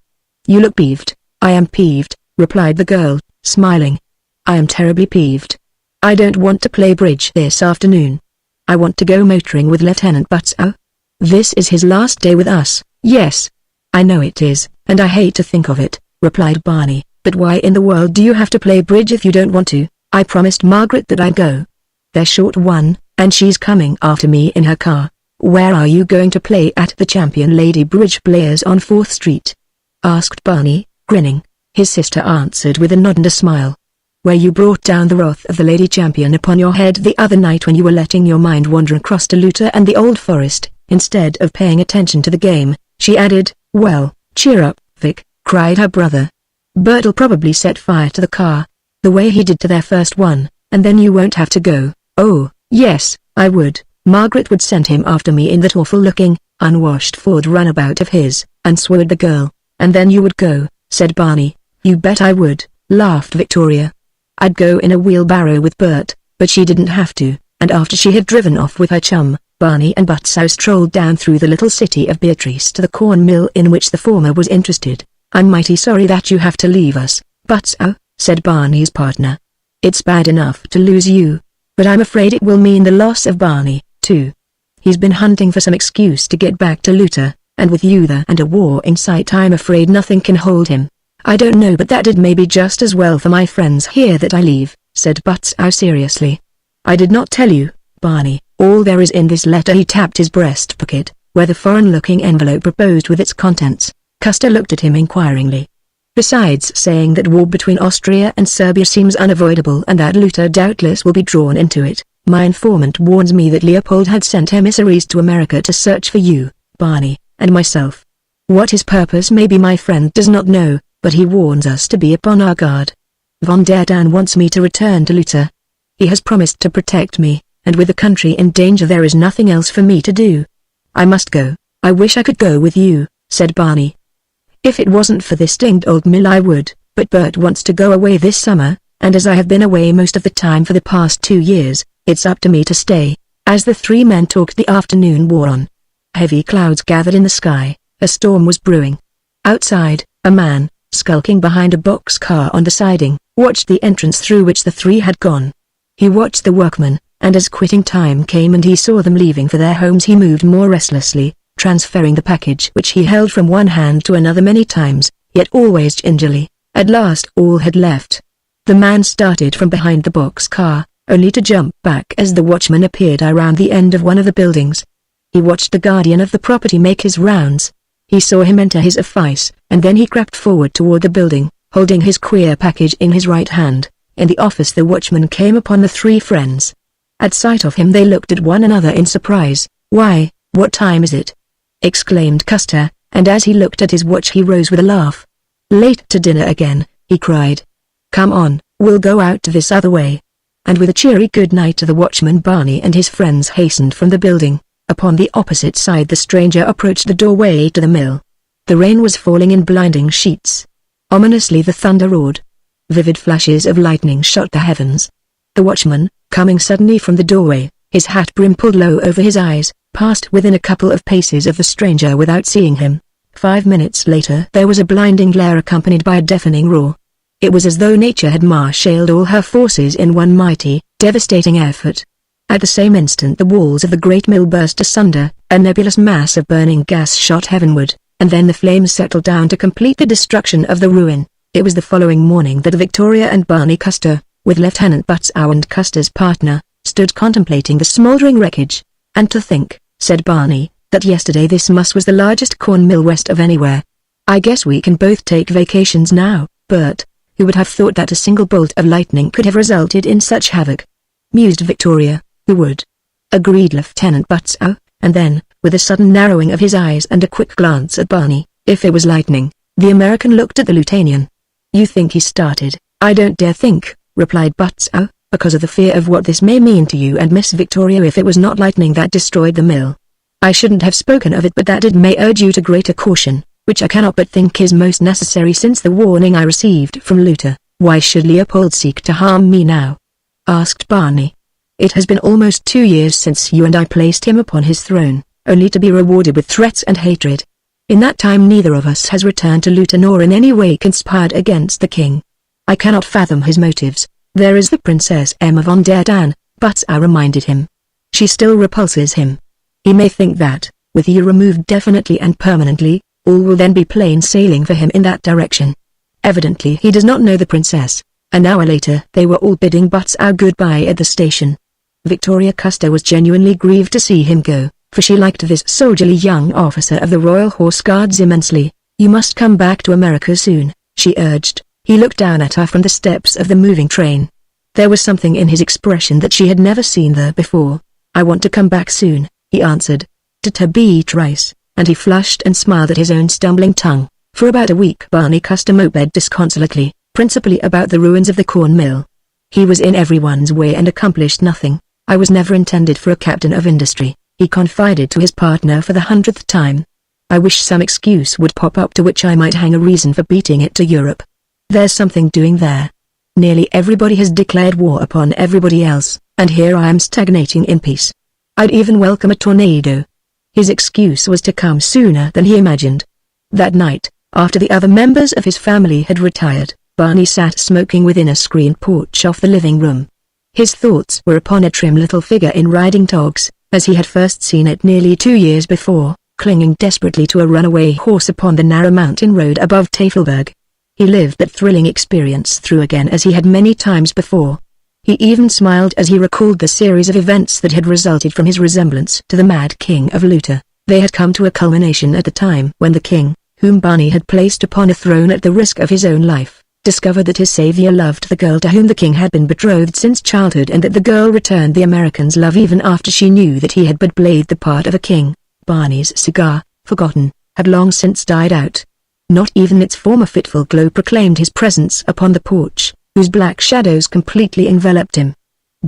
"You look peeved." "I am peeved," replied the girl, smiling. "I am terribly peeved. I don't want to play bridge this afternoon. I want to go motoring with Lieutenant Burroughs. This is his last day with us." "Yes. I know it is, and I hate to think of it," replied Barney, "but why in the world do you have to play bridge if you don't want to? I promised Margaret that I'd go. They're short one, and she's coming after me in her car." "Where are you going to play? At the Champion Lady Bridge Players on 4th Street?" asked Barney, grinning. His sister answered with a nod and a smile. "Where you brought down the wrath of the Lady Champion upon your head the other night when you were letting your mind wander across to Luta and the Old Forest, instead of paying attention to the game," she added. "Well, cheer up, Vic," cried her brother. "Bert'll probably set fire to the car, the way he did to their first one, and then you won't have to go." "Oh, yes, I would. Margaret would send him after me in that awful-looking, unwashed Ford runabout of his," and swore the girl. "And then you would go," said Barney. "You bet I would," laughed Victoria. I'd go in a wheelbarrow with Bert, but she didn't have to, and after she had driven off with her chum, Barney and Butsow strolled down through the little city of Beatrice to the corn mill in which the former was interested. "I'm mighty sorry that you have to leave us, Butsow," said Barney's partner. "It's bad enough to lose you, but I'm afraid it will mean the loss of Barney, too. He's been hunting for some excuse to get back to Luther, and with you there and a war in sight I'm afraid nothing can hold him. I don't know, but that it may be just as well for my friends here that I leave," said Butsow seriously. "I did not tell you, Barney, all there is in this letter." He tapped his breast pocket, where the foreign-looking envelope reposed with its contents. Custer looked at him inquiringly. "Besides saying that war between Austria and Serbia seems unavoidable and that Luther doubtless will be drawn into it, my informant warns me that Leopold had sent emissaries to America to search for you, Barney, and myself. What his purpose may be my friend does not know, but he warns us to be upon our guard. Von der Dan wants me to return to Luther. He has promised to protect me, and with the country in danger there is nothing else for me to do. I must go. I wish I could go with you," said Barney. "If it wasn't for this dinged old mill I would, but Bert wants to go away this summer, and as I have been away most of the time for the past 2 years, it's up to me to stay." As the three men talked, the afternoon wore on. Heavy clouds gathered in the sky, a storm was brewing. Outside, a man, skulking behind a boxcar on the siding, watched the entrance through which the three had gone. He watched the workmen, and as quitting time came and he saw them leaving for their homes he moved more restlessly, transferring the package which he held from one hand to another many times, yet always gingerly. At last all had left. The man started from behind the boxcar, only to jump back as the watchman appeared around the end of one of the buildings. He watched the guardian of the property make his rounds. He saw him enter his office, and then he crept forward toward the building, holding his queer package in his right hand. In the office the watchman came upon the three friends. At sight of him they looked at one another in surprise. "Why, what time is it?" exclaimed Custer, and as he looked at his watch he rose with a laugh. "Late to dinner again," he cried. "Come on, we'll go out this other way." And with a cheery good night to the watchman Barney and his friends hastened from the building. Upon the opposite side the stranger approached the doorway to the mill. The rain was falling in blinding sheets. Ominously the thunder roared. Vivid flashes of lightning shot the heavens. The watchman, coming suddenly from the doorway, his hat brim pulled low over his eyes, passed within a couple of paces of the stranger without seeing him. 5 minutes later there was a blinding glare accompanied by a deafening roar. It was as though nature had marshaled all her forces in one mighty, devastating effort. At the same instant the walls of the great mill burst asunder, a nebulous mass of burning gas shot heavenward, and then the flames settled down to complete the destruction of the ruin. It was the following morning that Victoria and Barney Custer, with Lieutenant Butsow and Custer's partner, stood contemplating the smoldering wreckage. "And to think," said Barney, "that yesterday this was the largest corn mill west of anywhere. I guess we can both take vacations now, Bert. Who would have thought that a single bolt of lightning could have resulted in such havoc?" mused Victoria. "Who would?" agreed Lieutenant Butsow, and then, with a sudden narrowing of his eyes and a quick glance at Barney, "If it was lightning." The American looked at the Lieutenant. "You think he started?" "I don't dare think," replied Butsow, "because of the fear of what this may mean to you and Miss Victoria if it was not lightning that destroyed the mill. I shouldn't have spoken of it, but that it may urge you to greater caution, which I cannot but think is most necessary since the warning I received from Luther." "Why should Leopold seek to harm me now?" asked Barney. "It has been almost 2 years since you and I placed him upon his throne, only to be rewarded with threats and hatred. In that time neither of us has returned to Luther nor in any way conspired against the king. I cannot fathom his motives. There is the Princess Emma von der Dan," Butsow reminded him. "She still repulses him. He may think that, with you removed definitely and permanently, all will then be plain sailing for him in that direction. Evidently he does not know the princess." An hour later they were all bidding Butsow goodbye at the station. Victoria Custer was genuinely grieved to see him go, for she liked this soldierly young officer of the Royal Horse Guards immensely. "You must come back to America soon," she urged. He looked down at her from the steps of the moving train. There was something in his expression that she had never seen there before. "I want to come back soon," he answered. "To Beatrice," and he flushed and smiled at his own stumbling tongue. For about a week Barney Custer moped disconsolately, principally about the ruins of the corn mill. He was in everyone's way and accomplished nothing. "I was never intended for a captain of industry," he confided to his partner for the 100th time. "I wish some excuse would pop up to which I might hang a reason for beating it to Europe. There's something doing there." Nearly everybody has declared war upon everybody else, and here I am stagnating in peace. I'd even welcome a tornado." His excuse was to come sooner than he imagined. That night, after the other members of his family had retired, Barney sat smoking within a screened porch off the living room. His thoughts were upon a trim little figure in riding togs, as he had first seen it nearly 2 years before, clinging desperately to a runaway horse upon the narrow mountain road above Tafelberg. He lived that thrilling experience through again as he had many times before. He even smiled as he recalled the series of events that had resulted from his resemblance to the Mad King of Luther. They had come to a culmination at the time when the king, whom Barney had placed upon a throne at the risk of his own life, discovered that his savior loved the girl to whom the king had been betrothed since childhood, and that the girl returned the American's love even after she knew that he had but played the part of a king. Barney's cigar, forgotten, had long since died out. Not even its former fitful glow proclaimed his presence upon the porch, whose black shadows completely enveloped him.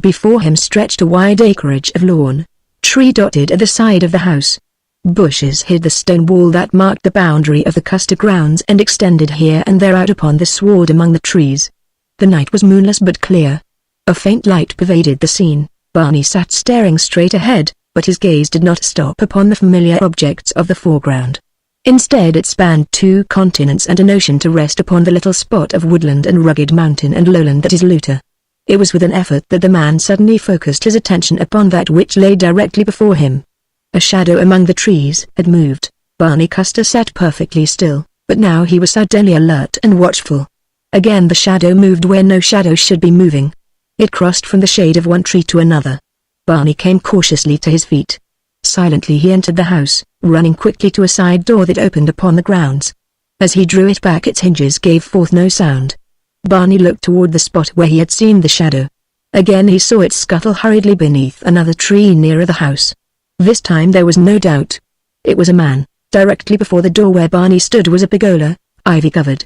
Before him stretched a wide acreage of lawn, tree-dotted at the side of the house. Bushes hid the stone wall that marked the boundary of the Custer grounds and extended here and there out upon the sward among the trees. The night was moonless but clear. A faint light pervaded the scene. Barney sat staring straight ahead, but his gaze did not stop upon the familiar objects of the foreground. Instead it spanned 2 continents and an ocean to rest upon the little spot of woodland and rugged mountain and lowland that is Luther. It was with an effort that the man suddenly focused his attention upon that which lay directly before him. A shadow among the trees had moved. Barney Custer sat perfectly still, but now he was suddenly alert and watchful. Again the shadow moved where no shadow should be moving. It crossed from the shade of one tree to another. Barney came cautiously to his feet. Silently he entered the house, running quickly to a side door that opened upon the grounds. As he drew it back its hinges gave forth no sound. Barney looked toward the spot where he had seen the shadow. Again he saw it scuttle hurriedly beneath another tree nearer the house. This time there was no doubt. It was a man. Directly before the door where Barney stood was a pergola, ivy-covered.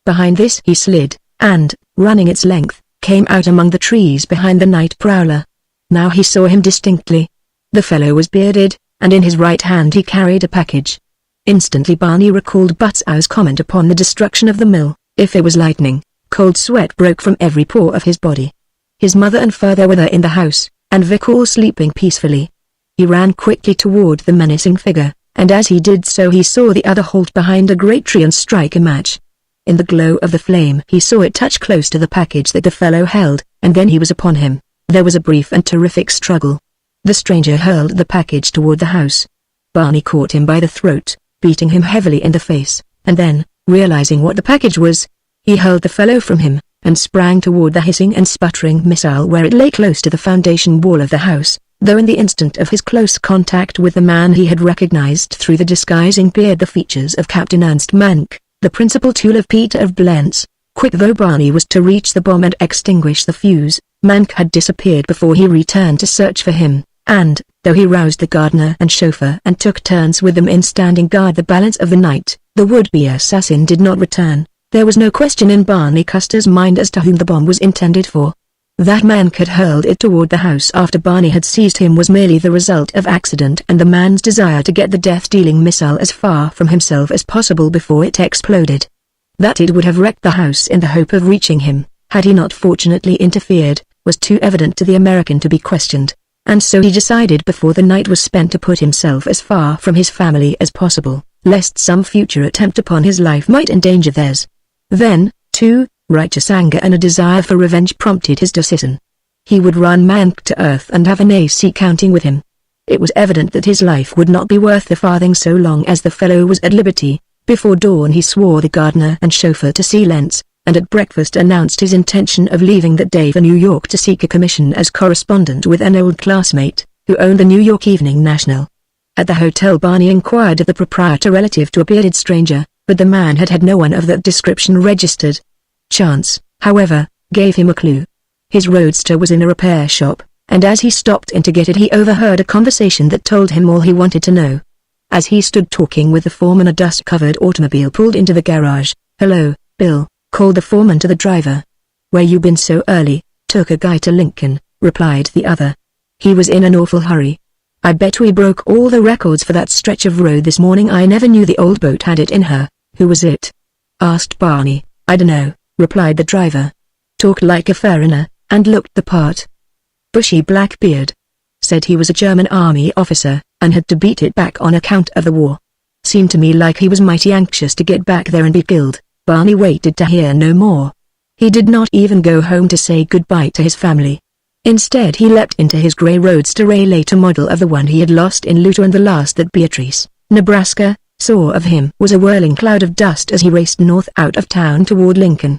Behind this he slid, and, running its length, came out among the trees behind the night prowler. Now he saw him distinctly. The fellow was bearded, and in his right hand he carried a package. Instantly Barney recalled Butzow's comment upon the destruction of the mill. If it was lightning, cold sweat broke from every pore of his body. His mother and father were there in the house, and Vic all sleeping peacefully. He ran quickly toward the menacing figure, and as he did so he saw the other halt behind a great tree and strike a match. In the glow of the flame he saw it touch close to the package that the fellow held, and then he was upon him. There was a brief and terrific struggle. The stranger hurled the package toward the house. Barney caught him by the throat, beating him heavily in the face, and then, realizing what the package was, he hurled the fellow from him, and sprang toward the hissing and sputtering missile where it lay close to the foundation wall of the house, though in the instant of his close contact with the man he had recognized through the disguising beard the features of Captain Ernst Mank, the principal tool of Peter of Blentz. Quick though Barney was to reach the bomb and extinguish the fuse, Mank had disappeared before he returned to search for him. And, though he roused the gardener and chauffeur and took turns with them in standing guard the balance of the night, the would-be assassin did not return. There was no question in Barney Custer's mind as to whom the bomb was intended for. That Mank had hurled it toward the house after Barney had seized him was merely the result of accident and the man's desire to get the death-dealing missile as far from himself as possible before it exploded. That it would have wrecked the house in the hope of reaching him, had he not fortunately interfered, was too evident to the American to be questioned. And so he decided before the night was spent to put himself as far from his family as possible, lest some future attempt upon his life might endanger theirs. Then, too, righteous anger and a desire for revenge prompted his decision. He would run Mank to earth and have an AC counting with him. It was evident that his life would not be worth a farthing so long as the fellow was at liberty. Before dawn he swore the gardener and chauffeur to see Lentz, and at breakfast announced his intention of leaving that day for New York to seek a commission as correspondent with an old classmate, who owned the New York Evening National. At the hotel Barney inquired of the proprietor relative to a bearded stranger, but the man had had no one of that description registered. Chance, however, gave him a clue. His roadster was in a repair shop, and as he stopped in to get it he overheard a conversation that told him all he wanted to know. As he stood talking with the foreman a dust-covered automobile pulled into the garage. "Hello, Bill," called the foreman to the driver. "Where you been so early?" "Took a guy to Lincoln," replied the other. "He was in an awful hurry. I bet we broke all the records for that stretch of road this morning. I never knew the old boat had it in her." "Who was it?" asked Barney. "I dunno," replied the driver. talked like a foreigner, and looked the part. Bushy black beard. Said he was a German army officer, and had to beat it back on account of the war. Seemed to me like he was mighty anxious to get back there and be killed. Barney waited to hear no more. He did not even go home to say goodbye to his family. Instead he leapt into his grey roadster, a later model of the one he had lost in Luther and the last that Beatrice, Nebraska, saw of him was a whirling cloud of dust as he raced north out of town toward Lincoln.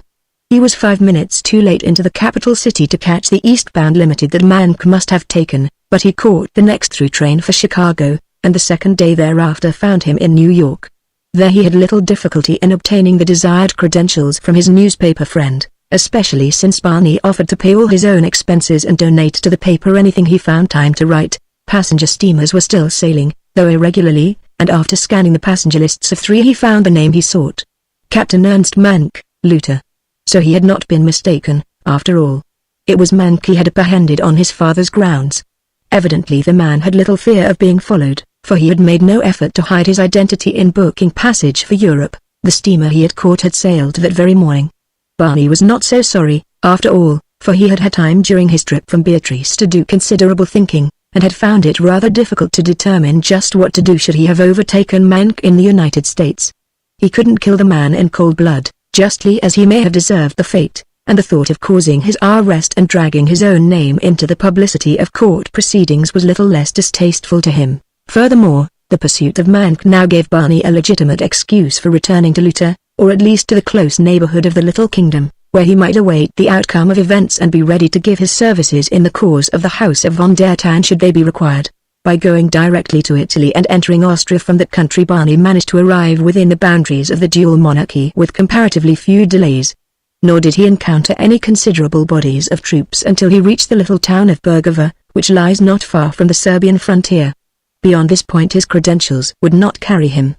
He was 5 minutes too late into the capital city to catch the eastbound limited that Mank must have taken, but he caught the next through train for Chicago, and the second day thereafter found him in New York. There he had little difficulty in obtaining the desired credentials from his newspaper friend, especially since Barney offered to pay all his own expenses and donate to the paper anything he found time to write. Passenger steamers were still sailing, though irregularly, and after scanning the passenger lists of 3 he found the name he sought. Captain Ernst Mank, Luther. So he had not been mistaken, after all. It was Mank he had apprehended on his father's grounds. Evidently the man had little fear of being followed, for he had made no effort to hide his identity in booking passage for Europe. The steamer he had caught had sailed that very morning. Barney was not so sorry, after all, for he had had time during his trip from Beatrice to do considerable thinking, and had found it rather difficult to determine just what to do should he have overtaken Mank in the United States. He couldn't kill the man in cold blood, justly as he may have deserved the fate, and the thought of causing his arrest and dragging his own name into the publicity of court proceedings was little less distasteful to him. Furthermore, the pursuit of Mank now gave Barney a legitimate excuse for returning to Luther, or at least to the close neighborhood of the little kingdom, where he might await the outcome of events and be ready to give his services in the cause of the House of von der Tann should they be required. By going directly to Italy and entering Austria from that country, Barney managed to arrive within the boundaries of the dual monarchy with comparatively few delays. Nor did he encounter any considerable bodies of troops until he reached the little town of Burgova, which lies not far from the Serbian frontier. Beyond this point his credentials would not carry him.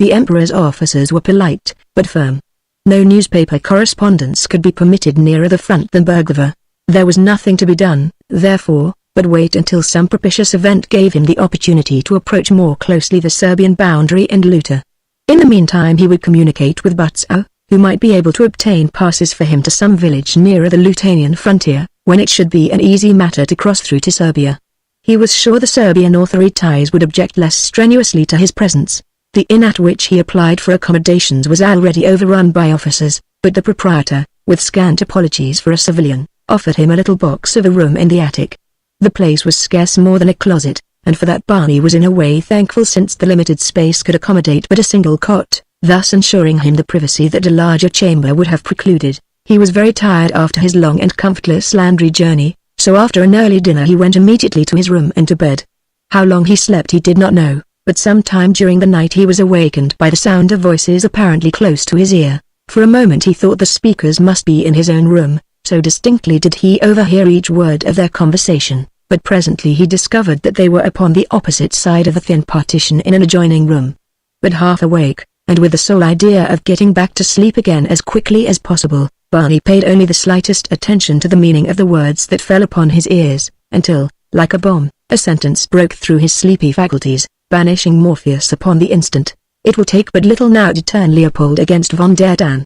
The emperor's officers were polite, but firm. No newspaper correspondence could be permitted nearer the front than Burgova. There was nothing to be done, therefore, but wait until some propitious event gave him the opportunity to approach more closely the Serbian boundary and Luther. In the meantime he would communicate with Butzow, who might be able to obtain passes for him to some village nearer the Lithuanian frontier, when it should be an easy matter to cross through to Serbia. He was sure the Serbian authorities would object less strenuously to his presence. The inn at which he applied for accommodations was already overrun by officers, but the proprietor, with scant apologies for a civilian, offered him a little box of a room in the attic. The place was scarce more than a closet, and for that Barney was in a way thankful since the limited space could accommodate but a single cot, thus ensuring him the privacy that a larger chamber would have precluded. He was very tired after his long and comfortless landry journey, so after an early dinner he went immediately to his room and to bed. How long he slept he did not know, but sometime during the night he was awakened by the sound of voices apparently close to his ear. For a moment he thought the speakers must be in his own room, so distinctly did he overhear each word of their conversation, but presently he discovered that they were upon the opposite side of the thin partition in an adjoining room. But half awake, and with the sole idea of getting back to sleep again as quickly as possible, Barney paid only the slightest attention to the meaning of the words that fell upon his ears, until, like a bomb, a sentence broke through his sleepy faculties, banishing Morpheus upon the instant. "It will take but little now to turn Leopold against von der Tann."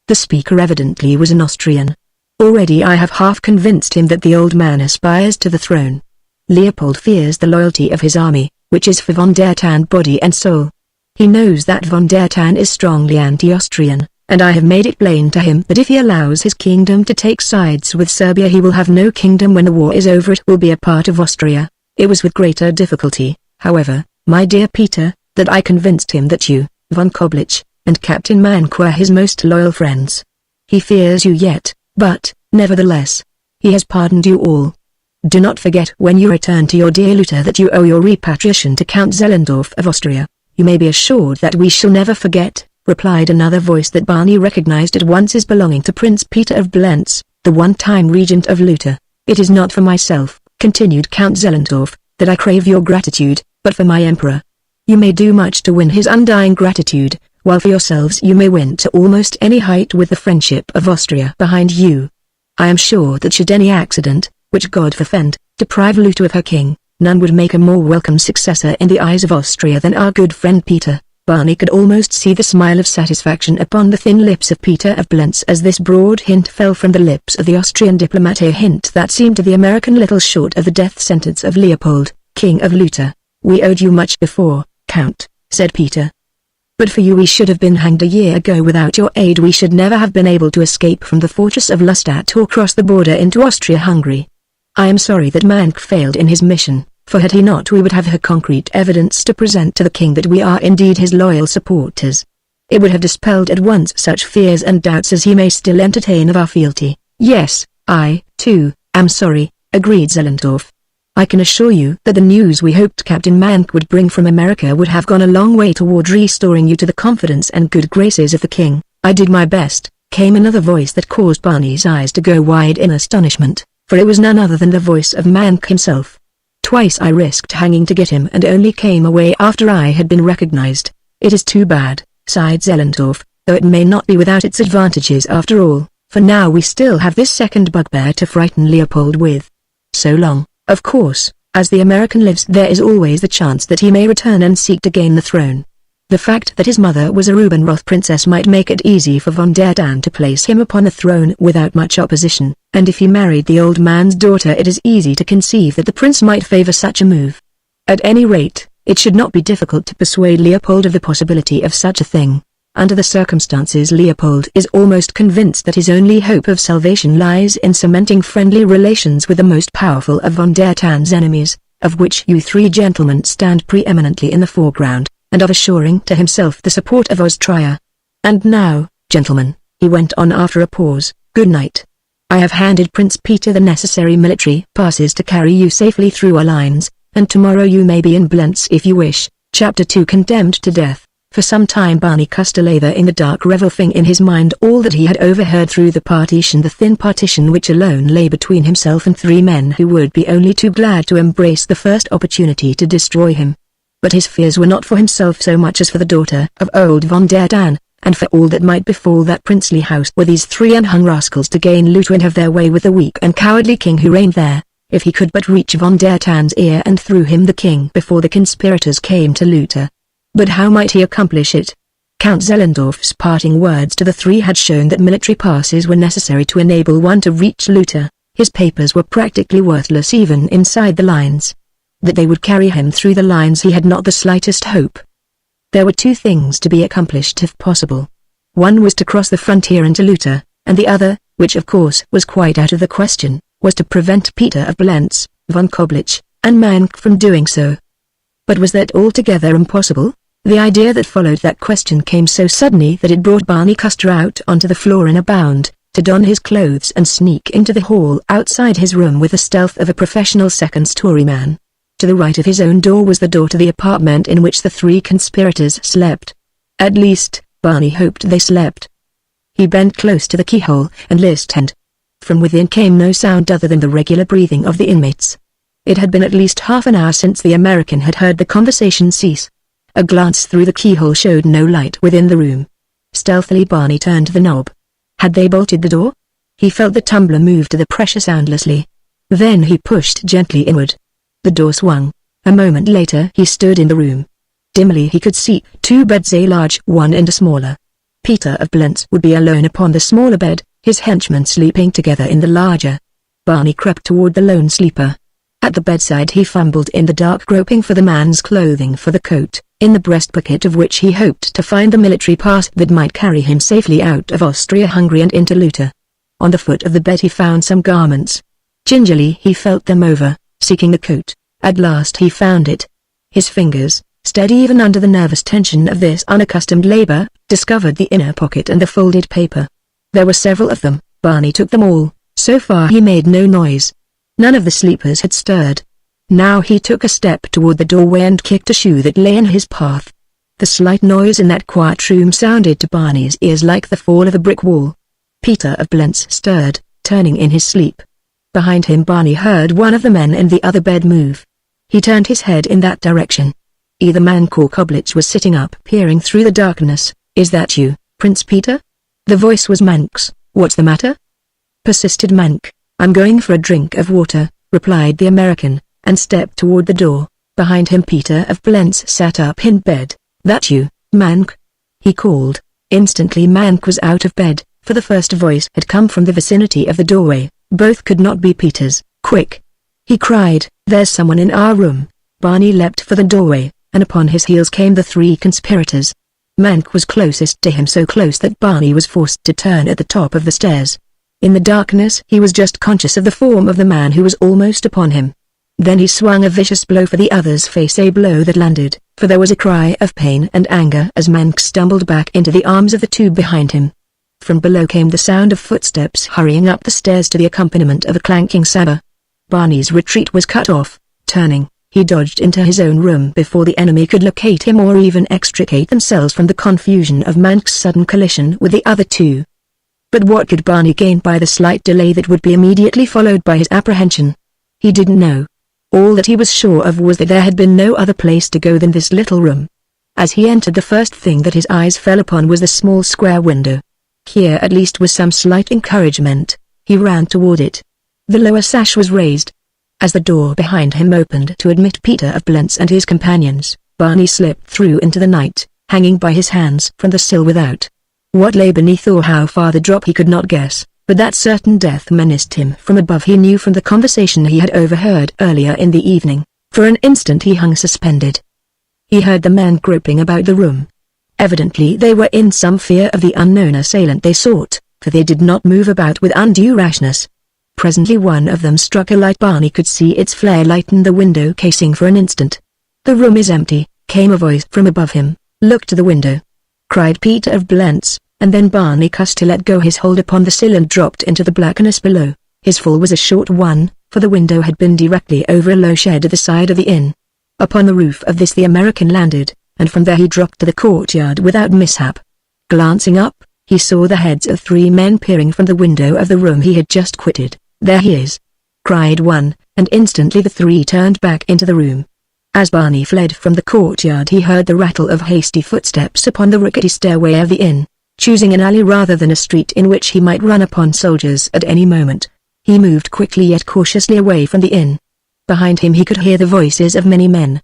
The speaker evidently was an Austrian. Already I have half convinced him that the old man aspires to the throne. Leopold fears the loyalty of his army, which is for von der Tann body and soul. He knows that von der Tann is strongly anti-Austrian, and I have made it plain to him that if he allows his kingdom to take sides with Serbia he will have no kingdom when the war is over. It will be a part of Austria. It was with greater difficulty, however, my dear Peter, that I convinced him that you, von Koblich, and Captain Mank were his most loyal friends. He fears you yet, but, nevertheless, he has pardoned you all. Do not forget when you return to your dear Luther that you owe your repatriation to Count Zellendorf of Austria. You may be assured that we shall never forget, replied another voice that Barney recognized at once as belonging to Prince Peter of Blentz, the one-time regent of Luther. It is not for myself, continued Count Zellendorf, that I crave your gratitude, but for my emperor. You may do much to win his undying gratitude, while for yourselves you may win to almost any height with the friendship of Austria behind you. I am sure that should any accident, which God forfend, deprive Luther of her king, none would make a more welcome successor in the eyes of Austria than our good friend Peter. Barney could almost see the smile of satisfaction upon the thin lips of Peter of Blentz as this broad hint fell from the lips of the Austrian diplomat, a hint that seemed to the American little short of the death sentence of Leopold, King of Luther. "We owed you much before, Count," said Peter. "But for you we should have been hanged a year ago. Without your aid we should never have been able to escape from the fortress of Lustadt or cross the border into Austria-Hungary. I am sorry that Mank failed in his mission, for had he not we would have her concrete evidence to present to the king that we are indeed his loyal supporters. It would have dispelled at once such fears and doubts as he may still entertain of our fealty." "Yes, I, too, am sorry," agreed Zellendorf. "I can assure you that the news we hoped Captain Mank would bring from America would have gone a long way toward restoring you to the confidence and good graces of the king." "I did my best," came another voice that caused Barney's eyes to go wide in astonishment, for it was none other than the voice of Mank himself. "Twice I risked hanging to get him and only came away after I had been recognized." "It is too bad," sighed Zellendorf, "though it may not be without its advantages after all, for now we still have this second bugbear to frighten Leopold with. So long, of course, as the American lives there is always the chance that he may return and seek to gain the throne. The fact that his mother was a Reubenroth princess might make it easy for von der Dann to place him upon the throne without much opposition, and if he married the old man's daughter it is easy to conceive that the prince might favor such a move. At any rate, it should not be difficult to persuade Leopold of the possibility of such a thing. Under the circumstances Leopold is almost convinced that his only hope of salvation lies in cementing friendly relations with the most powerful of von der Tann's enemies, of which you three gentlemen stand preeminently in the foreground, and of assuring to himself the support of Austria. And now, gentlemen," he went on after a pause, "good night. I have handed Prince Peter the necessary military passes to carry you safely through our lines, and tomorrow you may be in Blentz if you wish." Chapter 2 Condemned to Death. For some time Barney Custer lay there in the dark, revolving in his mind all that he had overheard through the thin partition which alone lay between himself and three men who would be only too glad to embrace the first opportunity to destroy him. But his fears were not for himself so much as for the daughter of old von der Dann, and for all that might befall that princely house. Were these three unhung rascals to gain loot and have their way with the weak and cowardly king who reigned there, if he could but reach von der Tann's ear and through him the king before the conspirators came to Luther? But how might he accomplish it? Count Zellendorf's parting words to the three had shown that military passes were necessary to enable one to reach Luther. His papers were practically worthless even inside the lines. That they would carry him through the lines he had not the slightest hope. There were two things to be accomplished if possible. One was to cross the frontier into Luther, and the other, which of course was quite out of the question, was to prevent Peter of Blentz, von Koblich, and Mank from doing so. But was that altogether impossible? The idea that followed that question came so suddenly that it brought Barney Custer out onto the floor in a bound, to don his clothes and sneak into the hall outside his room with the stealth of a professional second-story man. To the right of his own door was the door to the apartment in which the three conspirators slept. At least, Barney hoped they slept. He bent close to the keyhole and listened. From within came no sound other than the regular breathing of the inmates. It had been at least half an hour since the American had heard the conversation cease. A glance through the keyhole showed no light within the room. Stealthily Barney turned the knob. Had they bolted the door? He felt the tumbler move to the pressure soundlessly. Then he pushed gently inward. The door swung. A moment later he stood in the room. Dimly he could see two beds, a large one and a smaller. Peter of Blentz would be alone upon the smaller bed, his henchmen sleeping together in the larger. Barney crept toward the lone sleeper. At the bedside he fumbled in the dark, groping for the man's clothing, for the coat, in the breast pocket of which he hoped to find the military pass that might carry him safely out of Austria-Hungary and into Luther. On the foot of the bed he found some garments. Gingerly he felt them over, seeking the coat. At last he found it. His fingers, steady even under the nervous tension of this unaccustomed labor, discovered the inner pocket and the folded paper. There were several of them. Barney took them all. So far he made no noise. None of the sleepers had stirred. Now he took a step toward the doorway and kicked a shoe that lay in his path. The slight noise in that quiet room sounded to Barney's ears like the fall of a brick wall. Peter of Blentz stirred, turning in his sleep. Behind him Barney heard one of the men in the other bed move. He turned his head in that direction. Either Mank or Koblich was sitting up, peering through the darkness. "Is that you, Prince Peter?" The voice was Mank's. "What's the matter?" persisted Mank. "I'm going for a drink of water," replied the American, and stepped toward the door. Behind him Peter of Blentz sat up in bed. "That you, "Mank!" he called. Instantly Mank was out of bed, for the first voice had come from the vicinity of the doorway. Both could not be Peter's. "Quick!" he cried, "there's someone in our room." Barney leapt for the doorway, and upon his heels came the three conspirators. Mank was closest to him, so close that Barney was forced to turn at the top of the stairs. In the darkness he was just conscious of the form of the man who was almost upon him. Then he swung a vicious blow for the other's face, a blow that landed, for there was a cry of pain and anger as Mank stumbled back into the arms of the two behind him. From below came the sound of footsteps hurrying up the stairs to the accompaniment of a clanking saber. Barney's retreat was cut off. Turning, he dodged into his own room before the enemy could locate him or even extricate themselves from the confusion of Mank's sudden collision with the other two. But what could Barney gain by the slight delay that would be immediately followed by his apprehension? He didn't know. All that he was sure of was that there had been no other place to go than this little room. As he entered, the first thing that his eyes fell upon was the small square window. Here at least was some slight encouragement. He ran toward it. The lower sash was raised. As the door behind him opened to admit Peter of Blentz and his companions, Barney slipped through into the night, hanging by his hands from the sill without. What lay beneath or how far the drop he could not guess, but that certain death menaced him from above he knew from the conversation he had overheard earlier in the evening. For an instant he hung suspended. He heard the men groping about the room. Evidently they were in some fear of the unknown assailant they sought, for they did not move about with undue rashness. Presently one of them struck a light. Barney could see its flare lighten the window casing for an instant. "The room is empty," came a voice from above him. "Look to the window," cried Peter of Blentz, and then Barney cussed to let go his hold upon the sill and dropped into the blackness below. His fall was a short one, for the window had been directly over a low shed at the side of the inn. Upon the roof of this the American landed, and from there he dropped to the courtyard without mishap. Glancing up, he saw the heads of three men peering from the window of the room he had just quitted. "There he is!" cried one, and instantly the three turned back into the room. As Barney fled from the courtyard he heard the rattle of hasty footsteps upon the rickety stairway of the inn. Choosing an alley rather than a street in which he might run upon soldiers at any moment, he moved quickly yet cautiously away from the inn. Behind him he could hear the voices of many men.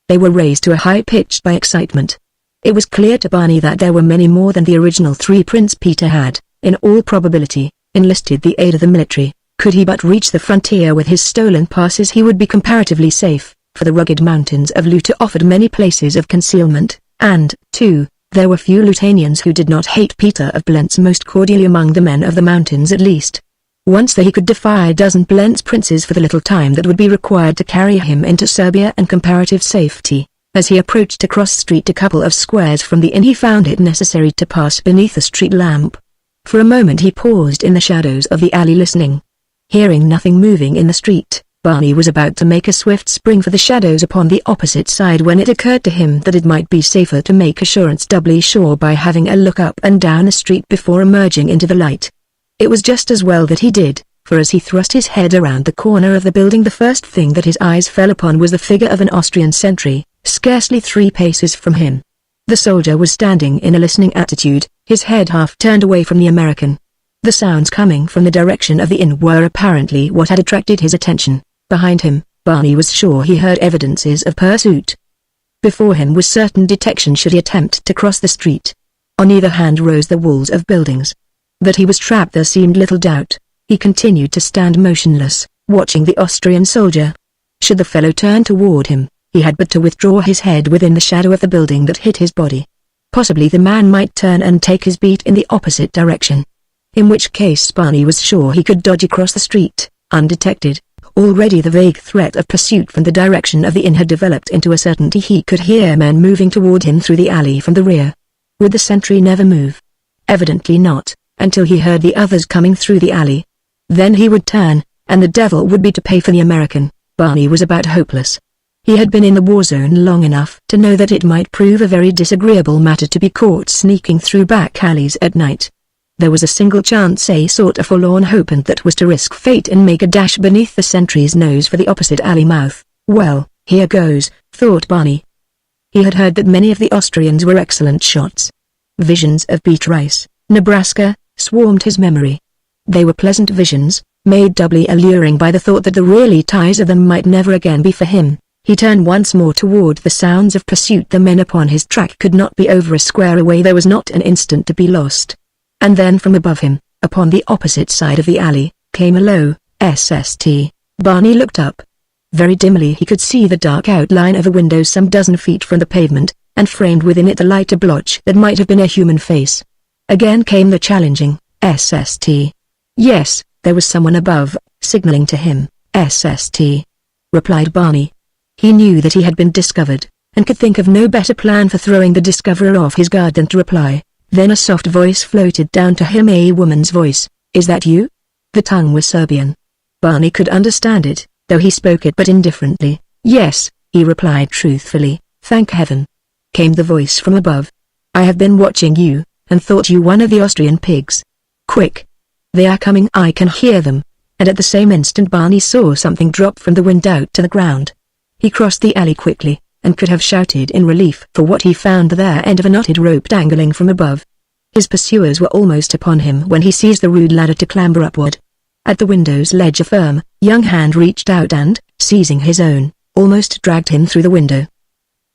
They were raised to a high pitch by excitement. It was clear to Barney that there were many more than the original three. Prince Peter had, in all probability, enlisted the aid of the military. Could he but reach the frontier with his stolen passes he would be comparatively safe, for the rugged mountains of Luta offered many places of concealment, and, too, there were few Lutanians who did not hate Peter of Blentz most cordially among the men of the mountains at least. Once there he could defy a dozen Blentz princes for the little time that would be required to carry him into Serbia and comparative safety. As he approached a cross street a couple of squares from the inn he found it necessary to pass beneath a street lamp. For a moment he paused in the shadows of the alley listening. Hearing nothing moving in the street, Barney was about to make a swift spring for the shadows upon the opposite side when it occurred to him that it might be safer to make assurance doubly sure by having a look up and down the street before emerging into the light. It was just as well that he did, for as he thrust his head around the corner of the building the first thing that his eyes fell upon was the figure of an Austrian sentry, scarcely 3 paces from him. The soldier was standing in a listening attitude, his head half turned away from the American. The sounds coming from the direction of the inn were apparently what had attracted his attention. Behind him, Barney was sure he heard evidences of pursuit. Before him was certain detection should he attempt to cross the street. On either hand rose the walls of buildings. That he was trapped there seemed little doubt. He continued to stand motionless, watching the Austrian soldier. Should the fellow turn toward him, he had but to withdraw his head within the shadow of the building that hid his body. Possibly the man might turn and take his beat in the opposite direction. In which case Barney was sure he could dodge across the street, undetected. Already the vague threat of pursuit from the direction of the inn had developed into a certainty. He could hear men moving toward him through the alley from the rear. Would the sentry never move? Evidently not, until he heard the others coming through the alley. Then he would turn, and the devil would be to pay for the American. Barney was about hopeless. He had been in the war zone long enough to know that it might prove a very disagreeable matter to be caught sneaking through back alleys at night. There was a single chance, a sort of forlorn hope, and that was to risk fate and make a dash beneath the sentry's nose for the opposite alley mouth. Well, here goes, thought Barney. He had heard that many of the Austrians were excellent shots. Visions of Beat Rice, Nebraska, swarmed his memory. They were pleasant visions, made doubly alluring by the thought that the really ties of them might never again be for him. He turned once more toward the sounds of pursuit. The men upon his track could not be over a square away. There was not an instant to be lost. And then from above him, upon the opposite side of the alley, came a low SST. Barney looked up. Very dimly he could see the dark outline of a window some dozen feet from the pavement, and framed within it the lighter blotch that might have been a human face. Again came the challenging SST. Yes, there was someone above, signaling to him. SST, replied Barney. He knew that he had been discovered, and could think of no better plan for throwing the discoverer off his guard than to reply. Then a soft voice floated down to him, a woman's voice. Is that you? The tongue was Serbian. Barney could understand it, though he spoke it but indifferently. Yes, he replied truthfully, thank heaven. Came the voice from above. I have been watching you, and thought you one of the Austrian pigs. Quick! They are coming, I can hear them. And at the same instant Barney saw something drop from the wind out to the ground. He crossed the alley quickly, and could have shouted in relief for what he found there, end of a knotted rope dangling from above. His pursuers were almost upon him when he seized the rude ladder to clamber upward. At the window's ledge a firm, young hand reached out and, seizing his own, almost dragged him through the window.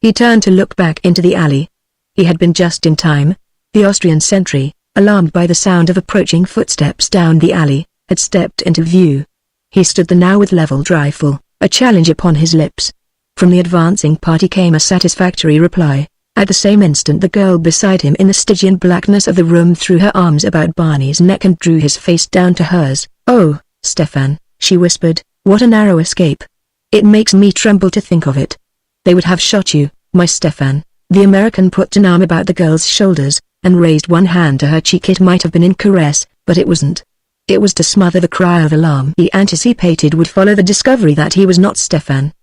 He turned to look back into the alley. He had been just in time. The Austrian sentry, alarmed by the sound of approaching footsteps down the alley, had stepped into view. He stood there now with leveled rifle, a challenge upon his lips. From the advancing party came a satisfactory reply. At the same instant the girl beside him in the Stygian blackness of the room threw her arms about Barney's neck and drew his face down to hers. Oh, Stefan, she whispered, what a narrow escape. It makes me tremble to think of it. They would have shot you, my Stefan. The American put an arm about the girl's shoulders, and raised one hand to her cheek. It might have been in caress, but it wasn't. It was to smother the cry of alarm he anticipated would follow the discovery that he was not Stefan.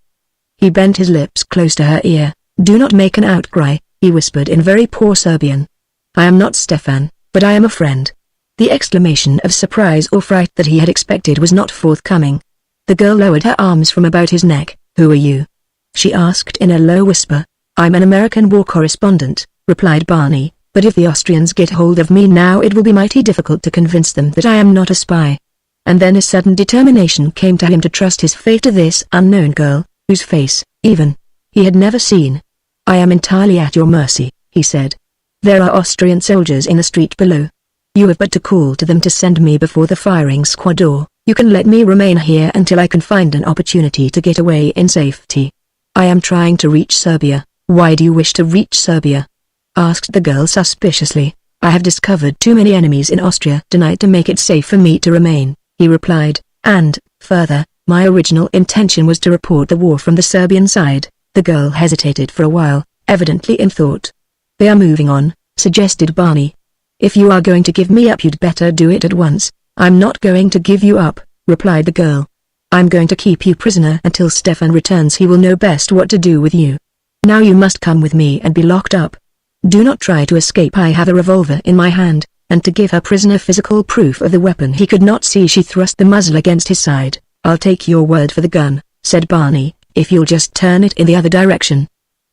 He bent his lips close to her ear. Do not make an outcry, he whispered in very poor Serbian. I am not Stefan, but I am a friend. The exclamation of surprise or fright that he had expected was not forthcoming. The girl lowered her arms from about his neck. Who are you? She asked in a low whisper. I'm an American war correspondent, replied Barney. But if the Austrians get hold of me now it will be mighty difficult to convince them that I am not a spy. And then a sudden determination came to him to trust his fate to this unknown girl, whose face, even, he had never seen. I am entirely at your mercy, he said. There are Austrian soldiers in the street below. You have but to call to them to send me before the firing squad, or you can let me remain here until I can find an opportunity to get away in safety. I am trying to reach Serbia. Why do you wish to reach Serbia? Asked the girl suspiciously. I have discovered too many enemies in Austria tonight to make it safe for me to remain, he replied, and, further, my original intention was to report the war from the Serbian side. The girl hesitated for a while, evidently in thought. They are moving on, suggested Barney. If you are going to give me up you'd better do it at once. I'm not going to give you up, replied the girl. I'm going to keep you prisoner until Stefan returns. He will know best what to do with you. Now you must come with me and be locked up. Do not try to escape. I have a revolver in my hand, and to give her prisoner physical proof of the weapon he could not see, she thrust the muzzle against his side. I'll take your word for the gun, said Barney, if you'll just turn it in the other direction.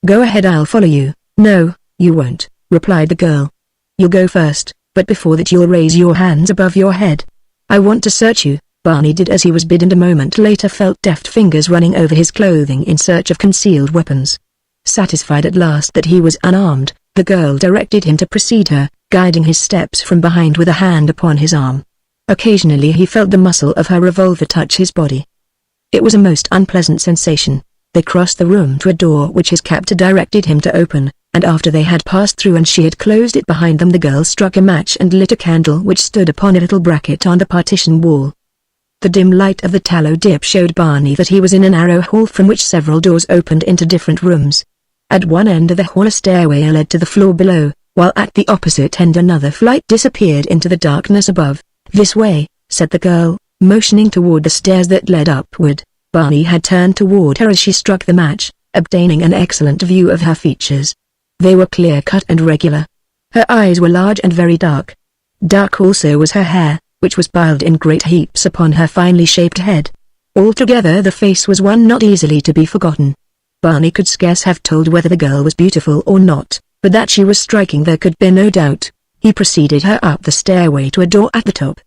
Go ahead, I'll follow you. No, you won't, replied the girl. You'll go first, but before that you'll raise your hands above your head. I want to search you. Barney did as he was bid and a moment later felt deft fingers running over his clothing in search of concealed weapons. Satisfied at last that he was unarmed, the girl directed him to precede her, guiding his steps from behind with a hand upon his arm. Occasionally he felt the muzzle of her revolver touch his body. It was a most unpleasant sensation. They crossed the room to a door which his captor directed him to open, and after they had passed through and she had closed it behind them, the girl struck a match and lit a candle which stood upon a little bracket on the partition wall. The dim light of the tallow dip showed Barney that he was in a narrow hall from which several doors opened into different rooms. At one end of the hall a stairway led to the floor below, while at the opposite end another flight disappeared into the darkness above. This way, said the girl, motioning toward the stairs that led upward. Barney had turned toward her as she struck the match, obtaining an excellent view of her features. They were clear-cut and regular. Her eyes were large and very dark. Dark also was her hair, which was piled in great heaps upon her finely shaped head. Altogether the face was one not easily to be forgotten. Barney could scarce have told whether the girl was beautiful or not, but that she was striking there could be no doubt. He preceded her up the stairway to a door at the top.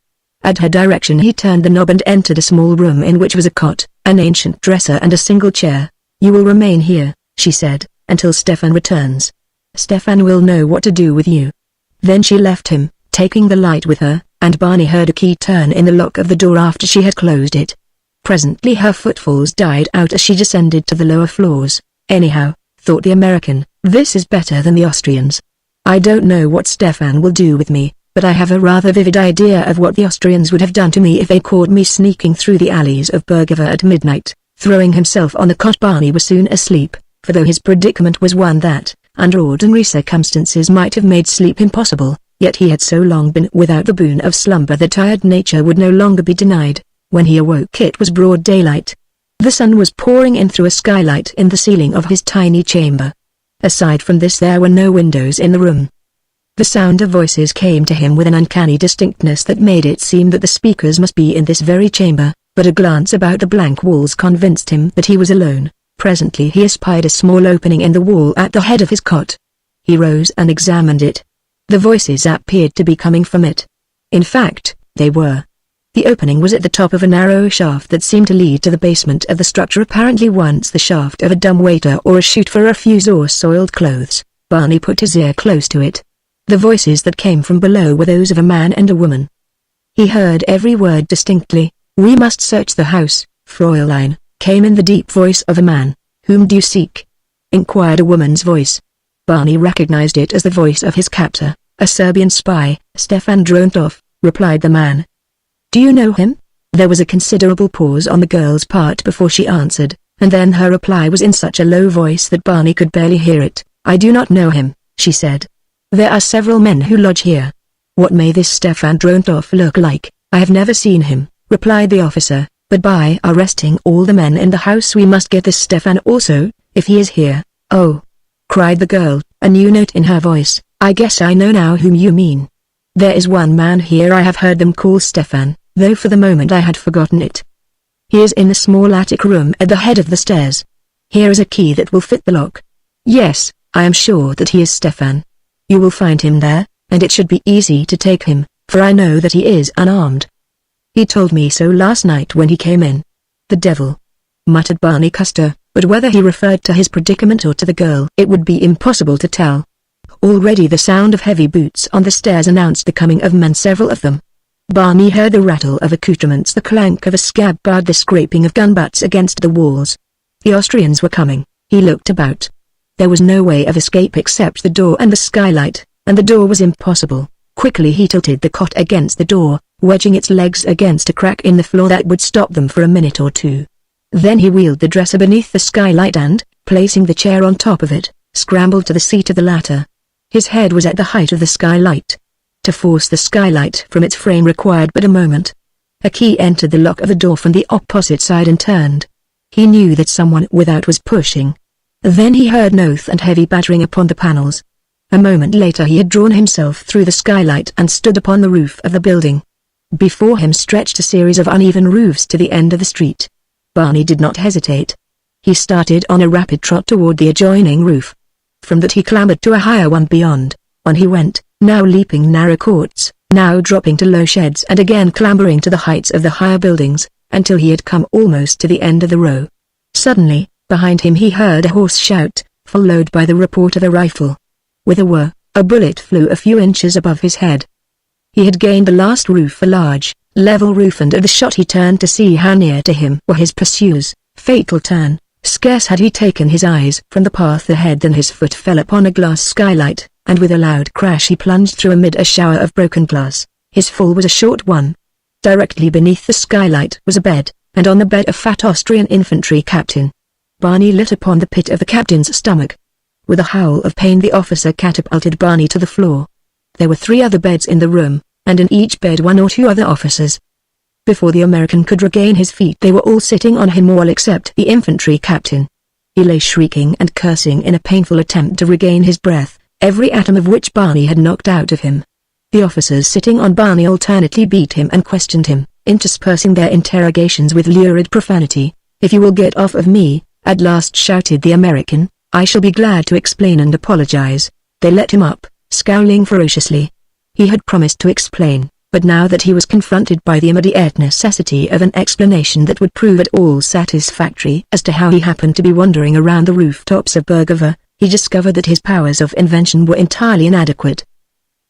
At her direction he turned the knob and entered a small room in which was a cot, an ancient dresser and a single chair. "You will remain here," she said, "until Stefan returns. Stefan will know what to do with you." Then she left him, taking the light with her, and Barney heard a key turn in the lock of the door after she had closed it. Presently her footfalls died out as she descended to the lower floors. "Anyhow," thought the American, "this is better than the Austrians. I don't know what Stefan will do with me, but I have a rather vivid idea of what the Austrians would have done to me if they caught me sneaking through the alleys of Burgova at midnight." Throwing himself on the cot, Barney was soon asleep, for though his predicament was one that, under ordinary circumstances, might have made sleep impossible, yet he had so long been without the boon of slumber that tired nature would no longer be denied. When he awoke it was broad daylight. The sun was pouring in through a skylight in the ceiling of his tiny chamber. Aside from this there were no windows in the room. The sound of voices came to him with an uncanny distinctness that made it seem that the speakers must be in this very chamber, but a glance about the blank walls convinced him that he was alone. Presently he espied a small opening in the wall at the head of his cot. He rose and examined it. The voices appeared to be coming from it. In fact, they were. The opening was at the top of a narrow shaft that seemed to lead to the basement of the structure, apparently once the shaft of a dumbwaiter or a chute for refuse or soiled clothes. Barney put his ear close to it. The voices that came from below were those of a man and a woman. He heard every word distinctly. "We must search the house, Fräulein," came in the deep voice of a man. "Whom do you seek?" inquired a woman's voice. Barney recognized it as the voice of his captor, a Serbian spy. "Stefan Drontov," replied the man. "Do you know him?" There was a considerable pause on the girl's part before she answered, and then her reply was in such a low voice that Barney could barely hear it. "I do not know him," she said. "There are several men who lodge here." "What may this Stefan Drontov look like?" "I have never seen him," replied the officer, "but by arresting all the men in the house we must get this Stefan also, if he is here." "Oh!" cried the girl, a new note in her voice. "I guess I know now whom you mean. There is one man here I have heard them call Stefan, though for the moment I had forgotten it. He is in the small attic room at the head of the stairs. Here is a key that will fit the lock. Yes, I am sure that he is Stefan. You will find him there, and it should be easy to take him, for I know that he is unarmed. He told me so last night when he came in." "The devil!" muttered Barney Custer, but whether he referred to his predicament or to the girl it would be impossible to tell. Already the sound of heavy boots on the stairs announced the coming of men, several of them. Barney heard the rattle of accoutrements, the clank of a scabbard, the scraping of gun butts against the walls. The Austrians were coming. He looked about. There was no way of escape except the door and the skylight, and the door was impossible. Quickly he tilted the cot against the door, wedging its legs against a crack in the floor that would stop them for a minute or two. Then he wheeled the dresser beneath the skylight and, placing the chair on top of it, scrambled to the seat of the latter. His head was at the height of the skylight. To force the skylight from its frame required but a moment. A key entered the lock of the door from the opposite side and turned. He knew that someone without was pushing. Then he heard an oath and heavy battering upon the panels. A moment later he had drawn himself through the skylight and stood upon the roof of the building. Before him stretched a series of uneven roofs to the end of the street. Barney did not hesitate. He started on a rapid trot toward the adjoining roof. From that he clambered to a higher one beyond. On he went, now leaping narrow courts, now dropping to low sheds and again clambering to the heights of the higher buildings, until he had come almost to the end of the row. Suddenly, behind him he heard a hoarse shout, followed by the report of a rifle. With a whir, a bullet flew a few inches above his head. He had gained the last roof, a large, level roof, and at the shot he turned to see how near to him were his pursuers. Fatal turn. Scarce had he taken his eyes from the path ahead than his foot fell upon a glass skylight, and with a loud crash he plunged through amid a shower of broken glass. His fall was a short one. Directly beneath the skylight was a bed, and on the bed a fat Austrian infantry captain. Barney lit upon the pit of the captain's stomach. With a howl of pain the officer catapulted Barney to the floor. There were 3 other beds in the room, and in each bed 1 or 2 other officers. Before the American could regain his feet they were all sitting on him, all except the infantry captain. He lay shrieking and cursing in a painful attempt to regain his breath, every atom of which Barney had knocked out of him. The officers sitting on Barney alternately beat him and questioned him, interspersing their interrogations with lurid profanity. "If you will get off of me," at last shouted the American, "I shall be glad to explain and apologize." They let him up, scowling ferociously. He had promised to explain, but now that he was confronted by the immediate necessity of an explanation that would prove at all satisfactory as to how he happened to be wandering around the rooftops of Burgova, he discovered that his powers of invention were entirely inadequate.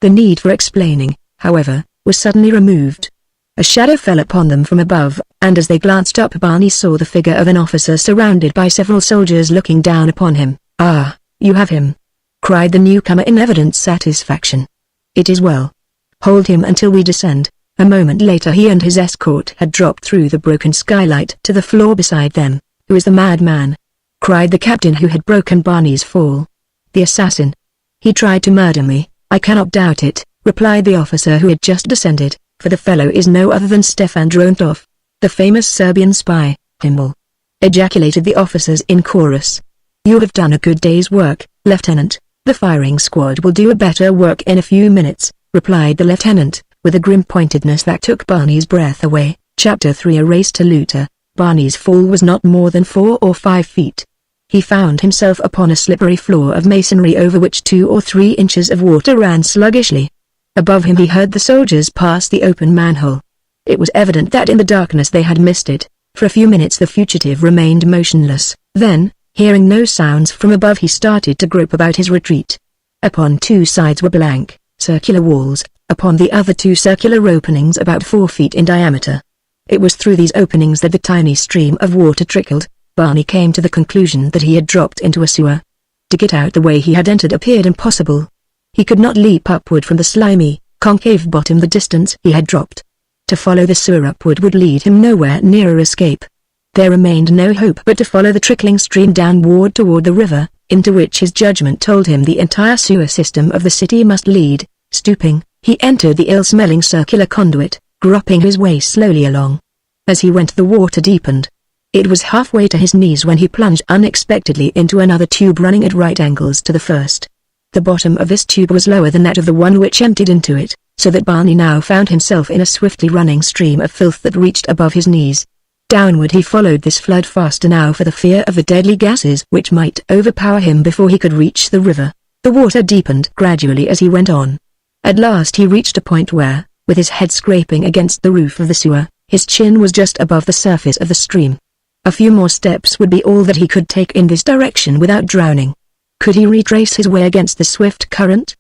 The need for explaining, however, was suddenly removed. A shadow fell upon them from above, and as they glanced up, Barney saw the figure of an officer surrounded by several soldiers looking down upon him. "Ah, you have him!" cried the newcomer in evident satisfaction. "It is well. Hold him until we descend." A moment later he and his escort had dropped through the broken skylight to the floor beside them. "Who is the madman?" cried the captain who had broken Barney's fall. "The assassin. He tried to murder me, I cannot doubt it," replied the officer who had just descended, "for the fellow is no other than Stefan Drontov, the famous Serbian spy." "Himmel!" ejaculated the officers in chorus. "You have done a good day's work, Lieutenant. The firing squad will do a better work in a few minutes," replied the lieutenant, with a grim pointedness that took Barney's breath away. Chapter 3 A Race to Luther. Barney's fall was not more than 4 or 5 feet. He found himself upon a slippery floor of masonry over which 2 or 3 inches of water ran sluggishly. Above him he heard the soldiers pass the open manhole. It was evident that in the darkness they had missed it. For a few minutes the fugitive remained motionless. Then, hearing no sounds from above, he started to grope about his retreat. Upon 2 sides were blank, circular walls, upon the other 2 circular openings about 4 feet in diameter. It was through these openings that the tiny stream of water trickled. Barney came to the conclusion that he had dropped into a sewer. To get out the way he had entered appeared impossible. He could not leap upward from the slimy, concave bottom the distance he had dropped. To follow the sewer upward would lead him nowhere nearer escape. There remained no hope but to follow the trickling stream downward toward the river, into which his judgment told him the entire sewer system of the city must lead. Stooping, he entered the ill-smelling circular conduit, groping his way slowly along. As he went the water deepened. It was halfway to his knees when he plunged unexpectedly into another tube running at right angles to the first. The bottom of this tube was lower than that of the one which emptied into it, so that Barney now found himself in a swiftly running stream of filth that reached above his knees. Downward he followed this flood faster now for the fear of the deadly gases which might overpower him before he could reach the river. The water deepened gradually as he went on. At last he reached a point where, with his head scraping against the roof of the sewer, his chin was just above the surface of the stream. A few more steps would be all that he could take in this direction without drowning. Could he retrace his way against the swift current?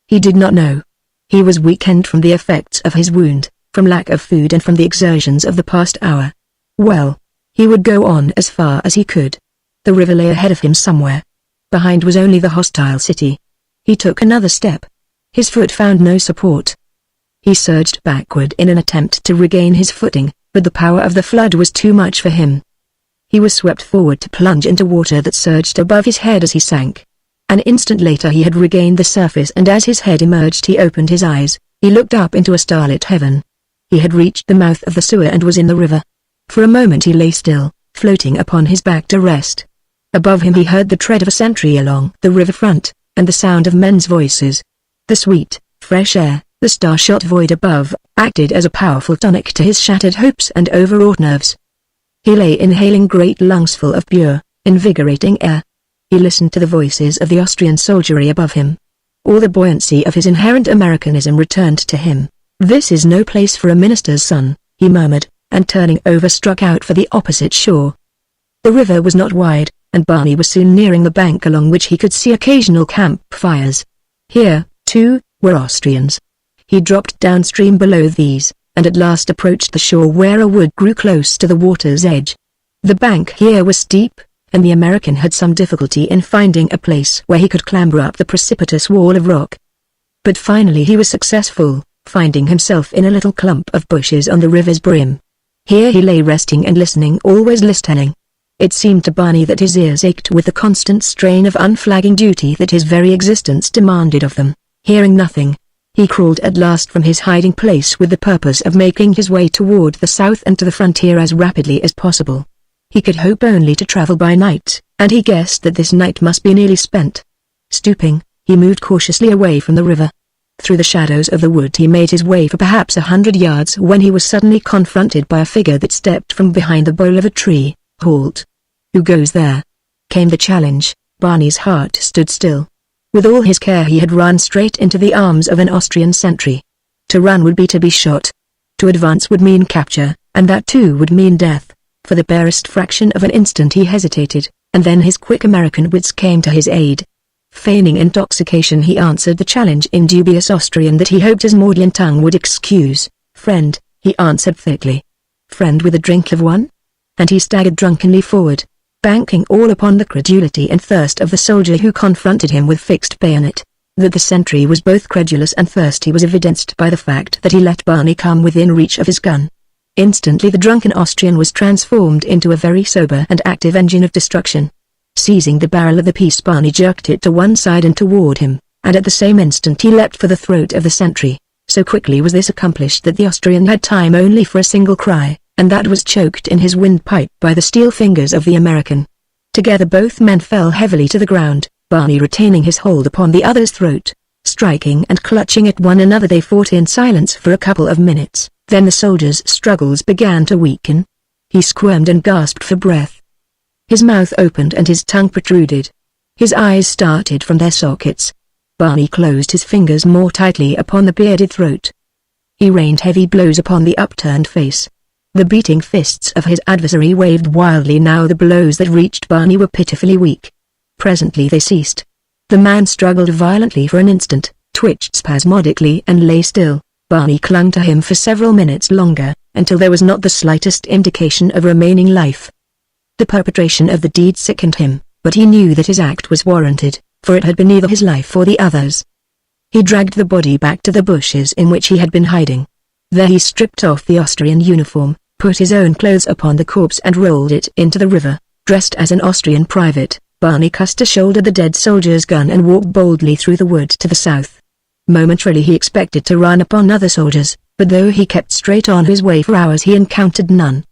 He did not know. He was weakened from the effects of his wound, from lack of food and from the exertions of the past hour. Well, he would go on as far as he could. The river lay ahead of him somewhere. Behind was only the hostile city. He took another step. His foot found no support. He surged backward in an attempt to regain his footing, but the power of the flood was too much for him. He was swept forward to plunge into water that surged above his head as he sank. An instant later he had regained the surface, and as his head emerged he opened his eyes. He looked up into a starlit heaven. He had reached the mouth of the sewer and was in the river. For a moment he lay still, floating upon his back to rest. Above him he heard the tread of a sentry along the riverfront, and the sound of men's voices. The sweet, fresh air, the star-shot void above, acted as a powerful tonic to his shattered hopes and overwrought nerves. He lay inhaling great lungsful of pure, invigorating air. He listened to the voices of the Austrian soldiery above him. All the buoyancy of his inherent Americanism returned to him. "This is no place for a minister's son," he murmured, and turning over struck out for the opposite shore. The river was not wide, and Barney was soon nearing the bank along which he could see occasional campfires. Here, too, were Austrians. He dropped downstream below these, and at last approached the shore where a wood grew close to the water's edge. The bank here was steep, and the American had some difficulty in finding a place where he could clamber up the precipitous wall of rock. But finally he was successful, finding himself in a little clump of bushes on the river's brim. Here he lay resting and listening, always listening. It seemed to Barney that his ears ached with the constant strain of unflagging duty that his very existence demanded of them. Hearing nothing, he crawled at last from his hiding place with the purpose of making his way toward the south and to the frontier as rapidly as possible. He could hope only to travel by night, and he guessed that this night must be nearly spent. Stooping, he moved cautiously away from the river. Through the shadows of the wood he made his way for perhaps 100 yards when he was suddenly confronted by a figure that stepped from behind the bole of a tree. "Halt! Who goes there?" came the challenge. Barney's heart stood still. With all his care he had run straight into the arms of an Austrian sentry. To run would be to be shot. To advance would mean capture, and that too would mean death. For the barest fraction of an instant he hesitated, and then his quick American wits came to his aid. Feigning intoxication he answered the challenge in dubious Austrian that he hoped his maudlin tongue would excuse. "Friend," he answered thickly. "Friend with a drink of one?" And he staggered drunkenly forward, banking all upon the credulity and thirst of the soldier who confronted him with fixed bayonet. That the sentry was both credulous and thirsty was evidenced by the fact that he let Barney come within reach of his gun. Instantly the drunken Austrian was transformed into a very sober and active engine of destruction. Seizing the barrel of the piece, Barney jerked it to one side and toward him, and at the same instant he leapt for the throat of the sentry. So quickly was this accomplished that the Austrian had time only for a single cry, and that was choked in his windpipe by the steel fingers of the American. Together both men fell heavily to the ground, Barney retaining his hold upon the other's throat. Striking and clutching at one another they fought in silence for a couple of minutes, then the soldier's struggles began to weaken. He squirmed and gasped for breath. His mouth opened and his tongue protruded. His eyes started from their sockets. Barney closed his fingers more tightly upon the bearded throat. He rained heavy blows upon the upturned face. The beating fists of his adversary waved wildly. Now the blows that reached Barney were pitifully weak. Presently they ceased. The man struggled violently for an instant, twitched spasmodically and lay still. Barney clung to him for several minutes longer, until there was not the slightest indication of remaining life. The perpetration of the deed sickened him, but he knew that his act was warranted, for it had been either his life or the other's. He dragged the body back to the bushes in which he had been hiding. There he stripped off the Austrian uniform, put his own clothes upon the corpse and rolled it into the river. Dressed as an Austrian private, Barney shouldered the dead soldier's gun and walked boldly through the wood to the south. Momentarily he expected to run upon other soldiers, but though he kept straight on his way for hours he encountered none.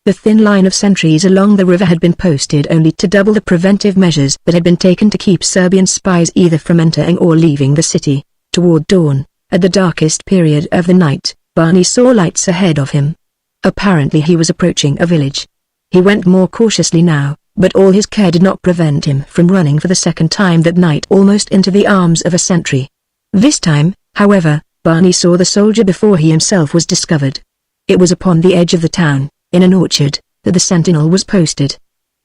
The thin line of sentries along the river had been posted only to double the preventive measures that had been taken to keep Serbian spies either from entering or leaving the city. Toward dawn, at the darkest period of the night, Barney saw lights ahead of him. Apparently he was approaching a village. He went more cautiously now, but all his care did not prevent him from running for the second time that night almost into the arms of a sentry. This time, however, Barney saw the soldier before he himself was discovered. It was upon the edge of the town, in an orchard, that the sentinel was posted.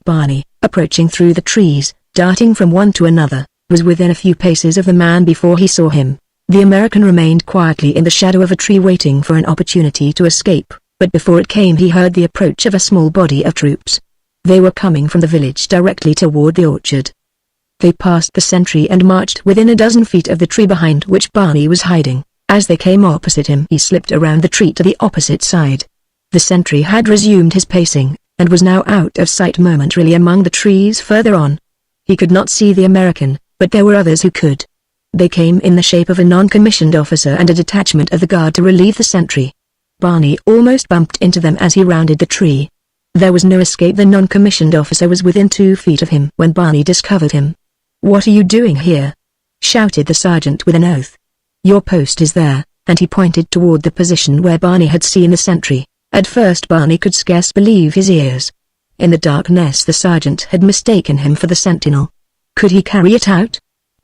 Barney, approaching through the trees, darting from one to another, was within a few paces of the man before he saw him. The American remained quietly in the shadow of a tree waiting for an opportunity to escape, but before it came he heard the approach of a small body of troops. They were coming from the village directly toward the orchard. They passed the sentry and marched within a dozen feet of the tree behind which Barney was hiding. As they came opposite him he slipped around the tree to the opposite side. The sentry had resumed his pacing, and was now out of sight momentarily among the trees further on. He could not see the American, but there were others who could. They came in the shape of a non-commissioned officer and a detachment of the guard to relieve the sentry. Barney almost bumped into them as he rounded the tree. There was no escape. The non-commissioned officer was within 2 feet of him when Barney discovered him. "What are you doing here?" shouted the sergeant with an oath. "Your post is there," and he pointed toward the position where Barney had seen the sentry. At first Barney could scarce believe his ears. In the darkness the sergeant had mistaken him for the sentinel. Could he carry it out?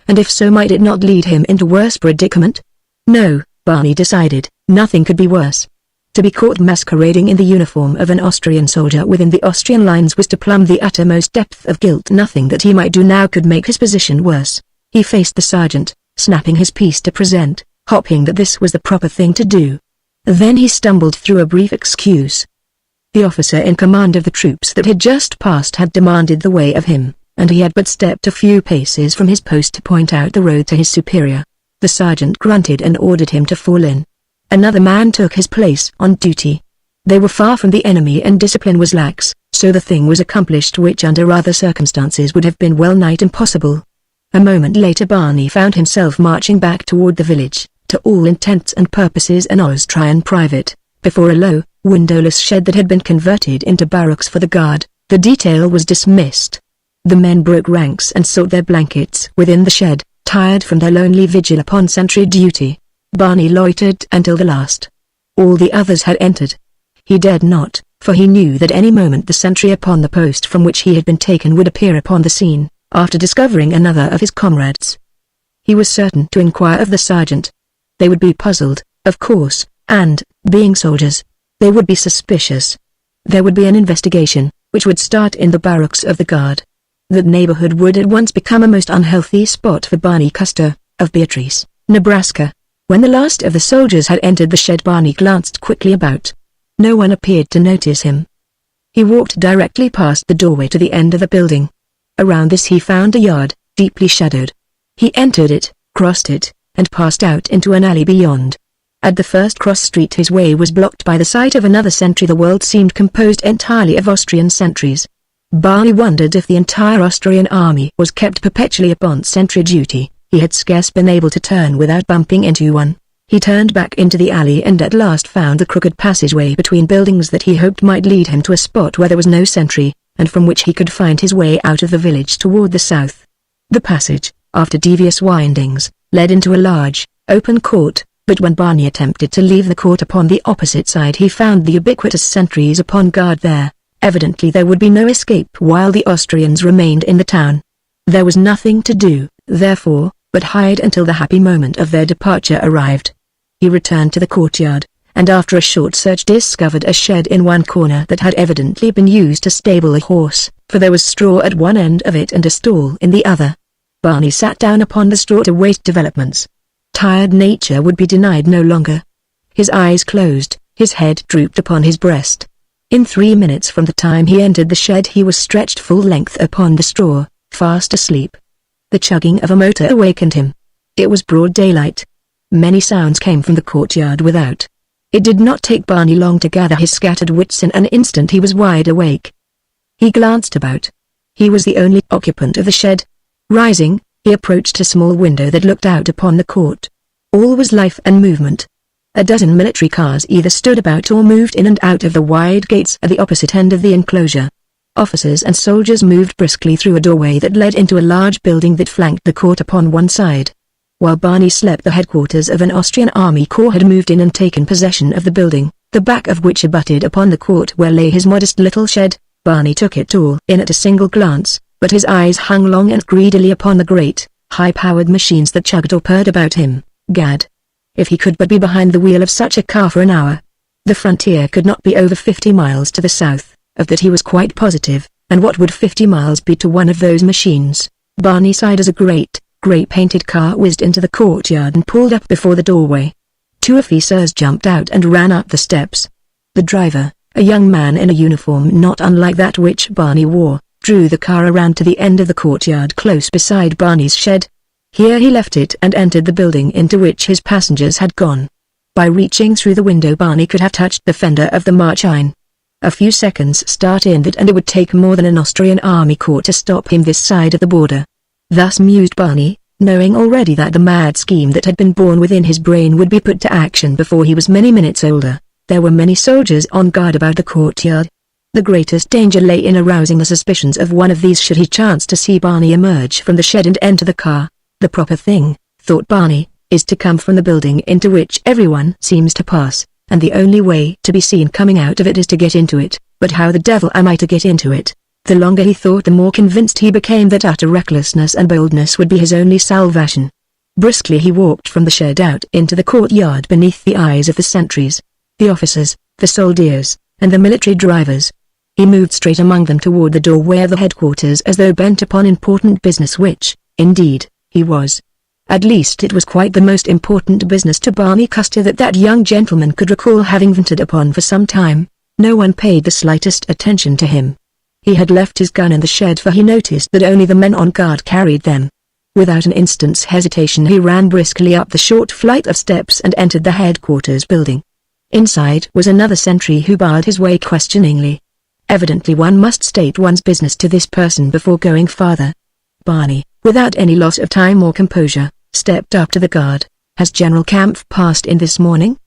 And if so, might it not lead him into worse predicament? No, Barney decided, nothing could be worse. To be caught masquerading in the uniform of an Austrian soldier within the Austrian lines was to plumb the uttermost depth of guilt. Nothing that he might do now could make his position worse. He faced the sergeant, snapping his piece to present, hoping that this was the proper thing to do. Then he stumbled through a brief excuse. The officer in command of the troops that had just passed had demanded the way of him, and he had but stepped a few paces from his post to point out the road to his superior. The sergeant grunted and ordered him to fall in. Another man took his place on duty. They were far from the enemy and discipline was lax, so the thing was accomplished which under other circumstances would have been well-nigh impossible. A moment later Barney found himself marching back toward the village, to all intents and purposes an Austrian private, before a low, windowless shed that had been converted into barracks for the guard. The detail was dismissed. The men broke ranks and sought their blankets within the shed, tired from their lonely vigil upon sentry duty. Barney loitered until the last. All the others had entered. He dared not, for he knew that any moment the sentry upon the post from which he had been taken would appear upon the scene, after discovering another of his comrades. He was certain to inquire of the sergeant. They would be puzzled, of course, and, being soldiers, they would be suspicious. There would be an investigation, which would start in the barracks of the guard. The neighborhood would at once become a most unhealthy spot for Barney Custer, of Beatrice, Nebraska. When the last of the soldiers had entered the shed, Barney glanced quickly about. No one appeared to notice him. He walked directly past the doorway to the end of the building. Around this he found a yard, deeply shadowed. He entered it, crossed it, and passed out into an alley beyond. At the first cross street his way was blocked by the sight of another sentry. The world seemed composed entirely of Austrian sentries. Barney wondered if the entire Austrian army was kept perpetually upon sentry duty. He had scarce been able to turn without bumping into one. He turned back into the alley and at last found the crooked passageway between buildings that he hoped might lead him to a spot where there was no sentry, and from which he could find his way out of the village toward the south. The passage, after devious windings, led into a large, open court, but when Barney attempted to leave the court upon the opposite side he found the ubiquitous sentries upon guard there. Evidently there would be no escape while the Austrians remained in the town. There was nothing to do, therefore, but hide until the happy moment of their departure arrived. He returned to the courtyard, and after a short search discovered a shed in one corner that had evidently been used to stable a horse, for there was straw at one end of it and a stall in the other. Barney sat down upon the straw to wait developments. Tired nature would be denied no longer. His eyes closed, his head drooped upon his breast. In 3 minutes from the time he entered the shed he was stretched full length upon the straw, fast asleep. The chugging of a motor awakened him. It was broad daylight. Many sounds came from the courtyard without. It did not take Barney long to gather his scattered wits. In an instant he was wide awake. He glanced about. He was the only occupant of the shed. Rising, he approached a small window that looked out upon the court. All was life and movement. A dozen military cars either stood about or moved in and out of the wide gates at the opposite end of the enclosure. Officers and soldiers moved briskly through a doorway that led into a large building that flanked the court upon one side. While Barney slept, the headquarters of an Austrian army corps had moved in and taken possession of the building, the back of which abutted upon the court where lay his modest little shed. Barney took it all in at a single glance, but his eyes hung long and greedily upon the great, high-powered machines that chugged or purred about him. Gad! If he could but be behind the wheel of such a car for an hour. The frontier could not be over 50 miles to the south, of that he was quite positive, and what would 50 miles be to one of those machines? Barney sighed as a great, grey painted car whizzed into the courtyard and pulled up before the doorway. 2 officers jumped out and ran up the steps. The driver, a young man in a uniform not unlike that which Barney wore, drew the car around to the end of the courtyard close beside Barney's shed. Here he left it and entered the building into which his passengers had gone. By reaching through the window Barney could have touched the fender of the machine. A few seconds start in that and it would take more than an Austrian army corps to stop him this side of the border. Thus mused Barney, knowing already that the mad scheme that had been born within his brain would be put to action before he was many minutes older. There were many soldiers on guard about the courtyard. The greatest danger lay in arousing the suspicions of one of these should he chance to see Barney emerge from the shed and enter the car. The proper thing, thought Barney, is to come from the building into which everyone seems to pass, and the only way to be seen coming out of it is to get into it. But how the devil am I to get into it? The longer he thought the more convinced he became that utter recklessness and boldness would be his only salvation. Briskly he walked from the shed out into the courtyard beneath the eyes of the sentries, the officers, the soldiers, and the military drivers. He moved straight among them toward the doorway of the headquarters as though bent upon important business which, indeed, he was. At least it was quite the most important business to Barney Custer that young gentleman could recall having ventured upon for some time. No one paid the slightest attention to him. He had left his gun in the shed for he noticed that only the men on guard carried them. Without an instant's hesitation he ran briskly up the short flight of steps and entered the headquarters building. Inside was another sentry who barred his way questioningly. Evidently one must state one's business to this person before going farther. Barney, without any loss of time or composure, stepped up to the guard. "Has General Kampf passed in this morning?"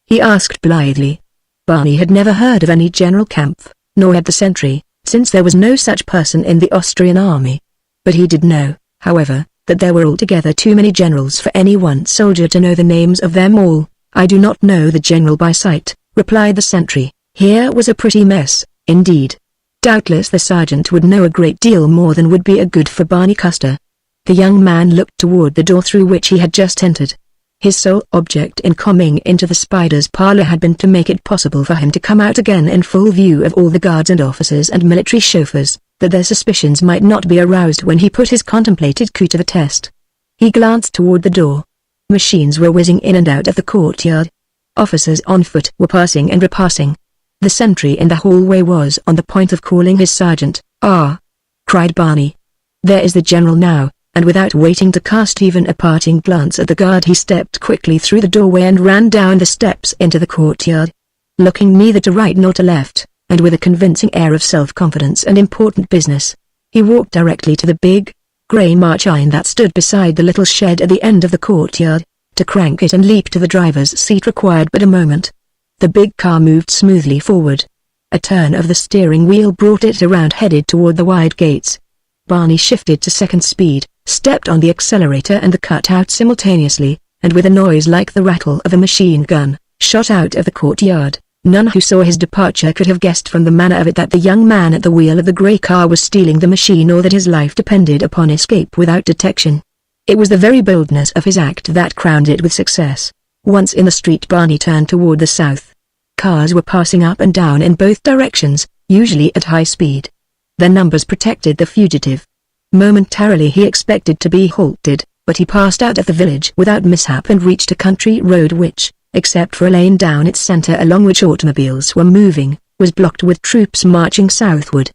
he asked blithely. Barney had never heard of any General Kampf, nor had the sentry, since there was no such person in the Austrian army. But he did know, however, that there were altogether too many generals for any one soldier to know the names of them all. "I do not know the general by sight," replied the sentry. Here was a pretty mess, indeed. Doubtless the sergeant would know a great deal more than would be a good for Barney Custer. The young man looked toward the door through which he had just entered. His sole object in coming into the spider's parlor had been to make it possible for him to come out again in full view of all the guards and officers and military chauffeurs, that their suspicions might not be aroused when he put his contemplated coup to the test. He glanced toward the door. Machines were whizzing in and out of the courtyard. Officers on foot were passing and repassing. The sentry in the hallway was on the point of calling his sergeant. "Ah!" cried Barney. "There is the general now," and without waiting to cast even a parting glance at the guard he stepped quickly through the doorway and ran down the steps into the courtyard. Looking neither to right nor to left, and with a convincing air of self-confidence and important business, he walked directly to the big, grey machine that stood beside the little shed at the end of the courtyard. To crank it and leap to the driver's seat required but a moment. The big car moved smoothly forward. A turn of the steering wheel brought it around, headed toward the wide gates. Barney shifted to second speed, stepped on the accelerator and the cut out simultaneously, and with a noise like the rattle of a machine gun, shot out of the courtyard. None who saw his departure could have guessed from the manner of it that the young man at the wheel of the grey car was stealing the machine, or that his life depended upon escape without detection. It was the very boldness of his act that crowned it with success. Once in the street, Barney turned toward the south. Cars were passing up and down in both directions, usually at high speed. Their numbers protected the fugitive. Momentarily he expected to be halted, but he passed out of the village without mishap and reached a country road which, except for a lane down its center along which automobiles were moving, was blocked with troops marching southward.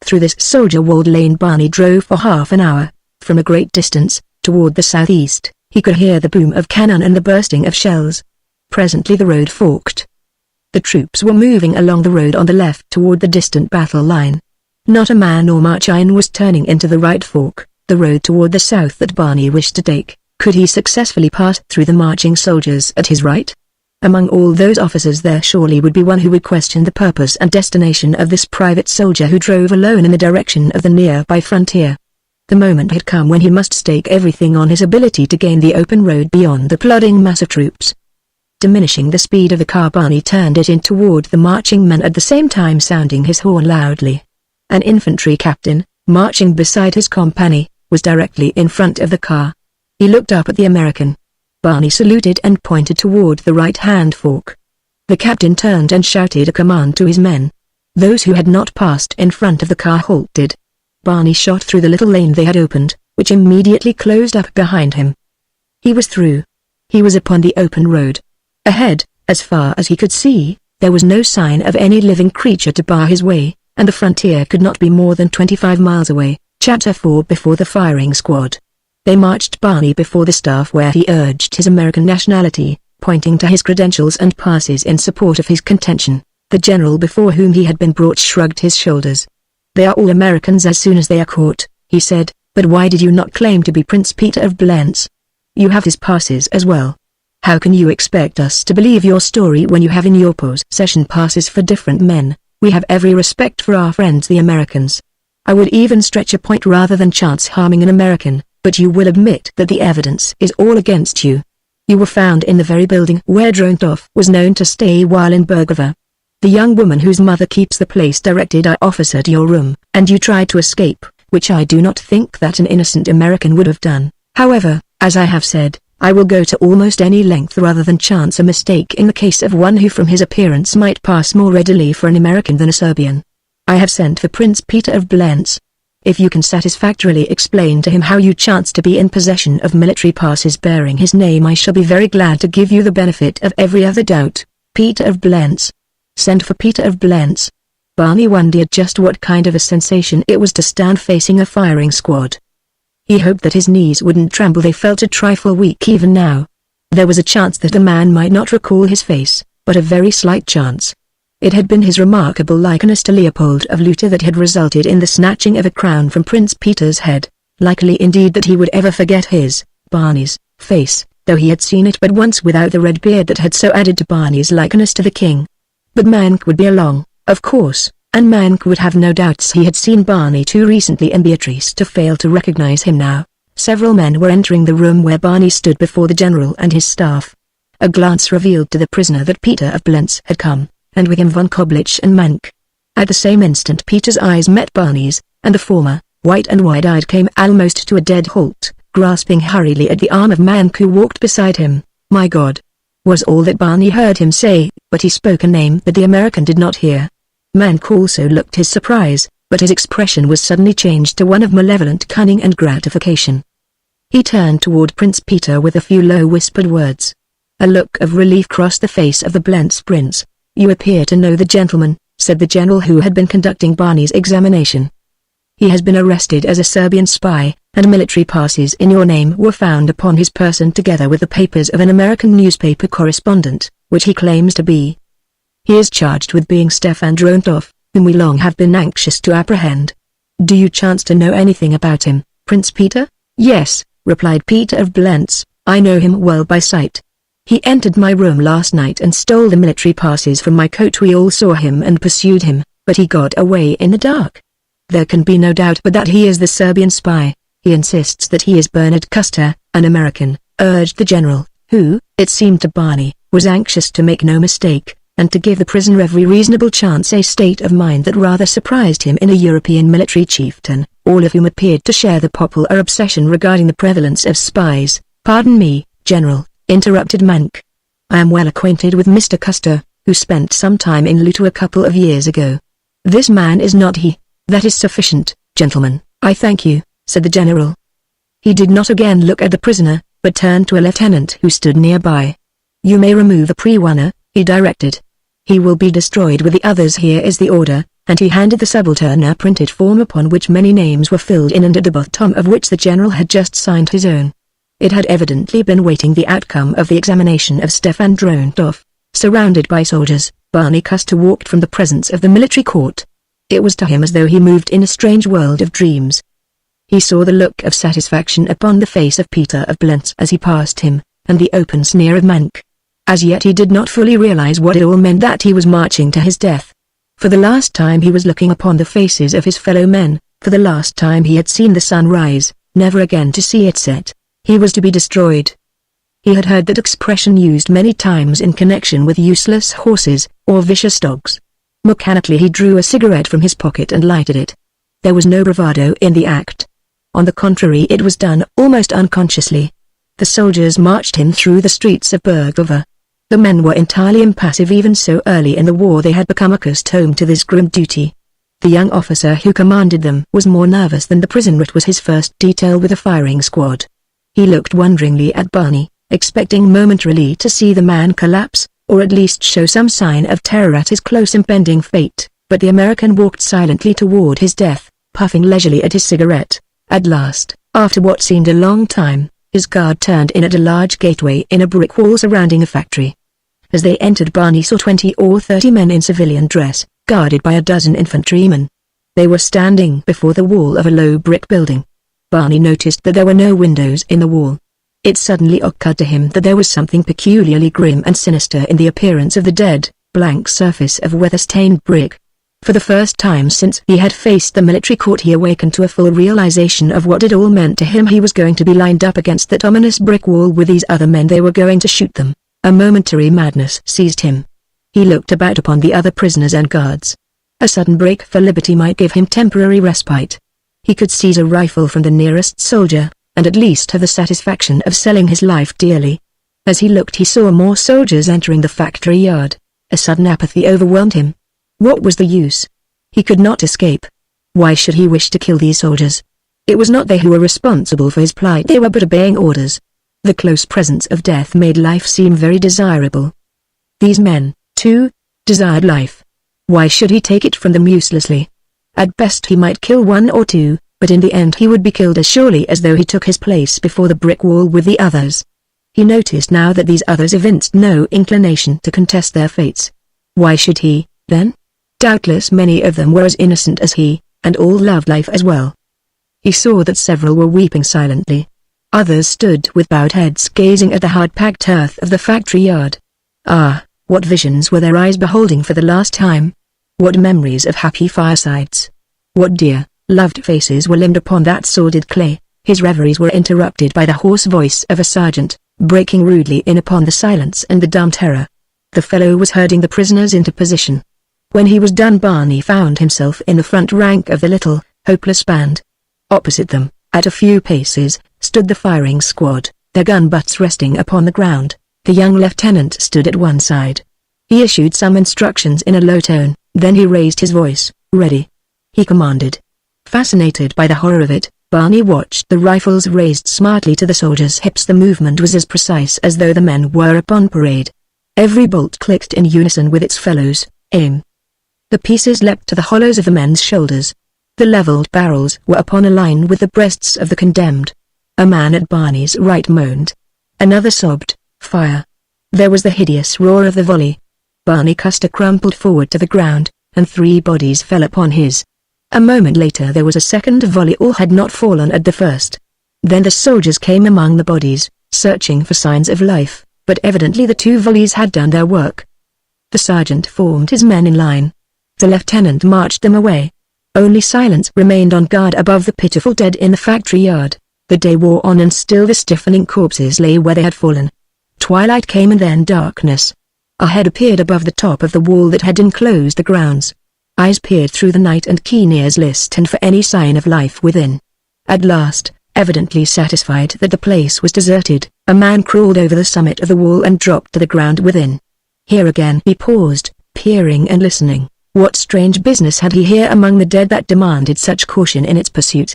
Through this soldier-walled lane Barney drove for half an hour. From a great distance, toward the southeast, he could hear the boom of cannon and the bursting of shells. Presently the road forked. The troops were moving along the road on the left toward the distant battle line. Not a man or machine was turning into the right fork, the road toward the south that Barney wished to take. Could he successfully pass through the marching soldiers at his right? Among all those officers there surely would be one who would question the purpose and destination of this private soldier who drove alone in the direction of the nearby frontier. The moment had come when he must stake everything on his ability to gain the open road beyond the plodding mass of troops. Diminishing the speed of the car, Barney turned it in toward the marching men, at the same time sounding his horn loudly. An infantry captain, marching beside his company, was directly in front of the car. He looked up at the American. Barney saluted and pointed toward the right-hand fork. The captain turned and shouted a command to his men. Those who had not passed in front of the car halted. Barney shot through the little lane they had opened, which immediately closed up behind him. He was through. He was upon the open road. Ahead, as far as he could see, there was no sign of any living creature to bar his way, and the frontier could not be more than 25 miles away. Chapter 4. Before the firing squad. They marched Barney before the staff, where he urged his American nationality, pointing to his credentials and passes in support of his contention. The general before whom he had been brought shrugged his shoulders. "They are all Americans as soon as they are caught," he said, "but why did you not claim to be Prince Peter of Blentz? You have his passes as well. How can you expect us to believe your story when you have in your possession passes for different men? We have every respect for our friends the Americans. I would even stretch a point rather than chance harming an American, but you will admit that the evidence is all against you. You were found in the very building where Drontoff was known to stay while in Burgova. The young woman whose mother keeps the place directed our officer to your room, and you tried to escape, which I do not think that an innocent American would have done. However, as I have said, I will go to almost any length rather than chance a mistake in the case of one who from his appearance might pass more readily for an American than a Serbian. I have sent for Prince Peter of Blentz. If you can satisfactorily explain to him how you chance to be in possession of military passes bearing his name, I shall be very glad to give you the benefit of every other doubt. Peter of Blentz. Send for Peter of Blentz." Barney wondered just what kind of a sensation it was to stand facing a firing squad. He hoped that his knees wouldn't tremble. They felt a trifle weak even now. There was a chance that the man might not recall his face, but a very slight chance. It had been his remarkable likeness to Leopold of Lutha that had resulted in the snatching of a crown from Prince Peter's head. Likely indeed that he would ever forget his, Barney's, face, though he had seen it but once without the red beard that had so added to Barney's likeness to the king. But Mank would be along, of course, and Mank would have no doubts he had seen Barney too recently in Beatrice to fail to recognize him now. Several men were entering the room where Barney stood before the general and his staff. A glance revealed to the prisoner that Peter of Blentz had come, and with him von Koblich and Mank. At the same instant Peter's eyes met Barney's, and the former, white and wide-eyed, came almost to a dead halt, grasping hurriedly at the arm of Mank who walked beside him. My God," was all that Barney heard him say, but he spoke a name that the American did not hear. Mank also looked his surprise, but his expression was suddenly changed to one of malevolent cunning and gratification. He turned toward Prince Peter with a few low whispered words. A look of relief crossed the face of the Blentz prince. "You appear to know the gentleman," said the general who had been conducting Barney's examination. "He has been arrested as a Serbian spy, and military passes in your name were found upon his person together with the papers of an American newspaper correspondent, which he claims to be. He is charged with being Stefan Drontoff, whom we long have been anxious to apprehend. Do you chance to know anything about him, Prince Peter?" "Yes," replied Peter of Blentz, "I know him well by sight. He entered my room last night and stole the military passes from my coat. We all saw him and pursued him, but he got away in the dark. There can be no doubt but that he is the Serbian spy. He insists that he is Bernard Custer, an American," urged the general, who, it seemed to Barney, was anxious to make no mistake, and to give the prisoner every reasonable chance, a state of mind that rather surprised him in a European military chieftain, all of whom appeared to share the popular obsession regarding the prevalence of spies. "Pardon me, General," interrupted Mank. "I am well acquainted with Mr. Custer, who spent some time in Luto a couple of years ago. This man is not he." "That is sufficient, gentlemen, I thank you," said the general. He did not again look at the prisoner, but turned to a lieutenant who stood nearby. "You may remove the pre-warner," he directed. "He will be destroyed with the others. Here is the order," and he handed the subaltern a printed form upon which many names were filled in and at the bottom of which the general had just signed his own. It had evidently been waiting the outcome of the examination of Stefan Drontoff. Surrounded by soldiers, Barney Custer walked from the presence of the military court. It was to him as though he moved in a strange world of dreams. He saw the look of satisfaction upon the face of Peter of Blentz as he passed him, and the open sneer of Mank. As yet he did not fully realize what it all meant, that he was marching to his death. For the last time he was looking upon the faces of his fellow men, for the last time he had seen the sun rise, never again to see it set. He was to be destroyed. He had heard that expression used many times in connection with useless horses, or vicious dogs. Mechanically he drew a cigarette from his pocket and lighted it. There was no bravado in the act. On the contrary, it was done almost unconsciously. The soldiers marched him through the streets of Burgova. The men were entirely impassive. Even so early in the war they had become accustomed to this grim duty. The young officer who commanded them was more nervous than the prisoner. It was his first detail with a firing squad. He looked wonderingly at Barney, expecting momentarily to see the man collapse, or at least show some sign of terror at his close impending fate, but the American walked silently toward his death, puffing leisurely at his cigarette. At last, after what seemed a long time, his guard turned in at a large gateway in a brick wall surrounding a factory. As they entered, Barney saw 20 or 30 men in civilian dress, guarded by a dozen infantrymen. They were standing before the wall of a low brick building. Barney noticed that there were no windows in the wall. It suddenly occurred to him that there was something peculiarly grim and sinister in the appearance of the dead, blank surface of weather-stained brick. For the first time since he had faced the military court he awakened to a full realization of what it all meant to him. He was going to be lined up against that ominous brick wall with these other men. They were going to shoot them. A momentary madness seized him. He looked about upon the other prisoners and guards. A sudden break for liberty might give him temporary respite. He could seize a rifle from the nearest soldier, and at least have the satisfaction of selling his life dearly. As he looked he saw more soldiers entering the factory yard. A sudden apathy overwhelmed him. What was the use? He could not escape. Why should he wish to kill these soldiers? It was not they who were responsible for his plight. They were but obeying orders. The close presence of death made life seem very desirable. These men, too, desired life. Why should he take it from them uselessly? At best he might kill one or two, but in the end he would be killed as surely as though he took his place before the brick wall with the others. He noticed now that these others evinced no inclination to contest their fates. Why should he, then? Doubtless many of them were as innocent as he, and all loved life as well. He saw that several were weeping silently. Others stood with bowed heads gazing at the hard-packed earth of the factory yard. Ah, what visions were their eyes beholding for the last time? What memories of happy firesides! What dear, loved faces were limned upon that sordid clay! His reveries were interrupted by the hoarse voice of a sergeant, breaking rudely in upon the silence and the dumb terror. The fellow was herding the prisoners into position. When he was done, Barney found himself in the front rank of the little, hopeless band. Opposite them, at a few paces, stood the firing squad, their gun butts resting upon the ground. The young lieutenant stood at one side. He issued some instructions in a low tone, then he raised his voice. "Ready," he commanded. Fascinated by the horror of it, Barney watched the rifles raised smartly to the soldiers' hips. The movement was as precise as though the men were upon parade. Every bolt clicked in unison with its fellows. Aim. The pieces leapt to the hollows of the men's shoulders. The leveled barrels were upon a line with the breasts of the condemned. A man at Barney's right moaned. Another sobbed, "Fire!" There was the hideous roar of the volley. Barney Custer crumpled forward to the ground, and 3 bodies fell upon his. A moment later there was a second volley. All had not fallen at the first. Then the soldiers came among the bodies, searching for signs of life, but evidently the 2 volleys had done their work. The sergeant formed his men in line. The lieutenant marched them away. Only silence remained on guard above the pitiful dead in the factory yard. The day wore on and still the stiffening corpses lay where they had fallen. Twilight came and then darkness. A head appeared above the top of the wall that had enclosed the grounds. Eyes peered through the night and keen ears listened for any sign of life within. At last, evidently satisfied that the place was deserted, a man crawled over the summit of the wall and dropped to the ground within. Here again he paused, peering and listening. What strange business had he here among the dead that demanded such caution in its pursuit?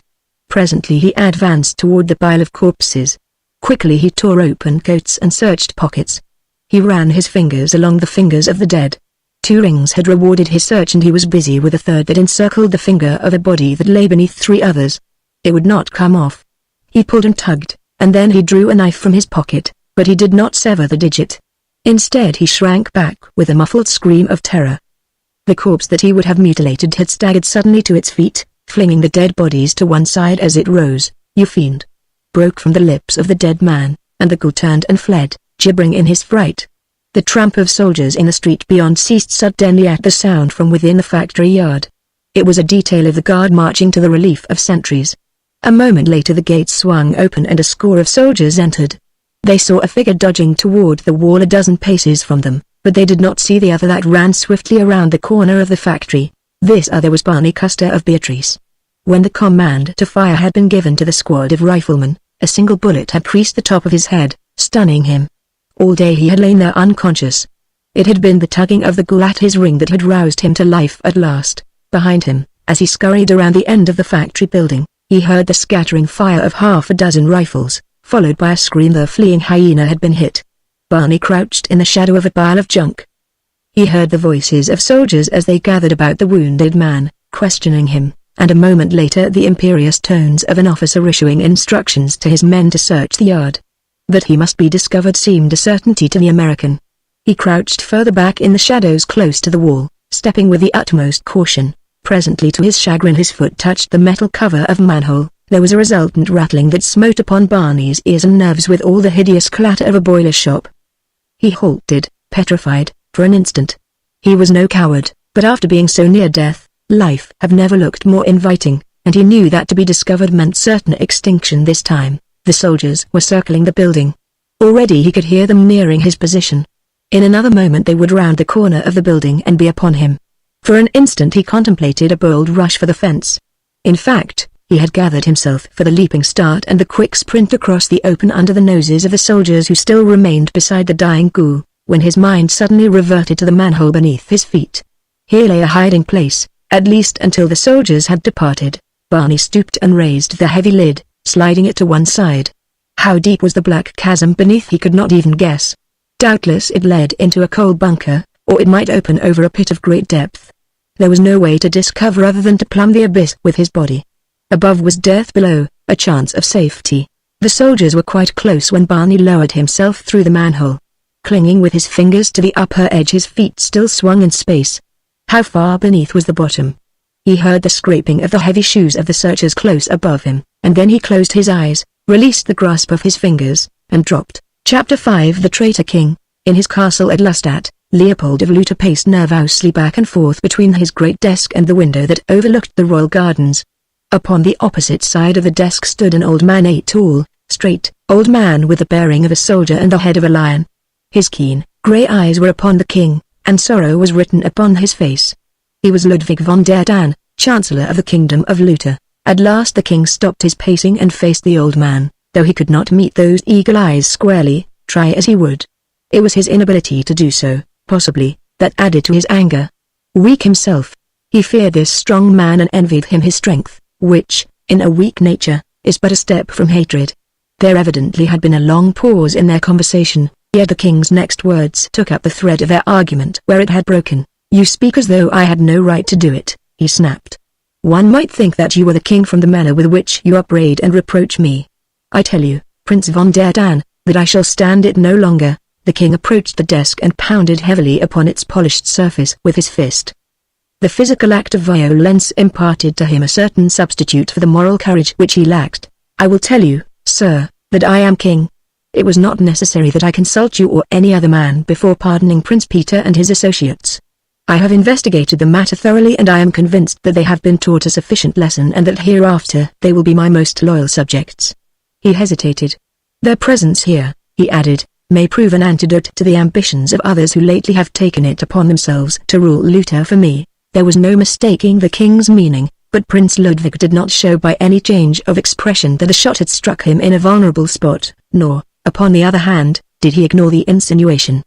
Presently he advanced toward the pile of corpses. Quickly he tore open coats and searched pockets. He ran his fingers along the fingers of the dead. 2 rings had rewarded his search and he was busy with a third that encircled the finger of a body that lay beneath 3 others. It would not come off. He pulled and tugged, and then he drew a knife from his pocket, but he did not sever the digit. Instead he shrank back with a muffled scream of terror. The corpse that he would have mutilated had staggered suddenly to its feet, flinging the dead bodies to one side as it rose. "You fiend!" broke from the lips of the dead man, and the ghoul turned and fled, gibbering in his fright. The tramp of soldiers in the street beyond ceased suddenly at the sound from within the factory yard. It was a detail of the guard marching to the relief of sentries. A moment later the gates swung open and a score of soldiers entered. They saw a figure dodging toward the wall a dozen paces from them, but they did not see the other that ran swiftly around the corner of the factory. This other was Barney Custer of Beatrice. When the command to fire had been given to the squad of riflemen, a single bullet had creased the top of his head, stunning him. All day he had lain there unconscious. It had been the tugging of the ghoul at his ring that had roused him to life at last. Behind him, as he scurried around the end of the factory building, he heard the scattering fire of 6 rifles, followed by a scream. The fleeing hyena had been hit. Barney crouched in the shadow of a pile of junk. He heard the voices of soldiers as they gathered about the wounded man, questioning him, and a moment later the imperious tones of an officer issuing instructions to his men to search the yard. That he must be discovered seemed a certainty to the American. He crouched further back in the shadows close to the wall, stepping with the utmost caution. Presently to his chagrin his foot touched the metal cover of a manhole. There was a resultant rattling that smote upon Barney's ears and nerves with all the hideous clatter of a boiler shop. He halted, petrified, for an instant. He was no coward, but after being so near death, life had never looked more inviting, and he knew that to be discovered meant certain extinction this time. The soldiers were circling the building. Already he could hear them nearing his position. In another moment they would round the corner of the building and be upon him. For an instant he contemplated a bold rush for the fence. In fact, he had gathered himself for the leaping start and the quick sprint across the open under the noses of the soldiers who still remained beside the dying ghoul, when his mind suddenly reverted to the manhole beneath his feet. Here lay a hiding place, at least until the soldiers had departed. Barney stooped and raised the heavy lid, sliding it to one side. How deep was the black chasm beneath he could not even guess. Doubtless it led into a coal bunker, or it might open over a pit of great depth. There was no way to discover other than to plumb the abyss with his body. Above was death, below, a chance of safety. The soldiers were quite close when Barney lowered himself through the manhole. Clinging with his fingers to the upper edge his feet still swung in space. How far beneath was the bottom? He heard the scraping of the heavy shoes of the searchers close above him, and then he closed his eyes, released the grasp of his fingers, and dropped. Chapter 5 The Traitor King. In his castle at Lustat, Leopold of Lutter paced nervously back and forth between his great desk and the window that overlooked the royal gardens. Upon the opposite side of the desk stood an old man, a tall, straight, old man with the bearing of a soldier and the head of a lion. His keen, grey eyes were upon the king, and sorrow was written upon his face. He was Ludwig von der Dann, Chancellor of the Kingdom of Lutter. At last the king stopped his pacing and faced the old man, though he could not meet those eagle eyes squarely, try as he would. It was his inability to do so, possibly, that added to his anger. Weak himself, he feared this strong man and envied him his strength, which, in a weak nature, is but a step from hatred. There evidently had been a long pause in their conversation, yet the king's next words took up the thread of their argument where it had broken. "You speak as though I had no right to do it," he snapped. "One might think that you were the king from the manner with which you upbraid and reproach me. I tell you, Prince von der Tan, that I shall stand it no longer." The king approached the desk and pounded heavily upon its polished surface with his fist. The physical act of violence imparted to him a certain substitute for the moral courage which he lacked. "I will tell you, sir, that I am king. It was not necessary that I consult you or any other man before pardoning Prince Peter and his associates. I have investigated the matter thoroughly and I am convinced that they have been taught a sufficient lesson and that hereafter they will be my most loyal subjects." He hesitated. "Their presence here," he added, "may prove an antidote to the ambitions of others who lately have taken it upon themselves to rule Luther for me." There was no mistaking the king's meaning, but Prince Ludwig did not show by any change of expression that the shot had struck him in a vulnerable spot, nor, upon the other hand, did he ignore the insinuation.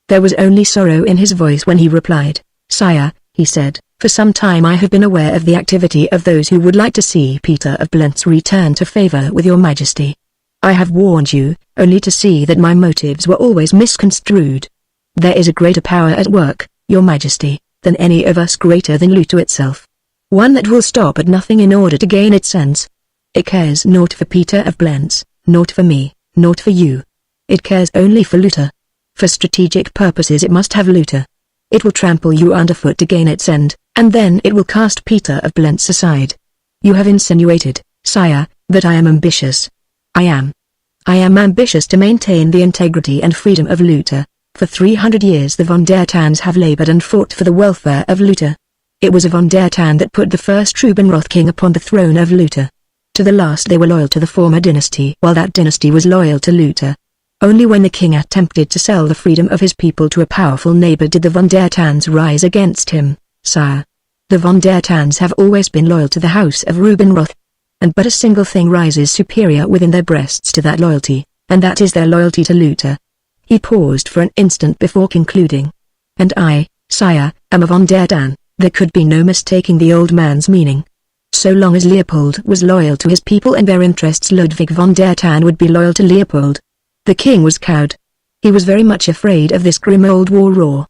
There was only sorrow in his voice when he replied. "Sire," he said, "for some time I have been aware of the activity of those who would like to see Peter of Blentz return to favor with your majesty. I have warned you, only to see that my motives were always misconstrued. There is a greater power at work, your majesty, than any of us, greater than Luther itself. One that will stop at nothing in order to gain its ends. It cares naught for Peter of Blentz, naught for me, naught for you. It cares only for Luther. For strategic purposes it must have Luther. It will trample you underfoot to gain its end, and then it will cast Peter of Blentz aside. You have insinuated, sire, that I am ambitious. I am ambitious to maintain the integrity and freedom of Luther. For 300 years the von der Tans have labored and fought for the welfare of Luther. It was a von der Tan that put the first Trubenroth king upon the throne of Luther. To the last they were loyal to the former dynasty while that dynasty was loyal to Luther. Only when the king attempted to sell the freedom of his people to a powerful neighbor did the von der Tans rise against him, sire. The von der Tans have always been loyal to the house of Rubenroth. And but a single thing rises superior within their breasts to that loyalty, and that is their loyalty to Luther. He paused for an instant before concluding. And I, sire, am a von der Tan. There could be no mistaking the old man's meaning. So long as Leopold was loyal to his people and their interests, Ludwig von der Tan would be loyal to Leopold. The king was cowed. He was very much afraid of this grim old war roar.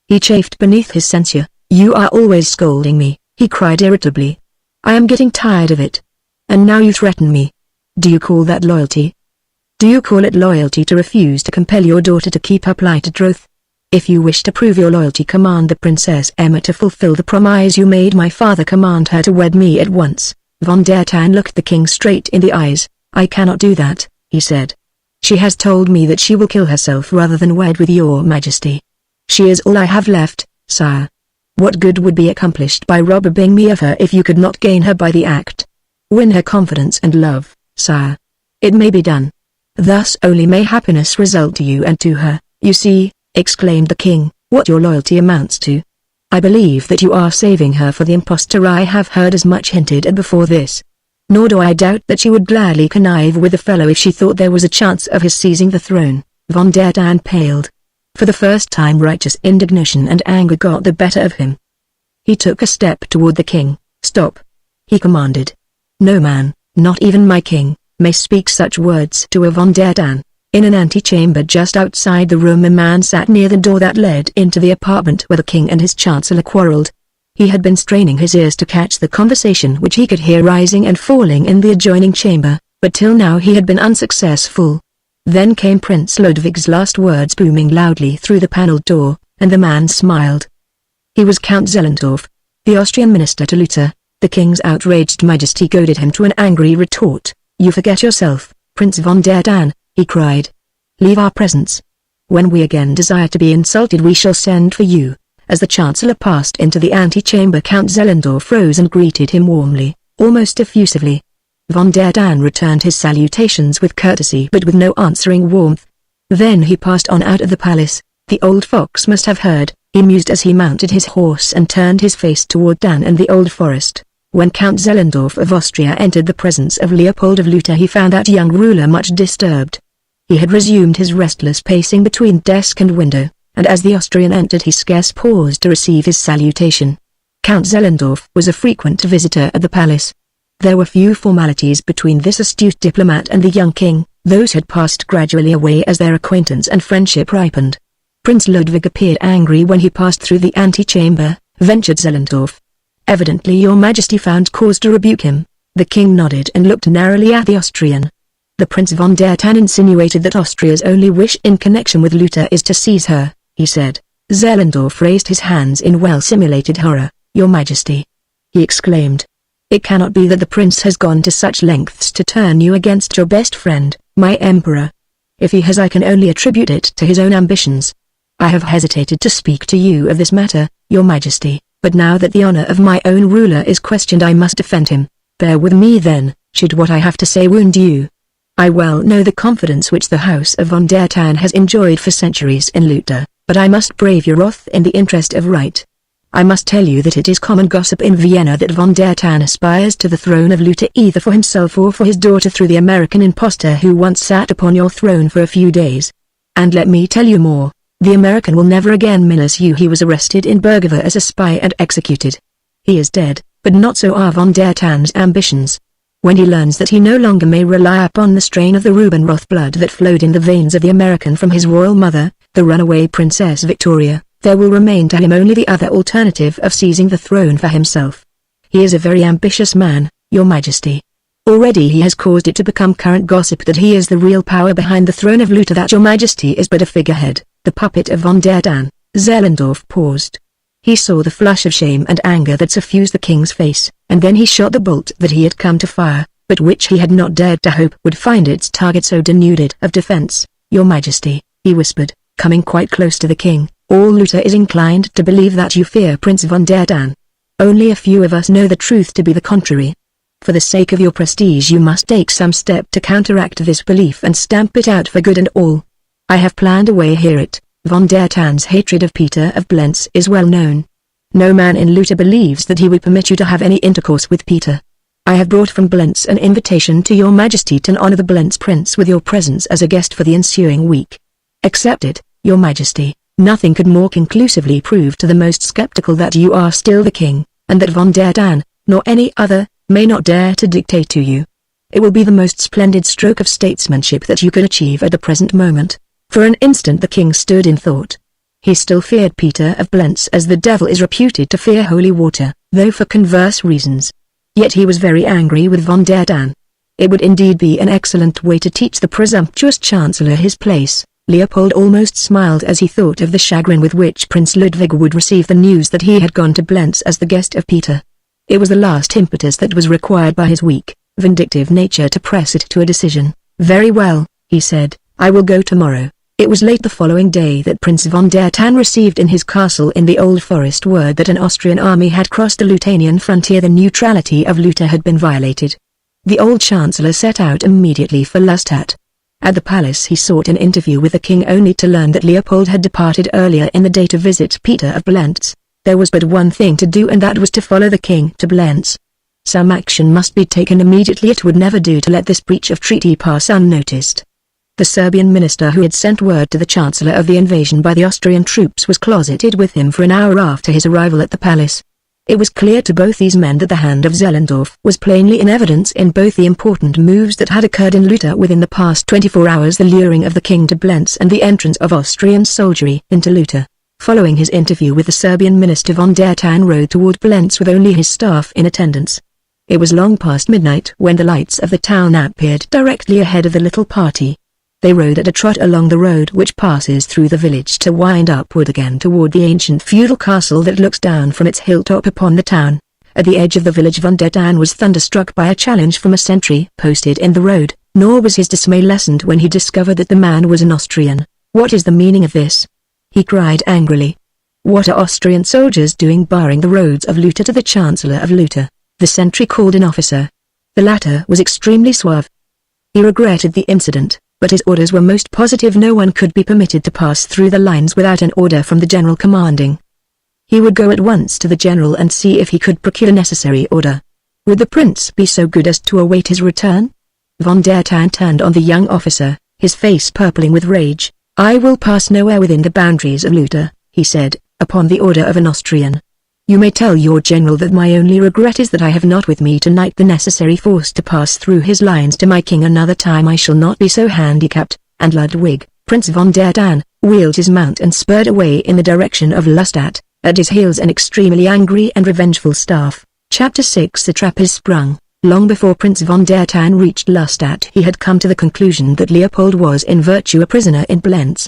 He chafed beneath his censure. "You are always scolding me," he cried irritably. "I am getting tired of it. And now you threaten me. Do you call that loyalty? Do you call it loyalty to refuse to compel your daughter to keep her plighted troth? If you wish to prove your loyalty, command the Princess Emma to fulfill the promise you made my father. Command her to wed me at once." Von der Tan looked the king straight in the eyes. "I cannot do that," he said. "She has told me that she will kill herself rather than wed with your majesty. She is all I have left, sire. What good would be accomplished by robbing me of her if you could not gain her by the act? Win her confidence and love, sire. It may be done. Thus only may happiness result to you and to her." "You see," exclaimed the king, "what your loyalty amounts to. I believe that you are saving her for the impostor. I have heard as much hinted at before this. Nor do I doubt that she would gladly connive with the fellow if she thought there was a chance of his seizing the throne." Von der Tan paled. For the first time righteous indignation and anger got the better of him. He took a step toward the king. "Stop," he commanded. "No man, not even my king, may speak such words to a von der Tan." In an antechamber just outside the room a man sat near the door that led into the apartment where the king and his chancellor quarreled. He had been straining his ears to catch the conversation which he could hear rising and falling in the adjoining chamber, but till now he had been unsuccessful. Then came Prince Ludwig's last words booming loudly through the paneled door, and the man smiled. He was Count Zellendorf, the Austrian minister to Luther. The king's outraged majesty goaded him to an angry retort. "You forget yourself, Prince von der Tan," he cried. "Leave our presence. When we again desire to be insulted we shall send for you." As the chancellor passed into the antechamber, Count Zellendorf rose and greeted him warmly, almost effusively. Von der Tan returned his salutations with courtesy but with no answering warmth. Then he passed on out of the palace. The old fox must have heard, he mused as he mounted his horse and turned his face toward Dan and the old forest. When Count Zellendorf of Austria entered the presence of Leopold of Luther he found that young ruler much disturbed. He had resumed his restless pacing between desk and window, and as the Austrian entered he scarce paused to receive his salutation. Count Zellendorf was a frequent visitor at the palace. There were few formalities between this astute diplomat and the young king, those had passed gradually away as their acquaintance and friendship ripened. Prince Ludwig appeared angry when he passed through the antechamber, ventured Zellendorf. Evidently your Majesty found cause to rebuke him. The king nodded and looked narrowly at the Austrian. The Prince von der Tann insinuated that Austria's only wish in connection with Luther is to seize her, he said. Zellendorf raised his hands in well-simulated horror. Your Majesty, he exclaimed. It cannot be that the prince has gone to such lengths to turn you against your best friend, my emperor. If he has, I can only attribute it to his own ambitions. I have hesitated to speak to you of this matter, your Majesty, but now that the honor of my own ruler is questioned I must defend him. Bear with me then, should what I have to say wound you. I well know the confidence which the House of von der Tann has enjoyed for centuries in Luther, but I must brave your wrath in the interest of right. I must tell you that it is common gossip in Vienna that von der Tann aspires to the throne of Luther either for himself or for his daughter through the American impostor who once sat upon your throne for a few days. And let me tell you more, the American will never again menace you. He was arrested in Burgova as a spy and executed. He is dead, but not so are von der Tann's ambitions. When he learns that he no longer may rely upon the strain of the Rubinroth blood that flowed in the veins of the American from his royal mother, the runaway Princess Victoria, there will remain to him only the other alternative of seizing the throne for himself. He is a very ambitious man, your Majesty. Already he has caused it to become current gossip that he is the real power behind the throne of Luther, that your Majesty is but a figurehead, the puppet of von der Tann. Zellendorf paused. He saw the flush of shame and anger that suffused the king's face, and then he shot the bolt that he had come to fire, but which he had not dared to hope would find its target so denuded of defense. Your Majesty, he whispered, coming quite close to the king, all Luther is inclined to believe that you fear Prince von der Tann. Only a few of us know the truth to be the contrary. For the sake of your prestige you must take some step to counteract this belief and stamp it out for good and all. I have planned a way here. Von der Tann's hatred of Peter of Blentz is well known. No man in Luther believes that he would permit you to have any intercourse with Peter. I have brought from Blentz an invitation to your Majesty to honor the Blentz prince with your presence as a guest for the ensuing week. Accept it, your Majesty. Nothing could more conclusively prove to the most skeptical that you are still the king, and that von der Tann, nor any other, may not dare to dictate to you. It will be the most splendid stroke of statesmanship that you can achieve at the present moment. For an instant the king stood in thought. He still feared Peter of Blentz as the devil is reputed to fear holy water, though for converse reasons. Yet he was very angry with von der Tann. It would indeed be an excellent way to teach the presumptuous chancellor his place. Leopold almost smiled as he thought of the chagrin with which Prince Ludwig would receive the news that he had gone to Blentz as the guest of Peter. It was the last impetus that was required by his weak, vindictive nature to press it to a decision. Very well, he said, I will go tomorrow. It was late the following day that Prince von der Tann received in his castle in the Old Forest word that an Austrian army had crossed the Luthanian frontier. The neutrality of Luther had been violated. The old chancellor set out immediately for Lustadt. At the palace he sought an interview with the king only to learn that Leopold had departed earlier in the day to visit Peter of Blentz. There was but one thing to do, and that was to follow the king to Blentz. Some action must be taken immediately. It would never do to let this breach of treaty pass unnoticed. The Serbian minister who had sent word to the chancellor of the invasion by the Austrian troops was closeted with him for an hour after his arrival at the palace. It was clear to both these men that the hand of Zellendorf was plainly in evidence in both the important moves that had occurred in Luther within the past 24 hours, the luring of the king to Blentz and the entrance of Austrian soldiery into Luther. Following his interview with the Serbian minister, von der Tann rode toward Blentz with only his staff in attendance. It was long past midnight when the lights of the town appeared directly ahead of the little party. They rode at a trot along the road which passes through the village to wind upward again toward the ancient feudal castle that looks down from its hilltop upon the town. At the edge of the village von der Tann was thunderstruck by a challenge from a sentry posted in the road, nor was his dismay lessened when he discovered that the man was an Austrian. What is the meaning of this? He cried angrily. What are Austrian soldiers doing barring the roads of Luther to the Chancellor of Luther? The sentry called an officer. The latter was extremely suave. He regretted the incident, but his orders were most positive. No one could be permitted to pass through the lines without an order from the general commanding. He would go at once to the general and see if he could procure the necessary order. Would the prince be so good as to await his return? Von der Tann turned on the young officer. his face purpling with rage. "I will pass nowhere within the boundaries of Luther," he said, "upon the order of an Austrian. You may tell your general that my only regret is that I have not with me tonight the necessary force to pass through his lines to my king. Another time I shall not be so handicapped." And Ludwig, Prince von der Tan, wheeled his mount and spurred away in the direction of Lustadt, at his heels an extremely angry and revengeful staff. Chapter 6. The trap is sprung. Long before Prince von der Tan reached Lustadt he had come to the conclusion that Leopold was in virtue a prisoner in Blentz.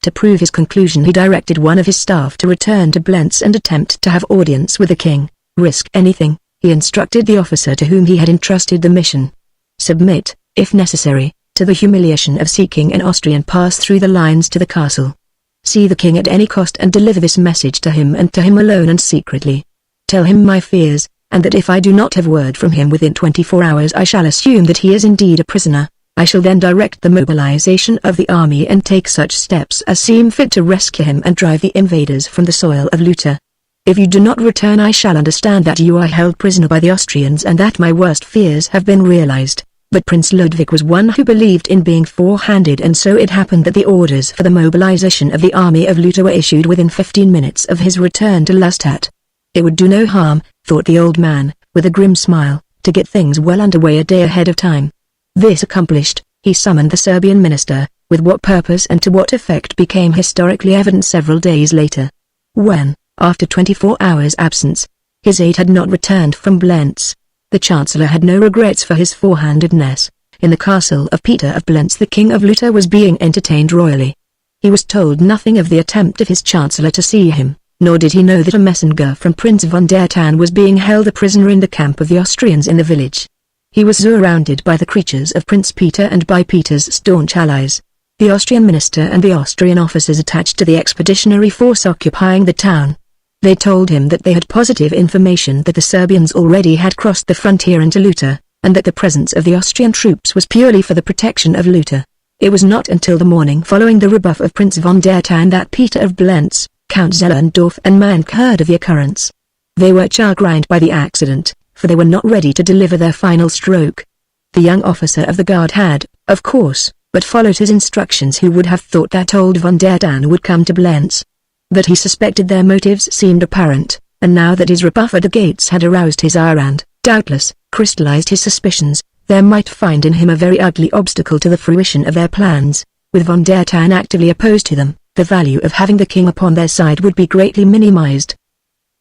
To prove his conclusion he directed one of his staff to return to Blentz and attempt to have audience with the king. "Risk anything," he instructed the officer to whom he had entrusted the mission. "Submit, if necessary, to the humiliation of seeking an Austrian pass through the lines to the castle. See the king at any cost and deliver this message to him and to him alone and secretly. Tell him my fears, and that if I do not have word from him within 24 hours I shall assume that he is indeed a prisoner. I shall then direct the mobilization of the army and take such steps as seem fit to rescue him and drive the invaders from the soil of Luther. If you do not return I shall understand that you are held prisoner by the Austrians and that my worst fears have been realized." But Prince Ludwig was one who believed in being forehanded, and so it happened that the orders for the mobilization of the army of Luther were issued within 15 minutes of his return to Lustadt. It would do no harm, thought the old man, with a grim smile, to get things well underway a day ahead of time. This accomplished, he summoned the Serbian minister, with what purpose and to what effect became historically evident several days later. When, after 24 hours' absence, his aide had not returned from Blentz, the Chancellor had no regrets for his forehandedness. In the castle of Peter of Blentz the King of Luther was being entertained royally. He was told nothing of the attempt of his Chancellor to see him, nor did he know that a messenger from Prince von der Tan was being held a prisoner in the camp of the Austrians in the village. He was surrounded by the creatures of Prince Peter and by Peter's staunch allies, the Austrian minister and the Austrian officers attached to the expeditionary force occupying the town. They told him that they had positive information that the Serbians already had crossed the frontier into Luther, and that the presence of the Austrian troops was purely for the protection of Luther. It was not until the morning following the rebuff of Prince von der Tan that Peter of Blentz, Count Zellendorf and Mank heard of the occurrence. They were chagrined by the accident, for they were not ready to deliver their final stroke. The young officer of the guard had, of course, but followed his instructions. Who would have thought that old von der Tan would come to Blentz? That he suspected their motives seemed apparent, and now that his rebuff at the gates had aroused his ire and, doubtless, crystallized his suspicions, there might find in him a very ugly obstacle to the fruition of their plans. With von der Tan actively opposed to them, the value of having the king upon their side would be greatly minimized.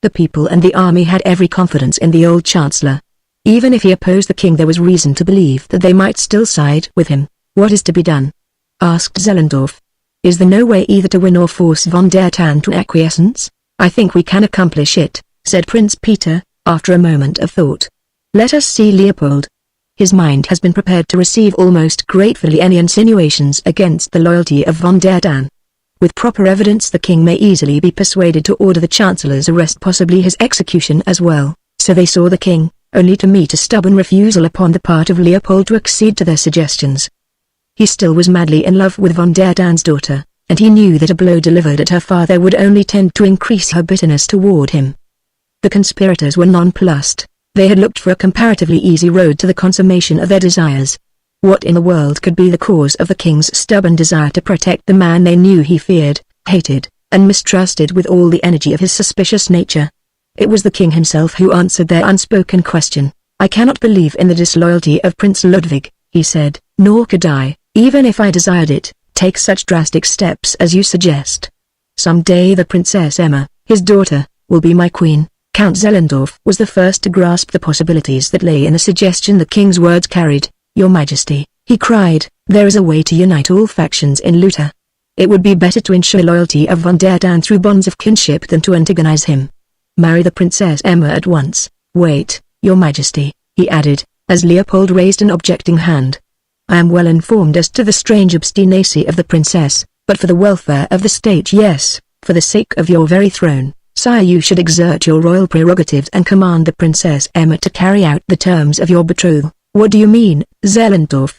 The people and the army had every confidence in the old chancellor. Even if he opposed the king there was reason to believe that they might still side with him. "What is to be done?" asked Zellendorf. "Is there no way either to win or force von der Tan to acquiescence?" "I think we can accomplish it," said Prince Peter, after a moment of thought. "Let us see Leopold. His mind has been prepared to receive almost gratefully any insinuations against the loyalty of von der Tan. With proper evidence the king may easily be persuaded to order the chancellor's arrest, possibly his execution as well." So they saw the king, only to meet a stubborn refusal upon the part of Leopold to accede to their suggestions. He still was madly in love with von der Tan's daughter, and he knew that a blow delivered at her father would only tend to increase her bitterness toward him. The conspirators were nonplussed. They had looked for a comparatively easy road to the consummation of their desires. What in the world could be the cause of the king's stubborn desire to protect the man they knew he feared, hated, and mistrusted with all the energy of his suspicious nature? It was the king himself who answered their unspoken question. "I cannot believe in the disloyalty of Prince Ludwig," he said, "nor could I, even if I desired it, take such drastic steps as you suggest. Some day the Princess Emma, his daughter, will be my queen." Count Zellendorf was the first to grasp the possibilities that lay in the suggestion the king's words carried. "Your Majesty," he cried, "there is a way to unite all factions in Luther. It would be better to ensure loyalty of von der Tan through bonds of kinship than to antagonize him. Marry the Princess Emma at once." "Wait, Your Majesty," he added, as Leopold raised an objecting hand. "I am well informed as to the strange obstinacy of the princess, but for the welfare of the state, yes, for the sake of your very throne, sire, you should exert your royal prerogatives and command the Princess Emma to carry out the terms of your betrothal." "What do you mean, Zellendorf?"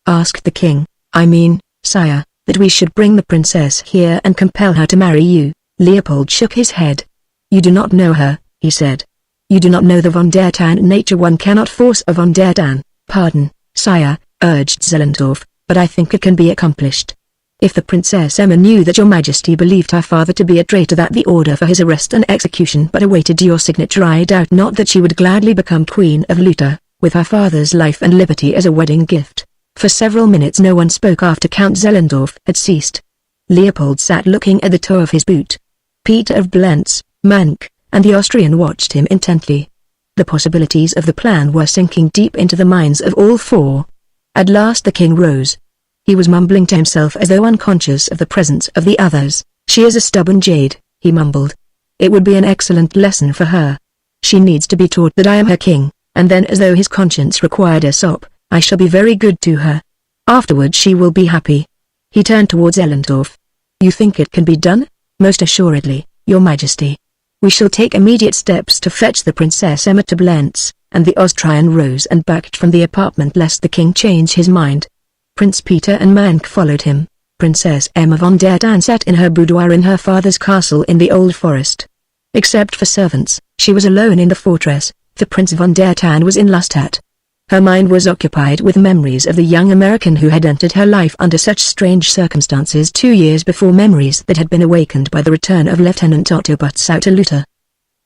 asked the king. "I mean, sire, that we should bring the princess here and compel her to marry you." Leopold shook his head. "You do not know her," he said. "You do not know the von der Tan nature. One cannot force a von der Tan." "Pardon, sire," urged Zellendorf, but I think it can be accomplished. If the Princess Emma knew that your Majesty believed her father to be a traitor, that the order for his arrest and execution but awaited your signature, I doubt not that she would gladly become Queen of Luta, with her father's life and liberty as a wedding gift." For several minutes no one spoke after Count Zellendorf had ceased. Leopold sat looking at the toe of his boot. Peter of Blentz, Mank, and the Austrian watched him intently. The possibilities of the plan were sinking deep into the minds of all four. At last the king rose. He was mumbling to himself as though unconscious of the presence of the others. "She is a stubborn jade," he mumbled. "It would be an excellent lesson for her. She needs to be taught that I am her king," and then, as though his conscience required a sop, "I shall be very good to her. Afterwards she will be happy." He turned towards Zellendorf. "You think it can be done?" "Most assuredly, your Majesty. We shall take immediate steps to fetch the Princess Emma to Blentz," and the Austrian rose and backed from the apartment lest the king change his mind. Prince Peter and Mank followed him. Princess Emma von der Tan sat in her boudoir in her father's castle in the Old Forest. Except for servants, she was alone in the fortress, for Prince von der Tan was in Lustadt. Her mind was occupied with memories of the young American who had entered her life under such strange circumstances 2 years before, memories that had been awakened by the return of Lieutenant Otto Butzow to Luta.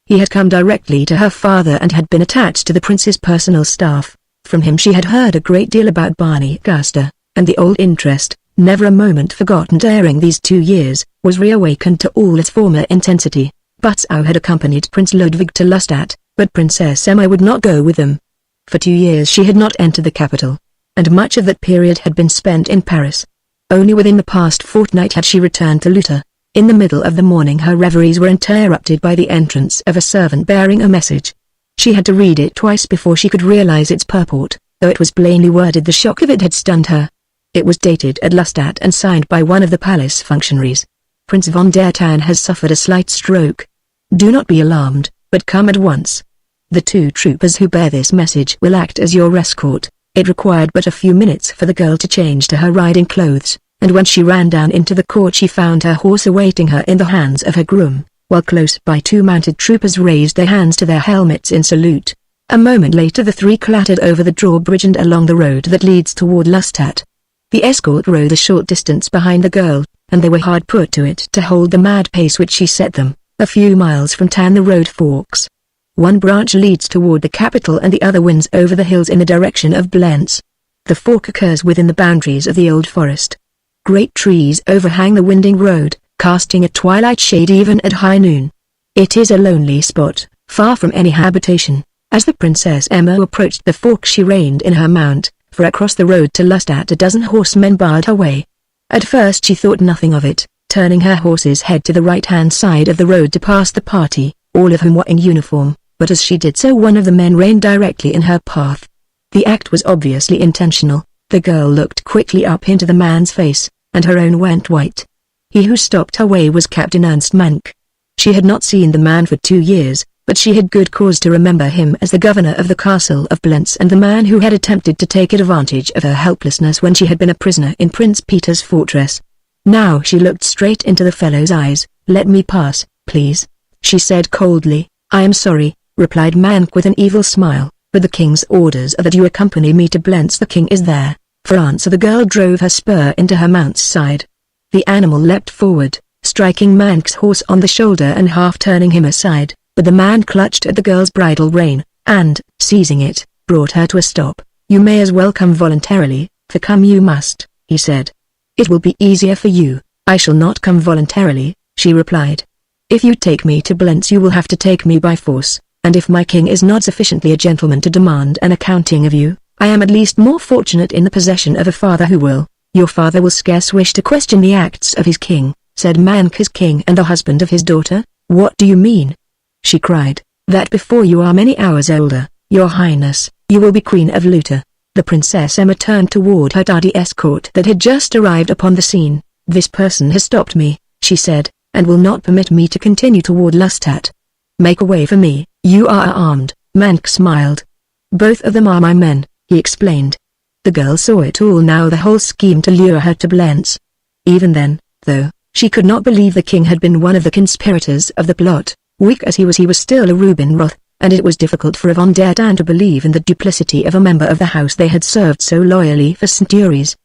He had come directly to her father and had been attached to the prince's personal staff. From him she had heard a great deal about Barney Gaster, and the old interest, never a moment forgotten during these 2 years, was reawakened to all its former intensity. Butzow had accompanied Prince Ludwig to Lustadt, but Princess Emma would not go with them. For 2 years she had not entered the capital, and much of that period had been spent in Paris. Only within the past fortnight had she returned to Luta. In the middle of the morning her reveries were interrupted by the entrance of a servant bearing a message. She had to read it twice before she could realize its purport, though it was plainly worded. The shock of it had stunned her. It was dated at Lustadt and signed by one of the palace functionaries. "Prince von der Tan has suffered a slight stroke. Do not be alarmed, but come at once. The 2 troopers who bear this message will act as your escort." It required but a few minutes for the girl to change to her riding clothes, and when she ran down into the court she found her horse awaiting her in the hands of her groom, while close by 2 mounted troopers raised their hands to their helmets in salute. A moment later the 3 clattered over the drawbridge and along the road that leads toward Lustadt. The escort rode a short distance behind the girl, and they were hard put to it to hold the mad pace which she set them. A few miles from town the road forks. One branch leads toward the capital and the other winds over the hills in the direction of Blentz. The fork occurs within the boundaries of the Old Forest. Great trees overhang the winding road, casting a twilight shade even at high noon. It is a lonely spot, far from any habitation. As the Princess Emma approached the fork she reined in her mount, for across the road to Lustadt a dozen horsemen barred her way. At first she thought nothing of it, turning her horse's head to the right-hand side of the road to pass the party, all of whom were in uniform, but as she did so one of the men reined directly in her path. The act was obviously intentional. The girl looked quickly up into the man's face, and her own went white. He who stopped her way was Captain Ernst Mank. She had not seen the man for 2 years, but she had good cause to remember him as the governor of the castle of Blentz and the man who had attempted to take advantage of her helplessness when she had been a prisoner in Prince Peter's fortress. Now she looked straight into the fellow's eyes. "Let me pass, please," she said coldly. "I am sorry," replied Mank with an evil smile, "but the king's orders are that you accompany me to Blentz. The king is there." For answer the girl drove her spur into her mount's side. The animal leapt forward, striking Mank's horse on the shoulder and half turning him aside, but the man clutched at the girl's bridle rein, and, seizing it, brought her to a stop. "You may as well come voluntarily, for come you must," he said. "It will be easier for you." "I shall not come voluntarily," she replied. "If you take me to Blentz you will have to take me by force, and if my king is not sufficiently a gentleman to demand an accounting of you, I am at least more fortunate in the possession of a father who will." "Your father will scarce wish to question the acts of his king," said Mank. "His king and the husband of his daughter? What do you mean?" she cried. "That before you are many hours older, your highness, you will be queen of Luta." The Princess Emma turned toward her tardy escort that had just arrived upon the scene. "This person has stopped me," she said, "and will not permit me to continue toward Lustadt. Make a way for me." "You are armed," Mank smiled. "Both of them are my men," he explained. The girl saw it all now, the whole scheme to lure her to Blentz. Even then, though, she could not believe the king had been one of the conspirators of the plot. Weak as he was still a Rubinroth, and it was difficult for von der Tan to believe in the duplicity of a member of the house they had served so loyally for centuries.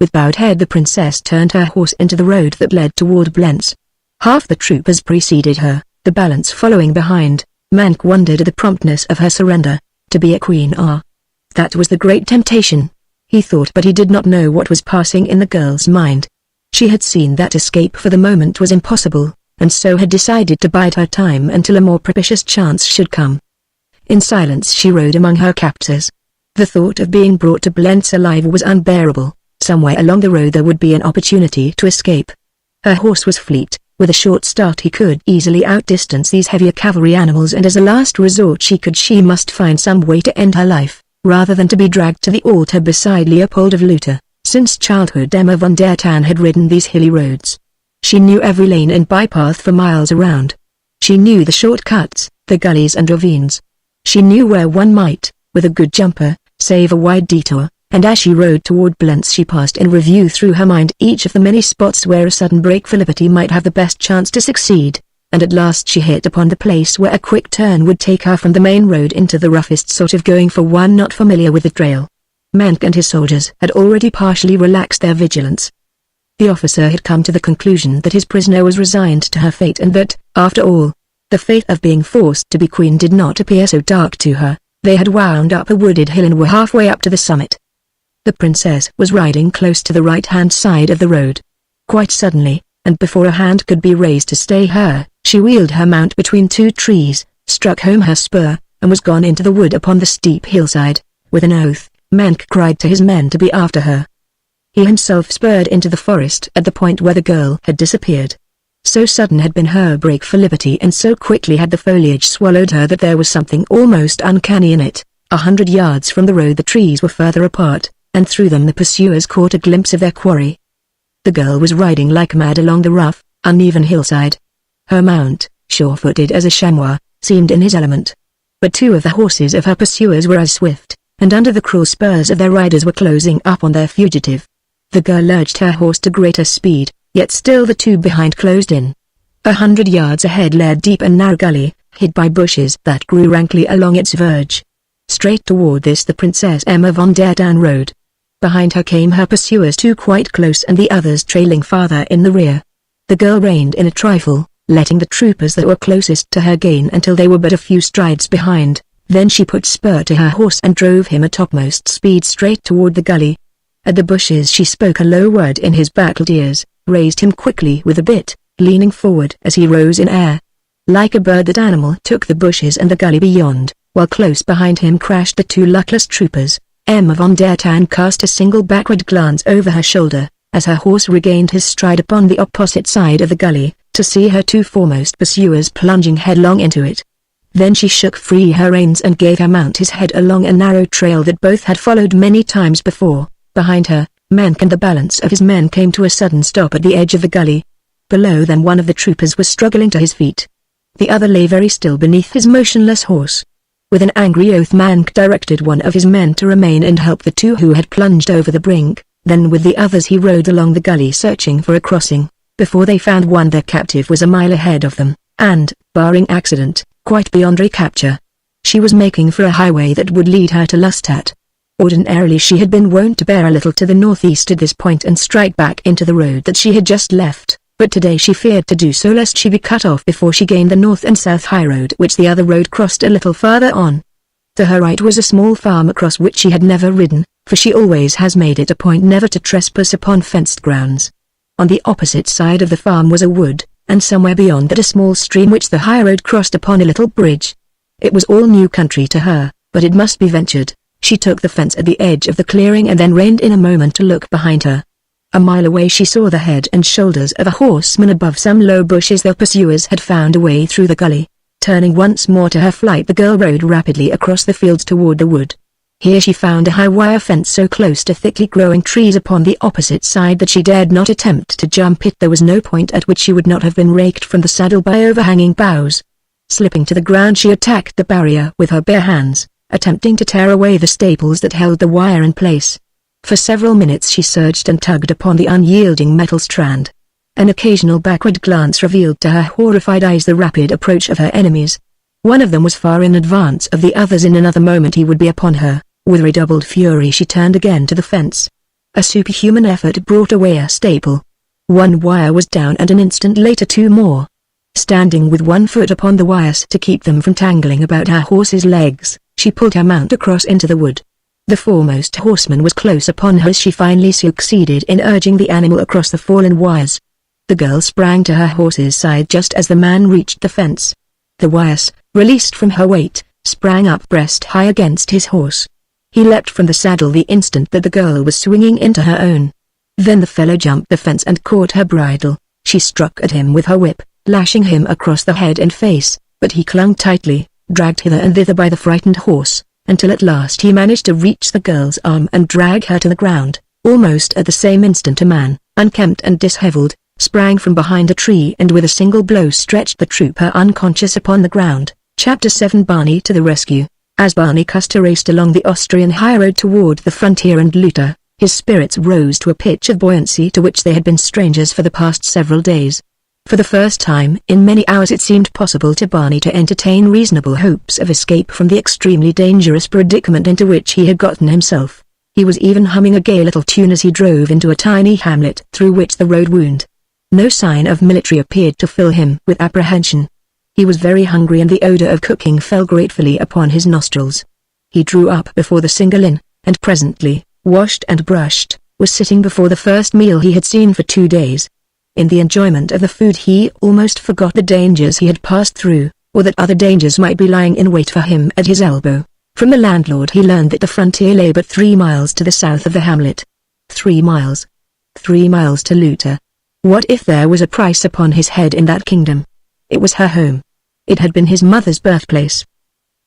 With bowed head the princess turned her horse into the road that led toward Blentz. Half the troopers preceded her, the balance following behind. Mank wondered at the promptness of her surrender. To be a queen, that was the great temptation, he thought, but he did not know what was passing in the girl's mind. She had seen that escape for the moment was impossible, and so had decided to bide her time until a more propitious chance should come. In silence she rode among her captors. The thought of being brought to Blentz alive was unbearable. Somewhere along the road there would be an opportunity to escape. Her horse was fleet. With a short start he could easily outdistance these heavier cavalry animals, and as a last resort she must find some way to end her life, rather than to be dragged to the altar beside Leopold of Luther. Since childhood Emma von der Tann had ridden these hilly roads. She knew every lane and bypath for miles around. She knew the shortcuts, the gullies and ravines. She knew where one might, with a good jumper, save a wide detour, and as she rode toward Blentz she passed in review through her mind each of the many spots where a sudden break for liberty might have the best chance to succeed, and at last she hit upon the place where a quick turn would take her from the main road into the roughest sort of going for one not familiar with the trail. Mank and his soldiers had already partially relaxed their vigilance. The officer had come to the conclusion that his prisoner was resigned to her fate, and that, after all, the fate of being forced to be queen did not appear so dark to her. They had wound up a wooded hill and were halfway up to the summit. The princess was riding close to the right-hand side of the road. Quite suddenly, and before a hand could be raised to stay her, she wheeled her mount between two trees, struck home her spur, and was gone into the wood upon the steep hillside. With an oath, Mank cried to his men to be after her. He himself spurred into the forest at the point where the girl had disappeared. So sudden had been her break for liberty, and so quickly had the foliage swallowed her, that there was something almost uncanny in it. 100 yards from the road the trees were further apart, and through them the pursuers caught a glimpse of their quarry. The girl was riding like mad along the rough, uneven hillside. Her mount, sure-footed as a chamois, seemed in his element. But two of the horses of her pursuers were as swift, and under the cruel spurs of their riders were closing up on their fugitive. The girl urged her horse to greater speed, yet still the two behind closed in. 100 yards ahead lay a deep and narrow gully, hid by bushes that grew rankly along its verge. Straight toward this the Princess Emma von der Tann rode. Behind her came her pursuers, two quite close and the others trailing farther in the rear. The girl reined in a trifle, letting the troopers that were closest to her gain until they were but a few strides behind. Then she put spur to her horse and drove him at topmost speed straight toward the gully. At the bushes she spoke a low word in his baffled ears, raised him quickly with a bit, leaning forward as he rose in air. Like a bird that animal took the bushes and the gully beyond, while close behind him crashed the two luckless troopers. Emma von der Tann cast a single backward glance over her shoulder, as her horse regained his stride upon the opposite side of the gully, to see her two foremost pursuers plunging headlong into it. Then she shook free her reins and gave her mount his head along a narrow trail that both had followed many times before. Behind her, Mank and the balance of his men came to a sudden stop at the edge of the gully. Below them one of the troopers was struggling to his feet. The other lay very still beneath his motionless horse. With an angry oath Mank directed one of his men to remain and help the two who had plunged over the brink, then with the others he rode along the gully searching for a crossing. Before they found one their captive was a mile ahead of them, and, barring accident, quite beyond recapture. She was making for a highway that would lead her to Lustat. Ordinarily she had been wont to bear a little to the northeast at this point and strike back into the road that she had just left, but today she feared to do so lest she be cut off before she gained the north and south highroad which the other road crossed a little farther on. To her right was a small farm across which she had never ridden, for she always has made it a point never to trespass upon fenced grounds. On the opposite side of the farm was a wood, and somewhere beyond that a small stream which the highroad crossed upon a little bridge. It was all new country to her, but it must be ventured. She took the fence at the edge of the clearing and then reined in a moment to look behind her. A mile away she saw the head and shoulders of a horseman above some low bushes. Their pursuers had found a way through the gully. Turning once more to her flight the girl rode rapidly across the fields toward the wood. Here she found a high wire fence so close to thickly growing trees upon the opposite side that she dared not attempt to jump it. There was no point at which she would not have been raked from the saddle by overhanging boughs. Slipping to the ground she attacked the barrier with her bare hands, attempting to tear away the staples that held the wire in place. For several minutes she surged and tugged upon the unyielding metal strand. An occasional backward glance revealed to her horrified eyes the rapid approach of her enemies. One of them was far in advance of the others. In another moment he would be upon her. With redoubled fury she turned again to the fence. A superhuman effort brought away a staple. One wire was down and an instant later two more. Standing with one foot upon the wires to keep them from tangling about her horse's legs, she pulled her mount across into the wood. The foremost horseman was close upon her as she finally succeeded in urging the animal across the fallen wires. The girl sprang to her horse's side just as the man reached the fence. The wires, released from her weight, sprang up breast high against his horse. He leapt from the saddle the instant that the girl was swinging into her own. Then the fellow jumped the fence and caught her bridle. She struck at him with her whip, lashing him across the head and face, but he clung tightly, dragged hither and thither by the frightened horse, until at last he managed to reach the girl's arm and drag her to the ground. Almost at the same instant a man, unkempt and disheveled, sprang from behind a tree and with a single blow stretched the trooper unconscious upon the ground. Chapter 7 Barney to the rescue. As Barney Custer raced along the Austrian highroad toward the frontier and Luther, his spirits rose to a pitch of buoyancy to which they had been strangers for the past several days. For the first time in many hours it seemed possible to Barney to entertain reasonable hopes of escape from the extremely dangerous predicament into which he had gotten himself. He was even humming a gay little tune as he drove into a tiny hamlet through which the road wound. No sign of military appeared to fill him with apprehension. He was very hungry and the odor of cooking fell gratefully upon his nostrils. He drew up before the single inn, and presently, washed and brushed, was sitting before the first meal he had seen for 2 days. In the enjoyment of the food he almost forgot the dangers he had passed through, or that other dangers might be lying in wait for him at his elbow. From the landlord he learned that the frontier lay but 3 miles to the south of the hamlet. 3 miles. 3 miles to Luther. What if there was a price upon his head in that kingdom? It was her home. It had been his mother's birthplace.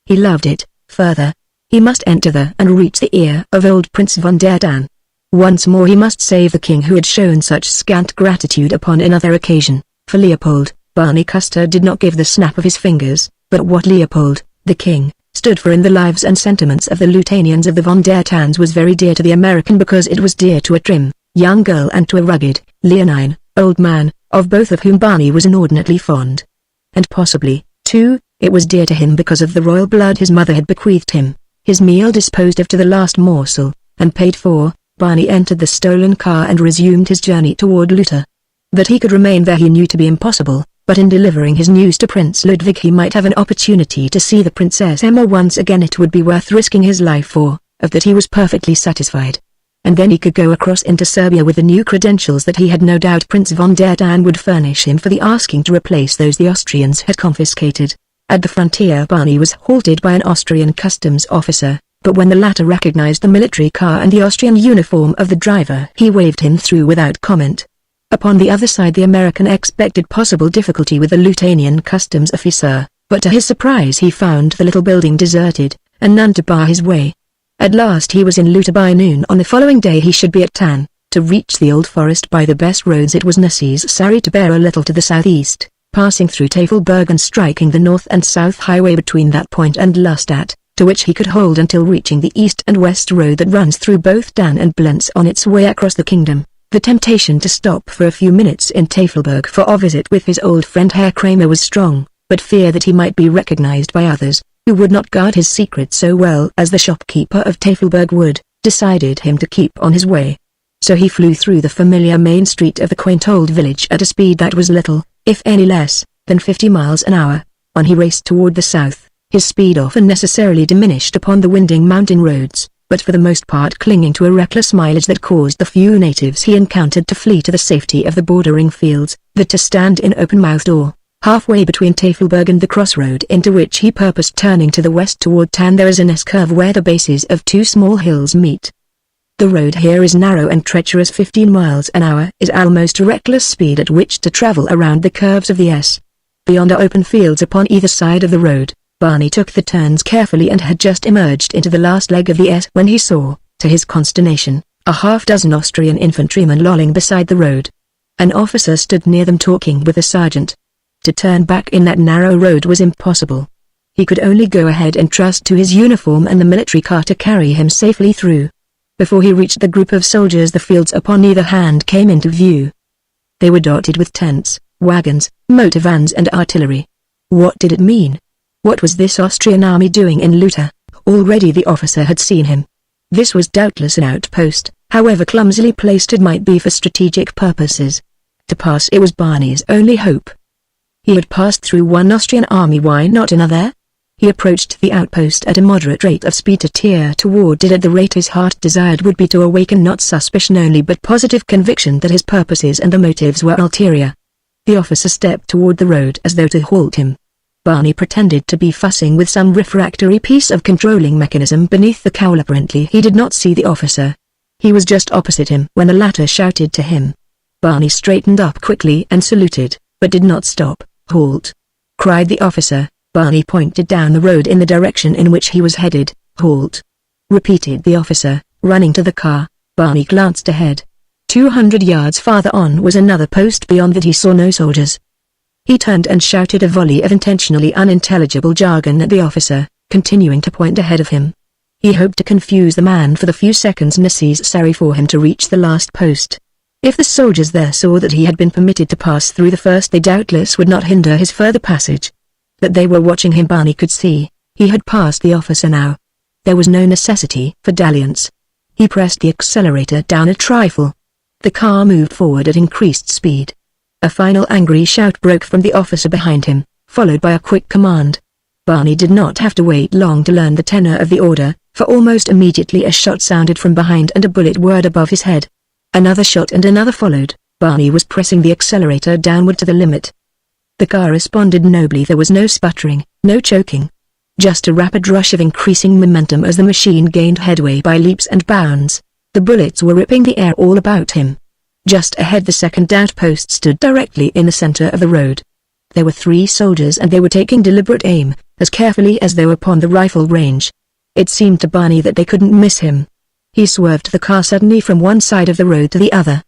He loved it. Further, he must enter there and reach the ear of old Prince von der Tan. Once more he must save the king who had shown such scant gratitude upon another occasion. For Leopold, Barney Custer did not give the snap of his fingers, but what Leopold, the king, stood for in the lives and sentiments of the Lutanians of the von der Tans was very dear to the American because it was dear to a trim, young girl and to a rugged, leonine, old man, of both of whom Barney was inordinately fond. And possibly, too, it was dear to him because of the royal blood his mother had bequeathed him. His meal disposed of to the last morsel, and paid for, Barney entered the stolen car and resumed his journey toward Luther. That he could remain there he knew to be impossible, but in delivering his news to Prince Ludwig he might have an opportunity to see the Princess Emma once again. It would be worth risking his life for, of that he was perfectly satisfied. And then he could go across into Serbia with the new credentials that he had no doubt Prince von der Tan would furnish him for the asking to replace those the Austrians had confiscated. At the frontier Barney was halted by an Austrian customs officer, but when the latter recognized the military car and the Austrian uniform of the driver he waved him through without comment. Upon the other side the American expected possible difficulty with the Lutanian customs officer, but to his surprise he found the little building deserted, and none to bar his way. At last he was in Luther by noon. On the following day he should be at Tan. To reach the old forest by the best roads it was necessary to bear a little to the southeast, passing through Tafelberg and striking the north and south highway between that point and Lustadt, to which he could hold until reaching the east and west road that runs through both Dan and Blentz on its way across the kingdom. The temptation to stop for a few minutes in Tafelberg for a visit with his old friend Herr Kramer was strong, but fear that he might be recognized by others, who would not guard his secret so well as the shopkeeper of Tafelberg would, decided him to keep on his way. So he flew through the familiar main street of the quaint old village at a speed that was little, if any less, than 50 miles an hour. On he raced toward the south, his speed often necessarily diminished upon the winding mountain roads, but for the most part clinging to a reckless mileage that caused the few natives he encountered to flee to the safety of the bordering fields, that to stand in open-mouthed awe. Halfway between Tafelberg and the crossroad into which he purposed turning to the west toward Tan there is an S-curve where the bases of 2 small hills meet. The road here is narrow and treacherous. 15 miles an hour is almost reckless speed at which to travel around the curves of the S. Beyond are open fields upon either side of the road. Barney took the turns carefully and had just emerged into the last leg of the S when he saw, to his consternation, a half-dozen Austrian infantrymen lolling beside the road. An officer stood near them talking with a sergeant. To turn back in that narrow road was impossible. He could only go ahead and trust to his uniform and the military car to carry him safely through. Before he reached the group of soldiers the fields upon either hand came into view. They were dotted with tents, wagons, motor vans and artillery. What did it mean? What was this Austrian army doing in Luther? Already the officer had seen him. This was doubtless an outpost, However clumsily placed it might be for strategic purposes. To pass it was Barney's only hope. He had passed through one Austrian army, why not another? He approached the outpost at a moderate rate of speed to tear toward it at the rate his heart desired would be to awaken not suspicion only but positive conviction that his purposes and the motives were ulterior. The officer stepped toward the road as though to halt him. Barney pretended to be fussing with some refractory piece of controlling mechanism beneath the cowl. Apparently he did not see the officer. He was just opposite him when the latter shouted to him. Barney straightened up quickly and saluted, but did not stop. "Halt!" cried the officer. Barney pointed down the road in the direction in which he was headed. "Halt!" repeated the officer, running to the car. Barney glanced ahead. 200 yards farther on was another post. Beyond that he saw no soldiers. He turned and shouted a volley of intentionally unintelligible jargon at the officer, continuing to point ahead of him. He hoped to confuse the man for the few seconds necessary for him to reach the last post. If the soldiers there saw that he had been permitted to pass through the first, they doubtless would not hinder his further passage. That they were watching him Barney could see. He had passed the officer now. There was no necessity for dalliance. He pressed the accelerator down a trifle. The car moved forward at increased speed. A final angry shout broke from the officer behind him, followed by a quick command. Barney did not have to wait long to learn the tenor of the order, for almost immediately a shot sounded from behind and a bullet whirred above his head. Another shot and another followed. Barney was pressing the accelerator downward to the limit. The car responded nobly. There was no sputtering, no choking. Just a rapid rush of increasing momentum as the machine gained headway by leaps and bounds. The bullets were ripping the air all about him. Just ahead the second outpost stood directly in the center of the road. There were 3 soldiers and they were taking deliberate aim, as carefully as though upon the rifle range. It seemed to Barney that they couldn't miss him. He swerved the car suddenly from one side of the road to the other.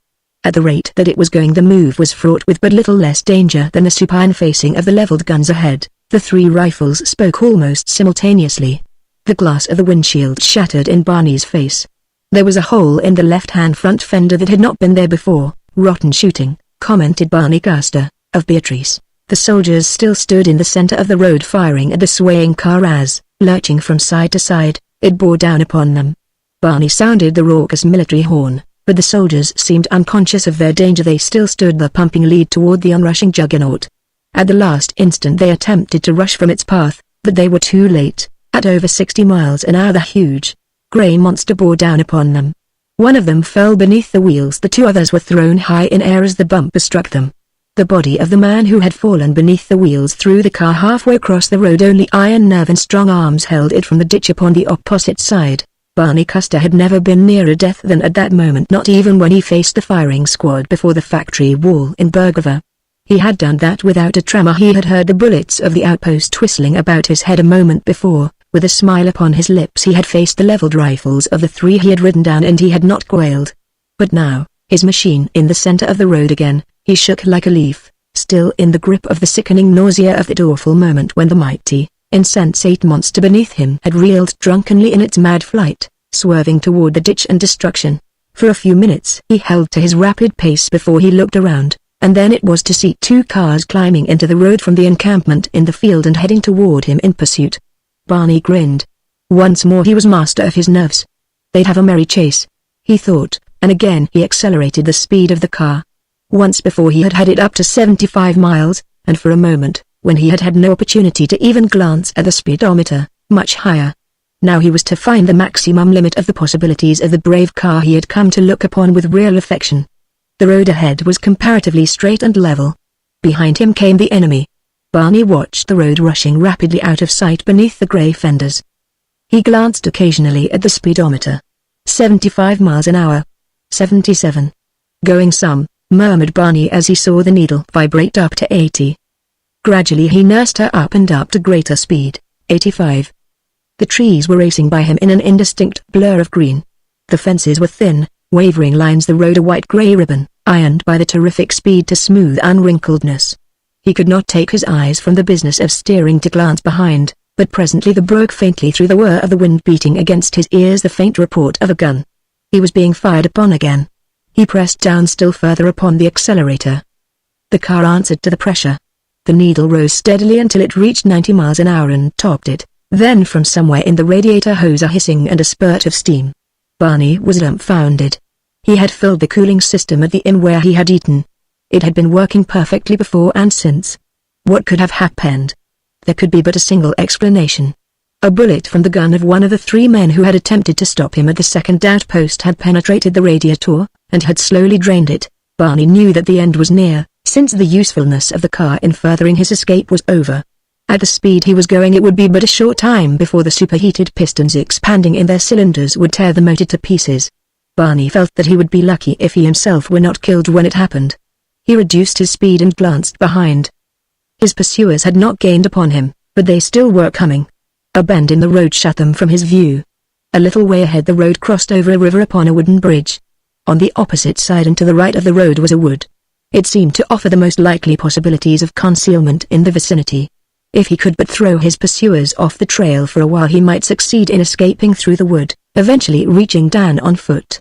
At the rate that it was going, the move was fraught with but little less danger than the supine facing of the leveled guns ahead. The 3 rifles spoke almost simultaneously. The glass of the windshield shattered in Barney's face. There was a hole in the left-hand front fender that had not been there before. "Rotten shooting," commented Barney Custer, of Beatrice. The soldiers still stood in the center of the road firing at the swaying car as, lurching from side to side, it bore down upon them. Barney sounded the raucous military horn, but the soldiers seemed unconscious of their danger. They still stood there pumping lead toward the onrushing juggernaut. At the last instant they attempted to rush from its path, but they were too late. At over 60 miles an hour the huge, gray monster bore down upon them. One of them fell beneath the wheels. The 2 others were thrown high in air as the bumper struck them. The body of the man who had fallen beneath the wheels threw the car halfway across the road. Only iron nerve and strong arms held it from the ditch upon the opposite side. Barney Custer had never been nearer death than at that moment, not even when he faced the firing squad before the factory wall in Burgova. He had done that without a tremor. He had heard the bullets of the outpost whistling about his head a moment before. With a smile upon his lips he had faced the leveled rifles of the 3 he had ridden down and he had not quailed. But now, his machine in the center of the road again, he shook like a leaf, still in the grip of the sickening nausea of that awful moment when the mighty, insensate monster beneath him had reeled drunkenly in its mad flight, swerving toward the ditch and destruction. For a few minutes he held to his rapid pace before he looked around, and then it was to see 2 cars climbing into the road from the encampment in the field and heading toward him in pursuit. Barney grinned. Once more he was master of his nerves. They'd have a merry chase, he thought, and again he accelerated the speed of the car. Once before he had had it up to 75 miles, and for a moment, when he had had no opportunity to even glance at the speedometer, much higher. Now he was to find the maximum limit of the possibilities of the brave car he had come to look upon with real affection. The road ahead was comparatively straight and level. Behind him came the enemy. Barney watched the road rushing rapidly out of sight beneath the grey fenders. He glanced occasionally at the speedometer. 75 miles an hour. 77. Going some, murmured Barney as he saw the needle vibrate up to 80. Gradually he nursed her up and up to greater speed. 85. The trees were racing by him in an indistinct blur of green. The fences were thin, wavering lines, the road a white-grey ribbon, ironed by the terrific speed to smooth unwrinkledness. He could not take his eyes from the business of steering to glance behind, but presently there broke faintly through the whir of the wind beating against his ears the faint report of a gun. He was being fired upon again. He pressed down still further upon the accelerator. The car answered to the pressure. The needle rose steadily until it reached 90 miles an hour and topped it. Then from somewhere in the radiator hose a hissing and a spurt of steam. Barney was dumbfounded. He had filled the cooling system at the inn where he had eaten. It had been working perfectly before and since. What could have happened? There could be but a single explanation. A bullet from the gun of one of the 3 men who had attempted to stop him at the second outpost had penetrated the radiator, and had slowly drained it. Barney knew that the end was near, since the usefulness of the car in furthering his escape was over. At the speed he was going it would be but a short time before the superheated pistons expanding in their cylinders would tear the motor to pieces. Barney felt that he would be lucky if he himself were not killed when it happened. He reduced his speed and glanced behind. His pursuers had not gained upon him, but they still were coming. A bend in the road shut them from his view. A little way ahead the road crossed over a river upon a wooden bridge. On the opposite side and to the right of the road was a wood. It seemed to offer the most likely possibilities of concealment in the vicinity. If he could but throw his pursuers off the trail for a while he might succeed in escaping through the wood, eventually reaching Dan on foot.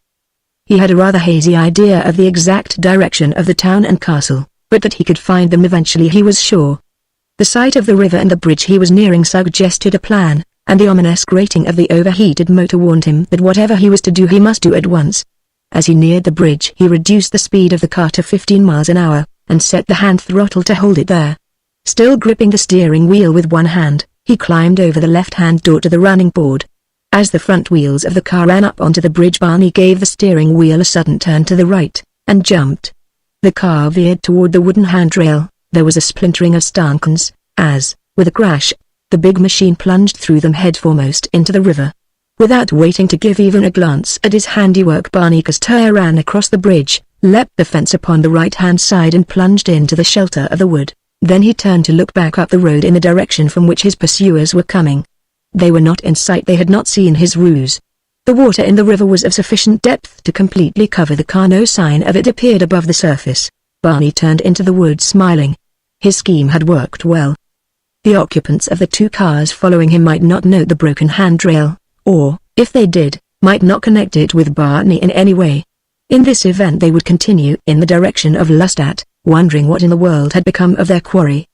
He had a rather hazy idea of the exact direction of the town and castle, but that he could find them eventually he was sure. The sight of the river and the bridge he was nearing suggested a plan, and the ominous grating of the overheated motor warned him that whatever he was to do he must do at once. As he neared the bridge he reduced the speed of the car to 15 miles an hour, and set the hand throttle to hold it there. Still gripping the steering wheel with one hand, he climbed over the left-hand door to the running board. As the front wheels of the car ran up onto the bridge Barney gave the steering wheel a sudden turn to the right, and jumped. The car veered toward the wooden handrail. There was a splintering of stanchions, as, with a crash, the big machine plunged through them headforemost into the river. Without waiting to give even a glance at his handiwork Barney cast her ran across the bridge, leapt the fence upon the right-hand side and plunged into the shelter of the wood. Then he turned to look back up the road in the direction from which his pursuers were coming. They were not in sight. They had not seen his ruse. The water in the river was of sufficient depth to completely cover the car. No sign of it appeared above the surface. Barney turned into the wood smiling. His scheme had worked well. The occupants of the 2 cars following him might not note the broken handrail, or, if they did, might not connect it with Barney in any way. In this event they would continue in the direction of Lestat, wondering what in the world had become of their quarry.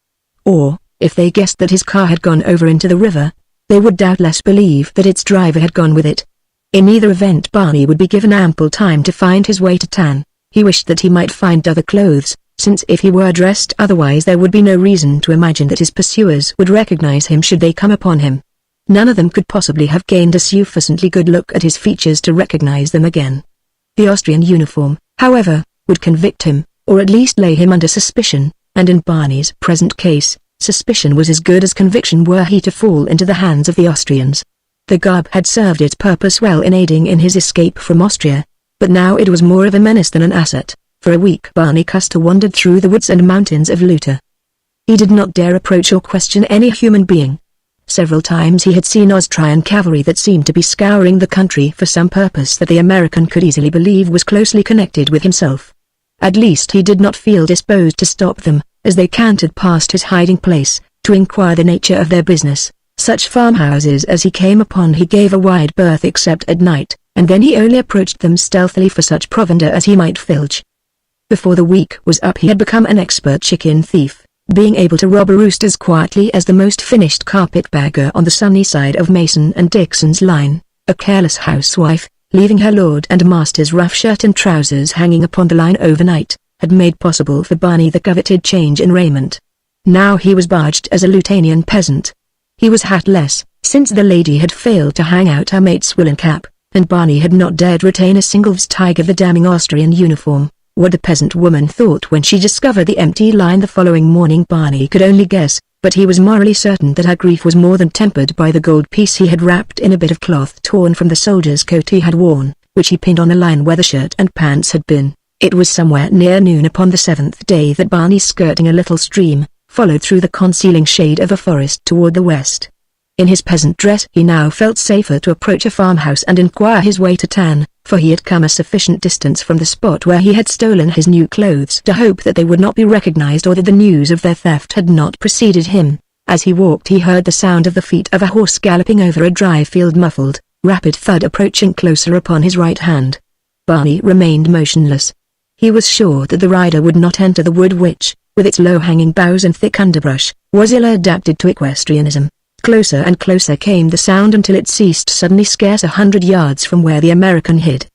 Or, if they guessed that his car had gone over into the river, they would doubtless believe that its driver had gone with it. In either event Barney would be given ample time to find his way to town. He wished that he might find other clothes, since if he were dressed otherwise there would be no reason to imagine that his pursuers would recognize him should they come upon him. None of them could possibly have gained a sufficiently good look at his features to recognize them again. The Austrian uniform, however, would convict him, or at least lay him under suspicion, and in Barney's present case, suspicion was as good as conviction were he to fall into the hands of the Austrians. The garb had served its purpose well in aiding in his escape from Austria, but now it was more of a menace than an asset. For a week Barney Custer wandered through the woods and mountains of Luta. He did not dare approach or question any human being. Several times he had seen Austrian cavalry that seemed to be scouring the country for some purpose that the American could easily believe was closely connected with himself. At least he did not feel disposed to stop them, as they cantered past his hiding place, to inquire the nature of their business. Such farmhouses as he came upon he gave a wide berth except at night, and then he only approached them stealthily for such provender as he might filch. Before the week was up he had become an expert chicken thief, being able to rob a roost as quietly as the most finished carpetbagger on the sunny side of Mason and Dixon's line. A careless housewife, leaving her lord and master's rough shirt and trousers hanging upon the line overnight, had made possible for Barney the coveted change in raiment. Now he was badged as a Lutanian peasant. He was hatless, since the lady had failed to hang out her mate's woolen cap, and Barney had not dared retain a single vestige of the damning Austrian uniform. What the peasant woman thought when she discovered the empty line the following morning Barney could only guess, but he was morally certain that her grief was more than tempered by the gold piece he had wrapped in a bit of cloth torn from the soldier's coat he had worn, which he pinned on the line where the shirt and pants had been. It was somewhere near noon upon the 7th day that Barney, skirting a little stream, followed through the concealing shade of a forest toward the west. In his peasant dress he now felt safer to approach a farmhouse and inquire his way to town, for he had come a sufficient distance from the spot where he had stolen his new clothes to hope that they would not be recognized or that the news of their theft had not preceded him. As he walked he heard the sound of the feet of a horse galloping over a dry field, muffled, rapid thud approaching closer upon his right hand. Barney remained motionless. He was sure that the rider would not enter the wood which, with its low-hanging boughs and thick underbrush, was ill adapted to equestrianism. Closer and closer came the sound until it ceased suddenly scarce 100 yards from where the American hid.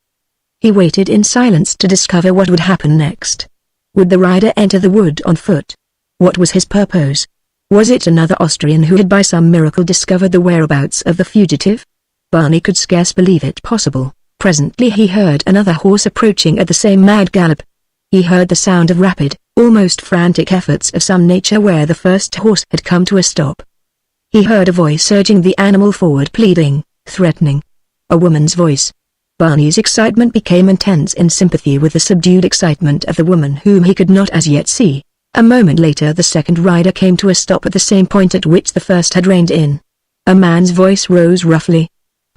He waited in silence to discover what would happen next. Would the rider enter the wood on foot? What was his purpose? Was it another Austrian who had by some miracle discovered the whereabouts of the fugitive? Barney could scarce believe it possible. Presently he heard another horse approaching at the same mad gallop. He heard the sound of rapid, almost frantic efforts of some nature where the first horse had come to a stop. He heard a voice urging the animal forward, pleading, threatening. A woman's voice. Barney's excitement became intense in sympathy with the subdued excitement of the woman whom he could not as yet see. A moment later the second rider came to a stop at the same point at which the first had reined in. A man's voice rose roughly.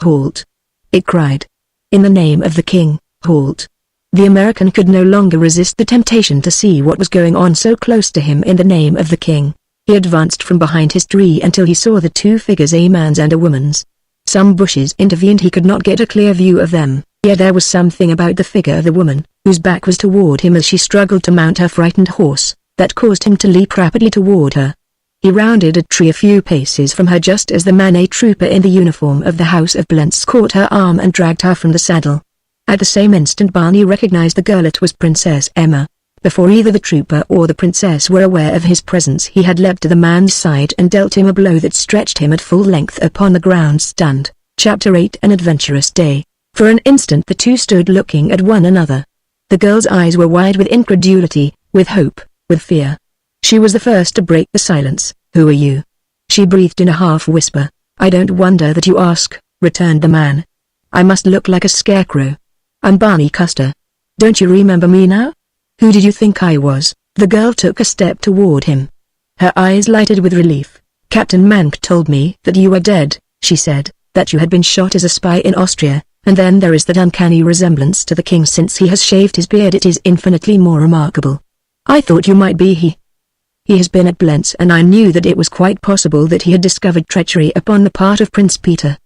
"Halt!" it cried. "In the name of the king, halt!" The American could no longer resist the temptation to see what was going on so close to him. In the name of the king. He advanced from behind his tree until he saw the two figures, a man's and a woman's. Some bushes intervened, he could not get a clear view of them, yet there was something about the figure of the woman, whose back was toward him as she struggled to mount her frightened horse, that caused him to leap rapidly toward her. He rounded a tree a few paces from her just as the man, a trooper in the uniform of the House of Blentz, caught her arm and dragged her from the saddle. At the same instant Barney recognized the girl. It was Princess Emma. Before either the trooper or the princess were aware of his presence, he had leapt to the man's side and dealt him a blow that stretched him at full length upon the ground, stunned. Chapter 8 An Adventurous Day. For an instant the two stood looking at one another. The girl's eyes were wide with incredulity, with hope, with fear. She was the first to break the silence. "Who are you?" she breathed in a half-whisper. "I don't wonder that you ask," returned the man. "I must look like a scarecrow. I'm Barney Custer. Don't you remember me now? Who did you think I was?" The girl took a step toward him. Her eyes lighted with relief. "Captain Mank told me that you were dead," she said, "that you had been shot as a spy in Austria, and then there is that uncanny resemblance to the king since he has shaved his beard. It is infinitely more remarkable. I thought you might be he. He has been at Blentz, and I knew that it was quite possible that he had discovered treachery upon the part of Prince Peter.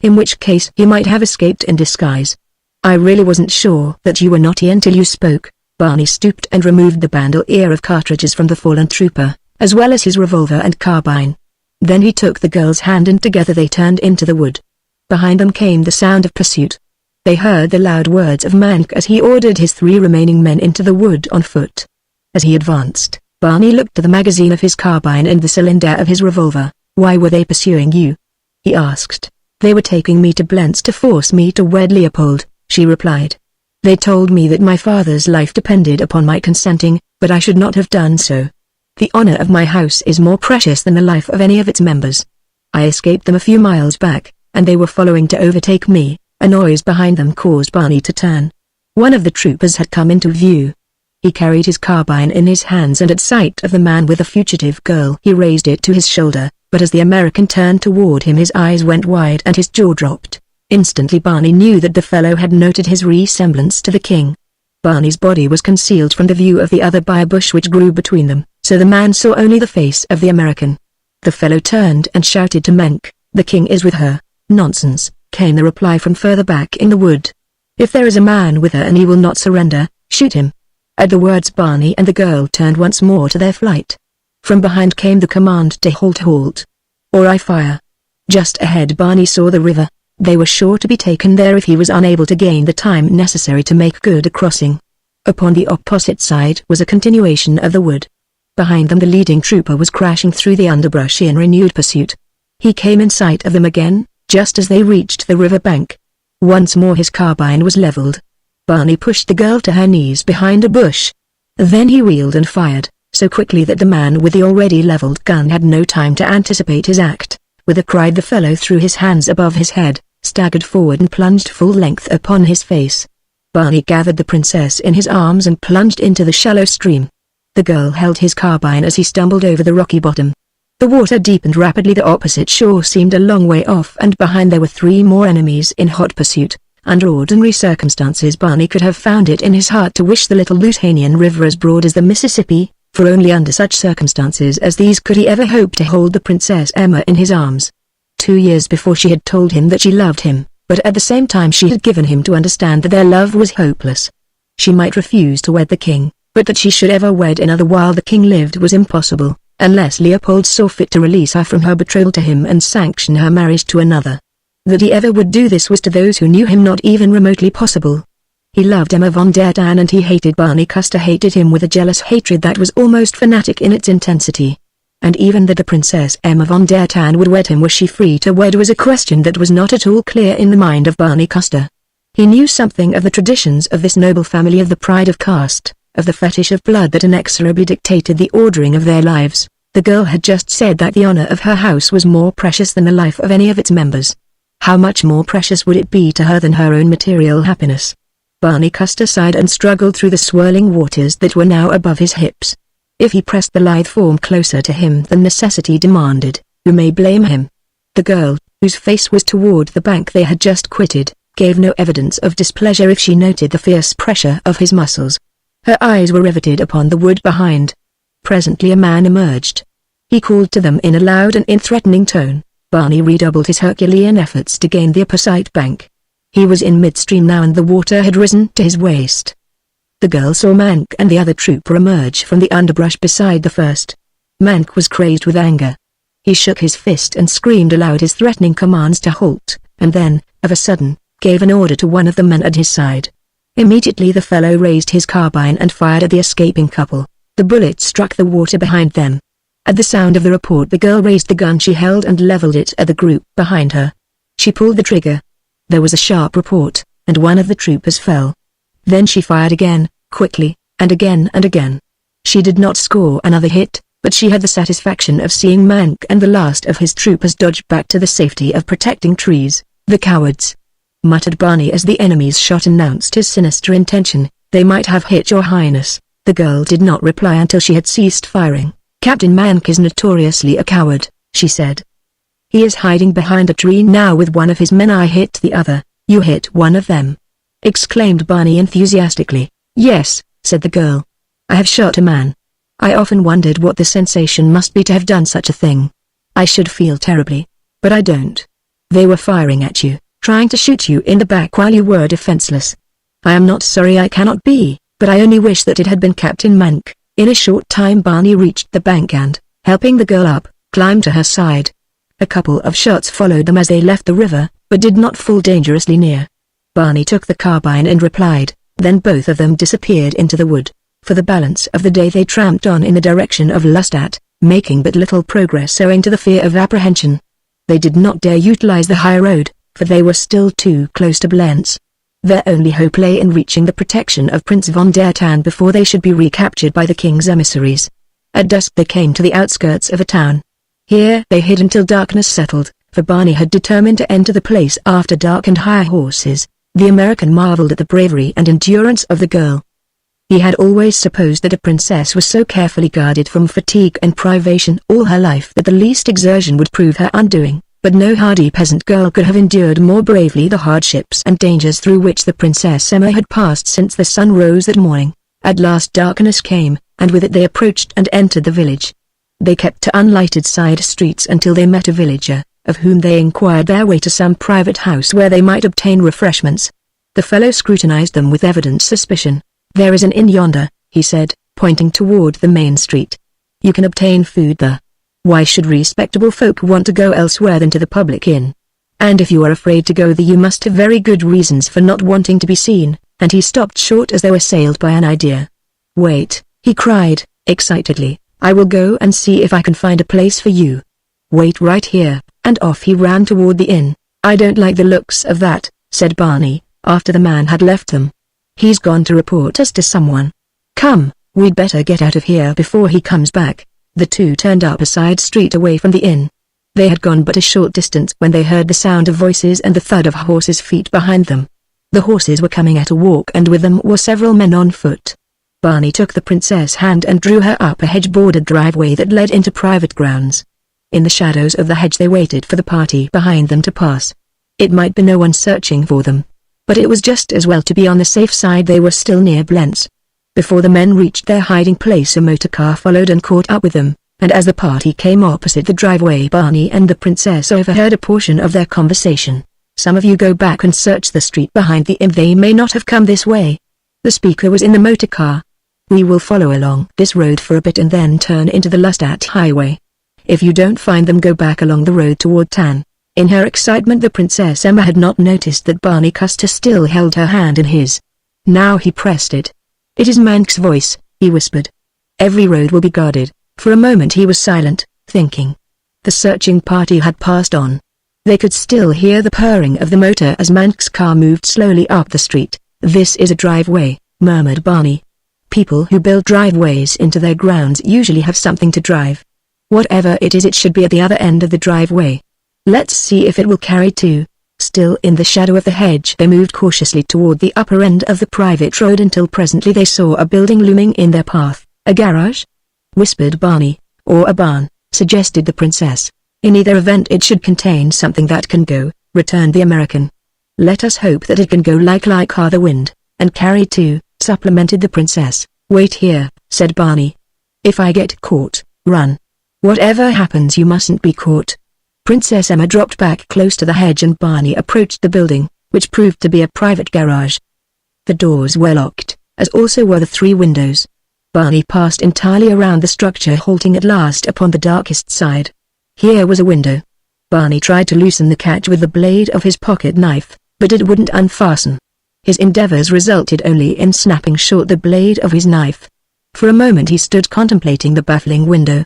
In which case he might have escaped in disguise. I really wasn't sure that you were not he until you spoke." Barney stooped and removed the bandolier of cartridges from the fallen trooper, as well as his revolver and carbine. Then he took the girl's hand and together they turned into the wood. Behind them came the sound of pursuit. They heard the loud words of Mank as he ordered his three remaining men into the wood on foot. As he advanced, Barney looked to the magazine of his carbine and the cylinder of his revolver. "Why were they pursuing you?" he asked. "They were taking me to Blentz to force me to wed Leopold," she replied. "They told me that my father's life depended upon my consenting, but I should not have done so. The honor of my house is more precious than the life of any of its members. I escaped them a few miles back, and they were following to overtake me." A noise behind them caused Barney to turn. One of the troopers had come into view. He carried his carbine in his hands, and at sight of the man with the fugitive girl he raised it to his shoulder, but as the American turned toward him his eyes went wide and his jaw dropped. Instantly Barney knew that the fellow had noted his resemblance to the king. Barney's body was concealed from the view of the other by a bush which grew between them, so the man saw only the face of the American. The fellow turned and shouted to Menk, "The king is with her." "Nonsense," came the reply from further back in the wood. "If there is a man with her and he will not surrender, shoot him." At the words Barney and the girl turned once more to their flight. From behind came the command to halt, or I fire. Just ahead Barney saw the river. They were sure to be taken there if he was unable to gain the time necessary to make good a crossing. Upon the opposite side was a continuation of the wood. Behind them the leading trooper was crashing through the underbrush in renewed pursuit. He came in sight of them again, just as they reached the river bank. Once more his carbine was leveled. Barney pushed the girl to her knees behind a bush. Then he wheeled and fired, so quickly that the man with the already leveled gun had no time to anticipate his act. With a cry the fellow threw his hands above his head, staggered forward and plunged full length upon his face. Barney gathered the princess in his arms and plunged into the shallow stream. The girl held his carbine as he stumbled over the rocky bottom. The water deepened rapidly. The opposite shore seemed a long way off, and behind there were three more enemies in hot pursuit. Under ordinary circumstances Barney could have found it in his heart to wish the little Lusitanian river as broad as the Mississippi, for only under such circumstances as these could he ever hope to hold the Princess Emma in his arms. 2 years before she had told him that she loved him, but at the same time she had given him to understand that their love was hopeless. She might refuse to wed the king, but that she should ever wed another while the king lived was impossible, unless Leopold saw fit to release her from her betrothal to him and sanction her marriage to another. That he ever would do this was to those who knew him not even remotely possible. He loved Emma von der Tan and he hated Barney Custer hated him with a jealous hatred that was almost fanatic in its intensity. And even that the Princess Emma von der Tan would wed him was she free to wed was a question that was not at all clear in the mind of Barney Custer. He knew something of the traditions of this noble family, of the pride of caste, of the fetish of blood that inexorably dictated the ordering of their lives. The girl had just said that the honor of her house was more precious than the life of any of its members. How much more precious would it be to her than her own material happiness? Barney Custer sighed and struggled through the swirling waters that were now above his hips. If he pressed the lithe form closer to him than necessity demanded, who may blame him? The girl, whose face was toward the bank they had just quitted, gave no evidence of displeasure if she noted the fierce pressure of his muscles. Her eyes were riveted upon the wood behind. Presently a man emerged. He called to them in a loud and threatening tone. Barney redoubled his Herculean efforts to gain the opposite bank. He was in midstream now and the water had risen to his waist. The girl saw Mank and the other trooper emerge from the underbrush beside the first. Mank was crazed with anger. He shook his fist and screamed aloud his threatening commands to halt, and then, of a sudden, gave an order to one of the men at his side. Immediately the fellow raised his carbine and fired at the escaping couple. The bullet struck the water behind them. At the sound of the report the girl raised the gun she held and leveled it at the group behind her. She pulled the trigger. There was a sharp report, and one of the troopers fell. Then she fired again, quickly, and again and again. She did not score another hit, but she had the satisfaction of seeing Mank and the last of his troopers dodge back to the safety of protecting trees. "The cowards!" muttered Barney as the enemy's shot announced his sinister intention. "They might have hit your highness." The girl did not reply until she had ceased firing. "Captain Mank is notoriously a coward," she said. "He is hiding behind a tree now with one of his men." "I hit the other." "You hit one of them?" exclaimed Barney enthusiastically. "Yes," said the girl. "I have shot a man. I often wondered what the sensation must be to have done such a thing. I should feel terribly. But I don't. They were firing at you, trying to shoot you in the back while you were defenseless. I am not sorry I cannot be, but I only wish that it had been Captain Mank." In a short time Barney reached the bank and, helping the girl up, climbed to her side. A couple of shots followed them as they left the river, but did not fall dangerously near. Barney took the carbine and replied, then both of them disappeared into the wood. For the balance of the day they tramped on in the direction of Lustat, making but little progress owing to the fear of apprehension. They did not dare utilize the high road, for they were still too close to Blentz. Their only hope lay in reaching the protection of Prince von der Tan before they should be recaptured by the king's emissaries. At dusk they came to the outskirts of a town. Here they hid until darkness settled, for Barney had determined to enter the place after dark and hire horses. The American marveled at the bravery and endurance of the girl. He had always supposed that a princess was so carefully guarded from fatigue and privation all her life that the least exertion would prove her undoing, but no hardy peasant girl could have endured more bravely the hardships and dangers through which the Princess Emma had passed since the sun rose that morning. At last darkness came, and with it they approached and entered the village. They kept to unlighted side streets until they met a villager, of whom they inquired their way to some private house where they might obtain refreshments. The fellow scrutinized them with evident suspicion. "There is an inn yonder," he said, pointing toward the main street. "You can obtain food there. Why should respectable folk want to go elsewhere than to the public inn? And if you are afraid to go there you must have very good reasons for not wanting to be seen." And he stopped short as though assailed by an idea. "Wait," he cried, excitedly, "I will go and see if I can find a place for you. Wait right here," and off he ran toward the inn. "I don't like the looks of that," said Barney, after the man had left them. "He's gone to report us to someone. Come, we'd better get out of here before he comes back." The two turned up a side street away from the inn. They had gone but a short distance when they heard the sound of voices and the thud of horses' feet behind them. The horses were coming at a walk and with them were several men on foot. Barney took the princess' hand and drew her up a hedge-bordered driveway that led into private grounds. In the shadows of the hedge they waited for the party behind them to pass. It might be no one searching for them, but it was just as well to be on the safe side. They were still near Blentz. Before the men reached their hiding place a motor car followed and caught up with them, and as the party came opposite the driveway Barney and the princess overheard a portion of their conversation. "Some of you go back and search the street behind the inn. They may not have come this way." The speaker was in the motor car. "We will follow along this road for a bit and then turn into the Lustat highway. If you don't find them go back along the road toward Tan." In her excitement the Princess Emma had not noticed that Barney Custer still held her hand in his. Now he pressed it. "It is Mank's voice," he whispered. "Every road will be guarded." For a moment he was silent, thinking. The searching party had passed on. They could still hear the purring of the motor as Mank's car moved slowly up the street. "This is a driveway," murmured Barney. "People who build driveways into their grounds usually have something to drive. Whatever it is, it should be at the other end of the driveway. Let's see if it will carry too." Still in the shadow of the hedge they moved cautiously toward the upper end of the private road until presently they saw a building looming in their path. "A garage?" whispered Barney. "Or a barn," suggested the princess. "In either event it should contain something that can go," returned the American. "Let us hope that it can go like the wind, and carry too," supplemented the princess. "Wait here," said Barney. "If I get caught, run. Whatever happens you mustn't be caught." Princess Emma dropped back close to the hedge and Barney approached the building, which proved to be a private garage. The doors were locked, as also were the 3 windows. Barney passed entirely around the structure, halting at last upon the darkest side. Here was a window. Barney tried to loosen the catch with the blade of his pocket knife, but it wouldn't unfasten. His endeavors resulted only in snapping short the blade of his knife. For a moment he stood contemplating the baffling window.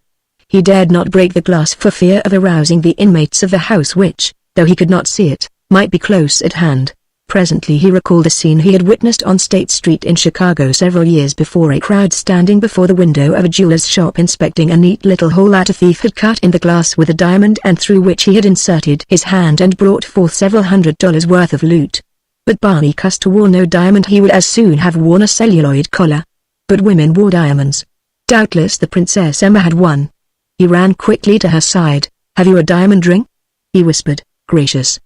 He dared not break the glass for fear of arousing the inmates of the house which, though he could not see it, might be close at hand. Presently he recalled a scene he had witnessed on State Street in Chicago several years before, a crowd standing before the window of a jeweler's shop inspecting a neat little hole that a thief had cut in the glass with a diamond and through which he had inserted his hand and brought forth several $100 worth of loot. But Barney Custer wore no diamond. He would as soon have worn a celluloid collar. But women wore diamonds. Doubtless the Princess Emma had one. He ran quickly to her side. "Have you a diamond ring?" he whispered. "Gracious!"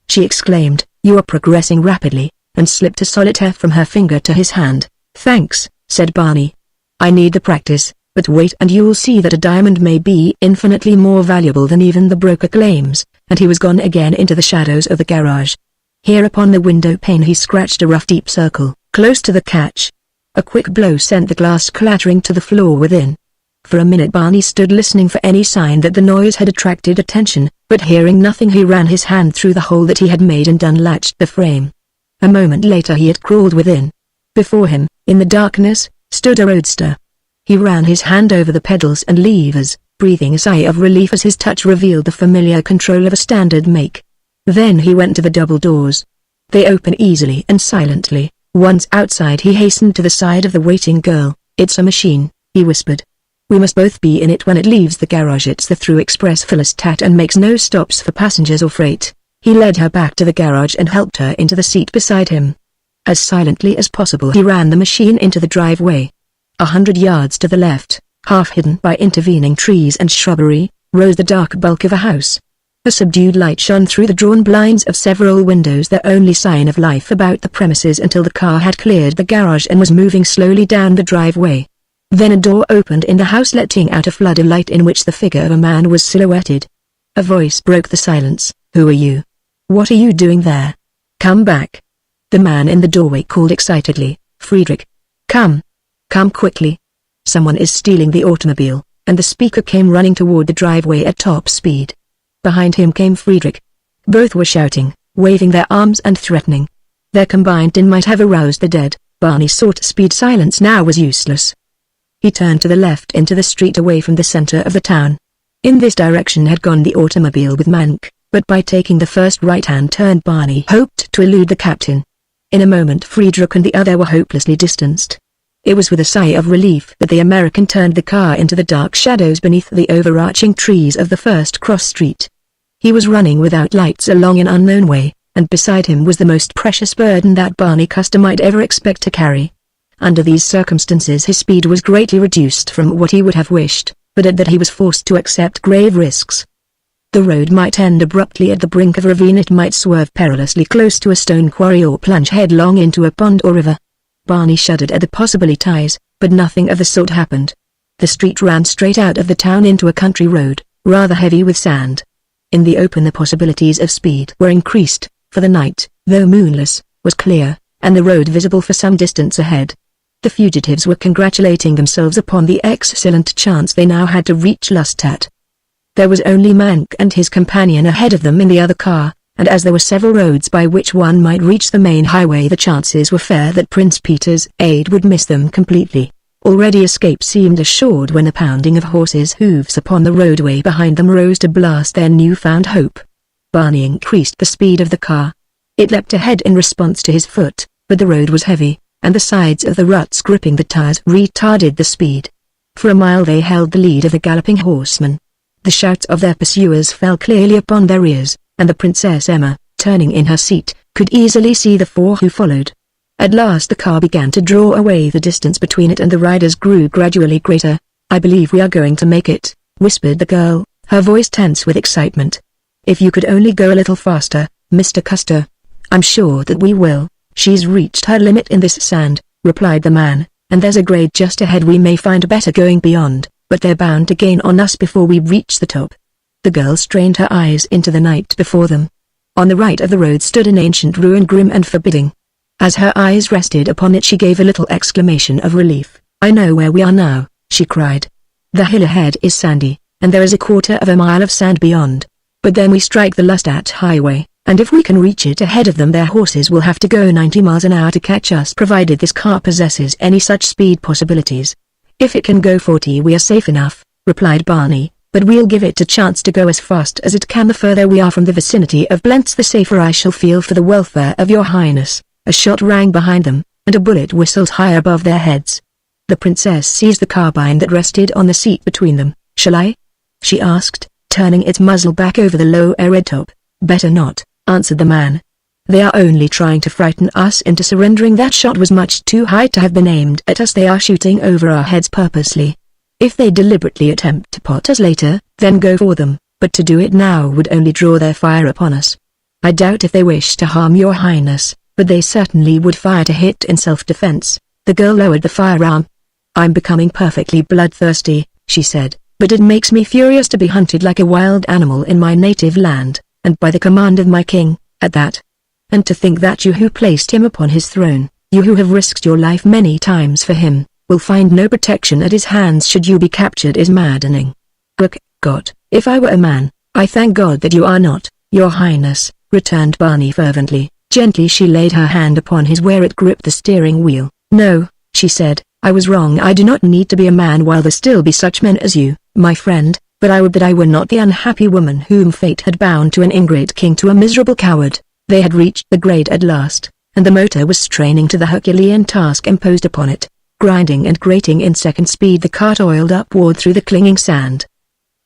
she exclaimed. "You are progressing rapidly," and slipped a solitaire from her finger to his hand. "Thanks," said Barney. "I need the practice, but wait and you'll see that a diamond may be infinitely more valuable than even the broker claims," and he was gone again into the shadows of the garage. Here upon the window pane he scratched a rough deep circle, close to the catch. A quick blow sent the glass clattering to the floor within. For a minute Barney stood listening for any sign that the noise had attracted attention, but hearing nothing he ran his hand through the hole that he had made and unlatched the frame. A moment later he had crawled within. Before him, in the darkness, stood a roadster. He ran his hand over the pedals and levers, breathing a sigh of relief as his touch revealed the familiar control of a standard make. Then he went to the double doors. They opened easily and silently. Once outside he hastened to the side of the waiting girl. "It's a machine," he whispered. "We must both be in it when it leaves the garage. It's the through express philostat and makes no stops for passengers or freight." He led her back to the garage and helped her into the seat beside him. As silently as possible he ran the machine into the driveway. 100 yards to the left, half hidden by intervening trees and shrubbery, rose the dark bulk of a house. A subdued light shone through the drawn blinds of several windows, the only sign of life about the premises until the car had cleared the garage and was moving slowly down the driveway. Then a door opened in the house, letting out a flood of light in which the figure of a man was silhouetted. A voice broke the silence. "Who are you? What are you doing there? Come back." The man in the doorway called excitedly. "Friedrich. Come. Come quickly. Someone is stealing the automobile," and the speaker came running toward the driveway at top speed. Behind him came Friedrich. Both were shouting, waving their arms and threatening. Their combined din might have aroused the dead. Barney sought speed. Silence now was useless. He turned to the left into the street away from the center of the town. In this direction had gone the automobile with Mank, but by taking the first right-hand turn Barney hoped to elude the captain. In a moment Friedrich and the other were hopelessly distanced. It was with a sigh of relief that the American turned the car into the dark shadows beneath the overarching trees of the first cross street. He was running without lights along an unknown way, and beside him was the most precious burden that Barney Custer might ever expect to carry. Under these circumstances his speed was greatly reduced from what he would have wished, but at that he was forced to accept grave risks. The road might end abruptly at the brink of a ravine, it might swerve perilously close to a stone quarry or plunge headlong into a pond or river. Barney shuddered at the possibilities, but nothing of the sort happened. The street ran straight out of the town into a country road, rather heavy with sand. In the open the possibilities of speed were increased, for the night, though moonless, was clear, and the road visible for some distance ahead. The fugitives were congratulating themselves upon the excellent chance they now had to reach Lustat. There was only Mank and his companion ahead of them in the other car, and as there were several roads by which one might reach the main highway, the chances were fair that Prince Peter's aide would miss them completely. Already escape seemed assured when the pounding of horses' hooves upon the roadway behind them rose to blast their newfound hope. Barney increased the speed of the car. It leapt ahead in response to his foot, but the road was heavy, and the sides of the ruts gripping the tires retarded the speed. For a mile they held the lead of the galloping horsemen. The shouts of their pursuers fell clearly upon their ears, and the Princess Emma, turning in her seat, could easily see the four who followed. At last the car began to draw away. The distance between it and the riders grew gradually greater. "I believe we are going to make it," whispered the girl, her voice tense with excitement. "If you could only go a little faster, Mr. Custer." "I'm sure that we will. She's reached her limit in this sand," replied the man, "and there's a grade just ahead we may find better going beyond, but they're bound to gain on us before we reach the top." The girl strained her eyes into the night before them. On the right of the road stood an ancient ruin, grim and forbidding. As her eyes rested upon it she gave a little exclamation of relief. "I know where we are now," she cried. "The hill ahead is sandy, and there is a quarter of a mile of sand beyond. But then we strike the Lestat highway, and if we can reach it ahead of them their horses will have to go 90 miles an hour to catch us, provided this car possesses any such speed possibilities." "If it can go 40 we are safe enough," replied Barney, "but we'll give it a chance to go as fast as it can. The further we are from the vicinity of Blentz the safer I shall feel for the welfare of your highness." A shot rang behind them, and a bullet whistled high above their heads. The princess seized the carbine that rested on the seat between them. "Shall I?" she asked, turning its muzzle back over the low red top. "Better not," answered the man. "They are only trying to frighten us into surrendering. That shot was much too high to have been aimed at us. They are shooting over our heads purposely. If they deliberately attempt to pot us later, then go for them, but to do it now would only draw their fire upon us. I doubt if they wish to harm your highness, but they certainly would fire to hit in self-defense." The girl lowered the firearm. "I'm becoming perfectly bloodthirsty," she said, "but it makes me furious to be hunted like a wild animal in my native land, and by the command of my king, at that. And to think that you who placed him upon his throne, you who have risked your life many times for him, will find no protection at his hands should you be captured is maddening. Look, God, if I were a man, I thank God that you are not, your highness," returned Barney fervently. Gently she laid her hand upon his where it gripped the steering wheel. "No," she said, "I was wrong. I do not need to be a man while there still be such men as you, my friend, but I would that I were not the unhappy woman whom fate had bound to an ingrate king, to a miserable coward." They had reached the grade at last, and the motor was straining to the Herculean task imposed upon it. Grinding and grating in second speed the cart oiled upward through the clinging sand.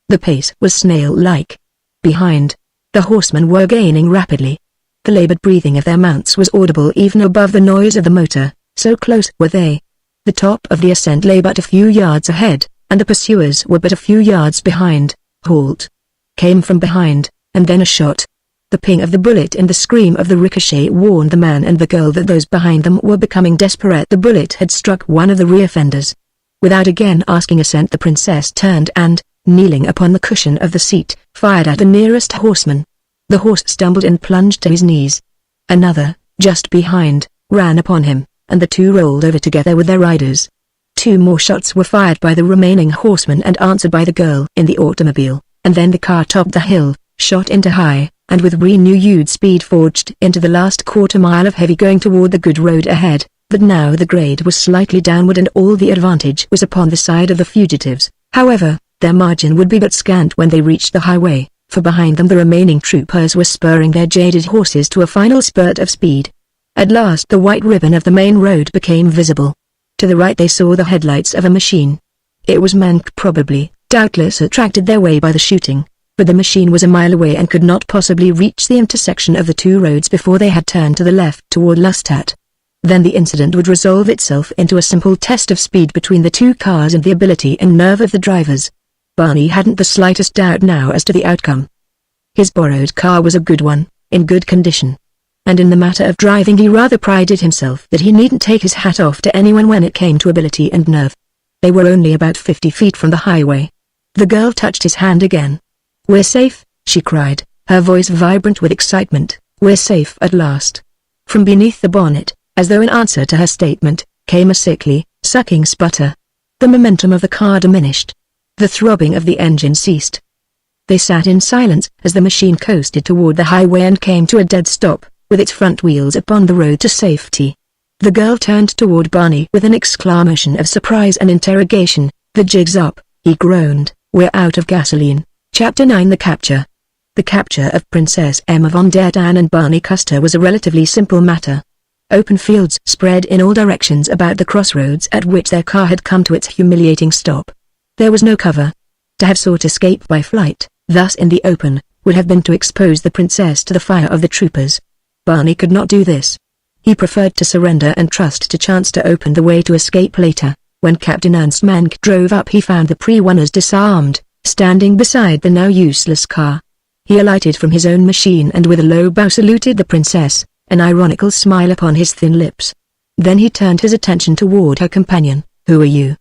The pace was snail-like. Behind, the horsemen were gaining rapidly. The labored breathing of their mounts was audible even above the noise of the motor, so close were they. The top of the ascent lay but a few yards ahead, and the pursuers were but a few yards behind. "Halt!" came from behind, and then a shot. The ping of the bullet and the scream of the ricochet warned the man and the girl that those behind them were becoming desperate. The bullet had struck one of the rear fenders. Without again asking assent, the princess turned and, kneeling upon the cushion of the seat, fired at the nearest horseman. The horse stumbled and plunged to his knees. Another, just behind, ran upon him, and the two rolled over together with their riders. 2 more shots were fired by the remaining horsemen and answered by the girl in the automobile, and then the car topped the hill, shot into high, and with renewed speed forged into the last quarter mile of heavy going toward the good road ahead. But now the grade was slightly downward and all the advantage was upon the side of the fugitives. However, their margin would be but scant when they reached the highway, for behind them the remaining troopers were spurring their jaded horses to a final spurt of speed. At last the white ribbon of the main road became visible. To the right they saw the headlights of a machine. It was manned, probably, doubtless attracted their way by the shooting, but the machine was a mile away and could not possibly reach the intersection of the two roads before they had turned to the left toward Lestat. Then the incident would resolve itself into a simple test of speed between the two cars and the ability and nerve of the drivers. Barney hadn't the slightest doubt now as to the outcome. His borrowed car was a good one, in good condition. And in the matter of driving he rather prided himself that he needn't take his hat off to anyone when it came to ability and nerve. They were only about 50 feet from the highway. The girl touched his hand again. "We're safe," she cried, her voice vibrant with excitement. "We're safe at last." From beneath the bonnet, as though in answer to her statement, came a sickly, sucking sputter. The momentum of the car diminished. The throbbing of the engine ceased. They sat in silence as the machine coasted toward the highway and came to a dead stop, with its front wheels upon the road to safety. The girl turned toward Barney with an exclamation of surprise and interrogation. "The jig's up," he groaned. "We're out of gasoline." Chapter 9 The Capture. The capture of Princess Emma von der Tann and Barney Custer was a relatively simple matter. Open fields spread in all directions about the crossroads at which their car had come to its humiliating stop. There was no cover. To have sought escape by flight, thus in the open, would have been to expose the princess to the fire of the troopers. Barney could not do this. He preferred to surrender and trust to chance to open the way to escape later. When Captain Ernst Mank drove up, he found the pre-runners disarmed, standing beside the now useless car. He alighted from his own machine and with a low bow saluted the princess, an ironical smile upon his thin lips. Then he turned his attention toward her companion. "Who are you?"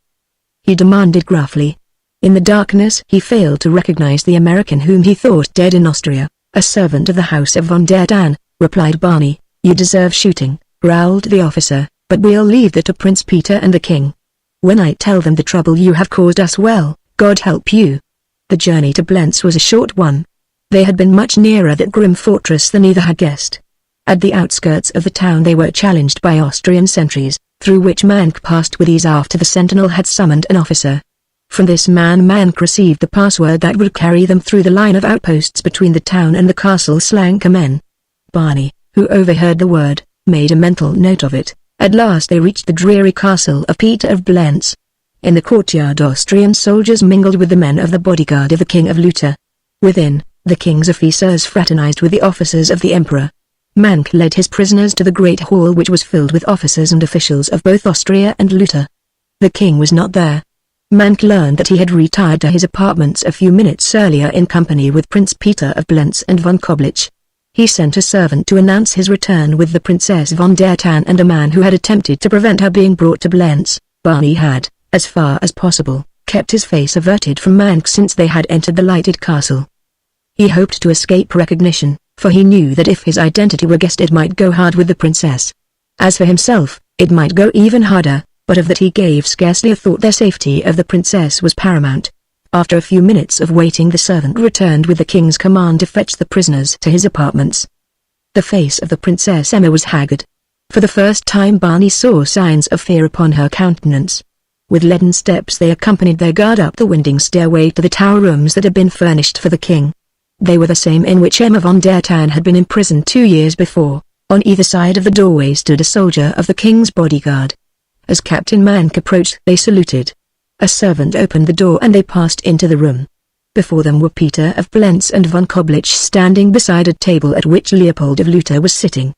he demanded gruffly. In the darkness he failed to recognize the American whom he thought dead in Austria. "A servant of the House of von der Tann," replied Barney. "You deserve shooting," growled the officer, "but we'll leave that to Prince Peter and the King. When I tell them the trouble you have caused us, well, God help you." The journey to Blentz was a short one. They had been much nearer that grim fortress than either had guessed. At the outskirts of the town they were challenged by Austrian sentries, through which Mank passed with ease after the sentinel had summoned an officer. From this man Mank received the password that would carry them through the line of outposts between the town and the castle Slankamen. Barney, who overheard the word, made a mental note of it. At last they reached the dreary castle of Peter of Blentz. In the courtyard Austrian soldiers mingled with the men of the bodyguard of the King of Luther. Within, the king's officers fraternized with the officers of the emperor. Mank led his prisoners to the great hall which was filled with officers and officials of both Austria and Luther. The king was not there. Mank learned that he had retired to his apartments a few minutes earlier in company with Prince Peter of Blentz and von Koblich. He sent a servant to announce his return with the Princess von der Tann and a man who had attempted to prevent her being brought to Blentz. Barney had, as far as possible, kept his face averted from Mank since they had entered the lighted castle. He hoped to escape recognition, for he knew that if his identity were guessed it might go hard with the princess. As for himself, it might go even harder, but of that he gave scarcely a thought. Their safety of the princess was paramount. After a few minutes of waiting the servant returned with the king's command to fetch the prisoners to his apartments. The face of the Princess Emma was haggard. For the first time Barney saw signs of fear upon her countenance. With leaden steps they accompanied their guard up the winding stairway to the tower rooms that had been furnished for the king. They were the same in which Emma von der Tann had been imprisoned 2 years before. On either side of the doorway stood a soldier of the king's bodyguard. As Captain Mank approached they saluted. A servant opened the door and they passed into the room. Before them were Peter of Blentz and von Koblich standing beside a table at which Leopold of Luther was sitting.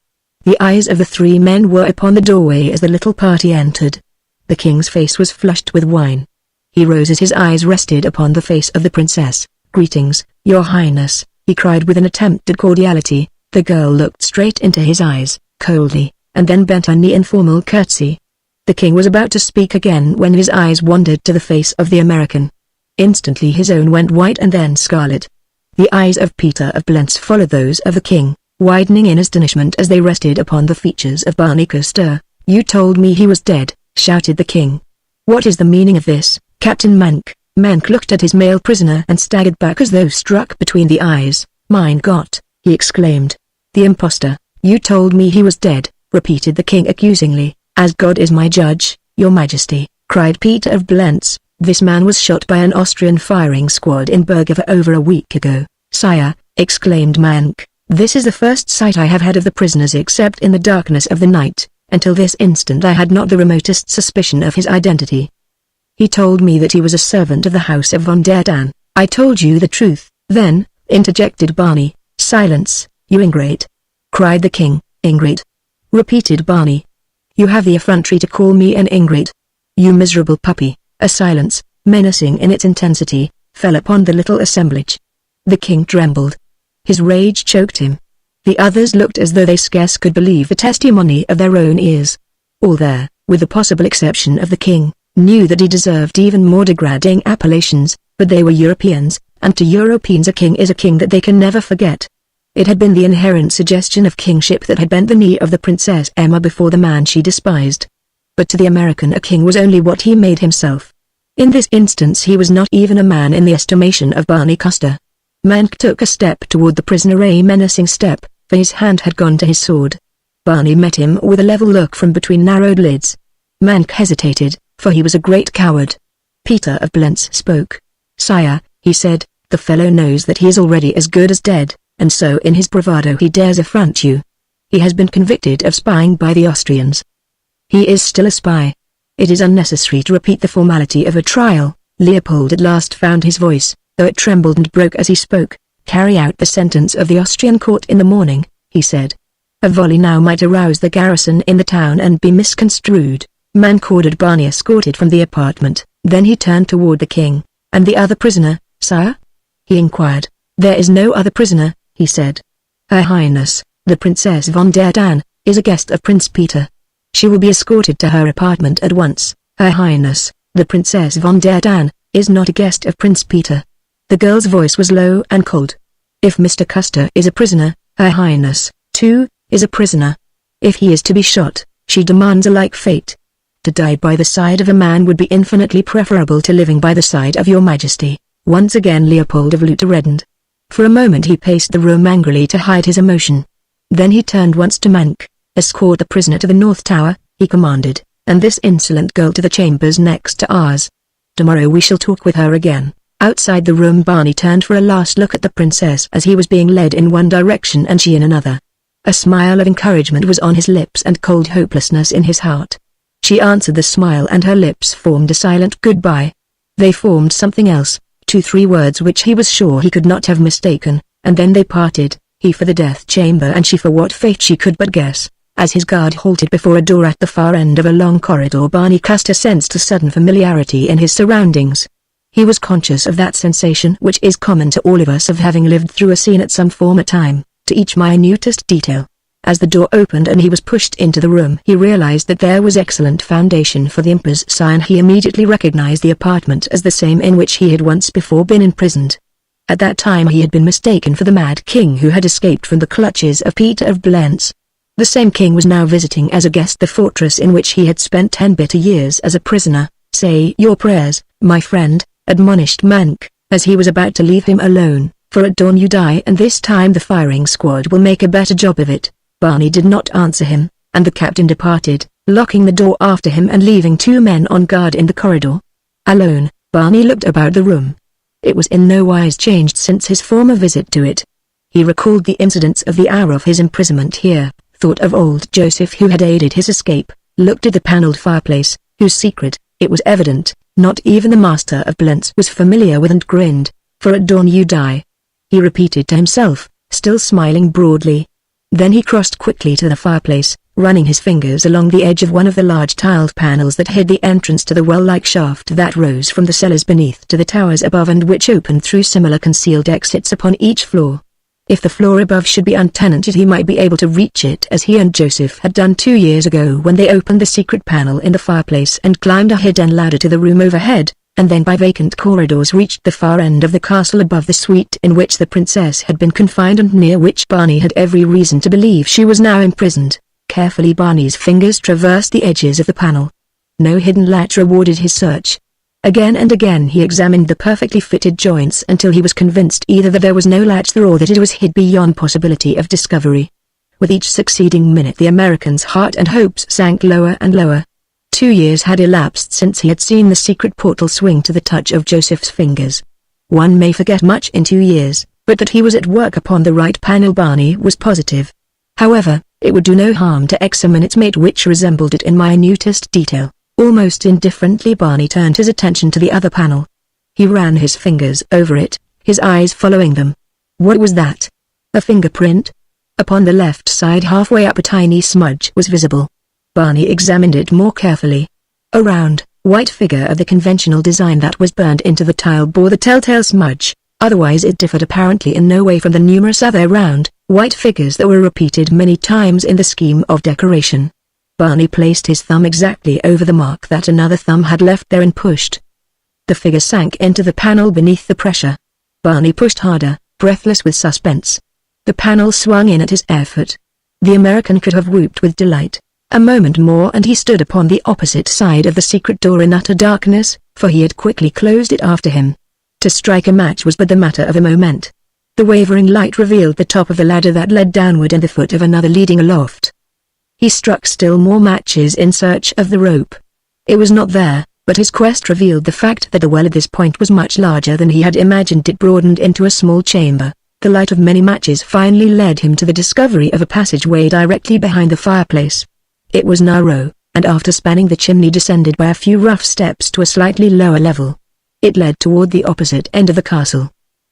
The eyes of the three men were upon the doorway as the little party entered. The king's face was flushed with wine. He rose as his eyes rested upon the face of the princess. "Greetings, your highness," he cried with an attempt at cordiality. The girl looked straight into his eyes, coldly, and then bent a knee in formal curtsy. The king was about to speak again when his eyes wandered to the face of the American. Instantly his own went white and then scarlet. The eyes of Peter of Blentz followed those of the king, widening in astonishment as they rested upon the features of Barney Custer. "You told me he was dead," shouted the king. "What is the meaning of this, Captain Mank?" Mank looked at his male prisoner and staggered back as though struck between the eyes. "Mein Gott," he exclaimed. "The impostor." "You told me he was dead," repeated the king accusingly. "As God is my judge, your majesty," cried Peter of Blentz, "this man was shot by an Austrian firing squad in Burgova over a week ago." "Sire," exclaimed Mank, "this is the first sight I have had of the prisoners except in the darkness of the night. Until this instant I had not the remotest suspicion of his identity." "He told me that he was a servant of the House of von der Tann." "I told you the truth, then," interjected Barney. "Silence, you ingrate!" cried the king. "Ingrate?" repeated Barney. "You have the effrontery to call me an ingrate? You miserable puppy!" A silence, menacing in its intensity, fell upon the little assemblage. The king trembled. His rage choked him. The others looked as though they scarce could believe the testimony of their own ears. All there, with the possible exception of the king, knew that he deserved even more degrading appellations, but they were Europeans, and to Europeans a king is a king that they can never forget. It had been the inherent suggestion of kingship that had bent the knee of the Princess Emma before the man she despised. But to the American a king was only what he made himself. In this instance he was not even a man in the estimation of Barney Custer. Mank took a step toward the prisoner, a menacing step, for his hand had gone to his sword. Barney met him with a level look from between narrowed lids. Mank hesitated, for he was a great coward. Peter of Blentz spoke. "Sire," he said, "the fellow knows that he is already as good as dead, and so in his bravado he dares affront you. He has been convicted of spying by the Austrians. He is still a spy. It is unnecessary to repeat the formality of a trial." Leopold at last found his voice, though it trembled and broke as he spoke. "Carry out the sentence of the Austrian court in the morning," he said. "A volley now might arouse the garrison in the town and be misconstrued." Mank ordered Barney escorted from the apartment. Then he turned toward the king. "And the other prisoner, sire?" he inquired. "There is no other prisoner," he said. "Her Highness, the Princess von der Dann, is a guest of Prince Peter. She will be escorted to her apartment at once." "Her Highness, the Princess von der Dann, is not a guest of Prince Peter." The girl's voice was low and cold. "If Mr. Custer is a prisoner, Her Highness, too, is a prisoner. If he is to be shot, she demands a like fate. To die by the side of a man would be infinitely preferable to living by the side of your Majesty." Once again Leopold of Lutha reddened. For a moment he paced the room angrily to hide his emotion. Then he turned once to Mank. "Escort the prisoner to the North Tower," he commanded, "and this insolent girl to the chambers next to ours. Tomorrow we shall talk with her again." Outside the room Barney turned for a last look at the princess as he was being led in one direction and she in another. A smile of encouragement was on his lips and cold hopelessness in his heart. She answered the smile and her lips formed a silent goodbye. They formed something else, 2-3 words which he was sure he could not have mistaken, and then they parted, he for the death chamber and she for what fate she could but guess. As his guard halted before a door at the far end of a long corridor Barney Custer sensed a sudden familiarity in his surroundings. He was conscious of that sensation which is common to all of us of having lived through a scene at some former time, to each minutest detail. As the door opened and he was pushed into the room he realized that there was excellent foundation for the Emperor's sign. He immediately recognized the apartment as the same in which he had once before been imprisoned. At that time he had been mistaken for the Mad King who had escaped from the clutches of Peter of Blentz. The same king was now visiting as a guest the fortress in which he had spent 10 bitter years as a prisoner. "Say your prayers, my friend," admonished Mank, as he was about to leave him alone, "for at dawn you die and this time the firing squad will make a better job of it." Barney did not answer him, and the captain departed, locking the door after him and leaving 2 men on guard in the corridor. Alone, Barney looked about the room. It was in no wise changed since his former visit to it. He recalled the incidents of the hour of his imprisonment here, thought of old Joseph who had aided his escape, looked at the paneled fireplace, whose secret, it was evident, not even the master of Blentz was familiar with, and grinned. "For at dawn you die," he repeated to himself, still smiling broadly. Then he crossed quickly to the fireplace, running his fingers along the edge of one of the large tiled panels that hid the entrance to the well-like shaft that rose from the cellars beneath to the towers above and which opened through similar concealed exits upon each floor. If the floor above should be untenanted he might be able to reach it as he and Joseph had done 2 years ago when they opened the secret panel in the fireplace and climbed a hidden ladder to the room overhead, and then by vacant corridors reached the far end of the castle above the suite in which the princess had been confined and near which Barney had every reason to believe she was now imprisoned. Carefully Barney's fingers traversed the edges of the panel. No hidden latch rewarded his search. Again and again he examined the perfectly fitted joints until he was convinced either that there was no latch there or that it was hid beyond possibility of discovery. With each succeeding minute the American's heart and hopes sank lower and lower. 2 years had elapsed since he had seen the secret portal swing to the touch of Joseph's fingers. One may forget much in 2 years, but that he was at work upon the right panel Barney was positive. However, it would do no harm to examine its mate which resembled it in minutest detail. Almost indifferently Barney turned his attention to the other panel. He ran his fingers over it, his eyes following them. What was that? A fingerprint? Upon the left side halfway up a tiny smudge was visible. Barney examined it more carefully. A round, white figure of the conventional design that was burned into the tile bore the telltale smudge, otherwise it differed apparently in no way from the numerous other round, white figures that were repeated many times in the scheme of decoration. Barney placed his thumb exactly over the mark that another thumb had left there and pushed. The figure sank into the panel beneath the pressure. Barney pushed harder, breathless with suspense. The panel swung in at his effort. The American could have whooped with delight. A moment more and he stood upon the opposite side of the secret door in utter darkness, for he had quickly closed it after him. To strike a match was but the matter of a moment. The wavering light revealed the top of the ladder that led downward and the foot of another leading aloft. He struck still more matches in search of the rope. It was not there, but his quest revealed the fact that the well at this point was much larger than he had imagined. It broadened into a small chamber. The light of many matches finally led him to the discovery of a passageway directly behind the fireplace. It was narrow, and after spanning the chimney descended by a few rough steps to a slightly lower level. It led toward the opposite end of the castle.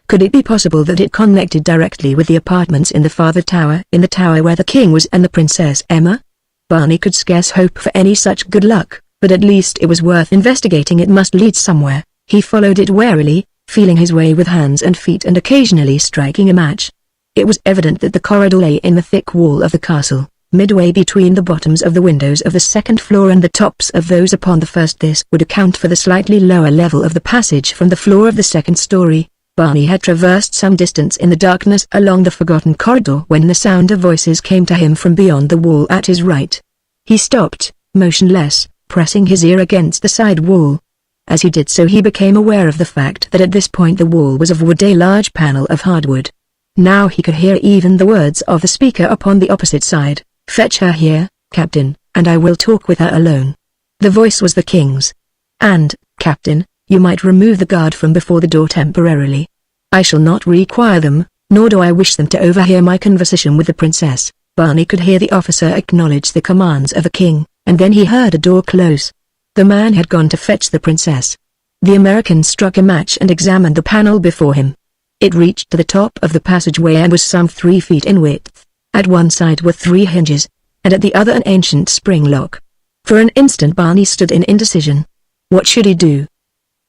Could it be possible that it connected directly with the apartments in the farther tower, in the tower where the king was and the Princess Emma? Barney could scarce hope for any such good luck, but at least it was worth investigating. It must lead somewhere. He followed it warily, feeling his way with hands and feet and occasionally striking a match. It was evident that the corridor lay in the thick wall of the castle, midway between the bottoms of the windows of the second floor and the tops of those upon the first. This would account for the slightly lower level of the passage from the floor of the second story. Barney had traversed some distance in the darkness along the forgotten corridor when the sound of voices came to him from beyond the wall at his right. He stopped, motionless, pressing his ear against the side wall. As he did so he became aware of the fact that at this point the wall was of wood, a large panel of hardwood. Now he could hear even the words of the speaker upon the opposite side. "Fetch her here, Captain, and I will talk with her alone." The voice was the king's. "And, Captain, you might remove the guard from before the door temporarily. I shall not require them, nor do I wish them to overhear my conversation with the princess." Barney could hear the officer acknowledge the commands of the king, and then he heard a door close. The man had gone to fetch the princess. The American struck a match and examined the panel before him. It reached to the top of the passageway and was some 3 feet in width. At one side were 3 hinges, and at the other an ancient spring lock. For an instant Barney stood in indecision. What should he do?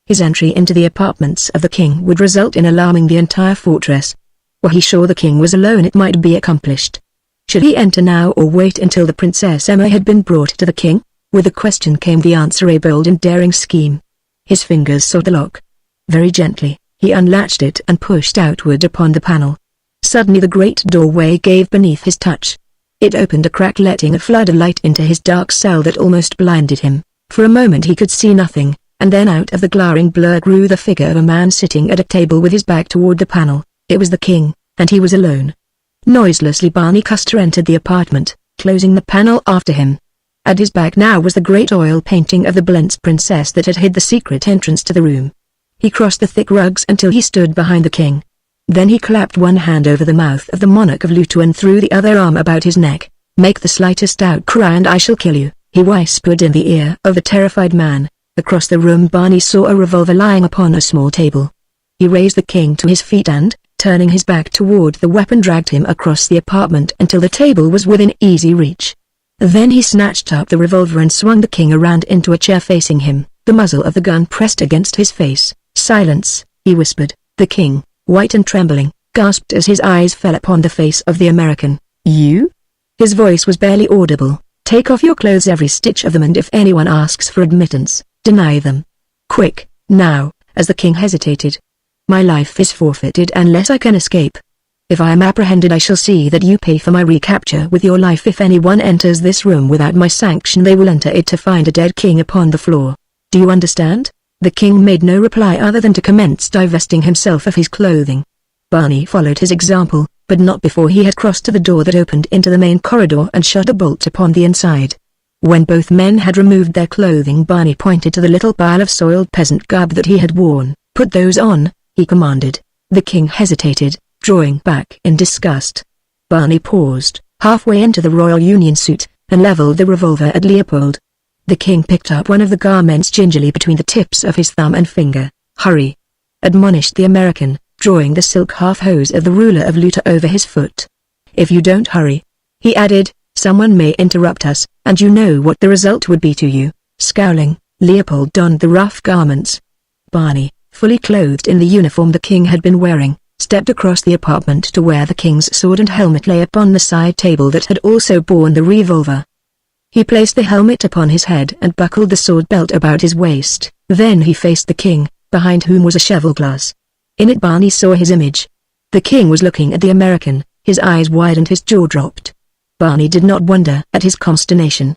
His entry into the apartments of the king would result in alarming the entire fortress. Were he sure the king was alone, it might be accomplished. Should he enter now or wait until the Princess Emma had been brought to the king? With the question came the answer, a bold and daring scheme. His fingers sought the lock. Very gently, he unlatched it and pushed outward upon the panel. Suddenly the great doorway gave beneath his touch. It opened a crack, letting a flood of light into his dark cell that almost blinded him. For a moment he could see nothing, and then out of the glaring blur grew the figure of a man sitting at a table with his back toward the panel. It was the king, and he was alone. Noiselessly Barney Custer entered the apartment, closing the panel after him. At his back now was the great oil painting of the Blentz princess that had hid the secret entrance to the room. He crossed the thick rugs until he stood behind the king. Then he clapped one hand over the mouth of the monarch of Luto and threw the other arm about his neck. "Make the slightest outcry and I shall kill you," he whispered in the ear of the terrified man. Across the room Barney saw a revolver lying upon a small table. He raised the king to his feet and, turning his back toward the weapon, dragged him across the apartment until the table was within easy reach. Then he snatched up the revolver and swung the king around into a chair facing him, the muzzle of the gun pressed against his face. "Silence," he whispered. The king, white and trembling, gasped as his eyes fell upon the face of the American. "You?" His voice was barely audible. "Take off your clothes, every stitch of them, and if anyone asks for admittance, deny them. Quick, now." As the king hesitated. "My life is forfeited unless I can escape. If I am apprehended I shall see that you pay for my recapture with your life. If anyone enters this room without my sanction they will enter it to find a dead king upon the floor. Do you understand?" The king made no reply other than to commence divesting himself of his clothing. Barney followed his example, but not before he had crossed to the door that opened into the main corridor and shut a bolt upon the inside. When both men had removed their clothing Barney pointed to the little pile of soiled peasant garb that he had worn. "Put those on," he commanded. The king hesitated, drawing back in disgust. Barney paused, halfway into the Royal Union suit, and leveled the revolver at Leopold. The king picked up one of the garments gingerly between the tips of his thumb and finger. "Hurry!" admonished the American, drawing the silk half-hose of the ruler of Luta over his foot. "If you don't hurry," he added, "someone may interrupt us, and you know what the result would be to you." Scowling, Leopold donned the rough garments. Barney, fully clothed in the uniform the king had been wearing, stepped across the apartment to where the king's sword and helmet lay upon the side table that had also borne the revolver. He placed the helmet upon his head and buckled the sword belt about his waist. Then he faced the king, behind whom was a cheval-glass. In it Barney saw his image. The king was looking at the American, his eyes wide and his jaw dropped. Barney did not wonder at his consternation.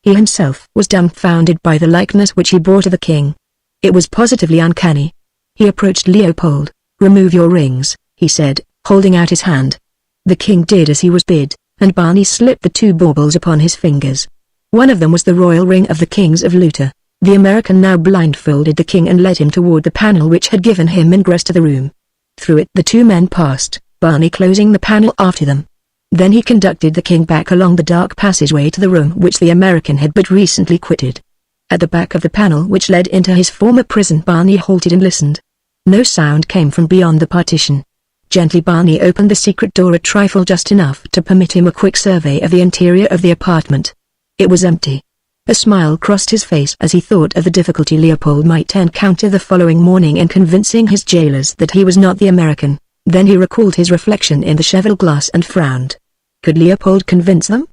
He himself was dumbfounded by the likeness which he bore to the king. It was positively uncanny. He approached Leopold. "Remove your rings," he said, holding out his hand. The king did as he was bid, and Barney slipped the 2 baubles upon his fingers. One of them was the royal ring of the kings of Luta. The American now blindfolded the king and led him toward the panel which had given him ingress to the room. Through it the 2 men passed, Barney closing the panel after them. Then he conducted the king back along the dark passageway to the room which the American had but recently quitted. At the back of the panel which led into his former prison Barney halted and listened. No sound came from beyond the partition. Gently Barney opened the secret door a trifle, just enough to permit him a quick survey of the interior of the apartment. It was empty. A smile crossed his face as he thought of the difficulty Leopold might encounter the following morning in convincing his jailers that he was not the American. Then he recalled his reflection in the cheval glass and frowned. Could Leopold convince them?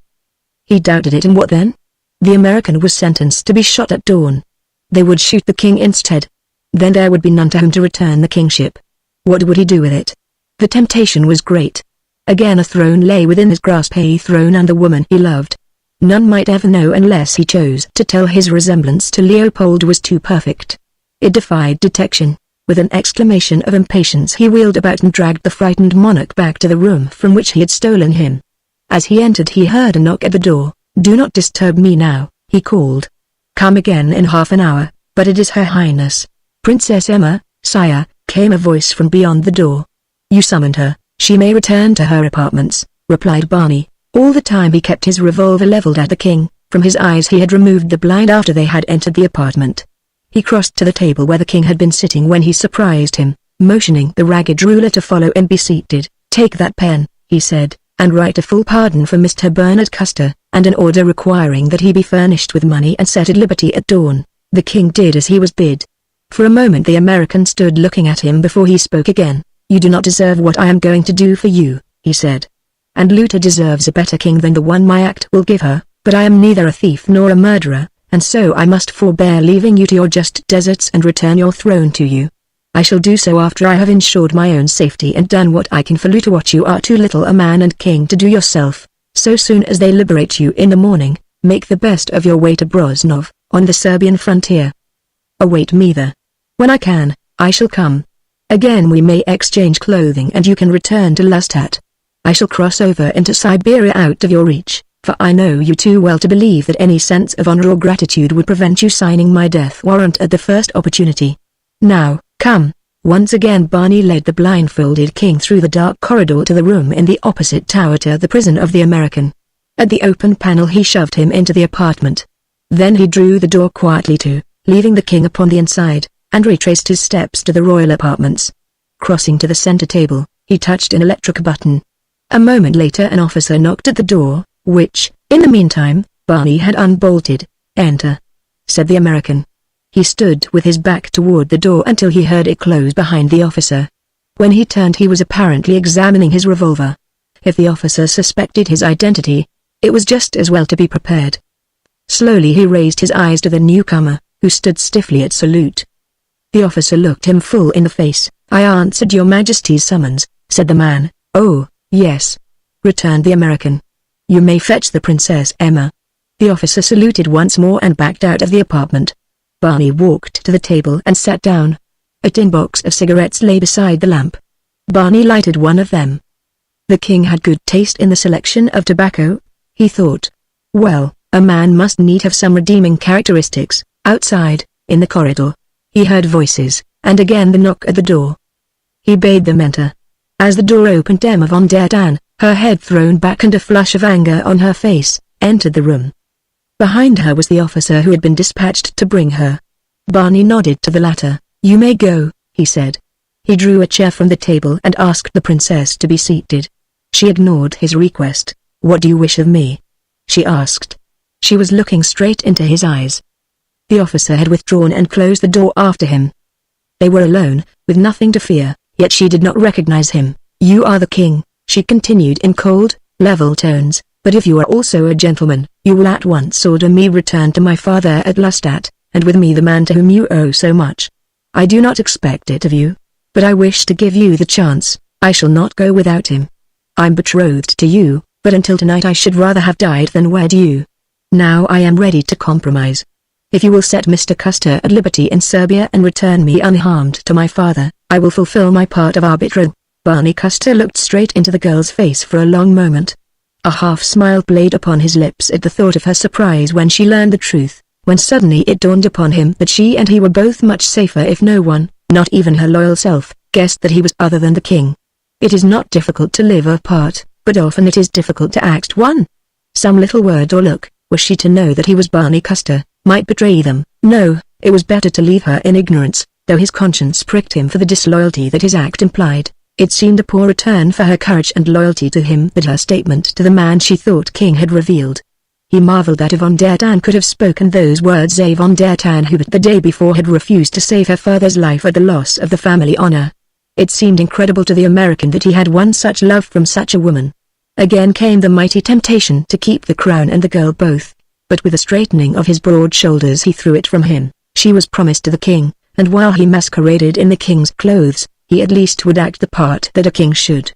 He doubted it, and what then? The American was sentenced to be shot at dawn. They would shoot the king instead. Then there would be none to whom to return the kingship. What would he do with it? The temptation was great. Again a throne lay within his grasp, a throne and the woman he loved. None might ever know unless he chose to tell. His resemblance to Leopold was too perfect. It defied detection. With an exclamation of impatience he wheeled about and dragged the frightened monarch back to the room from which he had stolen him. As he entered he heard a knock at the door. "Do not disturb me now," he called. "Come again in half an hour, but it is Her Highness, Princess Emma, sire," came a voice from beyond the door. "You summoned her, she may return to her apartments," replied Barney. All the time he kept his revolver leveled at the king. From his eyes he had removed the blind after they had entered the apartment. He crossed to the table where the king had been sitting when he surprised him, motioning the ragged ruler to follow and be seated. "Take that pen," he said, "and write a full pardon for Mr. Bernard Custer, and an order requiring that he be furnished with money and set at liberty at dawn." The king did as he was bid. For a moment the American stood looking at him before he spoke again. "You do not deserve what I am going to do for you," he said. "And Luta deserves a better king than the one my act will give her, but I am neither a thief nor a murderer, and so I must forbear leaving you to your just deserts and return your throne to you. I shall do so after I have ensured my own safety and done what I can for Luta. What you are too little a man and king to do yourself. So soon as they liberate you in the morning, make the best of your way to Brosnov, on the Serbian frontier. Await me there. When I can, I shall come. Again we may exchange clothing and you can return to Lustat. I shall cross over into Siberia out of your reach, for I know you too well to believe that any sense of honor or gratitude would prevent you signing my death warrant at the first opportunity. Now, come." Once again Barney led the blindfolded king through the dark corridor to the room in the opposite tower to the prison of the American. At the open panel he shoved him into the apartment. Then he drew the door quietly to, leaving the king upon the inside, and retraced his steps to the royal apartments. Crossing to the center table, he touched an electric button. A moment later an officer knocked at the door, which, in the meantime, Barney had unbolted. "Enter," said the American. He stood with his back toward the door until he heard it close behind the officer. When he turned he was apparently examining his revolver. If the officer suspected his identity, it was just as well to be prepared. Slowly he raised his eyes to the newcomer, who stood stiffly at salute. The officer looked him full in the face. "I answered your Majesty's summons," said the man. "Oh, yes," returned the American. "You may fetch the Princess Emma." The officer saluted once more and backed out of the apartment. Barney walked to the table and sat down. A tin box of cigarettes lay beside the lamp. Barney lighted one of them. The king had good taste in the selection of tobacco, he thought. Well, a man must need have some redeeming characteristics. Outside, in the corridor, he heard voices, and again the knock at the door. He bade them enter. As the door opened Emma von der Tan, her head thrown back and a flush of anger on her face, entered the room. Behind her was the officer who had been dispatched to bring her. Barney nodded to the latter. "You may go," he said. He drew a chair from the table and asked the princess to be seated. She ignored his request. "What do you wish of me?" she asked. She was looking straight into his eyes. The officer had withdrawn and closed the door after him. They were alone, with nothing to fear, yet she did not recognize him. "You are the king," she continued in cold, level tones, "but if you are also a gentleman, you will at once order me returned to my father at Lustat, and with me the man to whom you owe so much. I do not expect it of you, but I wish to give you the chance. I shall not go without him. I'm betrothed to you, but until tonight I should rather have died than wed you. Now I am ready to compromise. If you will set Mr. Custer at liberty in Serbia and return me unharmed to my father, I will fulfill my part of arbitro." Barney Custer looked straight into the girl's face for a long moment. A half-smile played upon his lips at the thought of her surprise when she learned the truth, when suddenly it dawned upon him that she and he were both much safer if no one, not even her loyal self, guessed that he was other than the king. It is not difficult to live apart, but often it is difficult to act one. Some little word or look, were she to know that he was Barney Custer, might betray them. No, it was better to leave her in ignorance, though his conscience pricked him for the disloyalty that his act implied. It seemed a poor return for her courage and loyalty to him that her statement to the man she thought king had revealed. He marveled that Yvonne d'Artan could have spoken those words. Yvonne d'Artan, who but the day before had refused to save her father's life at the loss of the family honor. It seemed incredible to the American that he had won such love from such a woman. Again came the mighty temptation to keep the crown and the girl both, but with a straightening of his broad shoulders he threw it from him. She was promised to the king, and while he masqueraded in the king's clothes, he at least would act the part that a king should.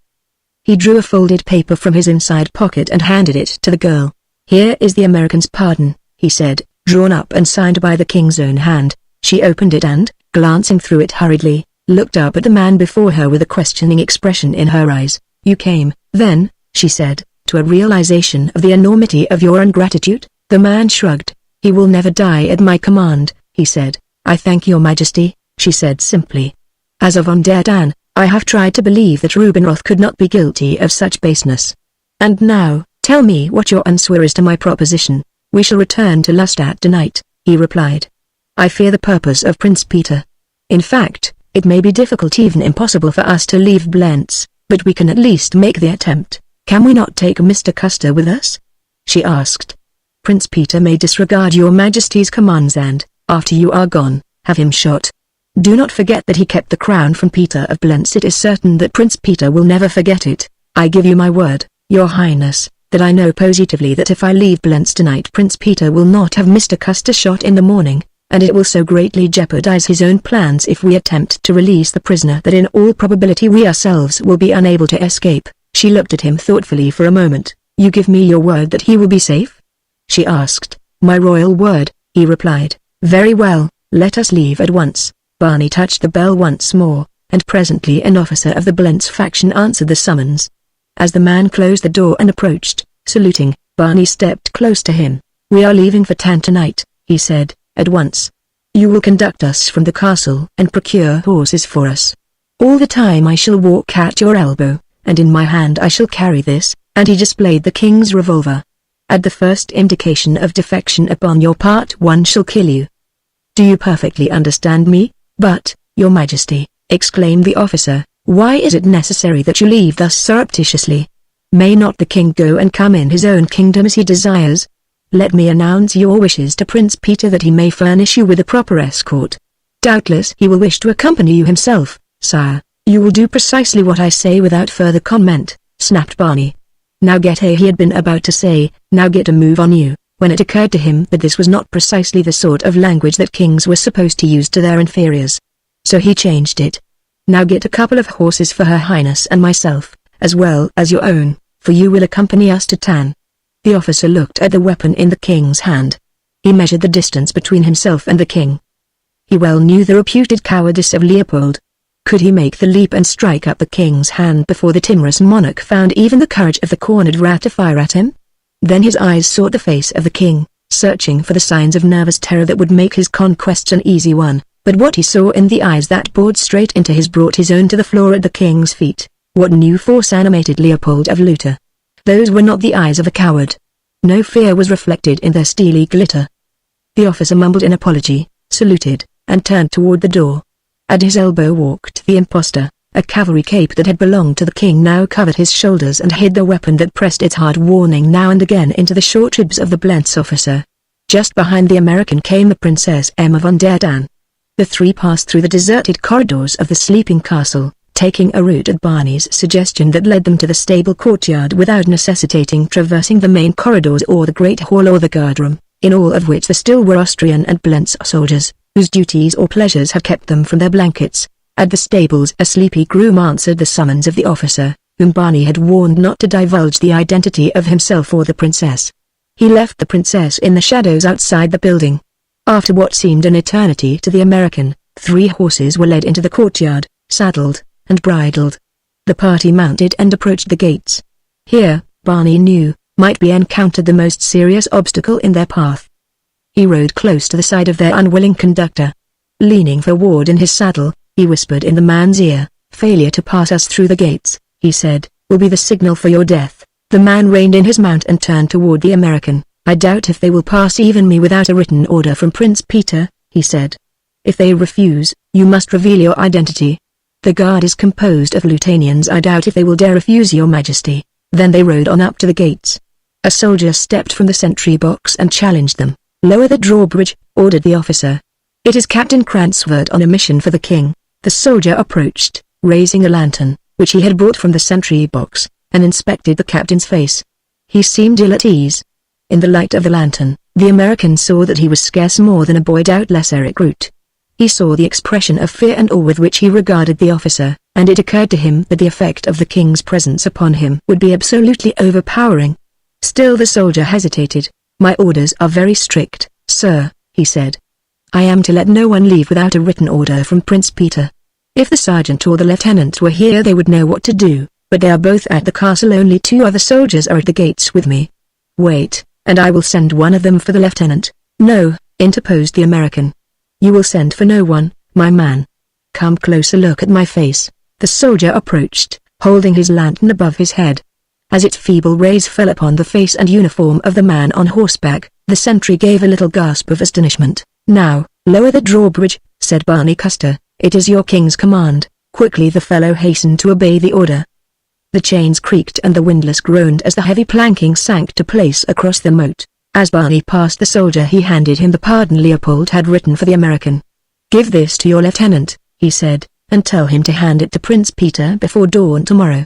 He drew a folded paper from his inside pocket and handed it to the girl. "Here is the American's pardon," he said, drawn up and signed by the king's own hand. She opened it and, glancing through it hurriedly, looked up at the man before her with a questioning expression in her eyes. "You came, then," she said, "to a realization of the enormity of your ingratitude?" The man shrugged. "He will never die at my command," he said. "I thank your majesty," she said simply. "As of Yvonne d'Artan, I have tried to believe that Reuben Roth could not be guilty of such baseness. And now, tell me what your answer is to my proposition." "We shall return to Lustat tonight," he replied. "I fear the purpose of Prince Peter. In fact, it may be difficult, even impossible for us to leave Blentz, but we can at least make the attempt. Can we not take Mr. Custer with us?" she asked. "Prince Peter may disregard your majesty's commands and, after you are gone, have him shot. Do not forget that he kept the crown from Peter of Blentz. It is certain that Prince Peter will never forget it. I give you my word, your highness, that I know positively that if I leave Blentz tonight Prince Peter will not have Mr. Custer shot in the morning, and it will so greatly jeopardize his own plans if we attempt to release the prisoner that in all probability we ourselves will be unable to escape." She looked at him thoughtfully for a moment. "You give me your word that he will be safe?" she asked. "My royal word," he replied. "Very well, let us leave at once." Barney touched the bell once more, and presently an officer of the Blentz faction answered the summons. As the man closed the door and approached, saluting, Barney stepped close to him. "We are leaving for Tann tonight," he said, "at once. You will conduct us from the castle and procure horses for us. All the time I shall walk at your elbow, and in my hand I shall carry this," and he displayed the king's revolver. "At the first indication of defection upon your part one shall kill you. Do you perfectly understand me?" "But, your majesty," exclaimed the officer, "why is it necessary that you leave thus surreptitiously? May not the king go and come in his own kingdom as he desires? Let me announce your wishes to Prince Peter that he may furnish you with a proper escort. Doubtless he will wish to accompany you himself, sire." "You will do precisely what I say without further comment," snapped Barney. "Now get a," he had been about to say, "now get a move on you," when it occurred to him that this was not precisely the sort of language that kings were supposed to use to their inferiors. So he changed it. "Now get a couple of horses for Her Highness and myself, as well as your own, for you will accompany us to Tann." The officer looked at the weapon in the king's hand. He measured the distance between himself and the king. He well knew the reputed cowardice of Leopold. Could he make the leap and strike up the king's hand before the timorous monarch found even the courage of the cornered rat to fire at him? Then his eyes sought the face of the king, searching for the signs of nervous terror that would make his conquest an easy one, but what he saw in the eyes that bored straight into his brought his own to the floor at the king's feet. What new force animated Leopold of Lutter? Those were not the eyes of a coward. No fear was reflected in their steely glitter. The officer mumbled an apology, saluted, and turned toward the door. At his elbow walked the impostor. A cavalry cape that had belonged to the king now covered his shoulders and hid the weapon that pressed its hard warning now and again into the short ribs of the Blentz officer. Just behind the American came the Princess Emma von d'Artan. The three passed through the deserted corridors of the sleeping castle, taking a route at Barney's suggestion that led them to the stable courtyard without necessitating traversing the main corridors or the great hall or the guardroom, in all of which there still were Austrian and Blentz soldiers, whose duties or pleasures had kept them from their blankets. At the stables a sleepy groom answered the summons of the officer, whom Barney had warned not to divulge the identity of himself or the princess. He left the princess in the shadows outside the building. After what seemed an eternity to the American, 3 horses were led into the courtyard, saddled, and bridled. The party mounted and approached the gates. Here, Barney knew, might be encountered the most serious obstacle in their path. He rode close to the side of their unwilling conductor. Leaning forward in his saddle, he whispered in the man's ear, "Failure to pass us through the gates," he said, "will be the signal for your death." The man reined in his mount and turned toward the American. "I doubt if they will pass even me without a written order from Prince Peter," he said. "If they refuse, you must reveal your identity. The guard is composed of Lieutenants. I doubt if they will dare refuse your majesty." Then they rode on up to the gates. A soldier stepped from the sentry box and challenged them. "Lower the drawbridge," ordered the officer. "It is Captain Cransford on a mission for the king." The soldier approached, raising a lantern, which he had brought from the sentry box, and inspected the captain's face. He seemed ill at ease. In the light of the lantern, the American saw that he was scarce more than a boy, doubtless recruit. He saw the expression of fear and awe with which he regarded the officer, and it occurred to him that the effect of the king's presence upon him would be absolutely overpowering. Still the soldier hesitated. "My orders are very strict, sir," he said. "I am to let no one leave without a written order from Prince Peter. If the sergeant or the lieutenant were here they would know what to do, but they are both at the castle. Only 2 other soldiers are at the gates with me." "Wait, and I will send one of them for the lieutenant." "No," interposed the American. "You will send for no one, my man. Come closer, look at my face." The soldier approached, holding his lantern above his head. As its feeble rays fell upon the face and uniform of the man on horseback, the sentry gave a little gasp of astonishment. "Now, lower the drawbridge," said Barney Custer. "It is your king's command." Quickly the fellow hastened to obey the order. The chains creaked and the windlass groaned as the heavy planking sank to place across the moat. As Barney passed the soldier he handed him the pardon Leopold had written for the American. "Give this to your lieutenant," he said, "and tell him to hand it to Prince Peter before dawn tomorrow.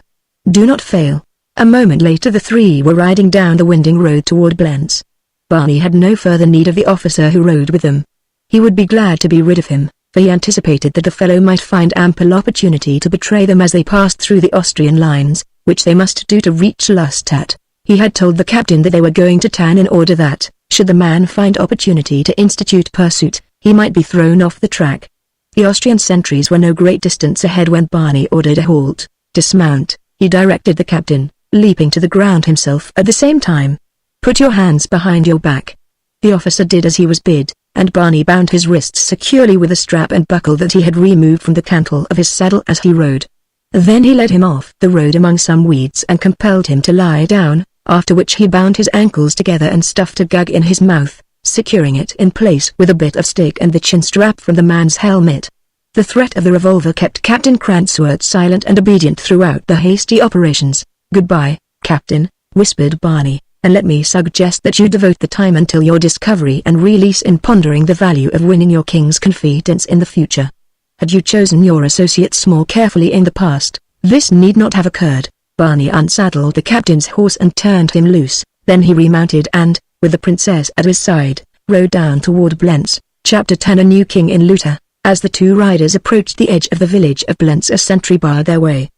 Do not fail." A moment later the 3 were riding down the winding road toward Blentz. Barney had no further need of the officer who rode with them. He would be glad to be rid of him, for he anticipated that the fellow might find ample opportunity to betray them as they passed through the Austrian lines, which they must do to reach Lustadt. He had told the captain that they were going to town in order that, should the man find opportunity to institute pursuit, he might be thrown off the track. The Austrian sentries were no great distance ahead when Barney ordered a halt. "Dismount," he directed the captain, leaping to the ground himself at the same time. "Put your hands behind your back." The officer did as he was bid, and Barney bound his wrists securely with a strap and buckle that he had removed from the cantle of his saddle as he rode. Then he led him off the road among some weeds and compelled him to lie down, after which he bound his ankles together and stuffed a gag in his mouth, securing it in place with a bit of stick and the chin strap from the man's helmet. The threat of the revolver kept Captain Cransford silent and obedient throughout the hasty operations. "Goodbye, Captain," whispered Barney, "and let me suggest that you devote the time until your discovery and release in pondering the value of winning your king's confidence in the future. Had you chosen your associates more carefully in the past, this need not have occurred." Barney unsaddled the captain's horse and turned him loose, then he remounted and, with the princess at his side, rode down toward Blentz. Chapter 10 A New King in Luta. As the 2 riders approached the edge of the village of Blentz a sentry barred their way.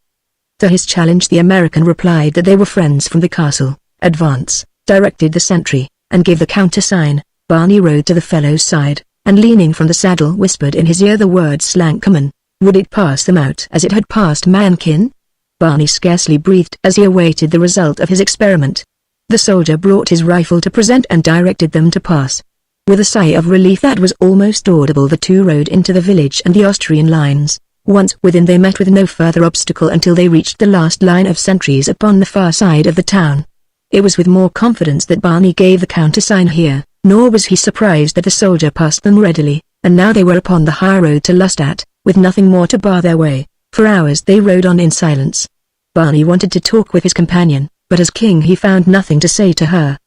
To his challenge the American replied that they were friends from the castle. "Advance," directed the sentry, "and give the countersign." Barney rode to the fellow's side, and leaning from the saddle whispered in his ear the word Slankerman. Would it pass them out as it had passed Mankin? Barney scarcely breathed as he awaited the result of his experiment. The soldier brought his rifle to present and directed them to pass. With a sigh of relief that was almost audible the 2 rode into the village and the Austrian lines. Once within they met with no further obstacle until they reached the last line of sentries upon the far side of the town. It was with more confidence that Barney gave the countersign here, nor was he surprised that the soldier passed them readily, and now they were upon the high road to Lustadt, with nothing more to bar their way. For hours they rode on in silence. Barney wanted to talk with his companion, but as king he found nothing to say to her.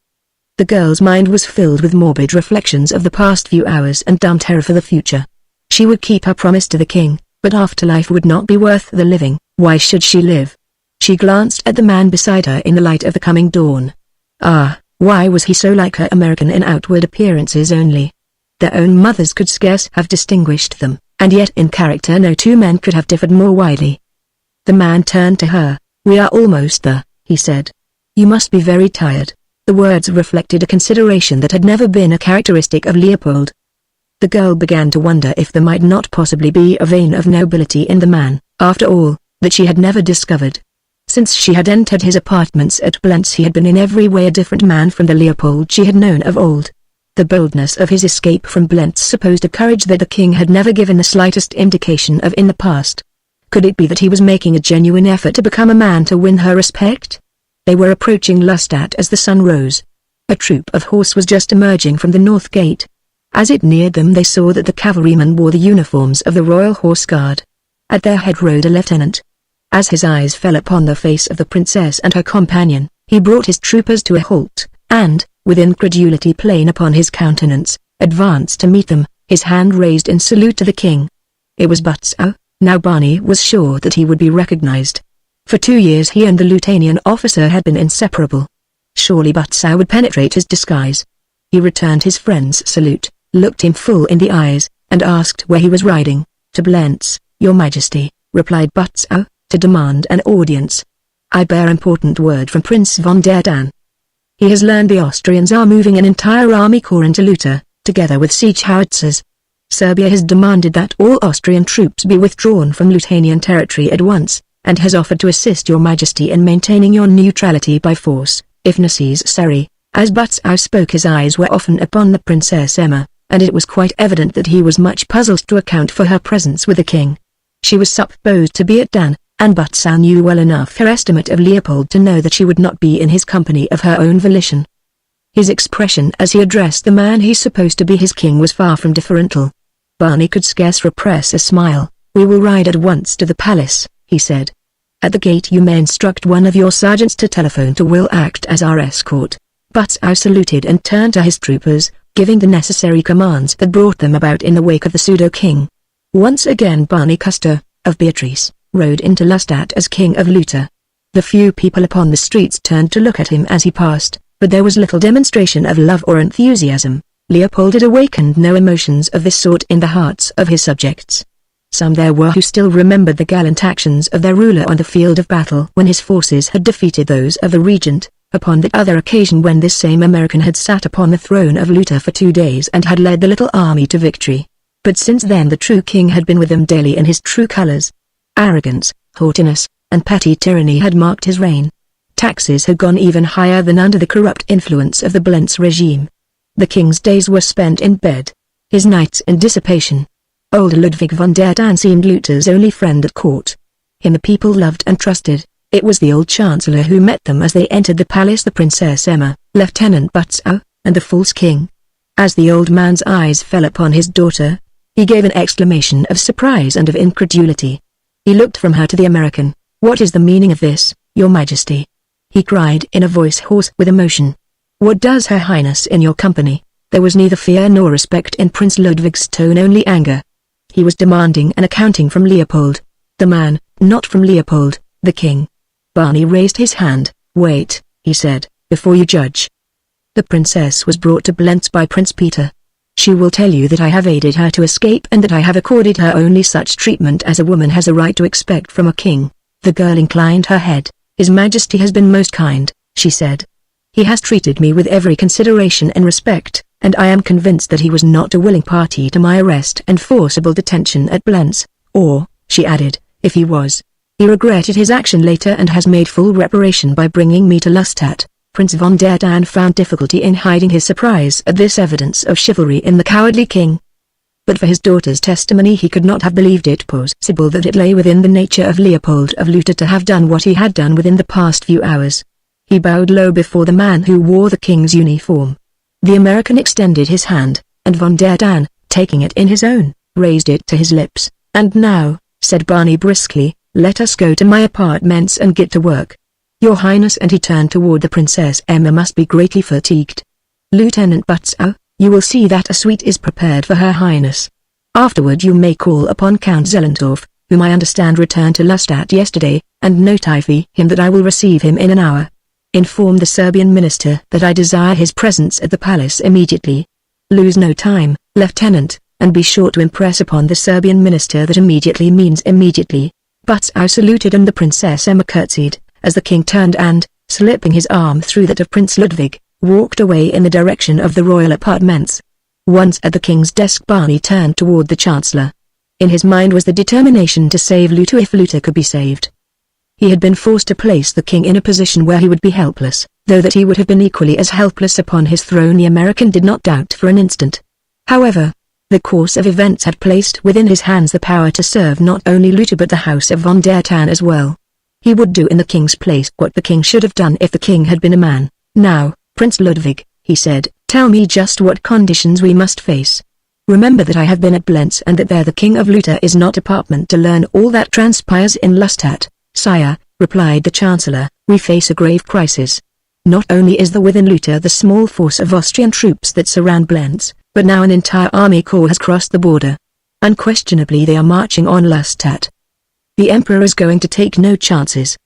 The girl's mind was filled with morbid reflections of the past few hours and dumb terror for the future. She would keep her promise to the king, but afterlife would not be worth the living. Why should she live? She glanced at the man beside her in the light of the coming dawn. Ah, why was he so like her American in outward appearances only? Their own mothers could scarce have distinguished them, and yet in character no 2 men could have differed more widely. The man turned to her. "We are almost there," he said. "You must be very tired." The words reflected a consideration that had never been a characteristic of Leopold. The girl began to wonder if there might not possibly be a vein of nobility in the man. After all, that she had never discovered. Since she had entered his apartments at Blentz, he had been in every way a different man from the Leopold she had known of old. The boldness of his escape from Blentz supposed a courage that the king had never given the slightest indication of in the past. Could it be that he was making a genuine effort to become a man to win her respect? They were approaching Lustadt as the sun rose. A troop of horse was just emerging from the north gate. As it neared them, they saw that the cavalrymen wore the uniforms of the Royal Horse Guard. At their head rode a lieutenant. As his eyes fell upon the face of the princess and her companion, he brought his troopers to a halt, and, with incredulity plain upon his countenance, advanced to meet them, his hand raised in salute to the king. It was Butzow. Now Barney was sure that he would be recognized. For 2 years he and the lieutenant officer had been inseparable. Surely Butzow would penetrate his disguise. He returned his friend's salute, looked him full in the eyes, and asked where he was riding. "To Blentz, your majesty," replied Butzow, "to demand an audience. I bear important word from Prince von der Dann. He has learned the Austrians are moving an entire army corps into Lutter, together with siege howitzers. Serbia has demanded that all Austrian troops be withdrawn from Lithuanian territory at once, and has offered to assist your majesty in maintaining your neutrality by force, if necessary." As Butzow spoke, his eyes were often upon the Princess Emma, and it was quite evident that he was much puzzled to account for her presence with the king. She was supposed to be at Dann, and Butzow knew well enough her estimate of Leopold to know that she would not be in his company of her own volition. His expression as he addressed the man he supposed to be his king was far from deferential. Barney could scarce repress a smile. "We will ride at once to the palace," he said. "At the gate you may instruct one of your sergeants to telephone to will act as our escort." Butzow saluted and turned to his troopers, giving the necessary commands that brought them about in the wake of the pseudo-king. Once again Barney Custer, of Beatrice, rode into Lustadt as king of Lutter. The few people upon the streets turned to look at him as he passed, but there was little demonstration of love or enthusiasm. Leopold had awakened no emotions of this sort in the hearts of his subjects. Some there were who still remembered the gallant actions of their ruler on the field of battle when his forces had defeated those of the regent, upon the other occasion when this same American had sat upon the throne of Lutter for 2 days and had led the little army to victory. But since then the true king had been with them daily in his true colors. Arrogance, haughtiness, and petty tyranny had marked his reign. Taxes had gone even higher than under the corrupt influence of the Blentz regime. The king's days were spent in bed, his nights in dissipation. Old Ludwig von der Dann seemed Luther's only friend at court. Him the people loved and trusted. It was the old chancellor who met them as they entered the palace, the Princess Emma, Lieutenant Butzow, and the false king. As the old man's eyes fell upon his daughter, he gave an exclamation of surprise and of incredulity. He looked from her to the American. "What is the meaning of this, your majesty?" he cried in a voice hoarse with emotion. "What does her highness in your company?" There was neither fear nor respect in Prince Ludwig's tone, only anger. He was demanding an accounting from Leopold. The man, not from Leopold, the king. Barney raised his hand. "Wait," he said, "before you judge." The princess was brought to Blentz by Prince Peter. "She will tell you that I have aided her to escape and that I have accorded her only such treatment as a woman has a right to expect from a king." The girl inclined her head. "His Majesty has been most kind," she said. "He has treated me with every consideration and respect, and I am convinced that he was not a willing party to my arrest and forcible detention at Blentz, or," she added, "if he was, he regretted his action later and has made full reparation by bringing me to Lustadt." Prince von der Dann found difficulty in hiding his surprise at this evidence of chivalry in the cowardly king. But for his daughter's testimony he could not have believed it possible that it lay within the nature of Leopold of Lutter to have done what he had done within the past few hours. He bowed low before the man who wore the king's uniform. The American extended his hand, and von der Dann, taking it in his own, raised it to his lips. "And now," said Barney briskly, "let us go to my apartments and get to work. Your Highness," and he turned toward the Princess Emma, "must be greatly fatigued. Lieutenant Butzow, you will see that a suite is prepared for Her Highness. Afterward you may call upon Count Zellendorf, whom I understand returned to Lustadt yesterday, and notify him that I will receive him in an hour. Inform the Serbian minister that I desire his presence at the palace immediately. Lose no time, Lieutenant, and be sure to impress upon the Serbian minister that immediately means immediately." Butzow saluted and the Princess Emma curtsied, as the king turned and, slipping his arm through that of Prince Ludwig, walked away in the direction of the royal apartments. Once at the king's desk Barney turned toward the chancellor. In his mind was the determination to save Luther if Luther could be saved. He had been forced to place the king in a position where he would be helpless, though that he would have been equally as helpless upon his throne the American did not doubt for an instant. However, the course of events had placed within his hands the power to serve not only Luther but the House of von der Tann as well. He would do in the king's place what the king should have done if the king had been a man. "Now, Prince Ludwig," he said, "tell me just what conditions we must face. Remember that I have been at Blentz and that there the king of Luther is not apartment to learn all that transpires in Lustadt." "Sire," replied the Chancellor, "we face a grave crisis. Not only is there within Luther the small force of Austrian troops that surround Blentz, but now an entire army corps has crossed the border. Unquestionably they are marching on Lustadt. The Emperor is going to take no chances.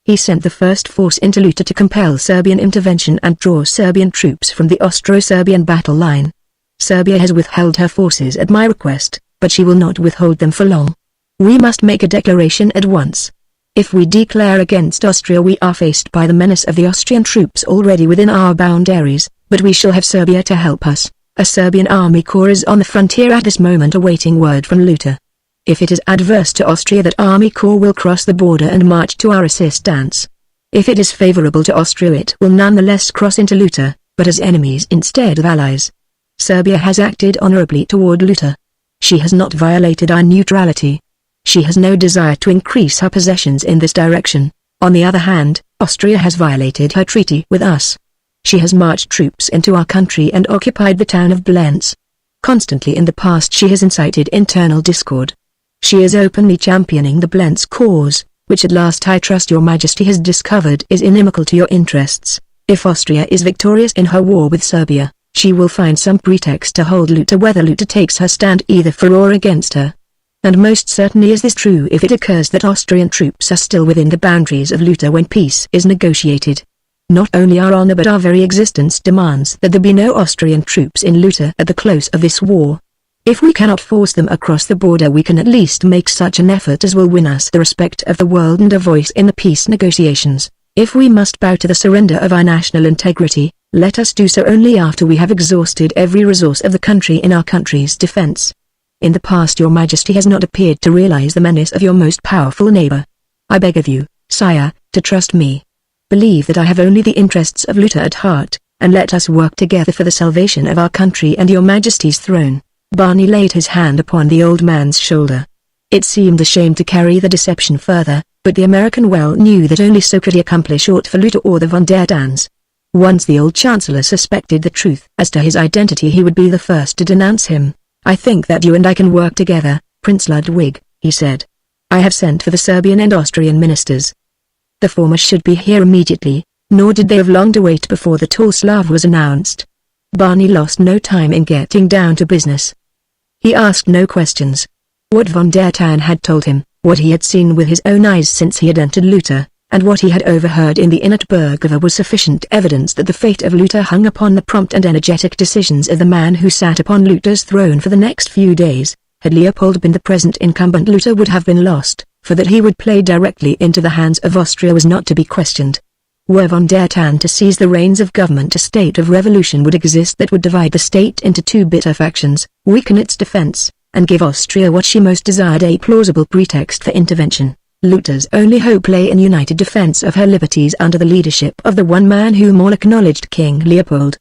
He sent the first force into Luther to compel Serbian intervention and draw Serbian troops from the Austro-Serbian battle line. Serbia has withheld her forces at my request, but she will not withhold them for long. We must make a declaration at once. If we declare against Austria we are faced by the menace of the Austrian troops already within our boundaries, but we shall have Serbia to help us. A Serbian army corps is on the frontier at this moment awaiting word from Luther. If it is adverse to Austria that army corps will cross the border and march to our assistance. If it is favorable to Austria it will nonetheless cross into Luther, but as enemies instead of allies. Serbia has acted honorably toward Luther. She has not violated our neutrality. She has no desire to increase her possessions in this direction. On the other hand, Austria has violated her treaty with us. She has marched troops into our country and occupied the town of Blentz. Constantly in the past she has incited internal discord. She is openly championing the Blentz cause, which at last I trust your Majesty has discovered is inimical to your interests. If Austria is victorious in her war with Serbia, she will find some pretext to hold Luther whether Luther takes her stand either for or against her. And most certainly is this true if it occurs that Austrian troops are still within the boundaries of Luther when peace is negotiated. Not only our honor but our very existence demands that there be no Austrian troops in Luther at the close of this war. If we cannot force them across the border we can at least make such an effort as will win us the respect of the world and a voice in the peace negotiations. If we must bow to the surrender of our national integrity, let us do so only after we have exhausted every resource of the country in our country's defense. In the past your Majesty has not appeared to realize the menace of your most powerful neighbor. I beg of you, sire, to trust me. Believe that I have only the interests of Luther at heart, and let us work together for the salvation of our country and your Majesty's throne." Barney laid his hand upon the old man's shoulder. It seemed a shame to carry the deception further, but the American well knew that only so could he accomplish aught for Luther or the von der Tanns. Once the old Chancellor suspected the truth as to his identity he would be the first to denounce him. "I think that you and I can work together, Prince Ludwig," he said. "I have sent for the Serbian and Austrian ministers. The former should be here immediately," nor did they have long to wait before the tall Slav was announced. Barney lost no time in getting down to business. He asked no questions. What von der Tann had told him, what he had seen with his own eyes since he had entered Luther, and what he had overheard in the inn at Burgover was sufficient evidence that the fate of Luther hung upon the prompt and energetic decisions of the man who sat upon Luther's throne for the next few days. Had Leopold been the present incumbent Luther would have been lost, for that he would play directly into the hands of Austria was not to be questioned. Were von der Tann to seize the reins of government a state of revolution would exist that would divide the state into two bitter factions, weaken its defense, and give Austria what she most desired, a plausible pretext for intervention. Luther's only hope lay in united defense of her liberties under the leadership of the one man whom all acknowledged, King Leopold.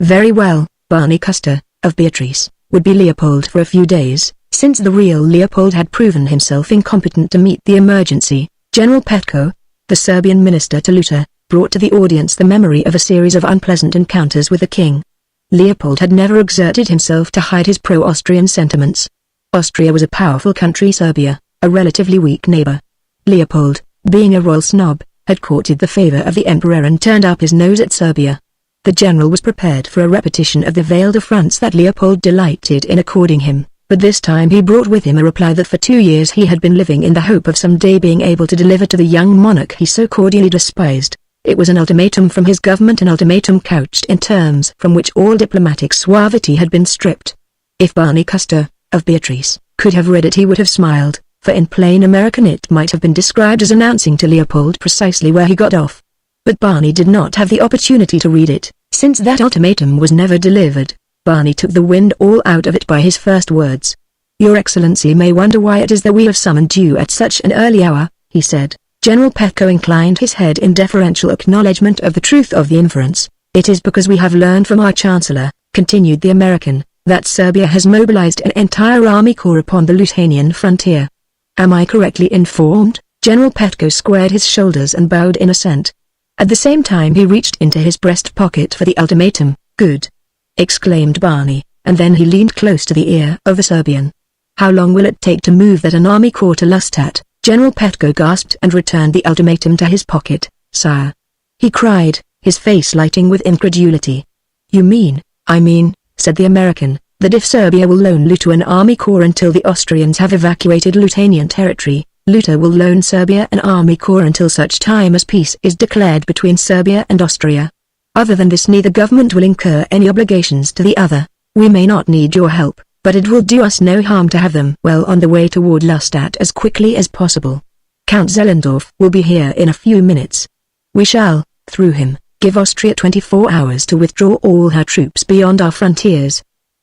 Very well, Barney Custer, of Beatrice, would be Leopold for a few days, since the real Leopold had proven himself incompetent to meet the emergency. General Petko, the Serbian minister to Luther, brought to the audience the memory of a series of unpleasant encounters with the king. Leopold had never exerted himself to hide his pro-Austrian sentiments. Austria was a powerful country, Serbia, a relatively weak neighbor. Leopold, being a royal snob, had courted the favor of the emperor and turned up his nose at Serbia. The general was prepared for a repetition of the veiled affronts that Leopold delighted in according him, but this time he brought with him a reply that for 2 years he had been living in the hope of some day being able to deliver to the young monarch he so cordially despised. It was an ultimatum from his government, an ultimatum couched in terms from which all diplomatic suavity had been stripped. If Barney Custer, of Beatrice, could have read it he would have smiled, for in plain American it might have been described as announcing to Leopold precisely where he got off. But Barney did not have the opportunity to read it, since that ultimatum was never delivered. Barney took the wind all out of it by his first words. Your Excellency may wonder why it is that we have summoned you at such an early hour, he said. General Petko inclined his head in deferential acknowledgement of the truth of the inference. It is because we have learned from our Chancellor, continued the American, that Serbia has mobilized an entire army corps upon the Lithuanian frontier. Am I correctly informed? General Petko squared his shoulders and bowed in assent. At the same time he reached into his breast pocket for the ultimatum. Good! Exclaimed Barney, and then he leaned close to the ear of the Serbian. How long will it take to move that an army corps to Lustat? General Petko gasped and returned the ultimatum to his pocket. Sire! He cried, his face lighting with incredulity. You mean, I mean, said the American, that if Serbia will loan Luta an army corps until the Austrians have evacuated Lithuanian territory, Luta will loan Serbia an army corps until such time as peace is declared between Serbia and Austria. Other than this, neither government will incur any obligations to the other. We may not need your help, but it will do us no harm to have them well on the way toward Lustat as quickly as possible. Count Zellendorf will be here in a few minutes. We shall, through him, give Austria 24 hours to withdraw all her troops beyond our frontiers.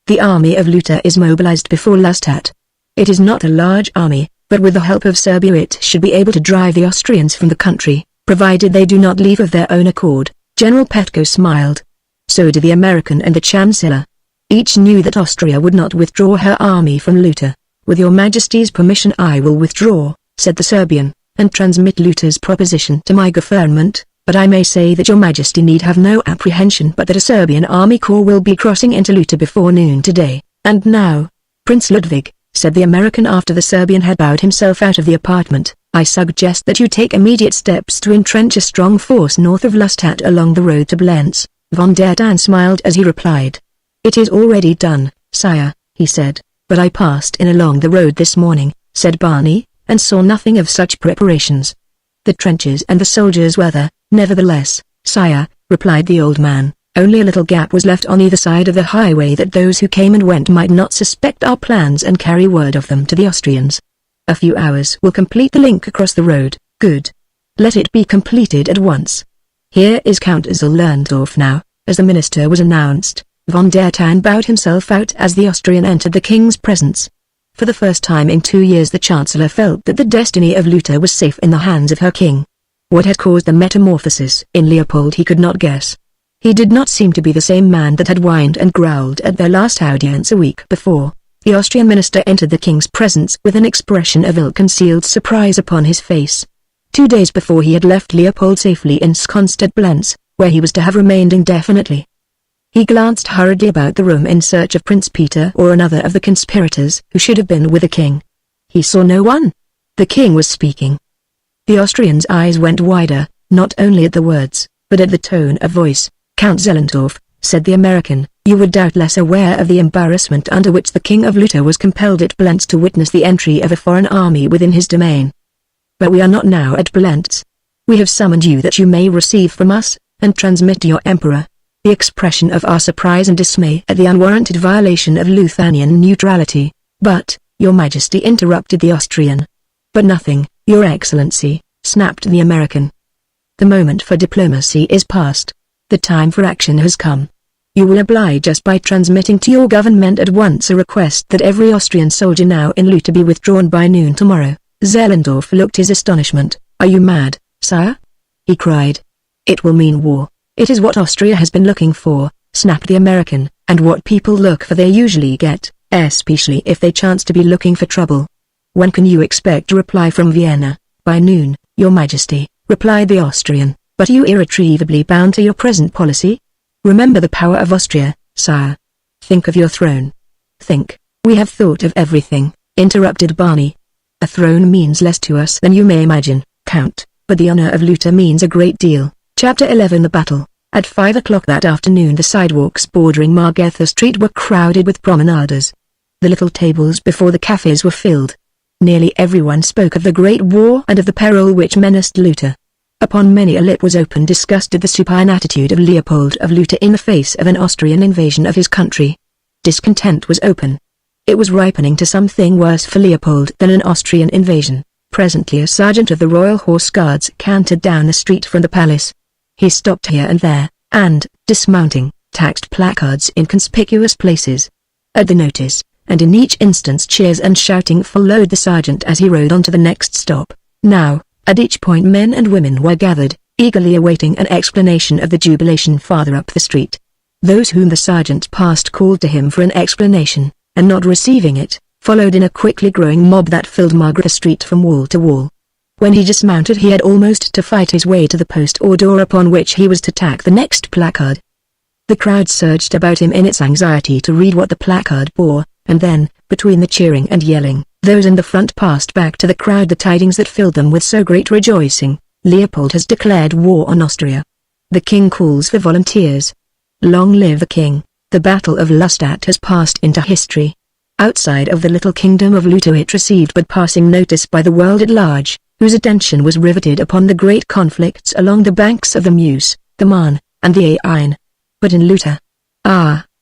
The army of Luta is mobilized before Lustat. It is not a large army, but with the help of Serbia it should be able to drive the Austrians from the country, provided they do not leave of their own accord. General Petko smiled. So did the American and the Chancellor. Each knew that Austria would not withdraw her army from Luta. With your Majesty's permission I will withdraw, said the Serbian, and transmit Luta's proposition to my government, but I may say that your Majesty need have no apprehension but that a Serbian army corps will be crossing into Luta before noon today. And now, Prince Ludwig, said the American after the Serbian had bowed himself out of the apartment, I suggest that you take immediate steps to entrench a strong force north of Lustat along the road to Blentz. Von der Tan smiled as he replied. It is already done, sire, he said, but I passed in along the road this morning, said Barney, and saw nothing of such preparations. The trenches and the soldiers were there, nevertheless, sire, replied the old man. Only a little gap was left on either side of the highway that those who came and went might not suspect our plans and carry word of them to the Austrians. A few hours will complete the link across the road. Good. Let it be completed at once. Here is Count Zellendorf now. As the minister was announced, von der Tan bowed himself out as the Austrian entered the king's presence. For the first time in 2 years the Chancellor felt that the destiny of Luta was safe in the hands of her king. What had caused the metamorphosis in Leopold he could not guess. He did not seem to be the same man that had whined and growled at their last audience a week before. The Austrian minister entered the king's presence with an expression of ill-concealed surprise upon his face. 2 days before he had left Leopold safely ensconced at Blentz, where he was to have remained indefinitely. He glanced hurriedly about the room in search of Prince Peter or another of the conspirators who should have been with the king. He saw no one. The king was speaking. The Austrian's eyes went wider, not only at the words, but at the tone of voice. Count Zellendorf, said the American, you were doubtless aware of the embarrassment under which the king of Luta was compelled at Blentz to witness the entry of a foreign army within his domain. But we are not now at Blentz. We have summoned you that you may receive from us, and transmit to your emperor, the expression of our surprise and dismay at the unwarranted violation of Lithuanian neutrality. But, your Majesty interrupted the Austrian. But nothing, your Excellency, snapped the American. The moment for diplomacy is past. The time for action has come. You will oblige us by transmitting to your government at once a request that every Austrian soldier now in Luta be withdrawn by noon tomorrow. Zellendorf looked his astonishment. Are you mad, sire? He cried. It will mean war. It is what Austria has been looking for, snapped the American, and what people look for they usually get, especially if they chance to be looking for trouble. When can you expect a reply from Vienna? By noon, your Majesty, replied the Austrian. But are you irretrievably bound to your present policy? Remember the power of Austria, sire. Think of your throne. Think. We have thought of everything, interrupted Barney. A throne means less to us than you may imagine, Count, but the honor of Luta means a great deal. Chapter 11 The Battle. At 5 o'clock that afternoon the sidewalks bordering Margetha Street were crowded with promenaders. The little tables before the cafes were filled. Nearly everyone spoke of the Great War and of the peril which menaced Luta. Upon many a lip was open disgust at the supine attitude of Leopold of Luta in the face of an Austrian invasion of his country. Discontent was open. It was ripening to something worse for Leopold than an Austrian invasion. Presently a sergeant of the Royal Horse Guards cantered down the street from the palace. He stopped here and there, and, dismounting, tacked placards in conspicuous places. At the notice, and in each instance cheers and shouting followed the sergeant as he rode on to the next stop. Now, at each point men and women were gathered, eagerly awaiting an explanation of the jubilation farther up the street. Those whom the sergeant passed called to him for an explanation, and not receiving it, followed in a quickly growing mob that filled Margaret Street from wall to wall. When he dismounted he had almost to fight his way to the post or door upon which he was to tack the next placard. The crowd surged about him in its anxiety to read what the placard bore, and then, between the cheering and yelling, those in the front passed back to the crowd the tidings that filled them with so great rejoicing: Leopold has declared war on Austria. The king calls for volunteers. Long live the king. The Battle of Lustadt has passed into history. Outside of the little kingdom of Luto it received but passing notice by the world at large, whose attention was riveted upon the great conflicts along the banks of the Meuse, the Marne, and the Ain. But in Luta,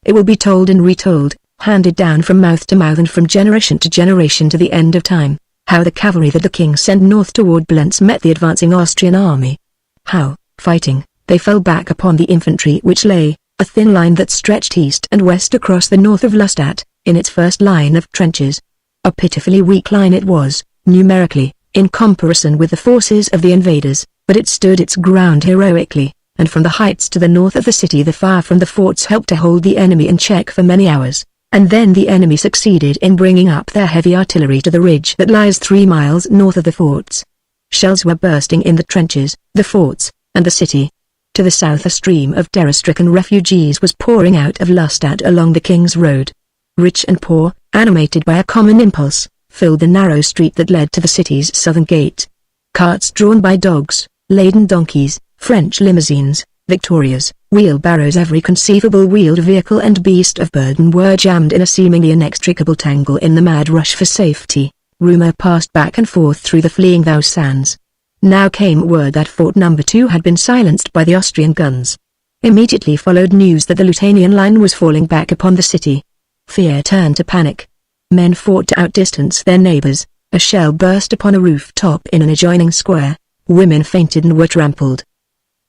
it will be told and retold, handed down from mouth to mouth and from generation to generation to the end of time, how the cavalry that the king sent north toward Blentz met the advancing Austrian army. How, fighting, they fell back upon the infantry which lay, a thin line that stretched east and west across the north of Lustadt, in its first line of trenches. A pitifully weak line it was, numerically, in comparison with the forces of the invaders, but it stood its ground heroically, and from the heights to the north of the city the fire from the forts helped to hold the enemy in check for many hours, and then the enemy succeeded in bringing up their heavy artillery to the ridge that lies 3 miles north of the forts. Shells were bursting in the trenches, the forts, and the city. To the south a stream of terror-stricken refugees was pouring out of Lustadt along the King's Road. Rich and poor, animated by a common impulse, filled the narrow street that led to the city's southern gate. Carts drawn by dogs, laden donkeys, French limousines, Victorias, wheelbarrows, every conceivable wheeled vehicle and beast of burden were jammed in a seemingly inextricable tangle in the mad rush for safety. Rumor passed back and forth through the fleeing Thousands. Now came word that Fort No. 2 had been silenced by the Austrian guns. Immediately followed news that the Lusitanian line was falling back upon the city. Fear turned to panic. Men fought to outdistance their neighbors. A shell burst upon a rooftop in an adjoining square. Women fainted and were trampled.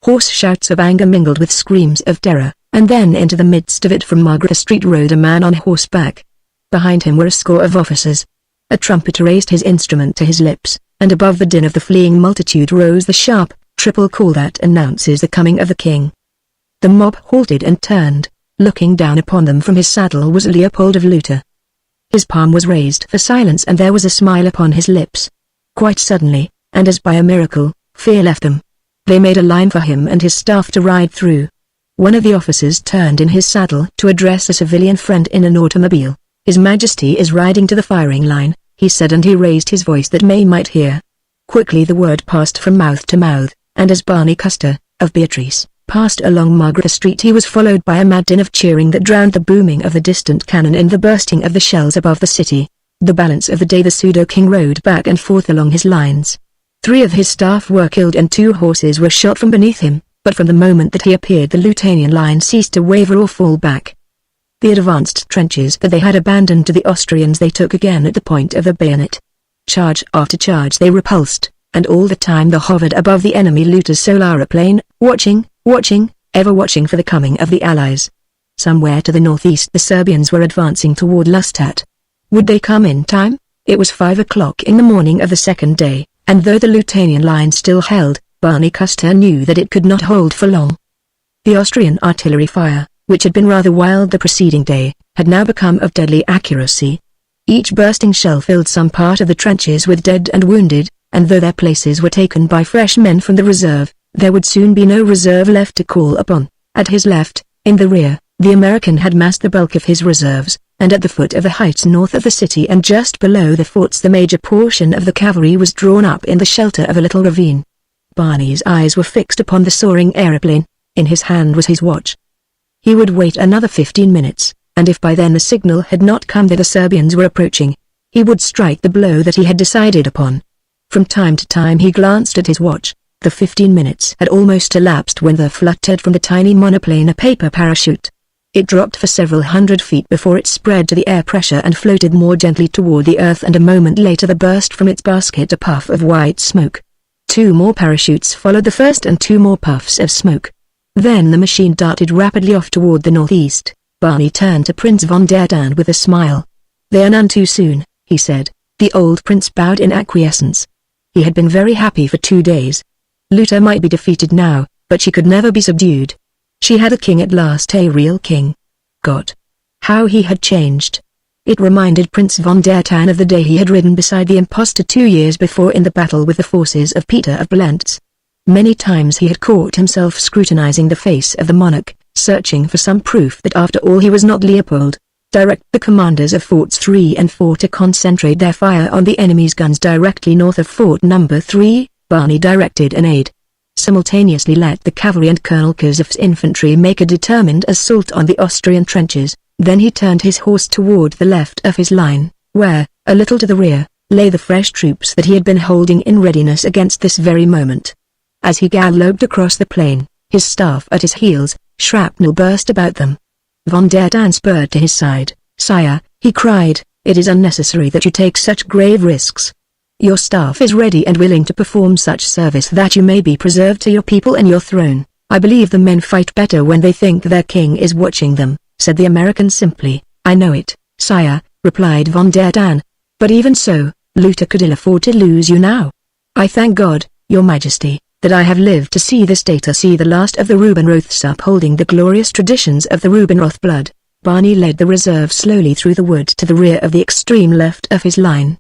Hoarse shouts of anger mingled with screams of terror, and then into the midst of it from Margaret Street rode a man on horseback. Behind him were a score of officers. A trumpeter raised his instrument to his lips, and above the din of the fleeing multitude rose the sharp, triple call that announces the coming of the king. The mob halted and turned. Looking down upon them from his saddle was Leopold of Luta. His palm was raised for silence and there was a smile upon his lips. Quite suddenly, and as by a miracle, fear left them. They made a line for him and his staff to ride through. One of the officers turned in his saddle to address a civilian friend in an automobile. "His Majesty is riding to the firing line," he said, and he raised his voice that May might hear. Quickly the word passed from mouth to mouth, and as Barney Custer, of Beatrice, passed along Margaret Street he was followed by a mad din of cheering that drowned the booming of the distant cannon and the bursting of the shells above the city. The balance of the day the pseudo-king rode back and forth along his lines. 3 of his staff were killed and 2 horses were shot from beneath him, but from the moment that he appeared the Lusitanian line ceased to waver or fall back. The advanced trenches that they had abandoned to the Austrians they took again at the point of the bayonet. Charge after charge they repulsed, and all the time there hovered above the enemy Luta's solar plane, watching, ever watching for the coming of the Allies. Somewhere to the northeast the Serbians were advancing toward Lustadt. Would they come in time? It was 5 o'clock in the morning of the second day, and though the Lusitanian line still held, Barney Custer knew that it could not hold for long. The Austrian artillery fire, which had been rather wild the preceding day, had now become of deadly accuracy. Each bursting shell filled some part of the trenches with dead and wounded, and though their places were taken by fresh men from the reserve, there would soon be no reserve left to call upon. At his left, in the rear, the American had massed the bulk of his reserves, and at the foot of the heights north of the city and just below the forts the major portion of the cavalry was drawn up in the shelter of a little ravine. Barney's eyes were fixed upon the soaring aeroplane. In his hand was his watch. He would wait another 15 minutes, and if by then the signal had not come that the Serbians were approaching, he would strike the blow that he had decided upon. From time to time he glanced at his watch. The 15 minutes had almost elapsed when there fluttered from the tiny monoplane a paper parachute. It dropped for several hundred feet before it spread to the air pressure and floated more gently toward the earth, and a moment later there burst from its basket a puff of white smoke. 2 more parachutes followed the first and 2 more puffs of smoke. Then the machine darted rapidly off toward the northeast. Barney turned to Prince von der Tan with a smile. "They are none too soon," he said. The old prince bowed in acquiescence. He had been very happy for 2 days. Luther might be defeated now, but she could never be subdued. She had a king at last, a real king. God! How he had changed. It reminded Prince von der Tan of the day he had ridden beside the impostor 2 years before in the battle with the forces of Peter of Blentz. Many times he had caught himself scrutinizing the face of the monarch, searching for some proof that after all he was not Leopold. Direct the commanders of Forts 3 and 4 to concentrate their fire on the enemy's guns directly north of Fort Number 3, Barney directed an aide. Simultaneously let the cavalry and Colonel Koseff's infantry make a determined assault on the Austrian trenches. Then he turned his horse toward the left of his line, where, a little to the rear, lay the fresh troops that he had been holding in readiness against this very moment. As he galloped across the plain, his staff at his heels, shrapnel burst about them. Von der Tan spurred to his side. "Sire," he cried, "it is unnecessary that you take such grave risks. Your staff is ready and willing to perform such service that you may be preserved to your people and your throne. I believe the men fight better when they think their king is watching them," said the American simply. "I know it, sire," replied von der Tan. "But even so, Luther could ill afford to lose you now. I thank God, your majesty, that I have lived to see this day, to see the last of the Rubinroths upholding the glorious traditions of the Rubinroth blood." Barney led the reserve slowly through the wood to the rear of the extreme left of his line.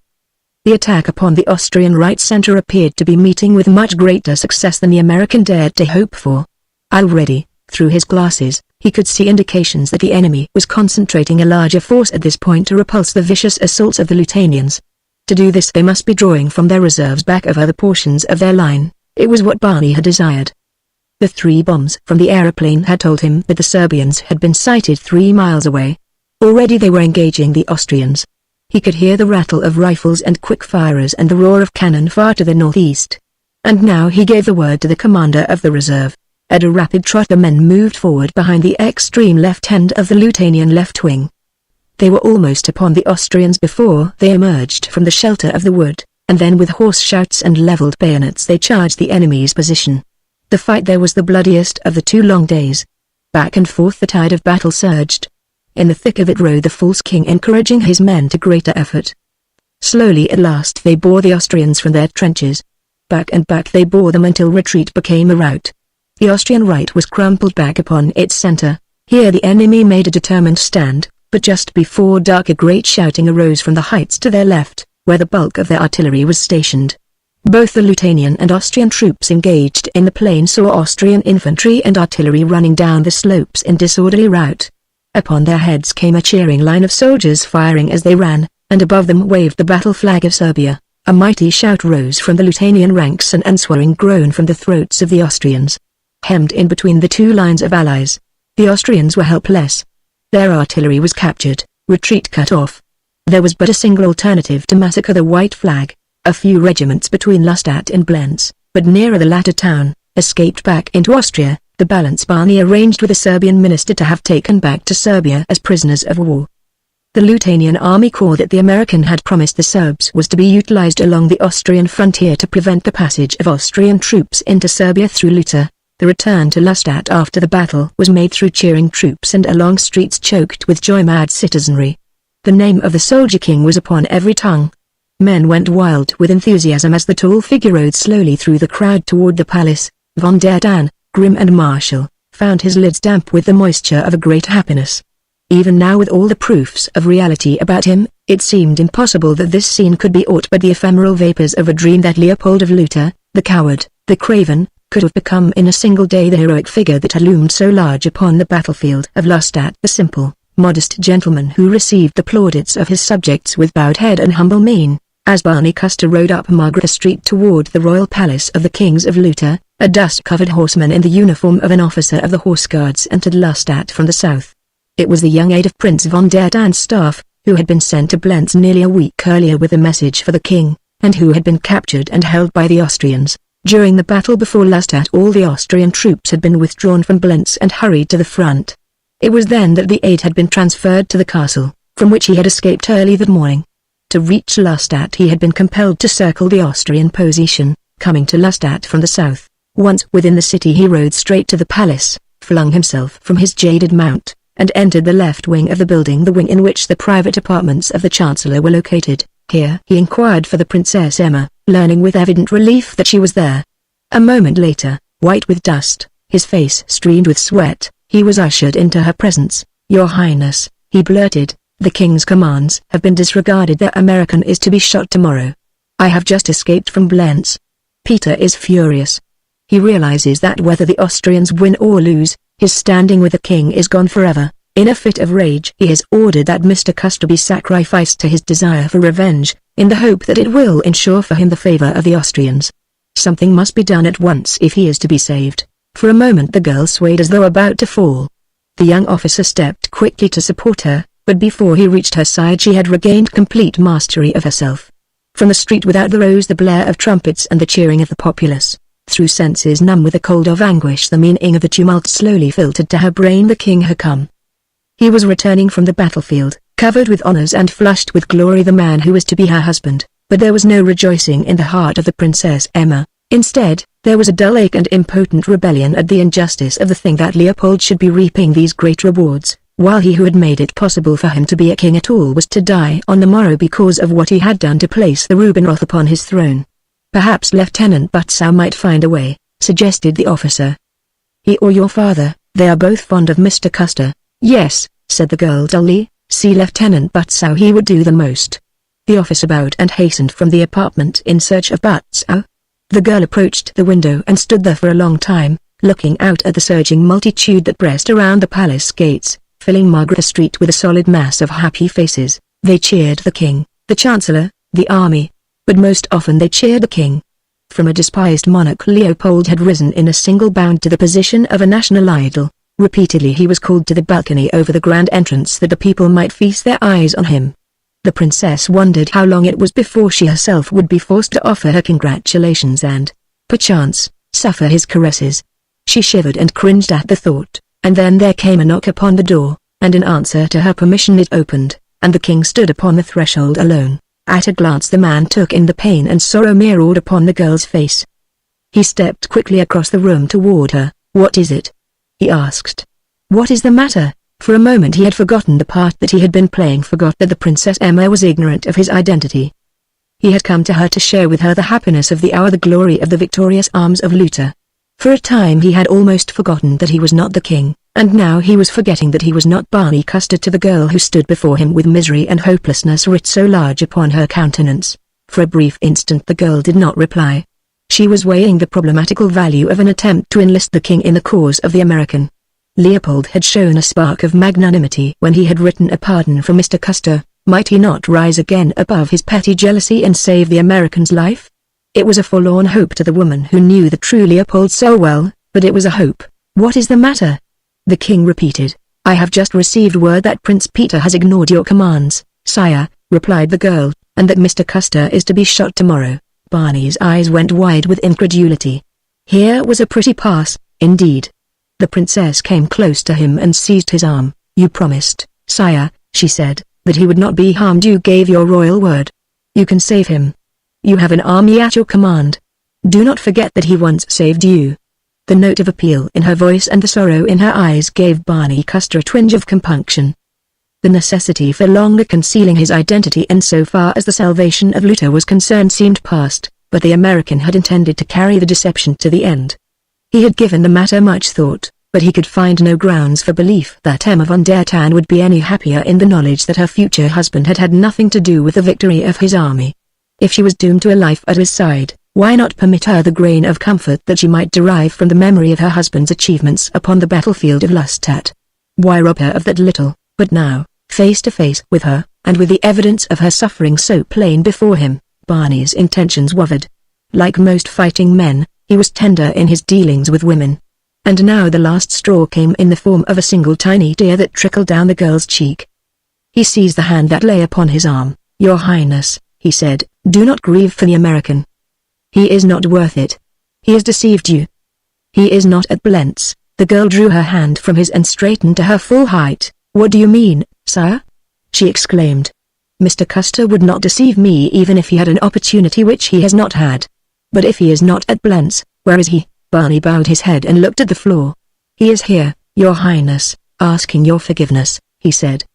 The attack upon the Austrian right center appeared to be meeting with much greater success than the American dared to hope for. Already, through his glasses, he could see indications that the enemy was concentrating a larger force at this point to repulse the vicious assaults of the Lutanians. To do this they must be drawing from their reserves back of other portions of their line. It was what Barney had desired. The 3 bombs from the aeroplane had told him that the Serbians had been sighted 3 miles away. Already they were engaging the Austrians. He could hear the rattle of rifles and quick firers and the roar of cannon far to the northeast. And now he gave the word to the commander of the reserve. At a rapid trot the men moved forward behind the extreme left end of the Lutanian left wing. They were almost upon the Austrians before they emerged from the shelter of the wood, and then with hoarse shouts and leveled bayonets they charged the enemy's position. The fight there was the bloodiest of the 2 long days. Back and forth the tide of battle surged. In the thick of it rode the false king, encouraging his men to greater effort. Slowly at last they bore the Austrians from their trenches. Back and back they bore them until retreat became a rout. The Austrian right was crumpled back upon its center. Here the enemy made a determined stand, but just before dark a great shouting arose from the heights to their left, where the bulk of their artillery was stationed. Both the Lutanian and Austrian troops engaged in the plain saw Austrian infantry and artillery running down the slopes in disorderly rout. Upon their heads came a cheering line of soldiers firing as they ran, and above them waved the battle flag of Serbia. A mighty shout rose from the Lutanian ranks and an answering groan from the throats of the Austrians. Hemmed in between the 2 lines of allies, the Austrians were helpless. Their artillery was captured, retreat cut off. There was but a single alternative to massacre the white flag. A few regiments between Lustadt and Blentz, but nearer the latter town, escaped back into Austria. The balance Barney arranged with the Serbian minister to have taken back to Serbia as prisoners of war. The Lutanian Army Corps that the American had promised the Serbs was to be utilized along the Austrian frontier to prevent the passage of Austrian troops into Serbia through Luther. The return to Lustadt after the battle was made through cheering troops and along streets choked with joy-mad citizenry. The name of the soldier king was upon every tongue. Men went wild with enthusiasm as the tall figure rode slowly through the crowd toward the palace. Von der Tan, grim and martial, found his lids damp with the moisture of a great happiness. Even now, with all the proofs of reality about him, it seemed impossible that this scene could be aught but the ephemeral vapors of a dream that Leopold of Luther, the coward, the craven, could have become in a single day the heroic figure that had loomed so large upon the battlefield of Lustadt, the simple, modest gentleman who received the plaudits of his subjects with bowed head and humble mien. As Barney Custer rode up Margaret Street toward the royal palace of the kings of Luther, a dust-covered horseman in the uniform of an officer of the Horse Guards entered Lustadt from the south. It was the young aide of Prince von der Tan's staff, who had been sent to Blentz nearly a week earlier with a message for the king, and who had been captured and held by the Austrians. During the battle before Lustadt, all the Austrian troops had been withdrawn from Blentz and hurried to the front. It was then that the aide had been transferred to the castle, from which he had escaped early that morning. To reach Lustadt he had been compelled to circle the Austrian position, coming to Lustadt from the south. Once within the city he rode straight to the palace, flung himself from his jaded mount, and entered the left wing of the building, the wing in which the private apartments of the Chancellor were located. Here he inquired for the Princess Emma, learning with evident relief that she was there. A moment later, white with dust, his face streamed with sweat, he was ushered into her presence. "Your Highness," he blurted, "the King's commands have been disregarded. The American is to be shot tomorrow. I have just escaped from Blentz." Peter is furious. He realizes that whether the Austrians win or lose, his standing with the King is gone forever. In a fit of rage, he has ordered that Mr. Custer be sacrificed to his desire for revenge, in the hope that it will ensure for him the favor of the Austrians. Something must be done at once if he is to be saved. For a moment the girl swayed as though about to fall. The young officer stepped quickly to support her, but before he reached her side she had regained complete mastery of herself. From the street without rose the blare of trumpets and the cheering of the populace. Through senses numb with the cold of anguish the meaning of the tumult slowly filtered to her brain. The King had come. He was returning from the battlefield, covered with honors and flushed with glory, the man who was to be her husband. But there was no rejoicing in the heart of the Princess Emma. Instead, there was a dull ache and impotent rebellion at the injustice of the thing that Leopold should be reaping these great rewards, while he who had made it possible for him to be a king at all was to die on the morrow because of what he had done to place the Rubinroth upon his throne. "Perhaps Lieutenant Butzow might find a way," suggested the officer. "He or your father, they are both fond of Mr. Custer." "Yes," said the girl dully, "see Lieutenant Butzow, he would do the most." The officer bowed and hastened from the apartment in search of Butzow. The girl approached the window and stood there for a long time, looking out at the surging multitude that pressed around the palace gates, filling Margaret Street with a solid mass of happy faces. They cheered the King, the Chancellor, the army, but most often they cheered the King. From a despised monarch Leopold had risen in a single bound to the position of a national idol. Repeatedly he was called to the balcony over the grand entrance that the people might feast their eyes on him. The princess wondered how long it was before she herself would be forced to offer her congratulations and, perchance, suffer his caresses. She shivered and cringed at the thought, and then there came a knock upon the door, and in answer to her permission it opened, and the King stood upon the threshold alone. At a glance the man took in the pain and sorrow mirrored upon the girl's face. He stepped quickly across the room toward her. "What is it?" he asked. "What is the matter?" For a moment he had forgotten the part that he had been playing, forgot that the Princess Emma was ignorant of his identity. He had come to her to share with her the happiness of the hour, the glory of the victorious arms of Luther. For a time he had almost forgotten that he was not the King, and now he was forgetting that he was not Barney Custer. To the girl who stood before him with misery and hopelessness writ so large upon her countenance, for a brief instant the girl did not reply. She was weighing the problematical value of an attempt to enlist the King in the cause of the American. Leopold had shown a spark of magnanimity when he had written a pardon for Mr. Custer. Might he not rise again above his petty jealousy and save the American's life? It was a forlorn hope to the woman who knew the true Leopold so well, but it was a hope. "What is the matter?" the King repeated. "I have just received word that Prince Peter has ignored your commands, sire," replied the girl, "and that Mr. Custer is to be shot tomorrow." Barney's eyes went wide with incredulity. Here was a pretty pass, indeed. The princess came close to him and seized his arm. "You promised, sire," she said, "that he would not be harmed. You gave your royal word. You can save him. You have an army at your command. Do not forget that he once saved you." The note of appeal in her voice and the sorrow in her eyes gave Barney Custer a twinge of compunction. The necessity for longer concealing his identity insofar as the salvation of Luther was concerned seemed past, but the American had intended to carry the deception to the end. He had given the matter much thought, but he could find no grounds for belief that Emma von der Tann would be any happier in the knowledge that her future husband had had nothing to do with the victory of his army. If she was doomed to a life at his side, why not permit her the grain of comfort that she might derive from the memory of her husband's achievements upon the battlefield of Lustadt? Why rob her of that little? But now, face to face with her, and with the evidence of her suffering so plain before him, Barney's intentions wavered. Like most fighting men, he was tender in his dealings with women. And now the last straw came in the form of a single tiny tear that trickled down the girl's cheek. He seized the hand that lay upon his arm. "Your Highness," he said, "do not grieve for the American. He is not worth it. He has deceived you. He is not at Blentz." The girl drew her hand from his and straightened to her full height. "What do you mean, sire?" she exclaimed. "Mr. Custer would not deceive me even if he had an opportunity which he has not had. But if he is not at Blentz, where is he?" Barney bowed his head and looked at the floor. "He is here, your Highness," asking your forgiveness," he said.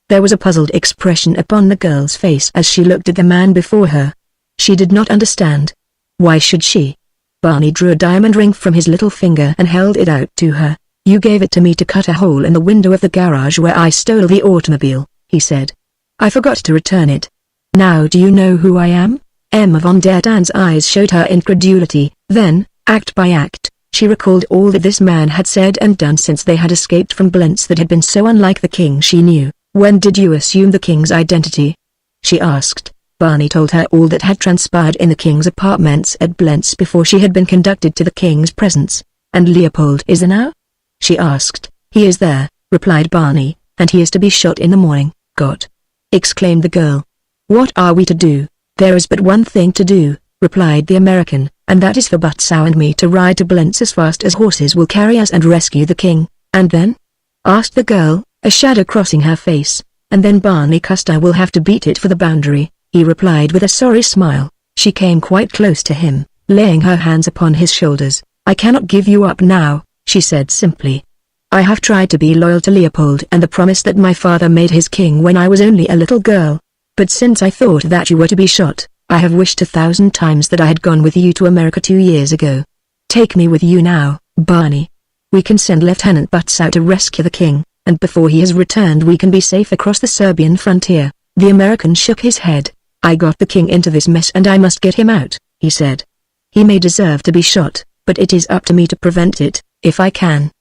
There was a puzzled expression upon the girl's face as she looked at the man before her. She did not understand. Why should she? Barney drew a diamond ring from his little finger and held it out to her. "You gave it to me to cut a hole in the window of the garage where I stole the automobile," he said. "I forgot to return it. Now do you know who I am?" Emma von der Dann's eyes showed her incredulity. Then, act by act, she recalled all that this man had said and done since they had escaped from Blentz that had been so unlike the king she knew. "When did you assume the king's identity?" she asked. Barney told her all that had transpired in the king's apartments at Blentz before she had been conducted to the king's presence. "And Leopold is there now?" she asked. "He is there," replied Barney, "and he is to be shot in the morning." "God!" exclaimed the girl. "What are we to do?" "There is but one thing to do," replied the American, "and that is for Butzow and me to ride to Blentz as fast as horses will carry us and rescue the king." "And then?" asked the girl, a shadow crossing her face. "And then Barney Custer will have to beat it for the boundary," he replied with a sorry smile. She came quite close to him, laying her hands upon his shoulders. "I cannot give you up now," she said simply. "I have tried to be loyal to Leopold and the promise that my father made his king when I was only a little girl. But since I thought that you were to be shot, I have wished 1,000 times that I had gone with you to America 2 years ago. Take me with you now, Barney. We can send Lieutenant Butzow to rescue the king, and before he has returned we can be safe across the Serbian frontier." The American shook his head. "I got the king into this mess and I must get him out," he said. "He may deserve to be shot, but it is up to me to prevent it, if I can.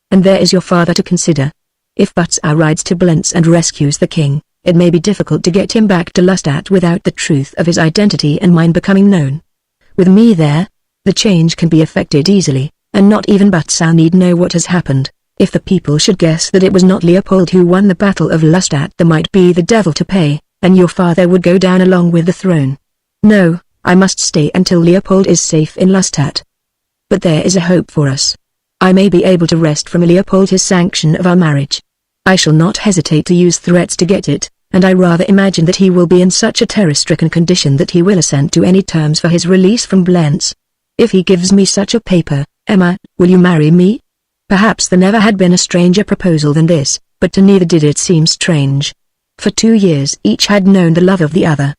And there is your father to consider. If Butzow rides to Blentz and rescues the king, it may be difficult to get him back to Lustadt without the truth of his identity and mine becoming known. With me there, the change can be effected easily, and not even Butzow need know what has happened. If the people should guess that it was not Leopold who won the Battle of Lustadt, there might be the devil to pay, and your father would go down along with the throne. No, I must stay until Leopold is safe in Lustadt. But there is a hope for us. I may be able to wrest from Leopold his sanction of our marriage. I shall not hesitate to use threats to get it, and I rather imagine that he will be in such a terror-stricken condition that he will assent to any terms for his release from Blentz. If he gives me such a paper, Emma, will you marry me?" Perhaps there never had been a stranger proposal than this, but to neither did it seem strange. For 2 years each had known the love of the other.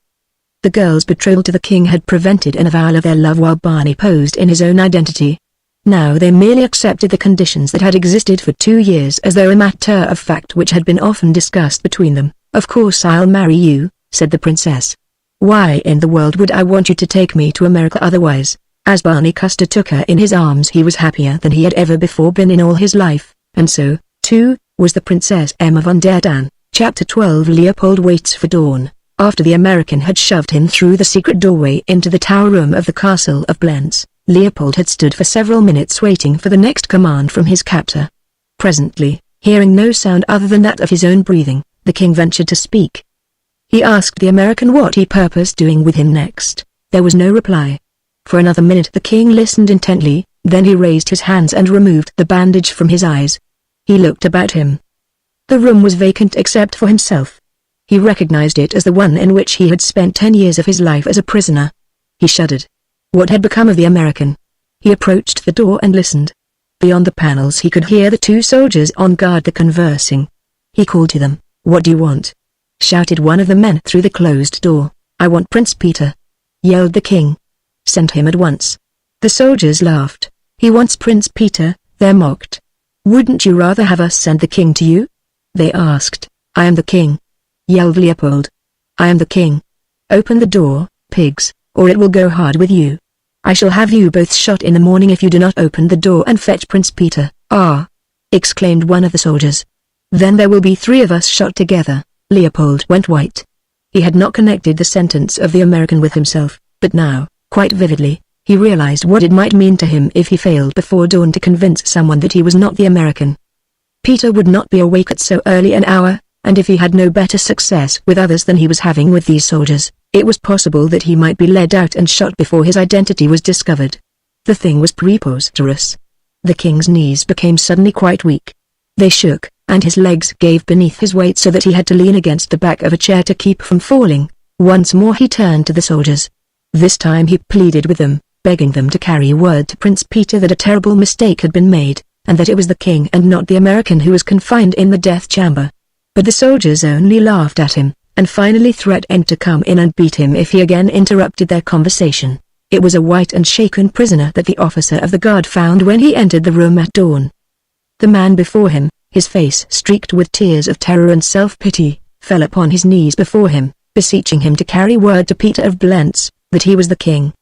The girl's betrothal to the king had prevented an avowal of their love while Barney posed in his own identity. Now they merely accepted the conditions that had existed for 2 years as though a matter of fact which had been often discussed between them. "Of course I'll marry you," said the princess. "Why in the world would I want you to take me to America otherwise?" As Barney Custer took her in his arms he was happier than he had ever before been in all his life, and so, too, was the Princess Emma von der Dann. Chapter 12 Leopold waits for dawn. After the American had shoved him through the secret doorway into the tower room of the castle of Blentz, Leopold had stood for several minutes waiting for the next command from his captor. Presently, hearing no sound other than that of his own breathing, the king ventured to speak. He asked the American what he purposed doing with him next. There was no reply. For another minute the king listened intently, then he raised his hands and removed the bandage from his eyes. He looked about him. The room was vacant except for himself. He recognized it as the one in which he had spent 10 years of his life as a prisoner. He shuddered. What had become of the American? He approached the door and listened. Beyond the panels he could hear the 2 soldiers on guard conversing. He called to them. "What do you want?" shouted one of the men through the closed door. "I want Prince Peter," yelled the king. "Send him at once." The soldiers laughed. "He wants Prince Peter," they mocked. "Wouldn't you rather have us send the king to you?" they asked. "I am the king," yelled Leopold. "I am the king. Open the door, pigs, or it will go hard with you. I shall have you both shot in the morning if you do not open the door and fetch Prince Peter." "Ah!" exclaimed one of the soldiers. "Then there will be 3 of us shot together." Leopold went white. He had not connected the sentence of the American with himself, but now, quite vividly, he realized what it might mean to him if he failed before dawn to convince someone that he was not the American. Peter would not be awake at so early an hour, and if he had no better success with others than he was having with these soldiers, it was possible that he might be led out and shot before his identity was discovered. The thing was preposterous. The king's knees became suddenly quite weak. They shook, and his legs gave beneath his weight so that he had to lean against the back of a chair to keep from falling. Once more he turned to the soldiers. This time he pleaded with them, begging them to carry word to Prince Peter that a terrible mistake had been made. and that it was the king and not the American who was confined in the death chamber. But the soldiers only laughed at him, and finally threatened to come in and beat him if he again interrupted their conversation. It was a white and shaken prisoner that the officer of the guard found when he entered the room at dawn. The man before him, his face streaked with tears of terror and self-pity, fell upon his knees before him, beseeching him to carry word to Peter of Blentz, that he was the king.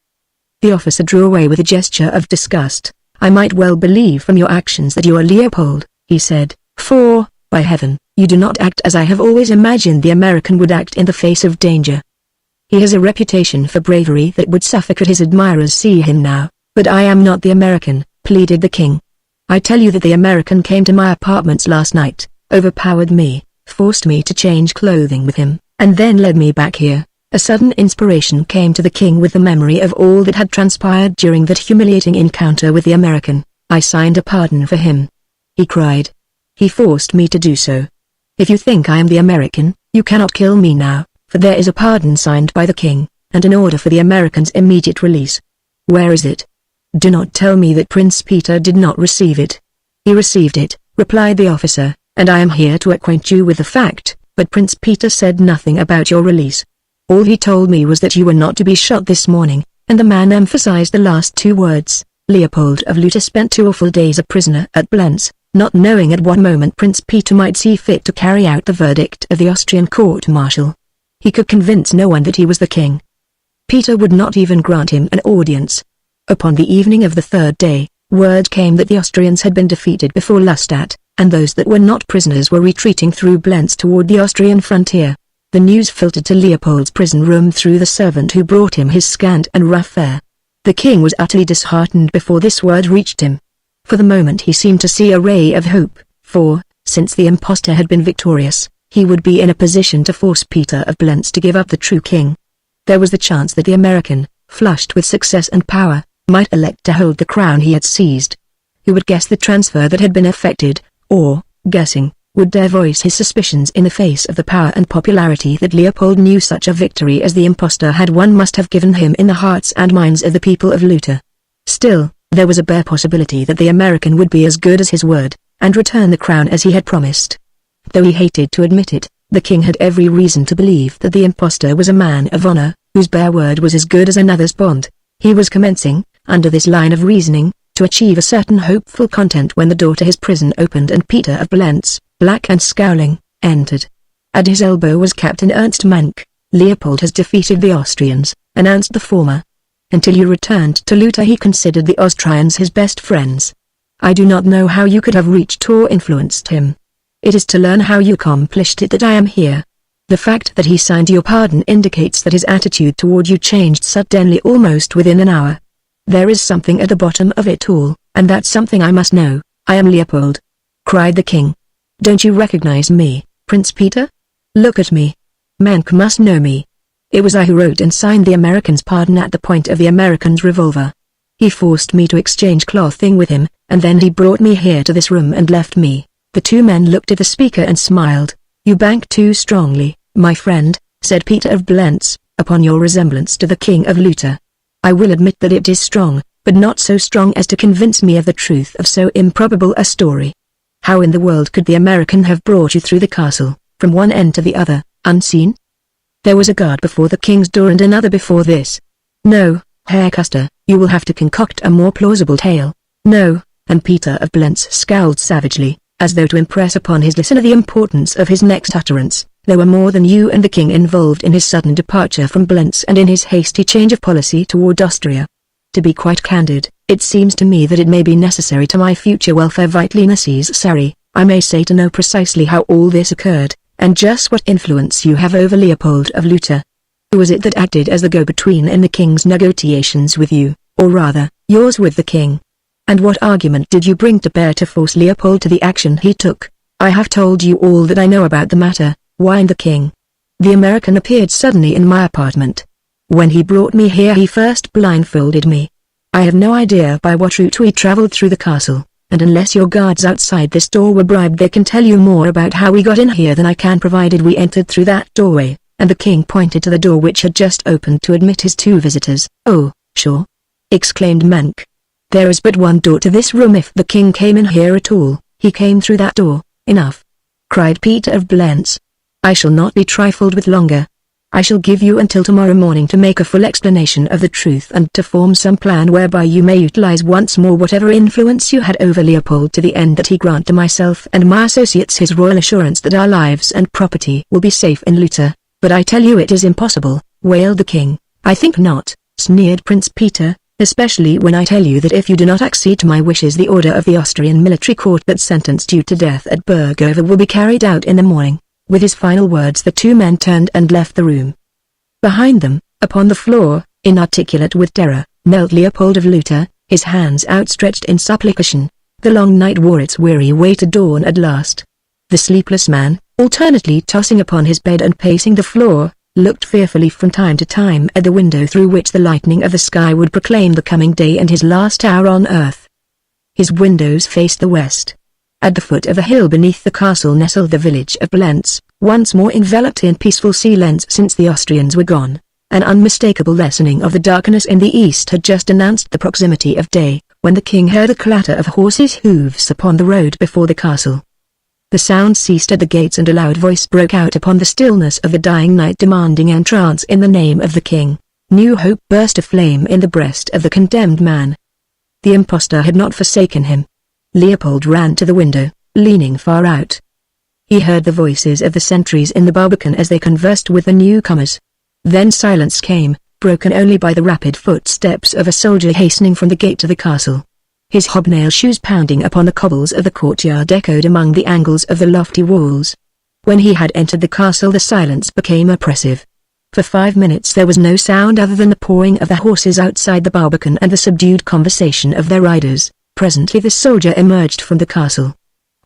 The officer drew away with a gesture of disgust. "I might well believe from your actions that you are Leopold," he said, "for, by heaven, you do not act as I have always imagined the American would act in the face of danger. He has a reputation for bravery that would suffocate his admirers see him now, but I am not the American," pleaded the king. "I tell you that the American came to my apartments last night, overpowered me, forced me to change clothing with him, and then led me back here." A sudden inspiration came to the king with the memory of all that had transpired during that humiliating encounter with the American. "I signed a pardon for him," he cried. "He forced me to do so. If you think I am the American, you cannot kill me now, for there is a pardon signed by the king, and an order for the American's immediate release." "Where is it?" "Do not tell me that Prince Peter did not receive it." "He received it," replied the officer, "and I am here to acquaint you with the fact, but Prince Peter said nothing about your release. All he told me was that you were not to be shot this morning," and the man emphasized the last two words. Leopold of Lutha spent 2 awful days a prisoner at Blentz, not knowing at what moment Prince Peter might see fit to carry out the verdict of the Austrian court-martial. He could convince no one that he was the king. Peter would not even grant him an audience. Upon the evening of the 3rd day, word came that the Austrians had been defeated before Lustadt, and those that were not prisoners were retreating through Blentz toward the Austrian frontier. The news filtered to Leopold's prison room through the servant who brought him his scant and rough fare. The king was utterly disheartened before this word reached him. For the moment he seemed to see a ray of hope, for, since the impostor had been victorious, he would be in a position to force Peter of Blentz to give up the true king. There was the chance that the American, flushed with success and power, might elect to hold the crown he had seized. Who would guess the transfer that had been effected, or, guessing, would dare voice his suspicions in the face of the power and popularity that Leopold knew such a victory as the impostor had won must have given him in the hearts and minds of the people of Lutha. Still, there was a bare possibility that the American would be as good as his word, and return the crown as he had promised. Though he hated to admit it, the king had every reason to believe that the impostor was a man of honor, whose bare word was as good as another's bond. He was commencing, under this line of reasoning, to achieve a certain hopeful content when the door to his prison opened and Peter of Blentz, black and scowling, entered. At his elbow was Captain Ernst Mank. "Leopold has defeated the Austrians," announced the former. "Until you returned to Lutha he considered the Austrians his best friends. I do not know how you could have reached or influenced him. It is to learn how you accomplished it that I am here. The fact that he signed your pardon indicates that his attitude toward you changed suddenly almost within an hour. There is something at the bottom of it all, and that's something I must know." "I am Leopold," cried the king. "Don't you recognize me, Prince Peter? Look at me. Mank must know me. It was I who wrote and signed the American's pardon at the point of the American's revolver. He forced me to exchange clothing with him, and then he brought me here to this room and left me." The two men looked at the speaker and smiled. "You bank too strongly, my friend," said Peter of Blentz, "upon your resemblance to the king of Lutha. I will admit that it is strong, but not so strong as to convince me of the truth of so improbable a story. How in the world could the American have brought you through the castle, from one end to the other, unseen? There was a guard before the king's door and another before this. No, Herr Custer, you will have to concoct a more plausible tale. No," and Peter of Blentz scowled savagely, as though to impress upon his listener the importance of his next utterance. "There were more than you and the king involved in his sudden departure from Blentz and in his hasty change of policy toward Austria. To be quite candid, it seems to me that it may be necessary to my future welfare vitally necessary, I may say, to know precisely how all this occurred, and just what influence you have over Leopold of Lutha. Who was it that acted as the go-between in the king's negotiations with you, or rather, yours with the king? And what argument did you bring to bear to force Leopold to the action he took?" "I have told you all that I know about the matter," whined the king. "The American appeared suddenly in my apartment. When he brought me here he first blindfolded me. I have no idea by what route we traveled through the castle, and unless your guards outside this door were bribed they can tell you more about how we got in here than I can, provided we entered through that doorway," and the king pointed to the door which had just opened to admit his two visitors. "Oh, sure," exclaimed Mank. There is but one door to this room. If the king came in here at all, he came through that door." "Enough," cried Peter of Blentz. "I shall not be trifled with longer. I shall give you until tomorrow morning to make a full explanation of the truth and to form some plan whereby you may utilize once more whatever influence you had over Leopold, to the end that he grant to myself and my associates his royal assurance that our lives and property will be safe in Luther." "But I tell you it is impossible," wailed the king. "I think not," sneered Prince Peter, "especially when I tell you that if you do not accede to my wishes, the order of the Austrian military court that sentenced you to death at Burgover will be carried out in the morning." With his final words the two men turned and left the room. Behind them, upon the floor, inarticulate with terror, knelt Leopold of Luther, his hands outstretched in supplication. The long night wore its weary way to dawn at last. The sleepless man, alternately tossing upon his bed and pacing the floor, looked fearfully from time to time at the window through which the lightning of the sky would proclaim the coming day and his last hour on earth. His windows faced the west. At the foot of the hill beneath the castle nestled the village of Blentz, once more enveloped in peaceful silence since the Austrians were gone. An unmistakable lessening of the darkness in the east had just announced the proximity of day, when the king heard a clatter of horses' hooves upon the road before the castle. The sound ceased at the gates and a loud voice broke out upon the stillness of the dying night, demanding entrance in the name of the king. New hope burst aflame in the breast of the condemned man. The impostor had not forsaken him. Leopold ran to the window, leaning far out. He heard the voices of the sentries in the barbican as they conversed with the newcomers. Then silence came, broken only by the rapid footsteps of a soldier hastening from the gate to the castle. His hobnail shoes pounding upon the cobbles of the courtyard echoed among the angles of the lofty walls. When he had entered the castle the silence became oppressive. For 5 minutes there was no sound other than the pawing of the horses outside the barbican and the subdued conversation of their riders. Presently the soldier emerged from the castle.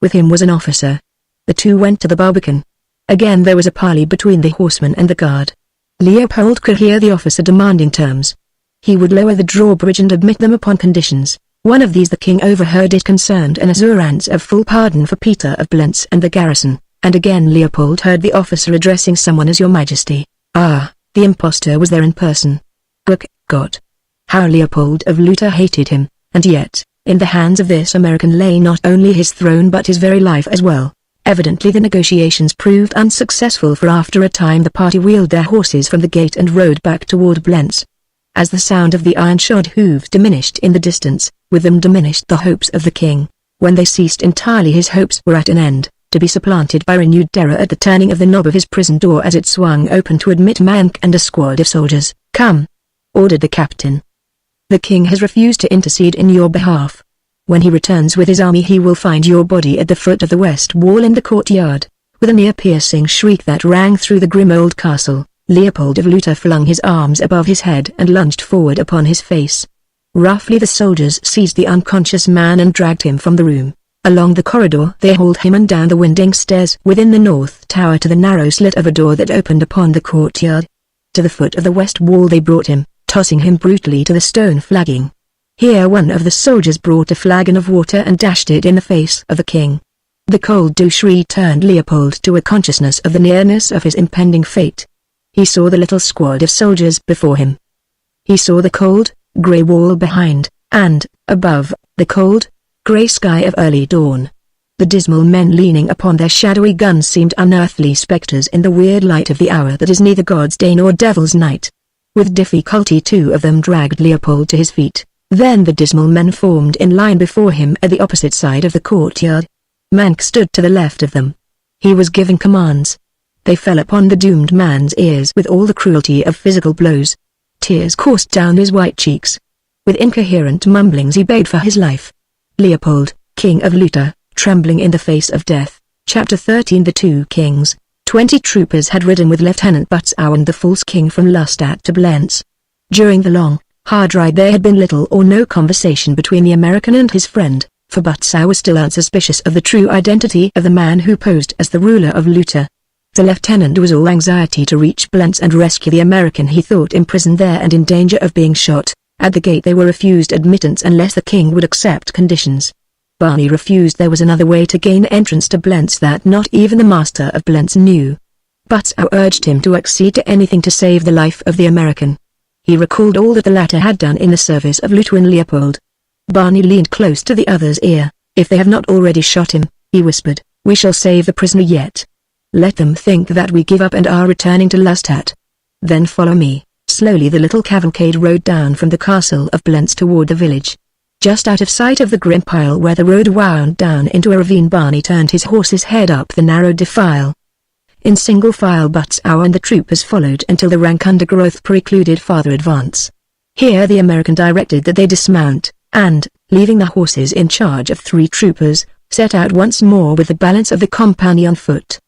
With him was an officer. The two went to the barbican. Again there was a parley between the horseman and the guard. Leopold could hear the officer demanding terms. He would lower the drawbridge and admit them upon conditions. One of these the king overheard. It concerned an assurance of full pardon for Peter of Blentz and the garrison, and again Leopold heard the officer addressing someone as Your Majesty. Ah, the impostor was there in person. Good God! How Leopold of Luther hated him, and yet, in the hands of this American lay not only his throne but his very life as well. Evidently the negotiations proved unsuccessful, for after a time the party wheeled their horses from the gate and rode back toward Blentz. As the sound of the iron-shod hooves diminished in the distance, with them diminished the hopes of the king. When they ceased entirely his hopes were at an end, to be supplanted by renewed terror at the turning of the knob of his prison door as it swung open to admit Mank and a squad of soldiers. "Come," ordered the captain. "The king has refused to intercede in your behalf. When he returns with his army he will find your body at the foot of the west wall in the courtyard." With an ear-piercing shriek that rang through the grim old castle, Leopold of Luther flung his arms above his head and lunged forward upon his face. Roughly the soldiers seized the unconscious man and dragged him from the room. Along the corridor they hauled him and down the winding stairs within the north tower to the narrow slit of a door that opened upon the courtyard. To the foot of the west wall they brought him, tossing him brutally to the stone flagging. Here one of the soldiers brought a flagon of water and dashed it in the face of the king. The cold douche returned Leopold to a consciousness of the nearness of his impending fate. He saw the little squad of soldiers before him. He saw the cold, grey wall behind, and, above, the cold, grey sky of early dawn. The dismal men leaning upon their shadowy guns seemed unearthly spectres in the weird light of the hour that is neither God's day nor devil's night. With difficulty 2 of them dragged Leopold to his feet. Then the dismal men formed in line before him at the opposite side of the courtyard. Mank stood to the left of them. He was giving commands. They fell upon the doomed man's ears with all the cruelty of physical blows. Tears coursed down his white cheeks. With incoherent mumblings he begged for his life. Leopold, King of Luther, trembling in the face of death. Chapter 13 The Two Kings. 20 troopers had ridden with Lieutenant Butzau and the false king from Lustadt to Blentz. During the long, hard ride there had been little or no conversation between the American and his friend, for Butzau was still unsuspicious of the true identity of the man who posed as the ruler of Luther. The lieutenant was all anxiety to reach Blentz and rescue the American he thought imprisoned there and in danger of being shot. At the gate they were refused admittance unless the king would accept conditions. Barney refused. There was another way to gain entrance to Blentz that not even the master of Blentz knew. Butzau urged him to accede to anything to save the life of the American. He recalled all that the latter had done in the service of Luther and Leopold. Barney leaned close to the other's ear. "If they have not already shot him," he whispered, "we shall save the prisoner yet. Let them think that we give up and are returning to Lestat. Then follow me." Slowly the little cavalcade rode down from the castle of Blentz toward the village. Just out of sight of the grim pile where the road wound down into a ravine, Barney turned his horse's head up the narrow defile. In single file Butzow and the troopers followed until the rank undergrowth precluded farther advance. Here the American directed that they dismount, and, leaving the horses in charge of 3 troopers, set out once more with the balance of the company on foot.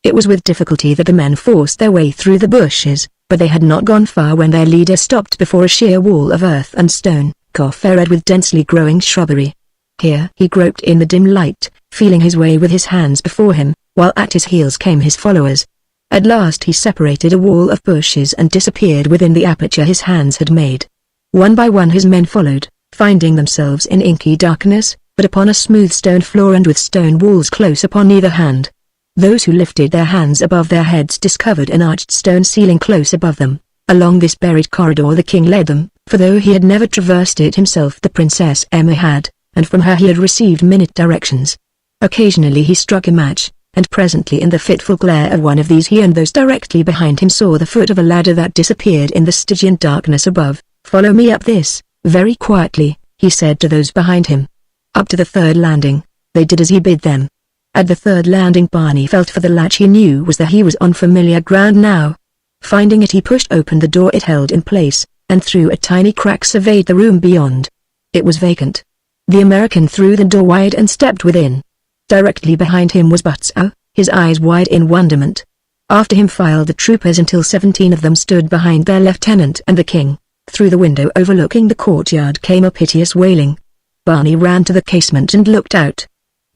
It was with difficulty that the men forced their way through the bushes, but they had not gone far when their leader stopped before a sheer wall of earth and stone, coffered with densely growing shrubbery. Here he groped in the dim light, feeling his way with his hands before him, while at his heels came his followers. At last he separated a wall of bushes and disappeared within the aperture his hands had made. One by one his men followed, finding themselves in inky darkness, but upon a smooth stone floor and with stone walls close upon either hand. Those who lifted their hands above their heads discovered an arched stone ceiling close above them. Along this buried corridor the king led them, for though he had never traversed it himself the Princess Emma had, and from her he had received minute directions. Occasionally he struck a match, and presently in the fitful glare of one of these he and those directly behind him saw the foot of a ladder that disappeared in the Stygian darkness above. "Follow me up this." Very quietly, he said to those behind him. Up to the 3rd landing. They did as he bid them. At the 3rd landing Barney felt for the latch. He knew was that he was on familiar ground now. Finding it he pushed open the door it held in place, and through a tiny crack surveyed the room beyond. It was vacant. The American threw the door wide and stepped within. Directly behind him was Butzow, his eyes wide in wonderment. After him filed the troopers until 17 of them stood behind their lieutenant and the king. Through the window overlooking the courtyard came a piteous wailing. Barney ran to the casement and looked out.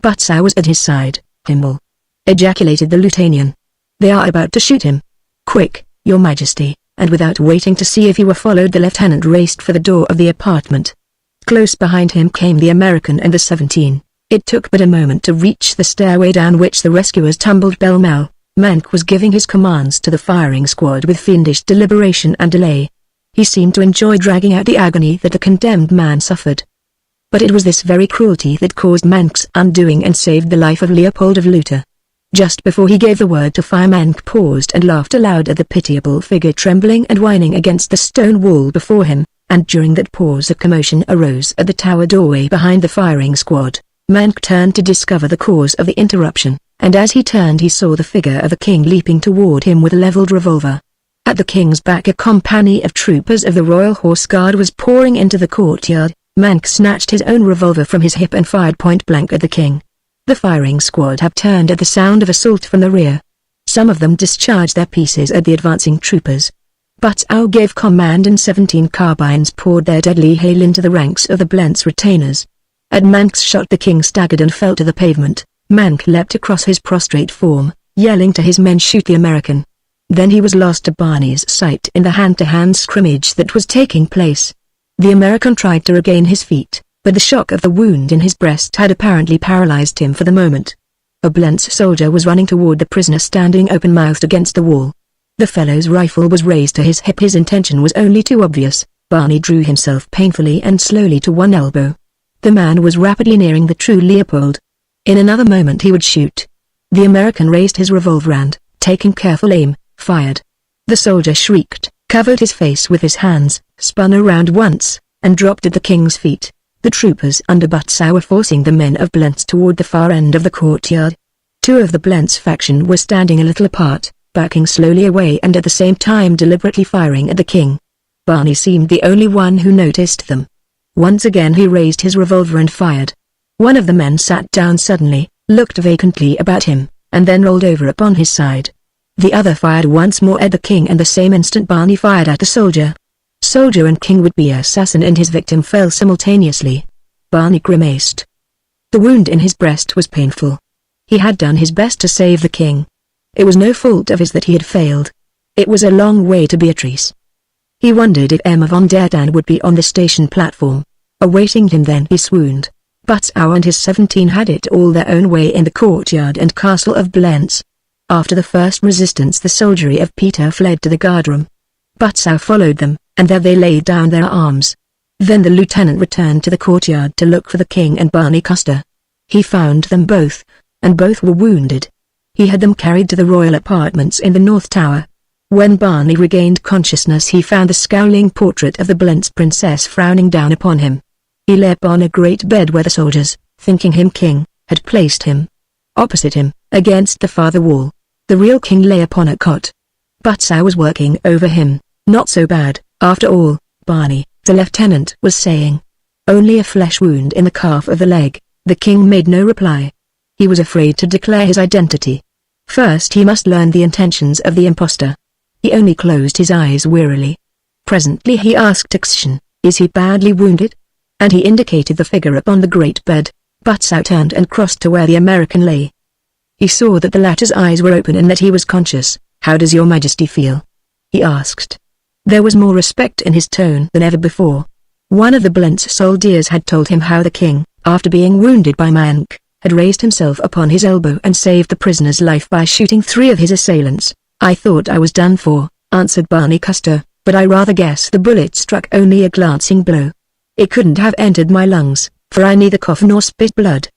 Butzow was at his side. "Himmel!" ejaculated the lieutenant. "They are about to shoot him. Quick, your majesty," and without waiting to see if he were followed the lieutenant raced for the door of the apartment. Close behind him came the American and the 17. It took but a moment to reach the stairway down which the rescuers tumbled pell-mell. Mank was giving his commands to the firing squad with fiendish deliberation and delay. He seemed to enjoy dragging out the agony that the condemned man suffered. But it was this very cruelty that caused Mank's undoing and saved the life of Leopold of Lutter. Just before he gave the word to fire, Mank paused and laughed aloud at the pitiable figure trembling and whining against the stone wall before him, and during that pause a commotion arose at the tower doorway behind the firing squad. Mank turned to discover the cause of the interruption, and as he turned he saw the figure of the king leaping toward him with a leveled revolver. At the king's back a company of troopers of the Royal Horse Guard was pouring into the courtyard. Mank snatched his own revolver from his hip and fired point blank at the king. The firing squad had turned at the sound of assault from the rear. Some of them discharged their pieces at the advancing troopers. Butzow gave command and 17 carbines poured their deadly hail into the ranks of the Blentz retainers. At Mank's shot the king staggered and fell to the pavement. Mank leapt across his prostrate form, yelling to his men, "Shoot the American." Then he was lost to Barney's sight in the hand-to-hand scrimmage that was taking place. The American tried to regain his feet, but the shock of the wound in his breast had apparently paralyzed him for the moment. A Blentz soldier was running toward the prisoner standing open-mouthed against the wall. The fellow's rifle was raised to his hip. His intention was only too obvious. Barney drew himself painfully and slowly to one elbow. The man was rapidly nearing the true Leopold. In another moment he would shoot. The American raised his revolver and, taking careful aim, fired. The soldier shrieked, covered his face with his hands, spun around once, and dropped at the king's feet. The troopers under Butzow were forcing the men of Blentz toward the far end of the courtyard. 2 of the Blentz faction were standing a little apart, backing slowly away and at the same time deliberately firing at the king. Barney seemed the only one who noticed them. Once again he raised his revolver and fired. One of the men sat down suddenly, looked vacantly about him, and then rolled over upon his side. The other fired once more at the king, and the same instant Barney fired at the soldier. Soldier and king would-be assassin and his victim fell simultaneously. Barney grimaced. The wound in his breast was painful. He had done his best to save the king. It was no fault of his that he had failed. It was a long way to Beatrice. He wondered if Emma von der Tan would be on the station platform, awaiting him. Then he swooned. Butzow and his 17 had it all their own way in the courtyard and castle of Blentz. After the first resistance the soldiery of Peter fled to the guardroom. Butzow followed them, and there they laid down their arms. Then the lieutenant returned to the courtyard to look for the king and Barney Custer. He found them both, and both were wounded. He had them carried to the royal apartments in the North Tower. When Barney regained consciousness, he found the scowling portrait of the Blentz princess frowning down upon him. He lay upon a great bed where the soldiers, thinking him king, had placed him. Opposite him, against the farther wall, the real king lay upon a cot. Butzow was working over him. Not so bad, after all, Barney, the lieutenant was saying. Only a flesh wound in the calf of the leg. The king made no reply. He was afraid to declare his identity. First he must learn the intentions of the impostor. He only closed his eyes wearily. Presently he asked Action, "Is he badly wounded?" And he indicated the figure upon the great bed. Butzow turned and crossed to where the American lay. He saw that the latter's eyes were open and that he was conscious. "How does your majesty feel?" he asked. There was more respect in his tone than ever before. One of the Blentz soldiers had told him how the king, after being wounded by Mank, had raised himself upon his elbow and saved the prisoner's life by shooting 3 of his assailants. "I thought I was done for," answered Barney Custer, "but I rather guess the bullet struck only a glancing blow. It couldn't have entered my lungs, for I neither cough nor spit blood.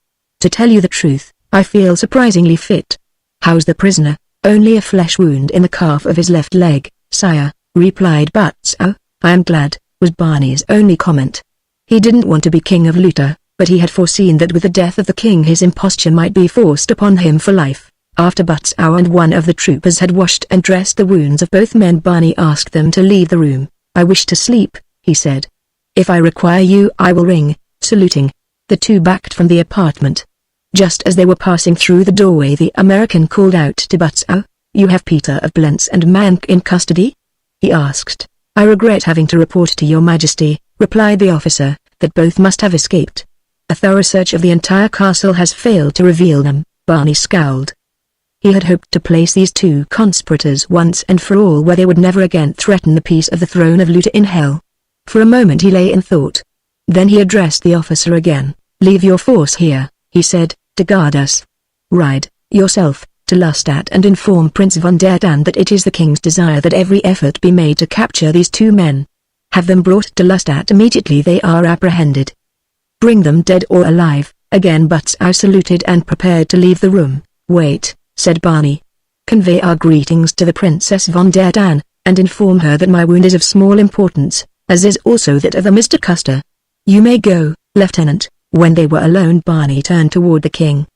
To tell you the truth, I feel surprisingly fit." "How's the prisoner?" "Only a flesh wound in the calf of his left leg, sire," replied Butzow. "I am glad," was Barney's only comment. He didn't want to be king of Luta, but he had foreseen that with the death of the king his imposture might be forced upon him for life. After Butzow and one of the troopers had washed and dressed the wounds of both men, Barney asked them to leave the room. "I wish to sleep," he said. "If I require you I will ring." Saluting, the two backed from the apartment. Just as they were passing through the doorway, the American called out to Butzow, "You have Peter of Blentz and Mank in custody?" he asked. "I regret having to report to your majesty," replied the officer, "that both must have escaped. A thorough search of the entire castle has failed to reveal them." Barney scowled. He had hoped to place these 2 conspirators once and for all where they would never again threaten the peace of the throne of Luta in hell. For a moment he lay in thought. Then he addressed the officer again. "Leave your force here," he said, "to guard us. Ride, yourself, to Lustadt and inform Prince von der Tan that it is the king's desire that every effort be made to capture these 2 men. Have them brought to Lustadt immediately they are apprehended. Bring them dead or alive." Again Butzow saluted and prepared to leave the room. "Wait," said Barney. "Convey our greetings to the Princess von der Tan, and inform her that my wound is of small importance, as is also that of a Mr. Custer. You may go, Lieutenant." When they were alone, Barney turned toward the king.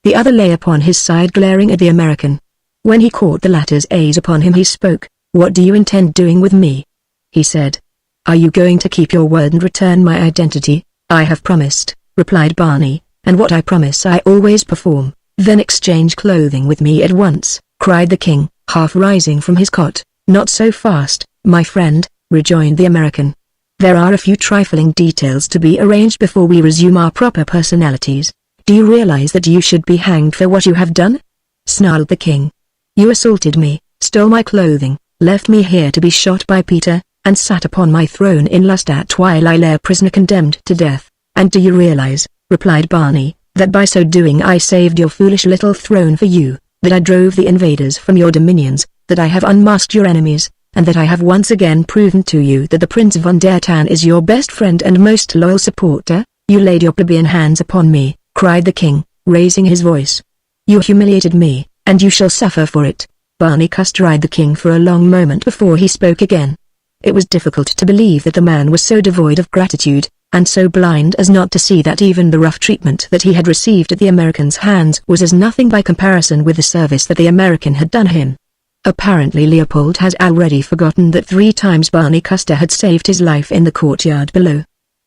The other lay upon his side glaring at the American. When he caught the latter's eyes upon him he spoke. "What do you intend doing with me?" he said. "Are you going to keep your word and return my identity?" "I have promised," replied Barney, "and what I promise I always perform." "Then exchange clothing with me at once," cried the king, half rising from his cot. "Not so fast, my friend," rejoined the American. "There are a few trifling details to be arranged before we resume our proper personalities. Do you realize that you should be hanged for what you have done?" snarled the king. "You assaulted me, stole my clothing, left me here to be shot by Peter, and sat upon my throne in Lustadt while I lay a prisoner condemned to death. And do you realize," replied Barney, "that by so doing I saved your foolish little throne for you, that I drove the invaders from your dominions, that I have unmasked your enemies, and that I have once again proven to you that the Prince von der Tan is your best friend and most loyal supporter? You laid your plebeian hands upon me," cried the king, raising his voice. "You humiliated me, and you shall suffer for it." Barney Custer eyed the king for a long moment before he spoke again. It was difficult to believe that the man was so devoid of gratitude, and so blind as not to see that even the rough treatment that he had received at the American's hands was as nothing by comparison with the service that the American had done him. Apparently Leopold had already forgotten that 3 times Barney Custer had saved his life in the courtyard below.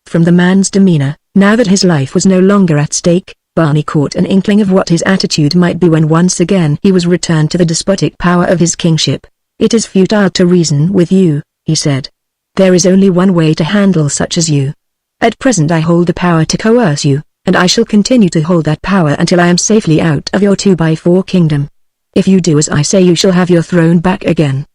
From the man's demeanor, now that his life was no longer at stake, Barney caught an inkling of what his attitude might be when once again he was returned to the despotic power of his kingship. "It is futile to reason with you," he said. "There is only one way to handle such as you. At present I hold the power to coerce you, and I shall continue to hold that power until I am safely out of your 2x4 kingdom. If you do as I say you shall have your throne back again.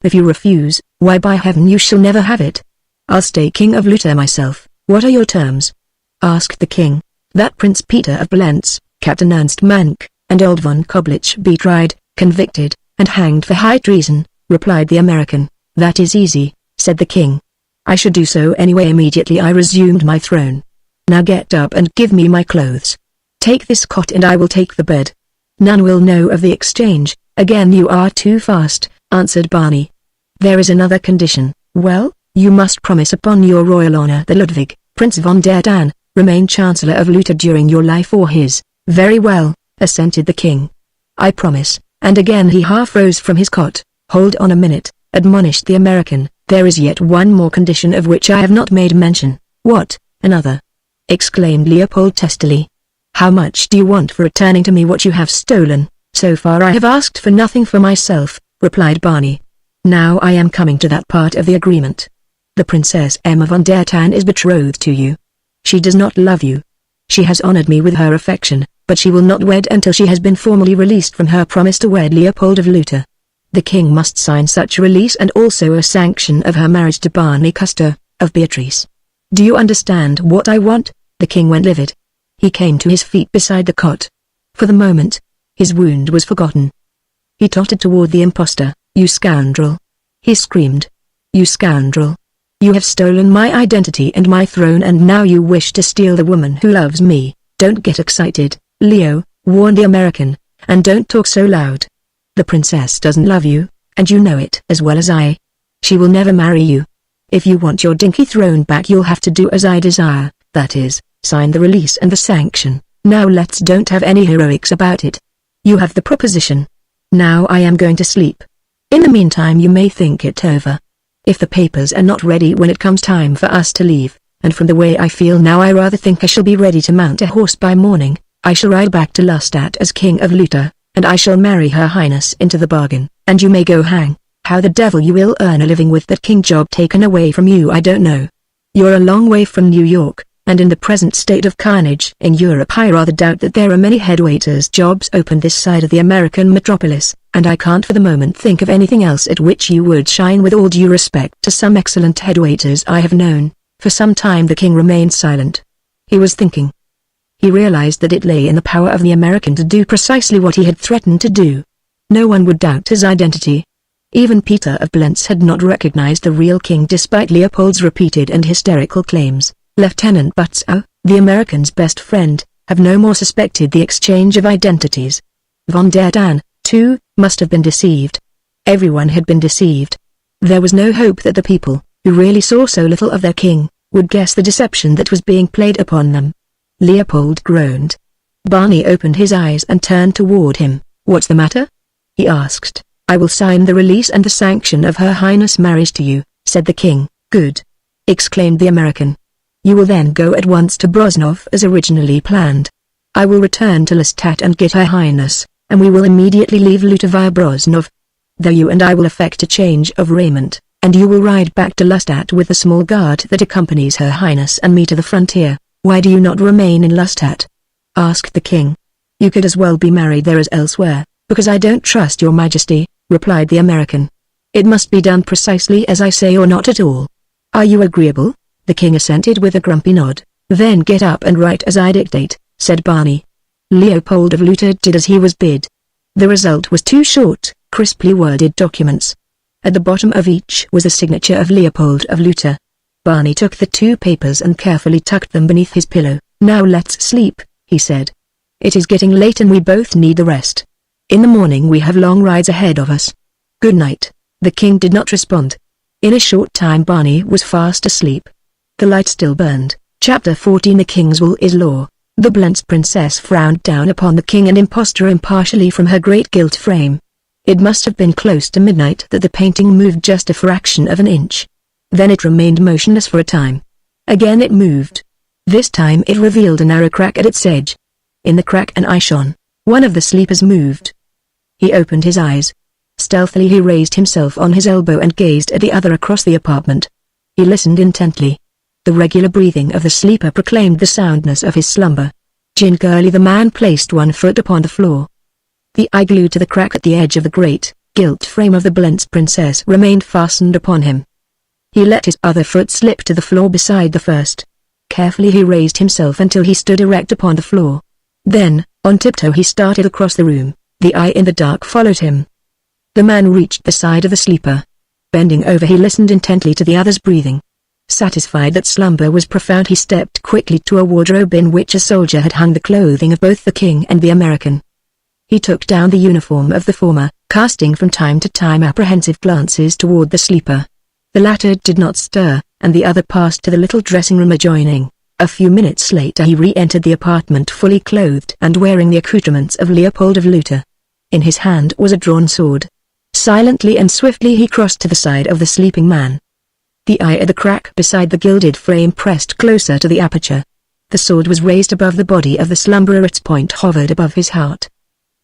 If you refuse, why by heaven you shall never have it. I'll stay king of Luta myself." "What are your terms?" asked the king. "That Prince Peter of Blentz, Captain Ernst Mank, and old von Koblich be tried, convicted, and hanged for high treason," replied the American. "That is easy," said the king. I should do so anyway. Immediately I resumed my throne. Now get up and give me my clothes. Take this cot and I will take the bed. None will know of the exchange. Again you are too fast, answered Barney. There is another condition. Well, you must promise upon your royal honor that Ludwig, Prince von der Tan, remain Chancellor of Luther during your life or his. Very well, assented the king. I promise, and again he half rose from his cot. Hold on a minute, admonished the American, there is yet one more condition of which I have not made mention. What, another? Exclaimed Leopold testily. How much do you want for returning to me what you have stolen? So far I have asked for nothing for myself, replied Barney. Now I am coming to that part of the agreement. The Princess Emma von der Tan is betrothed to you. She does not love you. She has honored me with her affection, but she will not wed until she has been formally released from her promise to wed Leopold of Luther. The king must sign such a release and also a sanction of her marriage to Barney Custer, of Beatrice. Do you understand what I want? The king went livid. He came to his feet beside the cot. For the moment, his wound was forgotten. He tottered toward the impostor. You scoundrel! He screamed. You scoundrel! You have stolen my identity and my throne and now you wish to steal the woman who loves me. Don't get excited, Leo, warned the American, and don't talk so loud. The princess doesn't love you, and you know it as well as I. She will never marry you. If you want your dinky throne back you'll have to do as I desire, that is, sign the release and the sanction. Now let's don't have any heroics about it. You have the proposition. Now I am going to sleep. In the meantime you may think it over. If the papers are not ready when it comes time for us to leave, and from the way I feel now I rather think I shall be ready to mount a horse by morning, I shall ride back to Lustadt as King of Luther, and I shall marry Her Highness into the bargain, and you may go hang. How the devil you will earn a living with that king job taken away from you I don't know. You're a long way from New York, and in the present state of carnage in Europe I rather doubt that there are many headwaiters' jobs open this side of the American metropolis, and I can't for the moment think of anything else at which you would shine. With all due respect to some excellent headwaiters I have known. For some time the king remained silent. He was thinking. He realized that it lay in the power of the American to do precisely what he had threatened to do. No one would doubt his identity. Even Peter of Blentz had not recognized the real king despite Leopold's repeated and hysterical claims. Lieutenant Butzow, the American's best friend, have no more suspected the exchange of identities. Von der Tan, too, must have been deceived. Everyone had been deceived. There was no hope that the people, who really saw so little of their king, would guess the deception that was being played upon them. Leopold groaned. Barney opened his eyes and turned toward him. What's the matter? He asked. I will sign the release and the sanction of Her Highness' marriage to you, said the king. Good! Exclaimed the American. You will then go at once to Brosnov as originally planned. I will return to Lestat and get Her Highness, and we will immediately leave Luther via Brosnov. Though you and I will effect a change of raiment, and you will ride back to Lestat with the small guard that accompanies Her Highness and me to the frontier. Why do you not remain in Lestat? Asked the king. You could as well be married there as elsewhere. Because I don't trust your majesty, replied the American. It must be done precisely as I say or not at all. Are you agreeable? The king assented with a grumpy nod. Then get up and write as I dictate, said Barney. Leopold of Luther did as he was bid. The result was two short, crisply worded documents. At the bottom of each was a signature of Leopold of Luther. Barney took the two papers and carefully tucked them beneath his pillow. Now let's sleep, he said. It is getting late and we both need the rest. In the morning we have long rides ahead of us. Good night. The king did not respond. In a short time Barney was fast asleep. The light still burned. Chapter 14 The King's Will is Law. The Blentz princess frowned down upon the king and impostor impartially from her great gilt frame. It must have been close to midnight that the painting moved just a fraction of an inch. Then it remained motionless for a time. Again it moved. This time it revealed a narrow crack at its edge. In the crack an eye shone. One of the sleepers moved. He opened his eyes. Stealthily he raised himself on his elbow and gazed at the other across the apartment. He listened intently. The regular breathing of the sleeper proclaimed the soundness of his slumber. Gingerly the man placed one foot upon the floor. The eye glued to the crack at the edge of the great, gilt frame of the Blentz princess remained fastened upon him. He let his other foot slip to the floor beside the first. Carefully he raised himself until he stood erect upon the floor. Then, on tiptoe he started across the room. The eye in the dark followed him. The man reached the side of the sleeper. Bending over he listened intently to the other's breathing. Satisfied that slumber was profound, he stepped quickly to a wardrobe in which a soldier had hung the clothing of both the king and the American. He took down the uniform of the former, casting from time to time apprehensive glances toward the sleeper. The latter did not stir, and the other passed to the little dressing room adjoining. A few minutes later he re-entered the apartment fully clothed and wearing the accoutrements of Leopold of Luther. In his hand was a drawn sword. Silently and swiftly he crossed to the side of the sleeping man. The eye at the crack beside the gilded frame pressed closer to the aperture. The sword was raised above the body of the slumberer, its point hovered above his heart.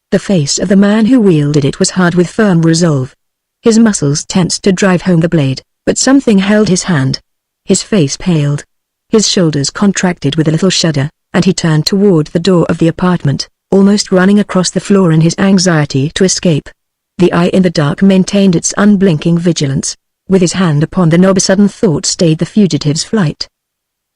The face of the man who wielded it was hard with firm resolve. His muscles tensed to drive home the blade, but something held his hand. His face paled. His shoulders contracted with a little shudder, and he turned toward the door of the apartment, almost running across the floor in his anxiety to escape. The eye in the dark maintained its unblinking vigilance. With his hand upon the knob, a sudden thought stayed the fugitive's flight.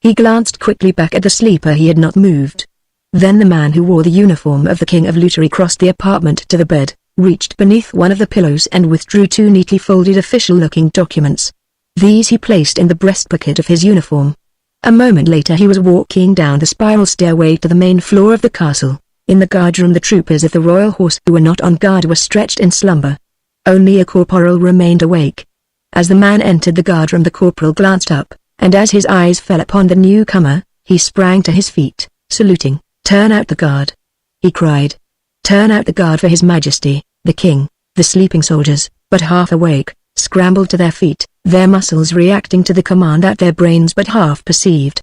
He glanced quickly back at the sleeper. He had not moved. Then the man who wore the uniform of the King of Luther crossed the apartment to the bed, reached beneath one of the pillows and withdrew two neatly folded official-looking documents. These he placed in the breast pocket of his uniform. A moment later he was walking down the spiral stairway to the main floor of the castle. In the guardroom the troopers of the Royal Horse who were not on guard were stretched in slumber. Only a corporal remained awake. As the man entered the guardroom the corporal glanced up, and as his eyes fell upon the newcomer, he sprang to his feet, saluting. "Turn out the guard!" he cried. "Turn out the guard for His Majesty, the King." The sleeping soldiers, but half awake, scrambled to their feet, their muscles reacting to the command that their brains but half perceived.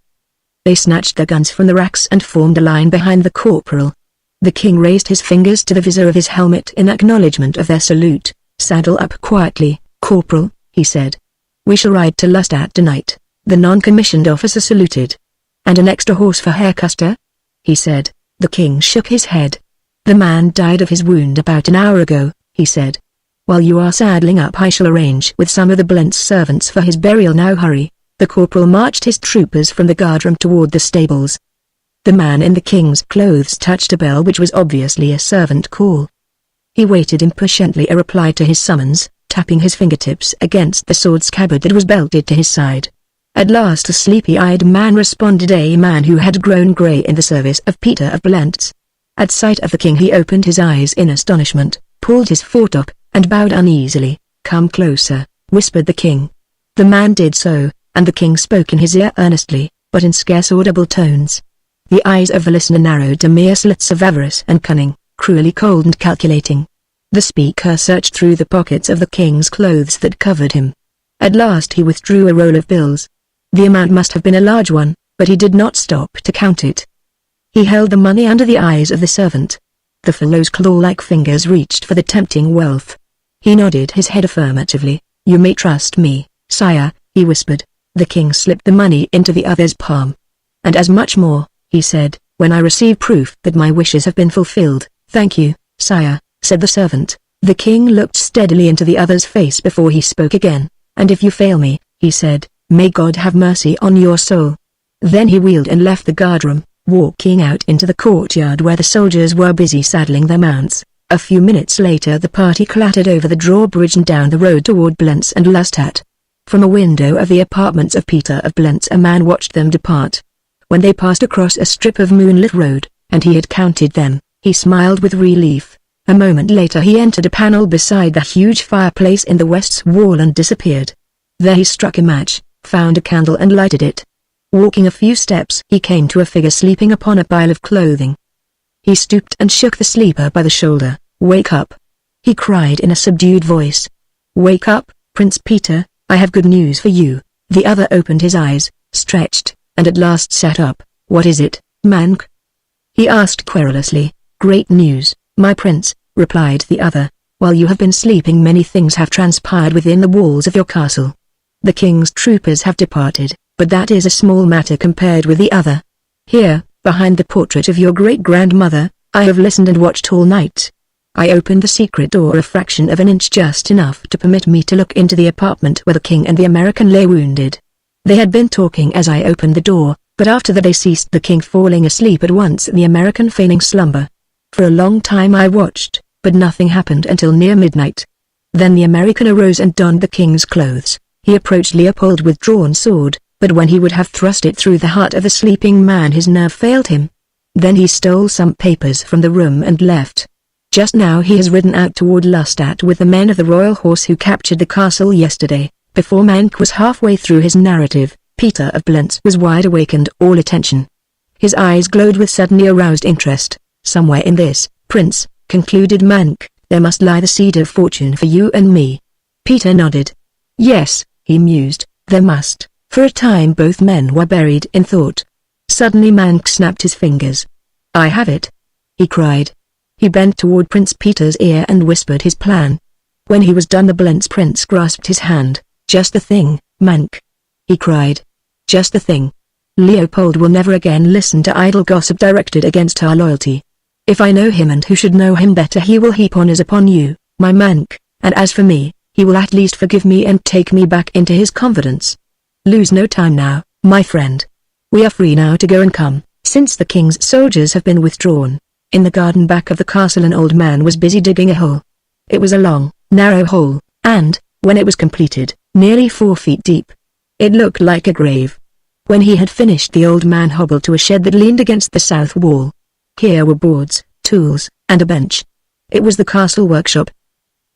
They snatched their guns from the racks and formed a line behind the corporal. The king raised his fingers to the visor of his helmet in acknowledgement of their salute. "Saddle up quietly, Corporal," he said. "We shall ride to Lustadt tonight." The non-commissioned officer saluted. "And an extra horse for Herr Custer?" he said. The king shook his head. "The man died of his wound about an hour ago," he said. "While you are saddling up I shall arrange with some of the Blentz servants for his burial. Now hurry." The corporal marched his troopers from the guardroom toward the stables. The man in the king's clothes touched a bell which was obviously a servant call. He waited impatiently a reply to his summons, tapping his fingertips against the sword scabbard that was belted to his side. At last a sleepy-eyed man responded, a man who had grown grey in the service of Peter of Blentz. At sight of the king he opened his eyes in astonishment, pulled his foretop, and bowed uneasily. "Come closer," whispered the king. The man did so, and the king spoke in his ear earnestly, but in scarce audible tones. The eyes of the listener narrowed to mere slits of avarice and cunning, cruelly cold and calculating. The speaker searched through the pockets of the king's clothes that covered him. At last he withdrew a roll of bills. The amount must have been a large one, but he did not stop to count it. He held the money under the eyes of the servant. The fellow's claw-like fingers reached for the tempting wealth. He nodded his head affirmatively. "You may trust me, sire," he whispered. The king slipped the money into the other's palm. "And as much more," he said, "when I receive proof that my wishes have been fulfilled." "Thank you, sire," said the servant. The king looked steadily into the other's face before he spoke again. "And if you fail me," he said, "may God have mercy on your soul." Then he wheeled and left the guardroom, walking out into the courtyard where the soldiers were busy saddling their mounts. A few minutes later the party clattered over the drawbridge and down the road toward Blentz and Lustadt. From a window of the apartments of Peter of Blentz a man watched them depart. When they passed across a strip of moonlit road, and he had counted them, he smiled with relief. A moment later he entered a panel beside the huge fireplace in the west's wall and disappeared. There he struck a match, found a candle and lighted it. Walking a few steps he came to a figure sleeping upon a pile of clothing. He stooped and shook the sleeper by the shoulder. "Wake up!" he cried in a subdued voice. "Wake up, Prince Peter, I have good news for you." The other opened his eyes, stretched, and at last sat up. "What is it, Mank?" he asked querulously. "Great news, my prince," replied the other. "While you have been sleeping many things have transpired within the walls of your castle. The king's troopers have departed, but that is a small matter compared with the other. Here, behind the portrait of your great-grandmother, I have listened and watched all night. I opened the secret door a fraction of an inch, just enough to permit me to look into the apartment where the king and the American lay wounded. They had been talking as I opened the door, but after that they ceased, the king falling asleep at once and the American feigning slumber. For a long time I watched, but nothing happened until near midnight. Then the American arose and donned the king's clothes. He approached Leopold with drawn sword, but when he would have thrust it through the heart of the sleeping man his nerve failed him. Then he stole some papers from the room and left. Just now he has ridden out toward Lustat with the men of the royal horse who captured the castle yesterday. Before Mank was halfway through his narrative, Peter of Blentz was wide awake and all attention. His eyes glowed with suddenly aroused interest. Somewhere in this, Prince, concluded Mank, there must lie the seed of fortune for you and me. Peter nodded. Yes, he mused, there must. For a time both men were buried in thought. Suddenly Mank snapped his fingers. I have it! He cried. He bent toward Prince Peter's ear and whispered his plan. When he was done the Blentz prince grasped his hand. Just the thing, Mank! He cried. Just the thing. Leopold will never again listen to idle gossip directed against our loyalty. If I know him and who should know him better, he will heap honors upon you, my Mank, and as for me, he will at least forgive me and take me back into his confidence. Lose no time now, my friend. We are free now to go and come, since the king's soldiers have been withdrawn. In the garden back of the castle an old man was busy digging a hole. It was a long, narrow hole, and, when it was completed, nearly 4 feet deep. It looked like a grave. When he had finished the old man hobbled to a shed that leaned against the south wall. Here were boards, tools, and a bench. It was the castle workshop.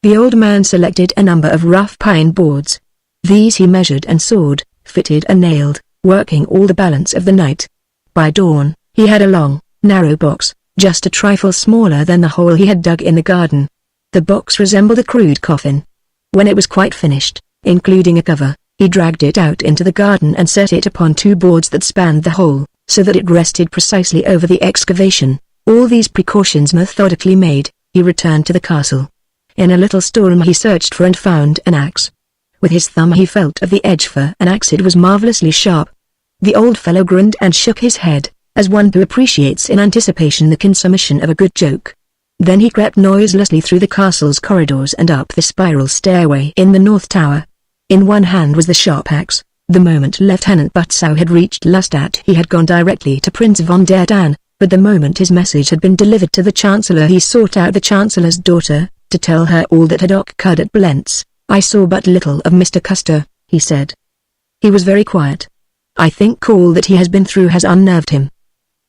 The old man selected a number of rough pine boards. These he measured and sawed, fitted and nailed, working all the balance of the night. By dawn, he had a long, narrow box, just a trifle smaller than the hole he had dug in the garden. The box resembled a crude coffin. When it was quite finished, including a cover, he dragged it out into the garden and set it upon 2 boards that spanned the hole, so that it rested precisely over the excavation. All these precautions methodically made, he returned to the castle. In a little storeroom he searched for and found an axe. With his thumb he felt of the edge for an axe. It was marvelously sharp. The old fellow grinned and shook his head, as one who appreciates in anticipation the consummation of a good joke. Then he crept noiselessly through the castle's corridors and up the spiral stairway in the north tower. In one hand was the sharp axe. The moment Lieutenant Butzow had reached Lustat he had gone directly to Prince von der Tan, but the moment his message had been delivered to the Chancellor he sought out the Chancellor's daughter, to tell her all that had occurred at Blentz. I saw but little of Mr. Custer, he said. He was very quiet. I think all that he has been through has unnerved him.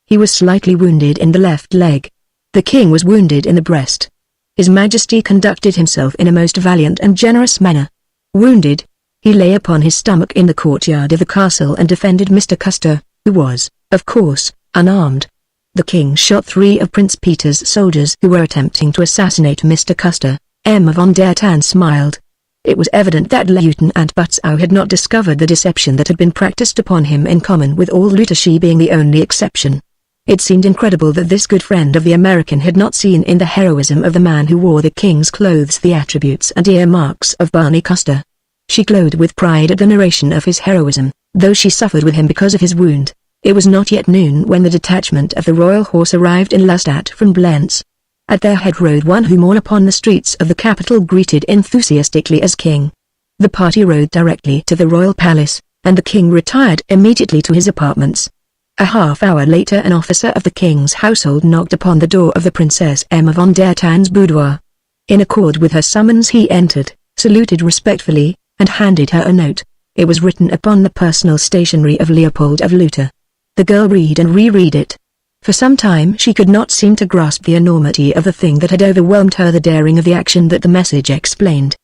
He was slightly wounded in the left leg. The king was wounded in the breast. His Majesty conducted himself in a most valiant and generous manner. Wounded, he lay upon his stomach in the courtyard of the castle and defended Mr. Custer, who was, of course, unarmed. The king shot 3 of Prince Peter's soldiers who were attempting to assassinate Mr. Custer. Emma von der Tan smiled. It was evident that Lieutenant Butzow had not discovered the deception that had been practiced upon him in common with all looters, she being the only exception. It seemed incredible that this good friend of the American had not seen in the heroism of the man who wore the king's clothes the attributes and earmarks of Barney Custer. She glowed with pride at the narration of his heroism, though she suffered with him because of his wound. It was not yet noon when the detachment of the royal horse arrived in Lustat from Blentz. At their head rode one whom all upon the streets of the capital greeted enthusiastically as king. The party rode directly to the royal palace, and the king retired immediately to his apartments. A half-hour later an officer of the king's household knocked upon the door of the Princess Emma von der Tan's boudoir. In accord with her summons he entered, saluted respectfully, and handed her a note. It was written upon the personal stationery of Leopold of Luther. The girl read and reread it. For some time she could not seem to grasp the enormity of the thing that had overwhelmed her, the daring of the action that the message explained.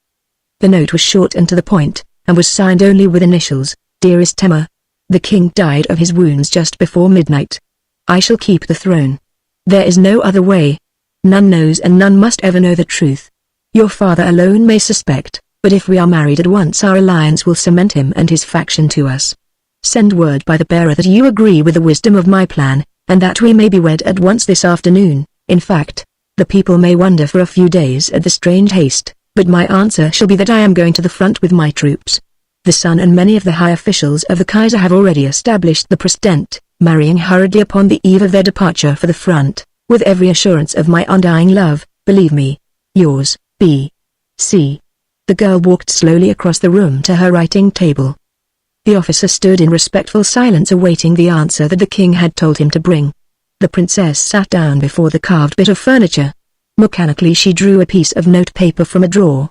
The note was short and to the point, and was signed only with initials, Dearest Emma. The king died of his wounds just before midnight. I shall keep the throne. There is no other way. None knows and none must ever know the truth. Your father alone may suspect, but if we are married at once our alliance will cement him and his faction to us. Send word by the bearer that you agree with the wisdom of my plan, and that we may be wed at once this afternoon. In fact, the people may wonder for a few days at the strange haste, but my answer shall be that I am going to the front with my troops. The son and many of the high officials of the Kaiser have already established the precedent, marrying hurriedly upon the eve of their departure for the front, with every assurance of my undying love, believe me. Yours, B.C. The girl walked slowly across the room to her writing table. The officer stood in respectful silence awaiting the answer that the king had told him to bring. The princess sat down before the carved bit of furniture. Mechanically she drew a piece of notepaper from a drawer.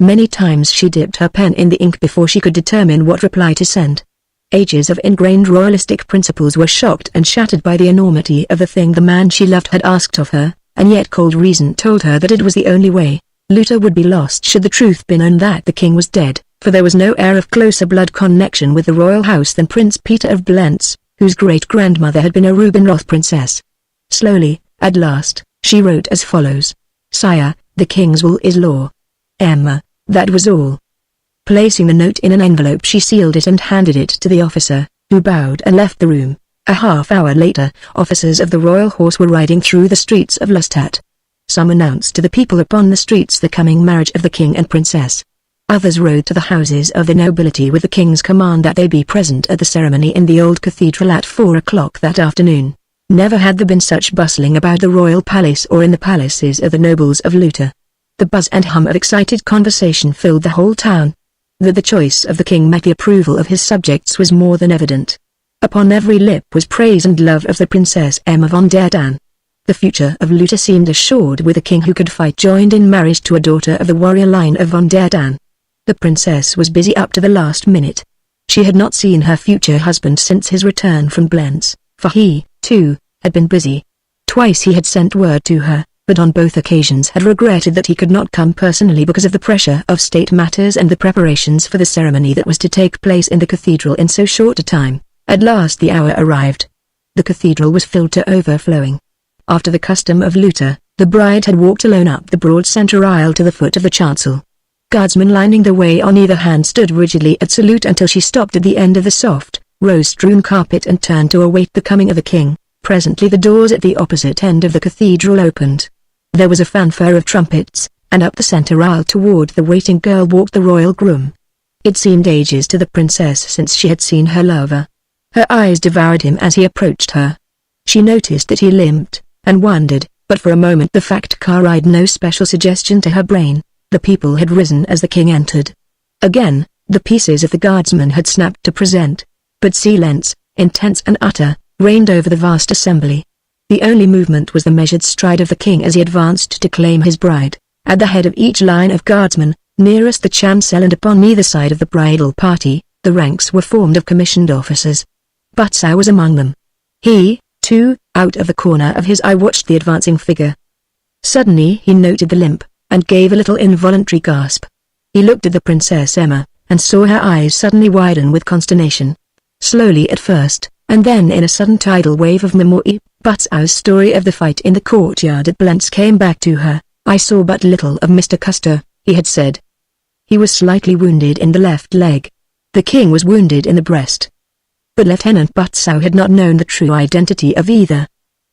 Many times she dipped her pen in the ink before she could determine what reply to send. Ages of ingrained royalistic principles were shocked and shattered by the enormity of the thing the man she loved had asked of her, and yet cold reason told her that it was the only way. Luther would be lost should the truth be known that the king was dead, for there was no heir of closer blood connection with the royal house than Prince Peter of Blentz, whose great-grandmother had been a Rubinroth princess. Slowly, at last, she wrote as follows: "Sire, the king's will is law." Emma, that was all. Placing the note in an envelope, she sealed it and handed it to the officer, who bowed and left the room. A half-hour later, officers of the Royal Horse were riding through the streets of Lustadt. Some announced to the people upon the streets the coming marriage of the king and princess. Others rode to the houses of the nobility with the king's command that they be present at the ceremony in the old cathedral at 4 o'clock that afternoon. Never had there been such bustling about the royal palace or in the palaces of the nobles of Luther. The buzz and hum of excited conversation filled the whole town. That the choice of the king met the approval of his subjects was more than evident. Upon every lip was praise and love of the Princess Emma von der Dann. The future of Luther seemed assured with a king who could fight joined in marriage to a daughter of the warrior line of von der Dann. The princess was busy up to the last minute. She had not seen her future husband since his return from Blentz, for he, too, had been busy. Twice he had sent word to her, but on both occasions had regretted that he could not come personally because of the pressure of state matters and the preparations for the ceremony that was to take place in the cathedral in so short a time. At last the hour arrived. The cathedral was filled to overflowing. After the custom of Luther, the bride had walked alone up the broad center aisle to the foot of the chancel. Guardsmen lining the way on either hand stood rigidly at salute until she stopped at the end of the soft, rose-strewn carpet and turned to await the coming of the king. Presently the doors at the opposite end of the cathedral opened. There was a fanfare of trumpets, and up the center aisle toward the waiting girl walked the royal groom. It seemed ages to the princess since she had seen her lover. Her eyes devoured him as he approached her. She noticed that he limped, and wondered, but for a moment the fact carried no special suggestion to her brain. The people had risen as the king entered. Again, the pieces of the guardsmen had snapped to present. But silence, intense and utter, reigned over the vast assembly. The only movement was the measured stride of the king as he advanced to claim his bride. At the head of each line of guardsmen, nearest the chancel and upon either side of the bridal party, the ranks were formed of commissioned officers. Butzow was among them. He, too, out of the corner of his eye watched the advancing figure. Suddenly he noted the limp, and gave a little involuntary gasp. He looked at the Princess Emma, and saw her eyes suddenly widen with consternation. Slowly at first, and then in a sudden tidal wave of memory, Butzow's story of the fight in the courtyard at Blentz came back to her. "I saw but little of Mr. Custer," he had said. "He was slightly wounded in the left leg. The king was wounded in the breast." But Lieutenant Butzow had not known the true identity of either.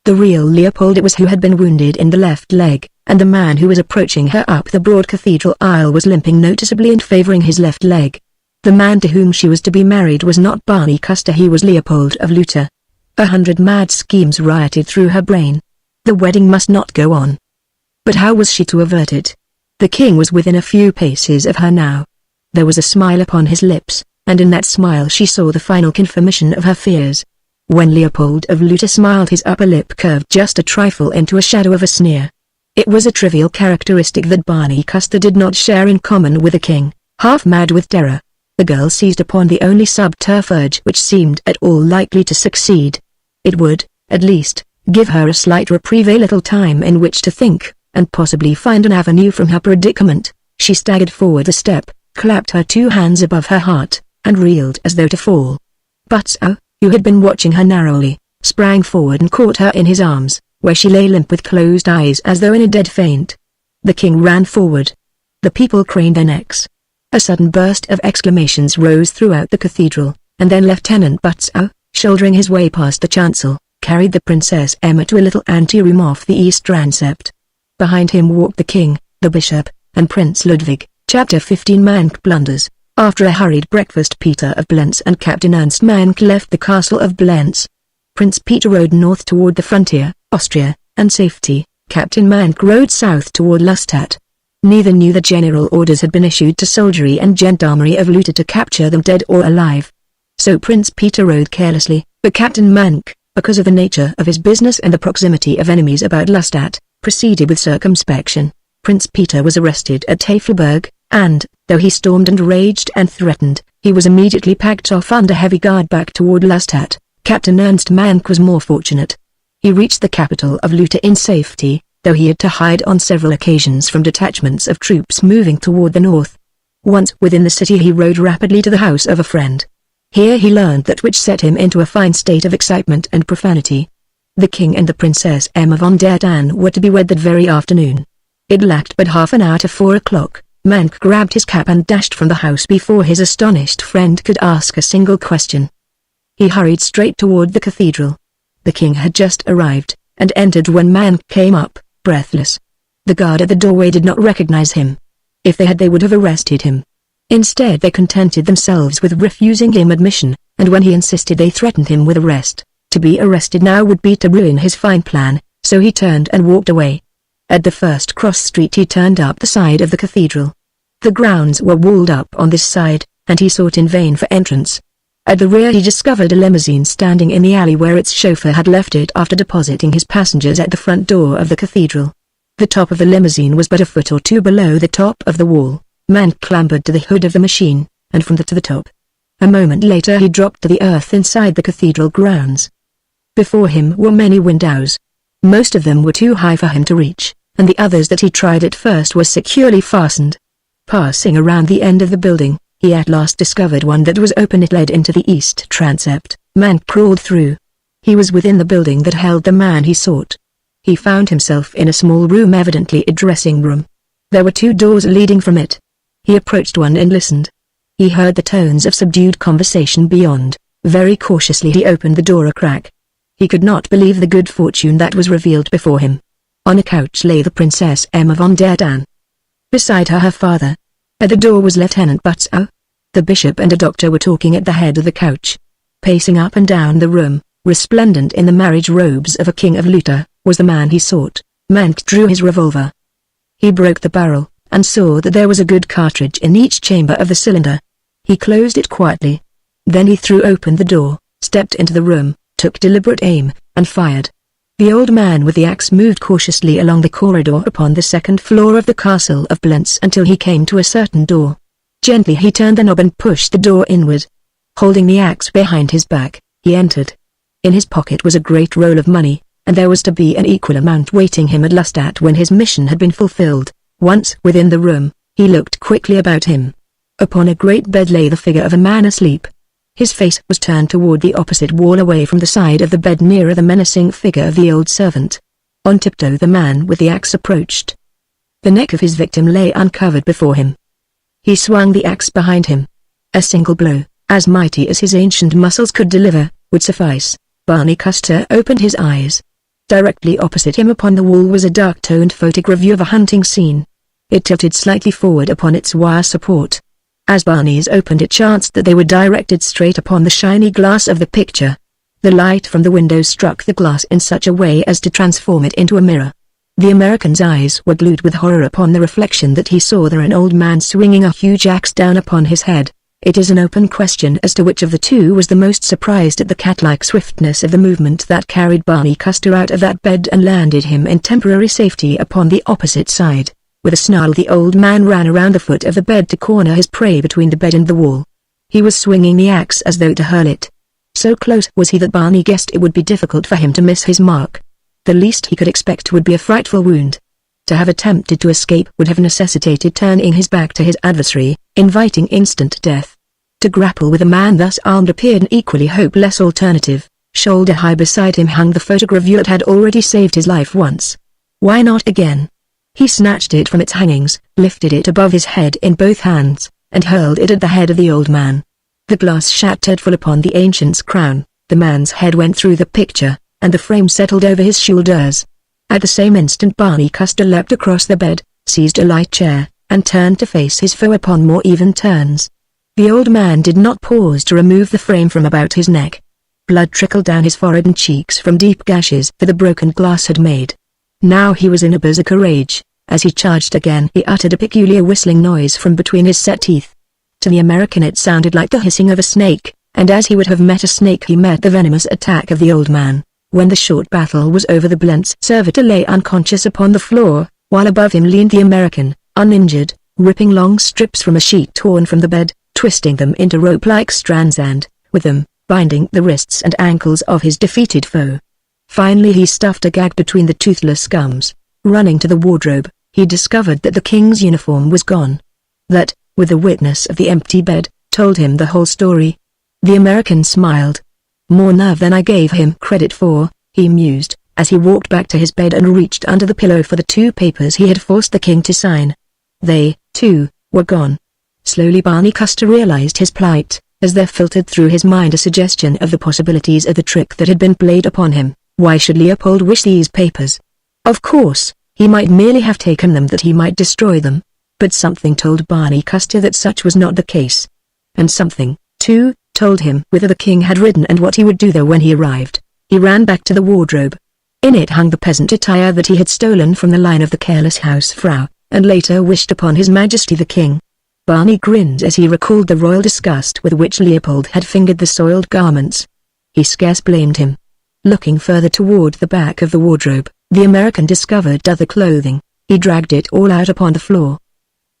The real Leopold it was who had been wounded in the left leg, and the man who was approaching her up the broad cathedral aisle was limping noticeably and favoring his left leg. The man to whom she was to be married was not Barney Custer, he was Leopold of Luther. 100 mad schemes rioted through her brain. The wedding must not go on. But how was she to avert it? The king was within a few paces of her now. There was a smile upon his lips, and in that smile she saw the final confirmation of her fears. When Leopold of Luther smiled, his upper lip curved just a trifle into a shadow of a sneer. It was a trivial characteristic that Barney Custer did not share in common with the king. Half mad with terror, the girl seized upon the only subterfuge which seemed at all likely to succeed. It would, at least, give her a slight reprieve, a little time in which to think, and possibly find an avenue from her predicament. She staggered forward a step, clapped her two hands above her heart, and reeled as though to fall. Butzow, who had been watching her narrowly, sprang forward and caught her in his arms, where she lay limp with closed eyes as though in a dead faint. The king ran forward. The people craned their necks. A sudden burst of exclamations rose throughout the cathedral, and then Lieutenant Butzow, shouldering his way past the chancel, carried the Princess Emma to a little anteroom off the east transept. Behind him walked the king, the bishop, and Prince Ludwig. Chapter 15 Mank blunders. After a hurried breakfast, Peter of Blentz and Captain Ernst Mank left the castle of Blentz. Prince Peter rode north toward the frontier, Austria, and safety. Captain Mank rode south toward Lustadt. Neither knew that general orders had been issued to soldiery and gendarmerie of Luther to capture them dead or alive. So Prince Peter rode carelessly, but Captain Mank, because of the nature of his business and the proximity of enemies about Lustadt, proceeded with circumspection. Prince Peter was arrested at Tafelberg, and, though he stormed and raged and threatened, He was immediately packed off under heavy guard back toward Lestat. Captain Ernst Mank was more fortunate. He reached the capital of Luta in safety, though he had to hide on several occasions from detachments of troops moving toward the north. Once within the city he rode rapidly to the house of a friend. Here he learned that which set him into a fine state of excitement and profanity. The king and the Princess Emma von der Tan were to be wed that very afternoon. It lacked but half an hour to 4 o'clock. Mank grabbed his cap and dashed from the house before his astonished friend could ask a single question. He hurried straight toward the cathedral. The king had just arrived, and entered when Mank came up, breathless. The guard at the doorway did not recognize him. If they had, they would have arrested him. Instead they contented themselves with refusing him admission, and when he insisted they threatened him with arrest. To be arrested now would be to ruin his fine plan, so he turned and walked away. At the first cross street he turned up the side of the cathedral. The grounds were walled up on this side, and he sought in vain for entrance. At the rear he discovered a limousine standing in the alley where its chauffeur had left it after depositing his passengers at the front door of the cathedral. The top of the limousine was but a foot or two below the top of the wall. Mank clambered to the hood of the machine, and from that to the top. A moment later he dropped to the earth inside the cathedral grounds. Before him were many windows. Most of them were too high for him to reach, and the others that he tried at first were securely fastened. Passing around the end of the building, he at last discovered one that was open. It led into the east transept. Mank crawled through. He was within the building that held the man he sought. He found himself in a small room, evidently a dressing room. There were 2 doors leading from it. He approached one and listened. He heard the tones of subdued conversation beyond. Very cautiously he opened the door a crack. He could not believe the good fortune that was revealed before him. On a couch lay the Princess Emma von der Tan. Beside her father. At the door was Lieutenant Butzow. The bishop and a doctor were talking at the head of the couch. Pacing up and down the room, resplendent in the marriage robes of a king of Luta, was the man he sought. Mank drew his revolver. He broke the barrel, and saw that there was a good cartridge in each chamber of the cylinder. He closed it quietly. Then he threw open the door, stepped into the room, took deliberate aim, and fired. The old man with the axe moved cautiously along the corridor upon the 2nd floor of the castle of Blentz until he came to a certain door. Gently he turned the knob and pushed the door inward. Holding the axe behind his back, he entered. In his pocket was a great roll of money, and there was to be an equal amount waiting him at Lestat when his mission had been fulfilled. Once within the room, he looked quickly about him. Upon a great bed lay the figure of a man asleep. His face was turned toward the opposite wall away from the side of the bed nearer the menacing figure of the old servant. On tiptoe the man with the axe approached. The neck of his victim lay uncovered before him. He swung the axe behind him. A single blow, as mighty as his ancient muscles could deliver, would suffice. Barney Custer opened his eyes. Directly opposite him upon the wall was a dark-toned photogravure of a hunting scene. It tilted slightly forward upon its wire support. As Barney's opened it chanced that they were directed straight upon the shiny glass of the picture. The light from the window struck the glass in such a way as to transform it into a mirror. The American's eyes were glued with horror upon the reflection that he saw there, an old man swinging a huge axe down upon his head. It is an open question as to which of the two was the most surprised at the cat-like swiftness of the movement that carried Barney Custer out of that bed and landed him in temporary safety upon the opposite side. With a snarl the old man ran around the foot of the bed to corner his prey between the bed and the wall. He was swinging the axe as though to hurl it. So close was he that Barney guessed it would be difficult for him to miss his mark. The least he could expect would be a frightful wound. To have attempted to escape would have necessitated turning his back to his adversary, inviting instant death. To grapple with a man thus armed appeared an equally hopeless alternative. Shoulder high beside him hung the photogravure that had already saved his life once. Why not again? He snatched it from its hangings, lifted it above his head in both hands, and hurled it at the head of the old man. The glass shattered full upon the ancient's crown, the man's head went through the picture, and the frame settled over his shoulders. At the same instant Barney Custer leapt across the bed, seized a light chair, and turned to face his foe upon more even terms. The old man did not pause to remove the frame from about his neck. Blood trickled down his forehead and cheeks from deep gashes that the broken glass had made. Now he was in a berserker rage. As he charged again he uttered a peculiar whistling noise from between his set teeth. To the American it sounded like the hissing of a snake, and as he would have met a snake he met the venomous attack of the old man. When the short battle was over the Blentz servitor lay unconscious upon the floor, while above him leaned the American, uninjured, ripping long strips from a sheet torn from the bed, twisting them into rope-like strands and, with them, binding the wrists and ankles of his defeated foe. Finally he stuffed a gag between the toothless gums. Running to the wardrobe, he discovered that the king's uniform was gone. That, with the witness of the empty bed, told him the whole story. The American smiled. "More nerve than I gave him credit for," he mused, as he walked back to his bed and reached under the pillow for the 2 papers he had forced the king to sign. They, too, were gone. Slowly Barney Custer realized his plight, as there filtered through his mind a suggestion of the possibilities of the trick that had been played upon him. Why should Leopold wish these papers? Of course, he might merely have taken them that he might destroy them. But something told Barney Custer that such was not the case. And something, too, told him whither the king had ridden and what he would do there when he arrived. He ran back to the wardrobe. In it hung the peasant attire that he had stolen from the line of the careless housefrau, and later wished upon His Majesty the King. Barney grinned as he recalled the royal disgust with which Leopold had fingered the soiled garments. He scarce blamed him. Looking further toward the back of the wardrobe, the American discovered other clothing. He dragged it all out upon the floor.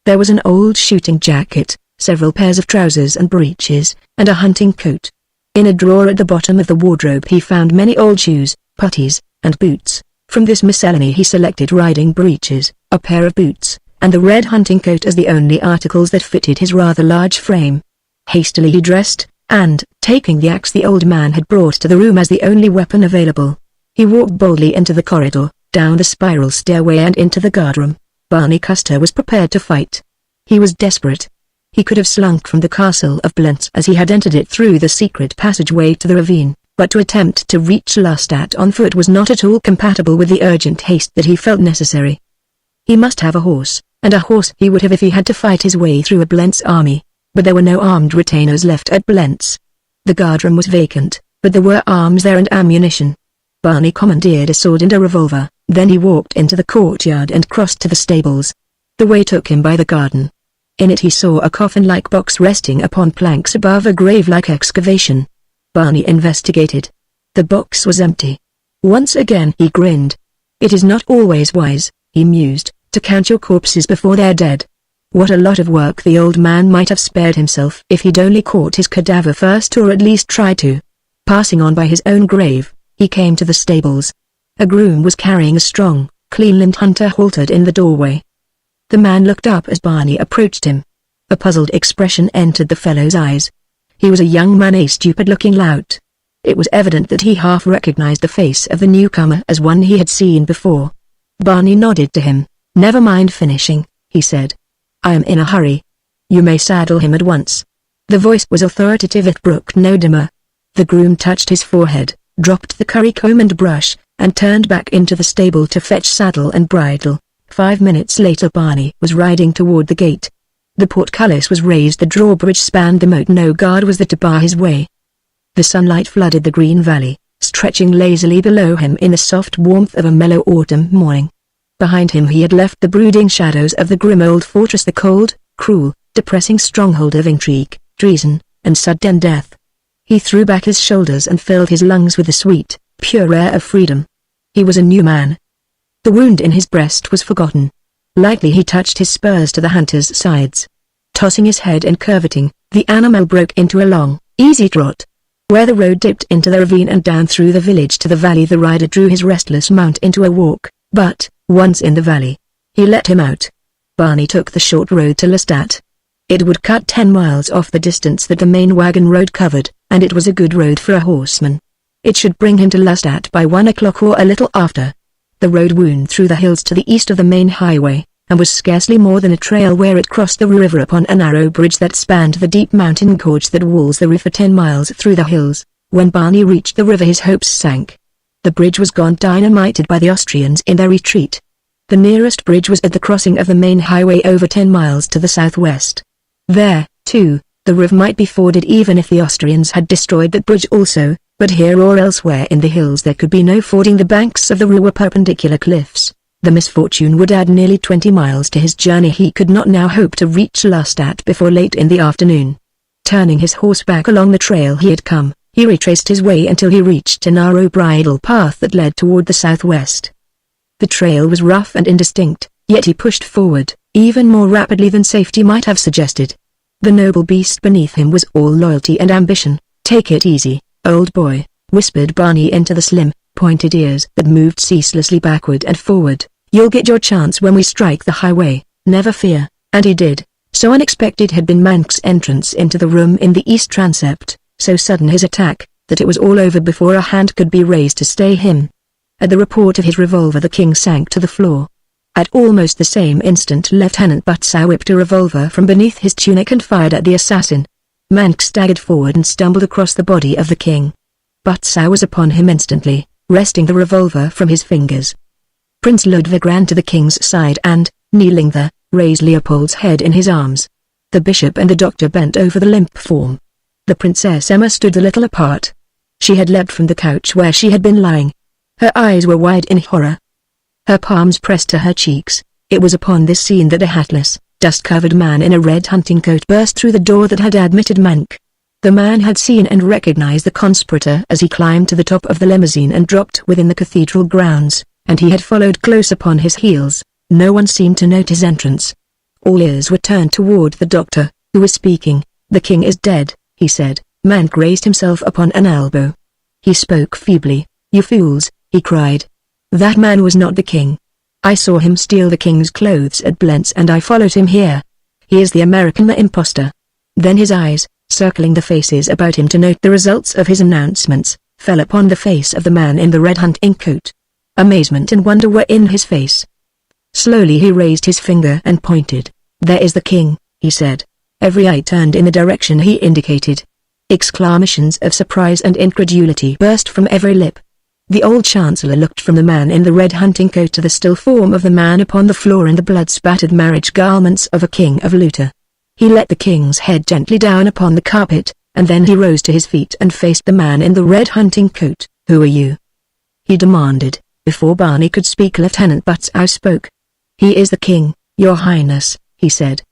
There was an old shooting jacket, several pairs of trousers and breeches, and a hunting coat. In a drawer at the bottom of the wardrobe he found many old shoes, puttees, and boots. From this miscellany he selected riding breeches, a pair of boots, and the red hunting coat as the only articles that fitted his rather large frame. Hastily he dressed, and, taking the axe the old man had brought to the room as the only weapon available, he walked boldly into the corridor, down the spiral stairway and into the guardroom. Barney Custer was prepared to fight. He was desperate. He could have slunk from the castle of Blentz as he had entered it through the secret passageway to the ravine, but to attempt to reach Lestat on foot was not at all compatible with the urgent haste that he felt necessary. He must have a horse, and a horse he would have if he had to fight his way through a Blentz army, but there were no armed retainers left at Blentz. The guardroom was vacant, but there were arms there and ammunition. Barney commandeered a sword and a revolver, then he walked into the courtyard and crossed to the stables. The way took him by the garden. In it he saw a coffin-like box resting upon planks above a grave-like excavation. Barney investigated. The box was empty. Once again he grinned. "It is not always wise," he mused, "to count your corpses before they're dead." What a lot of work the old man might have spared himself if he'd only caught his cadaver first, or at least tried to. Passing on by his own grave, he came to the stables. A groom was carrying a strong, clean-limbed hunter halted in the doorway. The man looked up as Barney approached him. A puzzled expression entered the fellow's eyes. He was a young man, a stupid-looking lout. It was evident that he half recognized the face of the newcomer as one he had seen before. Barney nodded to him. "Never mind finishing," he said. "I am in a hurry. You may saddle him at once." The voice was authoritative, it brooked no demur. The groom touched his forehead, dropped the currycomb and brush, and turned back into the stable to fetch saddle and bridle. 5 minutes later Barney was riding toward the gate. The portcullis was raised, the drawbridge spanned the moat, no guard was there to bar his way. The sunlight flooded the green valley, stretching lazily below him in the soft warmth of a mellow autumn morning. Behind him he had left the brooding shadows of the grim old fortress, the cold, cruel, depressing stronghold of intrigue, treason, and sudden death. He threw back his shoulders and filled his lungs with the sweet, pure air of freedom. He was a new man. The wound in his breast was forgotten. Lightly he touched his spurs to the hunter's sides. Tossing his head and curveting, the animal broke into a long, easy trot. Where the road dipped into the ravine and down through the village to the valley, the rider drew his restless mount into a walk, but, once in the valley, he let him out. Barney took the short road to Lestat. It would cut 10 miles off the distance that the main wagon road covered, and it was a good road for a horseman. It should bring him to Lestat by 1 o'clock or a little after. The road wound through the hills to the east of the main highway, and was scarcely more than a trail where it crossed the river upon a narrow bridge that spanned the deep mountain gorge that walls the river 10 miles through the hills. When Barney reached the river his hopes sank. The bridge was gone, dynamited by the Austrians in their retreat. The nearest bridge was at the crossing of the main highway over 10 miles to the southwest. There, too, the river might be forded even if the Austrians had destroyed that bridge also, but here or elsewhere in the hills there could be no fording. The banks of the river were perpendicular cliffs. The misfortune would add nearly 20 miles to his journey. He could not now hope to reach Lestat before late in the afternoon. Turning his horse back along the trail he had come, he retraced his way until he reached a narrow bridle path that led toward the southwest. The trail was rough and indistinct, yet he pushed forward, even more rapidly than safety might have suggested. The noble beast beneath him was all loyalty and ambition. "Take it easy, old boy," whispered Barney into the slim, pointed ears that moved ceaselessly backward and forward. "You'll get your chance when we strike the highway, never fear." And he did. So unexpected had been Mank's entrance into the room in the east transept, so sudden his attack, that it was all over before a hand could be raised to stay him. At the report of his revolver the king sank to the floor. At almost the same instant Lieutenant Butzow whipped a revolver from beneath his tunic and fired at the assassin. Mank staggered forward and stumbled across the body of the king. Butzow was upon him instantly, wresting the revolver from his fingers. Prince Ludwig ran to the king's side and, kneeling there, raised Leopold's head in his arms. The bishop and the doctor bent over the limp form. The Princess Emma stood a little apart. She had leapt from the couch where she had been lying. Her eyes were wide in horror. Her palms pressed to her cheeks. It was upon this scene that a hatless, dust-covered man in a red hunting coat burst through the door that had admitted Mank. The man had seen and recognized the conspirator as he climbed to the top of the limousine and dropped within the cathedral grounds, and he had followed close upon his heels. No one seemed to note his entrance. All ears were turned toward the doctor, who was speaking. "The king is dead," he said. Mank raised himself upon an elbow. He spoke feebly. "You fools," he cried. "That man was not the king. I saw him steal the king's clothes at Blentz and I followed him here. He is the American impostor." Then his eyes, circling the faces about him to note the results of his announcements, fell upon the face of the man in the red hunting coat. Amazement and wonder were in his face. Slowly he raised his finger and pointed. "There is the king," he said. Every eye turned in the direction he indicated. Exclamations of surprise and incredulity burst from every lip. The old chancellor looked from the man in the red hunting coat to the still form of the man upon the floor in the blood-spattered marriage garments of a king of Luta. He let the king's head gently down upon the carpet, and then he rose to his feet and faced the man in the red hunting coat. "Who are you?" he demanded. Before Barney could speak, Lieutenant Butzow spoke. "He is the king, your highness," he said.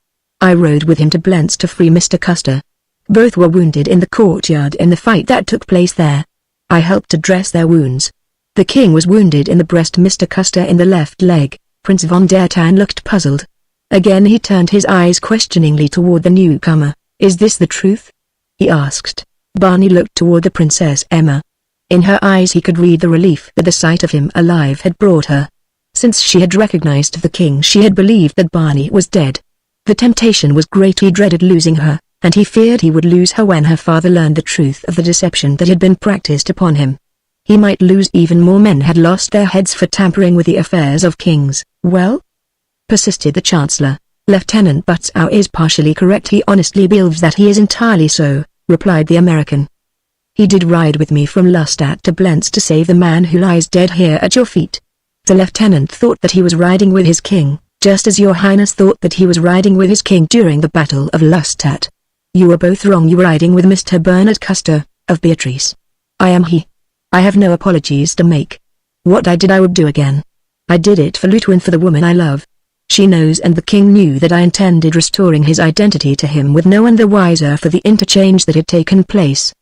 "I rode with him to Blentz to free Mr. Custer. Both were wounded in the courtyard in the fight that took place there. I helped to dress their wounds. The king was wounded in the breast, Mr. Custer in the left leg." Prince von der Tan looked puzzled. Again he turned his eyes questioningly toward the newcomer. "Is this the truth?" he asked. Barney looked toward the Princess Emma. In her eyes he could read the relief that the sight of him alive had brought her. Since she had recognized the king, she had believed that Barney was dead. The temptation was great. He dreaded losing her, and he feared he would lose her when her father learned the truth of the deception that had been practiced upon him. He might lose even more. Men had lost their heads for tampering with the affairs of kings. "Well?" persisted the chancellor. "Lieutenant Butzow is partially correct. He honestly believes that he is entirely so," replied the American. "He did ride with me from Lustadt to Blentz to save the man who lies dead here at your feet." The lieutenant thought that he was riding with his king, just as your highness thought that he was riding with his king during the Battle of Lustadt. "You were both wrong. You were riding with Mr. Bernard Custer, of Beatrice. I am he. I have no apologies to make. What I did I would do again. I did it for Luta and for the woman I love. She knows, and the king knew, that I intended restoring his identity to him with no one the wiser for the interchange that had taken place.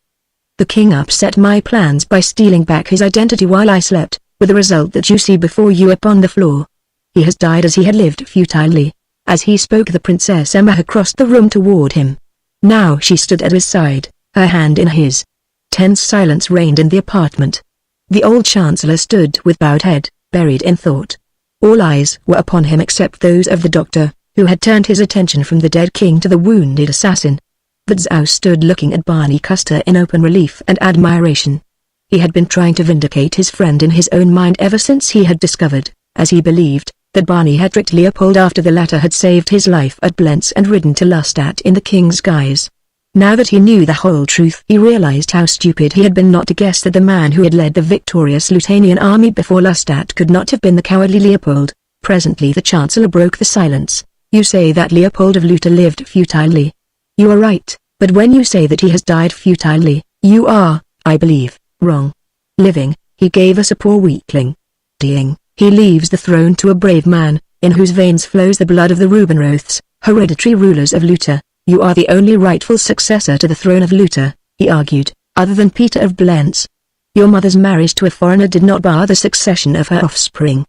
The king upset my plans by stealing back his identity while I slept, with the result that you see before you upon the floor. He has died as he had lived futilely." As he spoke, the Princess Emma had crossed the room toward him. Now she stood at his side, her hand in his. Tense silence reigned in the apartment. The old chancellor stood with bowed head, buried in thought. All eyes were upon him except those of the doctor, who had turned his attention from the dead king to the wounded assassin. Butzow stood looking at Barney Custer in open relief and admiration. He had been trying to vindicate his friend in his own mind ever since he had discovered, as he believed, that Barney had tricked Leopold after the latter had saved his life at Blentz and ridden to Lustadt in the king's guise. Now that he knew the whole truth, he realized how stupid he had been not to guess that the man who had led the victorious Lutanian army before Lustadt could not have been the cowardly Leopold. Presently the chancellor broke the silence. "You say that Leopold of Luta lived futilely. You are right, but when you say that he has died futilely, you are, I believe, wrong. Living, he gave us a poor weakling. Dying, he leaves the throne to a brave man, in whose veins flows the blood of the Rubinroths, hereditary rulers of Luta. You are the only rightful successor to the throne of Luta," he argued, "other than Peter of Blentz. Your mother's marriage to a foreigner did not bar the succession of her offspring.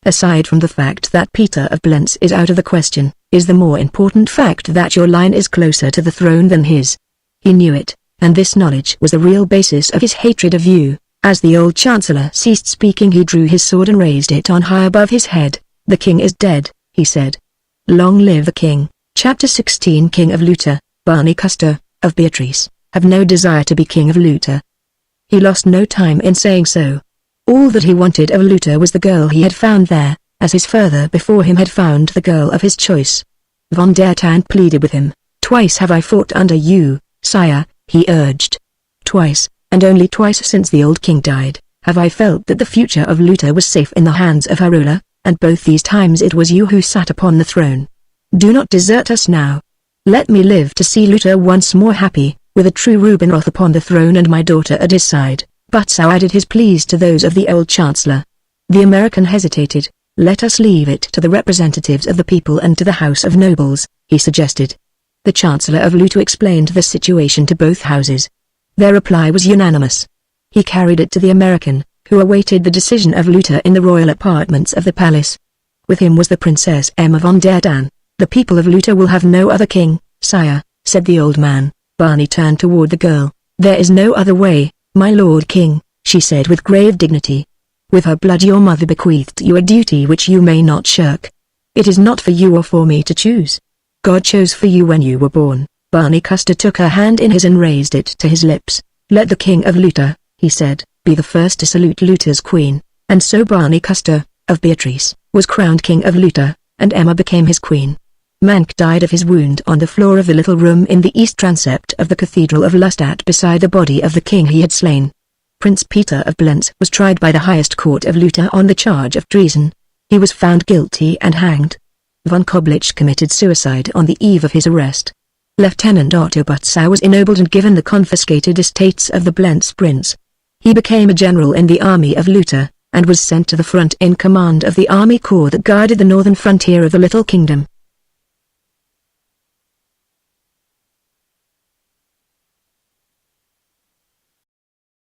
Aside from the fact that Peter of Blentz is out of the question, is the more important fact that your line is closer to the throne than his. He knew it, and this knowledge was the real basis of his hatred of you. As the old chancellor ceased speaking, he drew his sword and raised it on high above his head. "The king is dead," he said. "Long live the king." Chapter 16. King of Luta. Barney Custer, of Beatrice, have no desire to be king of Luta. He lost no time in saying so. All that he wanted of Luta was the girl he had found there, as his father before him had found the girl of his choice. Von der Tan pleaded with him. "Twice have I fought under you, sire," he urged. "Twice, and only twice since the old king died, have I felt that the future of Luta was safe in the hands of her ruler, and both these times it was you who sat upon the throne. Do not desert us now. Let me live to see Luta once more happy, with a true Reubenroth upon the throne and my daughter at his side." Butzow added his pleas to those of the old chancellor. The American hesitated. "Let us leave it to the representatives of the people and to the House of Nobles," he suggested. The Chancellor of Luta explained the situation to both houses. Their reply was unanimous. He carried it to the American, who awaited the decision of Luta in the royal apartments of the palace. With him was the Princess Emma von der Tan. "The people of Luta will have no other king, sire," said the old man. Barney turned toward the girl. "There is no other way, my lord king," she said with grave dignity. "With her blood your mother bequeathed you a duty which you may not shirk. It is not for you or for me to choose. God chose for you when you were born." Barney Custer took her hand in his and raised it to his lips. "Let the king of Luta," he said, "be the first to salute Luta's queen." And so Barney Custer, of Beatrice, was crowned king of Luta, and Emma became his queen. Mank died of his wound on the floor of the little room in the east transept of the Cathedral of Lustadt beside the body of the king he had slain. Prince Peter of Blentz was tried by the highest court of Luta on the charge of treason. He was found guilty and hanged. Von Koblich committed suicide on the eve of his arrest. Lieutenant Otto Butzow was ennobled and given the confiscated estates of the Blentz prince. He became a general in the army of Luta, and was sent to the front in command of the army corps that guarded the northern frontier of the little kingdom.